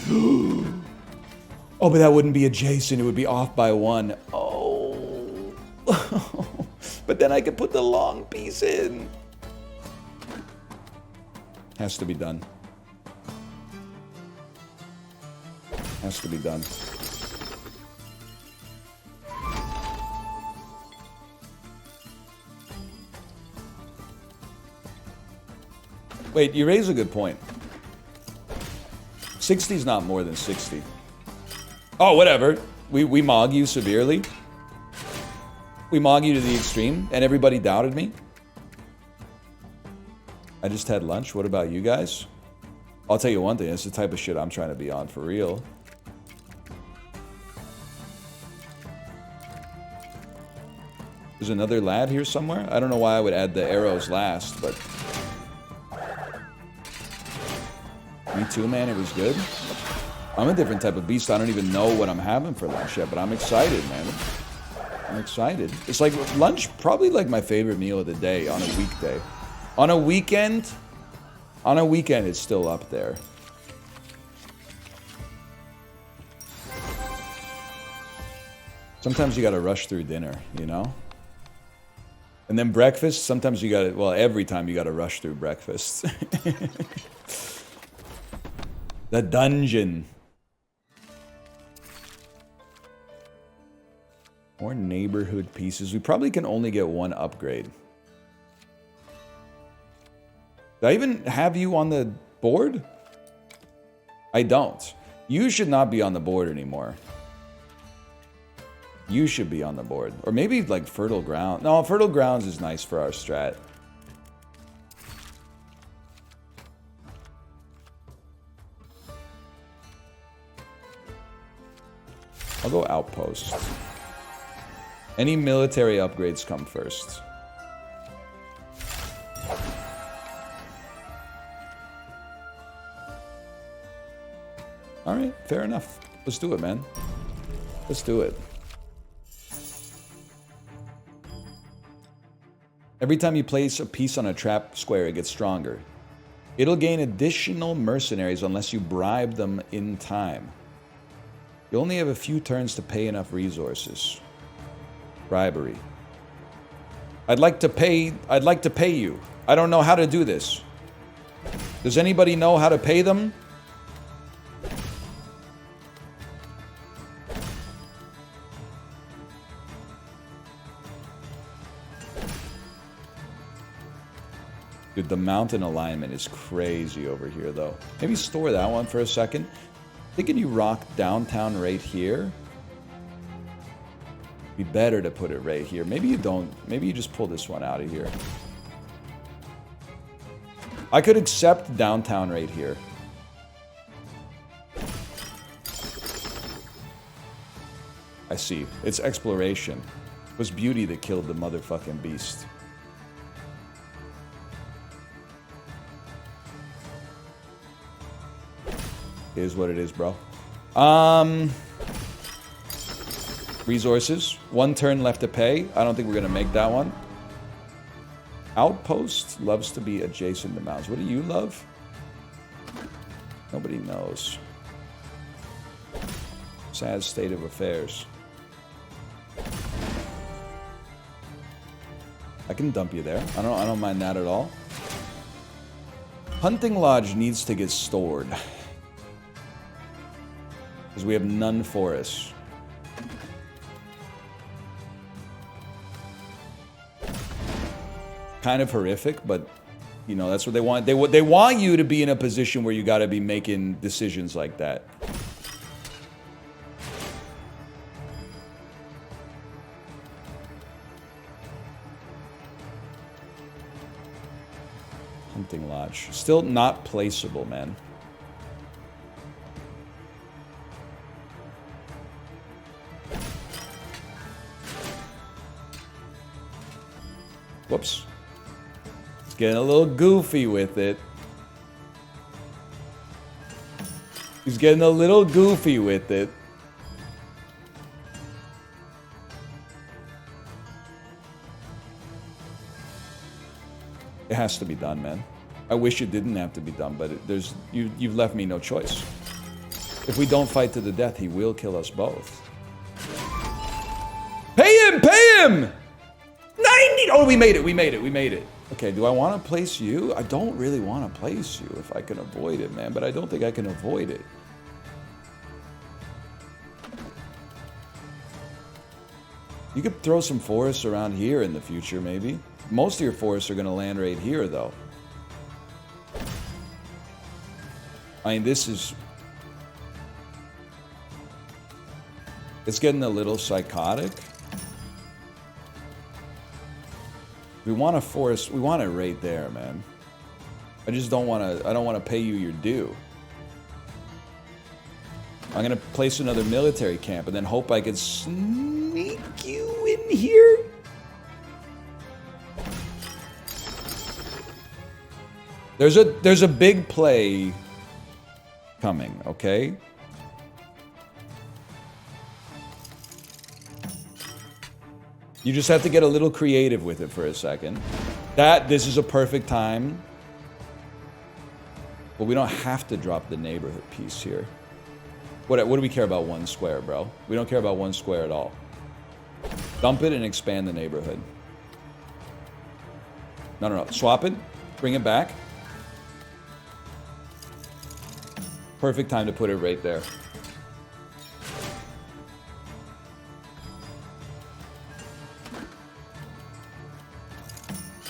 Oh, but that wouldn't be adjacent. It would be off by 1. Oh. But then I could put the long piece in. Has to be done. Has to be done. Wait, you raise a good point. 60's not more than 60. Oh, whatever. We mog you severely. We mog you to the extreme, and everybody doubted me. I just had lunch. What about you guys? I'll tell you one thing. It's the type of shit I'm trying to be on for real. There's another lad here somewhere. I don't know why I would add the arrows last, but... Me too, man. It was good. I'm a different type of beast. I don't even know what I'm having for lunch yet, but I'm excited, man. I'm excited. It's like lunch, probably like my favorite meal of the day on a weekday. On a weekend, it's still up there. Sometimes you gotta rush through dinner, you know? And then breakfast, sometimes you gotta, well, every time you gotta rush through breakfast. The dungeon. More neighborhood pieces. We probably can only get one upgrade. Did I even have you on the board? I don't. You should not be on the board anymore. You should be on the board. Or maybe like Fertile Ground. No, Fertile Grounds is nice for our strat. I'll go Outpost. Any military upgrades come first. Alright, fair enough. Let's do it, man. Let's do it. Every time you place a piece on a trap square, it gets stronger. It'll gain additional mercenaries unless you bribe them in time. You only have a few turns to pay enough resources. Bribery. I'd like to pay you. I don't know how to do this. Does anybody know how to pay them? Dude, the mountain alignment is crazy over here, though. Maybe store that one for a second. Thinking you rock downtown right here. Be better to put it right here. Maybe you don't. Maybe you just pull this one out of here. I could accept downtown right here. I see. It's exploration. It was beauty that killed the motherfucking beast. Is what it is, bro. Resources. One turn left to pay. I don't think we're gonna make that one. Outpost loves to be adjacent to mountains. What do you love? Nobody knows. Sad state of affairs. I can dump you there. I don't mind that at all. Hunting Lodge needs to get stored. Because we have none for us. Kind of horrific, but you know that's what they want. They want you to be in a position where you got to be making decisions like that. Hunting Lodge, still not placeable, man. Whoops. It's getting a little goofy with it. He's getting a little goofy with it. It has to be done, man. I wish it didn't have to be done, but you've left me no choice. If we don't fight to the death, he will kill us both. Pay him! Pay him! 90! Oh, we made it, we made it, we made it. Okay, do I want to place you? I don't really want to place you if I can avoid it, man, but I don't think I can avoid it. You could throw some forests around here in the future, maybe. Most of your forests are going to land right here, though. I mean, this is It's getting a little psychotic. We want to force... We want it right there, man. I just don't want to... I don't want to pay you your due. I'm going to place another military camp and then hope I can sneak you in here. There's a big play coming, okay? You just have to get a little creative with it for a second. This is a perfect time. But we don't have to drop the neighborhood piece here. What do we care about one square, bro? We don't care about one square at all. Dump it and expand the neighborhood. No. Swap it. Bring it back. Perfect time to put it right there.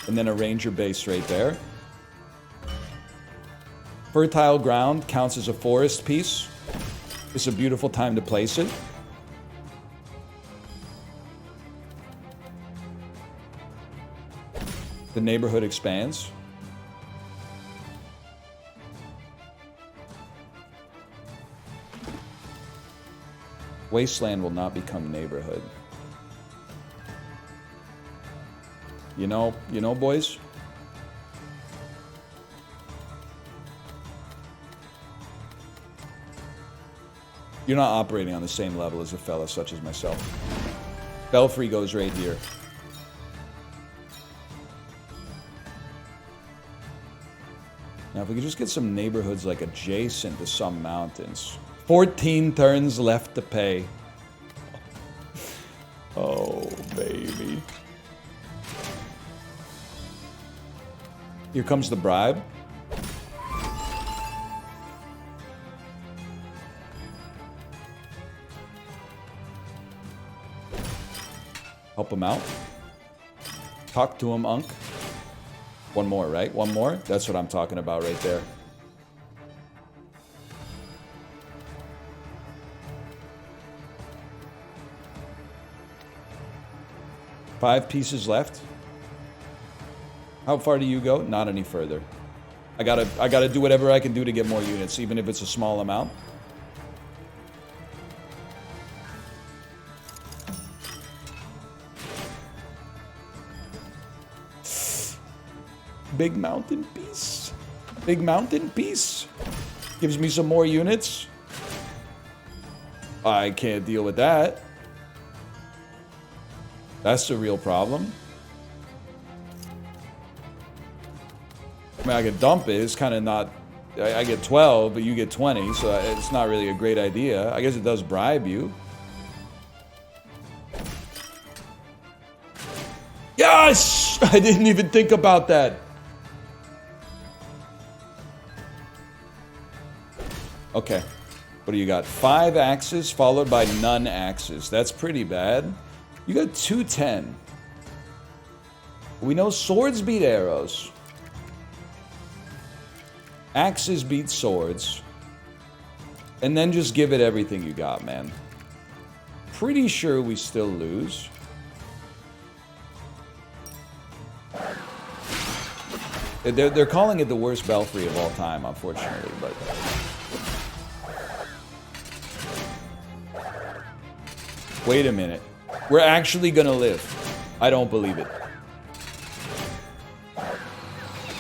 And then arrange your base right there. Fertile ground counts as a forest piece. It's a beautiful time to place it. The neighborhood expands. Wasteland will not become neighborhood. You know, boys? You're not operating on the same level as a fella such as myself. Belfry goes right here. Now, if we could just get some neighborhoods like adjacent to some mountains. 14 turns left to pay. Oh, baby. Here comes the bribe. Help him out. Talk to him, Unk. One more, right? One more? That's what I'm talking about right there. Five pieces left. How far do you go? Not any further. I gotta do whatever I can do to get more units, even if it's a small amount. Big mountain piece. Big mountain piece. Gives me some more units. I can't deal with that. That's the real problem. I mean, I could dump it. It's kind of not... I get 12, but you get 20, so it's not really a great idea. I guess it does bribe you. Yes! I didn't even think about that. Okay. What do you got? 5 axes followed by none axes. That's pretty bad. You got 210. We know swords beat arrows. Axes beat swords. And then just give it everything you got, man. Pretty sure we still lose. They're calling it the worst belfry of all time, unfortunately, but... Wait a minute. We're actually gonna live. I don't believe it.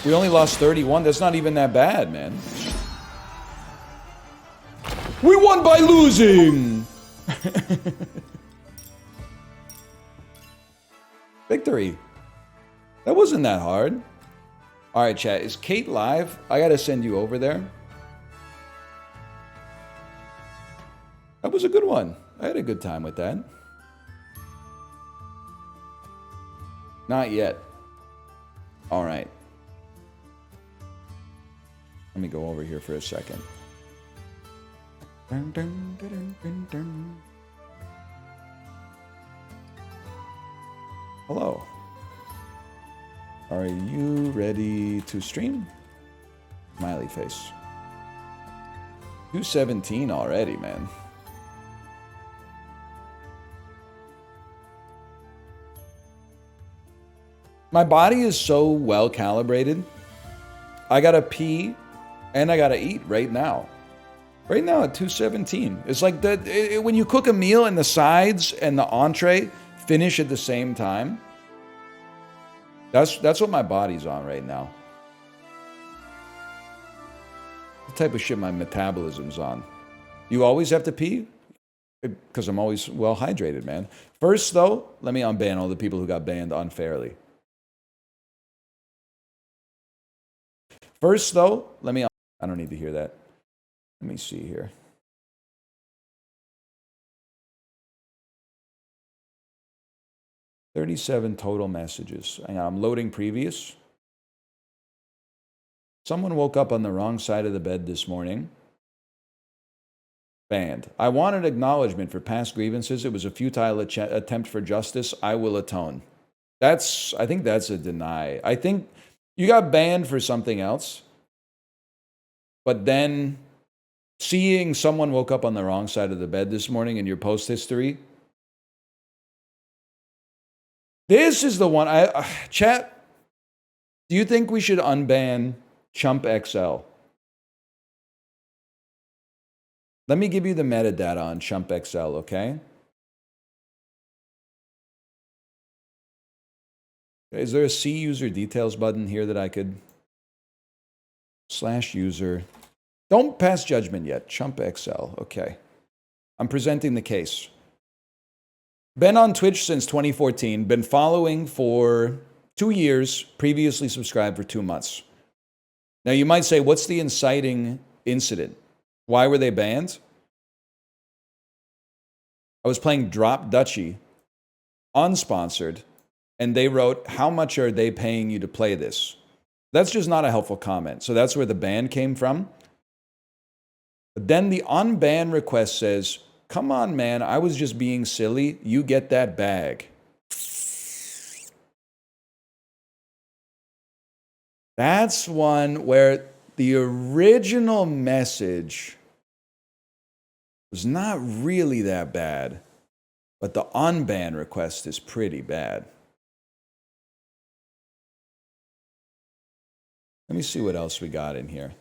We only lost 31. That's not even that bad, man. We won by losing! Victory. That wasn't that hard. Alright, chat. Is Kate live? I gotta send you over there. That was a good one. I had a good time with that. Not yet. Alright. Let me go over here for a second. Dun, dun, dun, dun, dun, dun. Hello. Are you ready to stream? Smiley face. 217 already, man. My body is so well calibrated. I gotta pee and I gotta eat right now. Right now at 2:17. It's like when you cook a meal and the sides and the entree finish at the same time. That's what my body's on right now. The type of shit my metabolism's on. You always have to pee? Because I'm always well hydrated, man. First, though, let me unban all the people who got banned unfairly. First, though, I don't need to hear that. Let me see here. $37 total messages. Hang on, I'm loading previous. Someone woke up on the wrong side of the bed this morning. Banned. I wanted acknowledgement for past grievances. It was a futile attempt for justice. I will atone. I think that's a deny. I think you got banned for something else. But then seeing someone woke up on the wrong side of the bed this morning in your post history. This is the one. Chat, do you think we should unban Chump XL? Let me give you the metadata on Chump XL, okay? Is there a C user details button here that I could /user? Don't pass judgment yet. Chump XL, okay. I'm presenting the case. Been on Twitch since 2014. Been following for 2 years. Previously subscribed for 2 months. Now you might say, what's the inciting incident? Why were they banned? I was playing Drop Duchy, unsponsored, and they wrote, how much are they paying you to play this? That's just not a helpful comment. So that's where the ban came from. But then the unban request says, come on, man, I was just being silly. You get that bag. That's one where the original message was not really that bad, but the unban request is pretty bad. Let me see what else we got in here.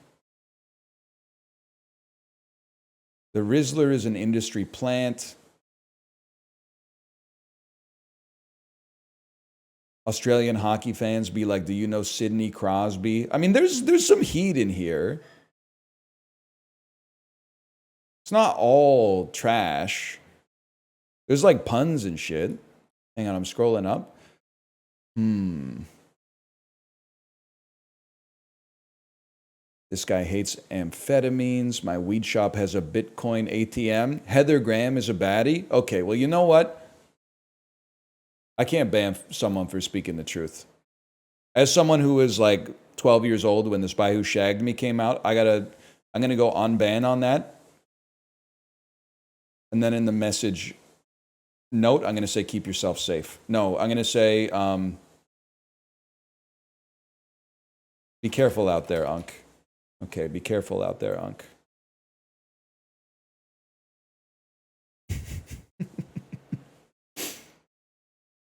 The Rizzler is an industry plant. Australian hockey fans be like, do you know Sidney Crosby? I mean, there's some heat in here. It's not all trash. There's like puns and shit. Hang on, I'm scrolling up. This guy hates amphetamines. My weed shop has a Bitcoin ATM. Heather Graham is a baddie. Okay, well, you know what? I can't ban someone for speaking the truth. As someone who was like 12 years old when The Spy Who Shagged Me came out, I'm going to go unban on that. And then in the message note, I'm going to say, keep yourself safe. No, I'm going to say, be careful out there, Unc. Okay, be careful out there, Unc.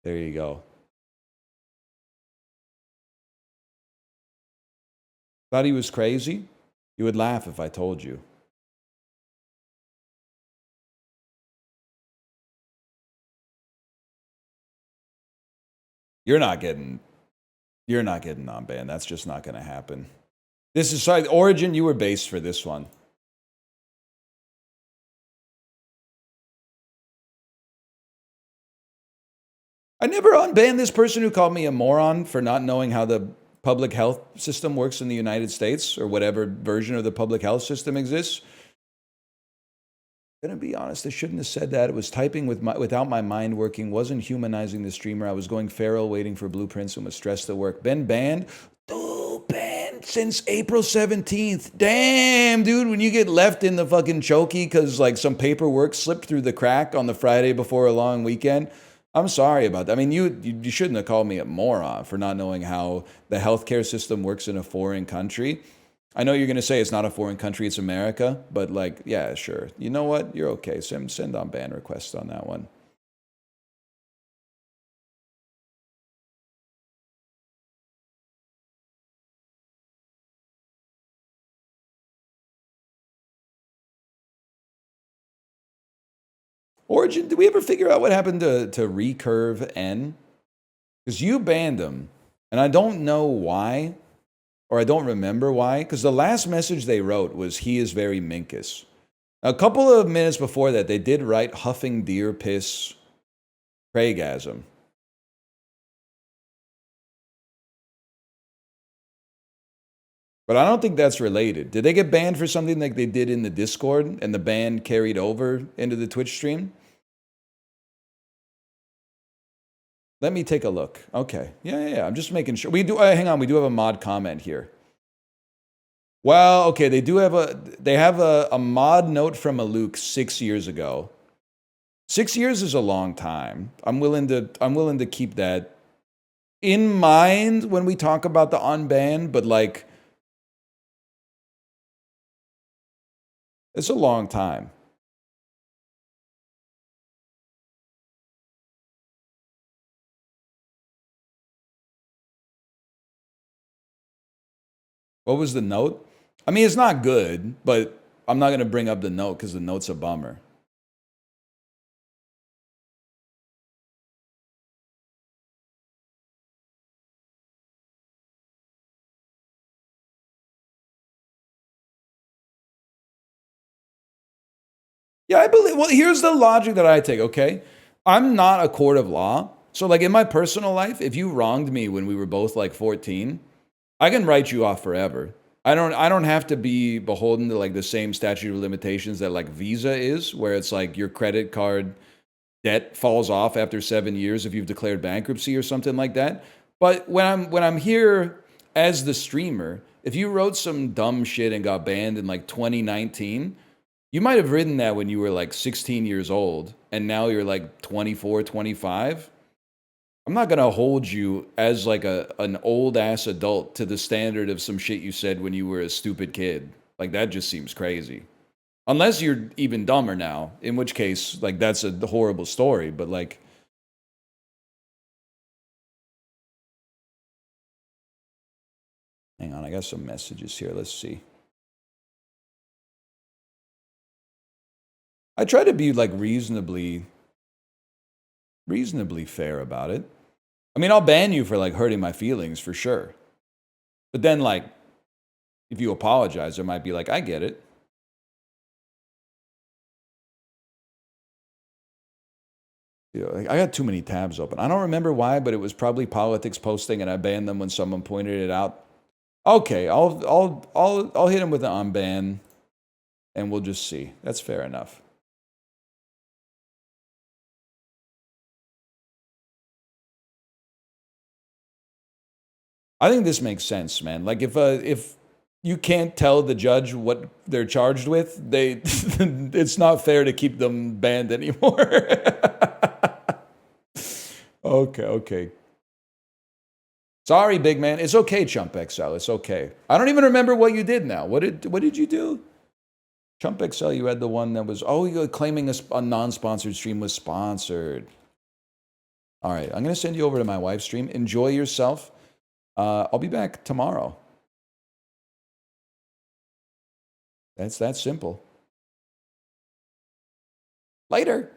There you go. Thought he was crazy? You would laugh if I told you. You're not getting non-banned. That's just not going to happen. This is sorry, Origin, you were based for this one. I never unbanned this person who called me a moron for not knowing how the public health system works in the United States, or whatever version of the public health system exists. I'm gonna be honest, I shouldn't have said that. It was typing without my mind working, wasn't humanizing the streamer. I was going feral, waiting for blueprints, and was stressed at work. Been banned? Dude, banned since April 17th. Damn, dude, when you get left in the fucking chokey because like some paperwork slipped through the crack on the Friday before a long weekend, I'm sorry about that. I mean, you shouldn't have called me a moron for not knowing how the healthcare system works in a foreign country. I know you're going to say it's not a foreign country, it's America, but like, yeah, sure. You know what? You're okay. Send on ban requests on that one. Origin, did we ever figure out what happened to Recurve N? Because you banned him, and I don't know why, or I don't remember why, because the last message they wrote was, he is very Minkus. A couple of minutes before that, they did write huffing deer piss Craigasm. But I don't think that's related. Did they get banned for something like they did in the Discord, and the ban carried over into the Twitch stream? Let me take a look. Okay. Yeah. I'm just making sure. We do. Hang on. We do have a mod comment here. Well, okay. They have a mod note from a Luke 6 years ago. 6 years is a long time. I'm willing to keep that in mind when we talk about the unban, but like, it's a long time. What was the note? I mean, it's not good, but I'm not going to bring up the note because the note's a bummer. Yeah, I believe. Well, here's the logic that I take, okay? I'm not a court of law. So, like, in my personal life, if you wronged me when we were both like 14, I can write you off forever. I don't have to be beholden to like the same statute of limitations that like Visa is, where it's like your credit card debt falls off after 7 years if you've declared bankruptcy or something like that. But when I'm here as the streamer, if you wrote some dumb shit and got banned in like 2019, you might have written that when you were like 16 years old, and now you're like 24, 25. I'm not going to hold you as like an old ass adult to the standard of some shit you said when you were a stupid kid. Like, that just seems crazy. Unless you're even dumber now, in which case, like, that's a horrible story. But like, hang on, I got some messages here. Let's see. I try to be like reasonably fair about it. I mean, I'll ban you for like hurting my feelings for sure. But then like, if you apologize, I might be like, I get it. You know, like, I got too many tabs open. I don't remember why, but it was probably politics posting, and I banned them when someone pointed it out. Okay, I'll hit him with an unban, and we'll just see. That's fair enough. I think this makes sense, man. Like, if you can't tell the judge what they're charged with, it's not fair to keep them banned anymore. Okay. Sorry, big man. It's okay, Chump XL. It's okay. I don't even remember what you did now. What did you do? Chump XL, you had the one that was, you're claiming a non-sponsored stream was sponsored. All right, I'm going to send you over to my wife's stream. Enjoy yourself. I'll be back tomorrow. That's that simple. Later.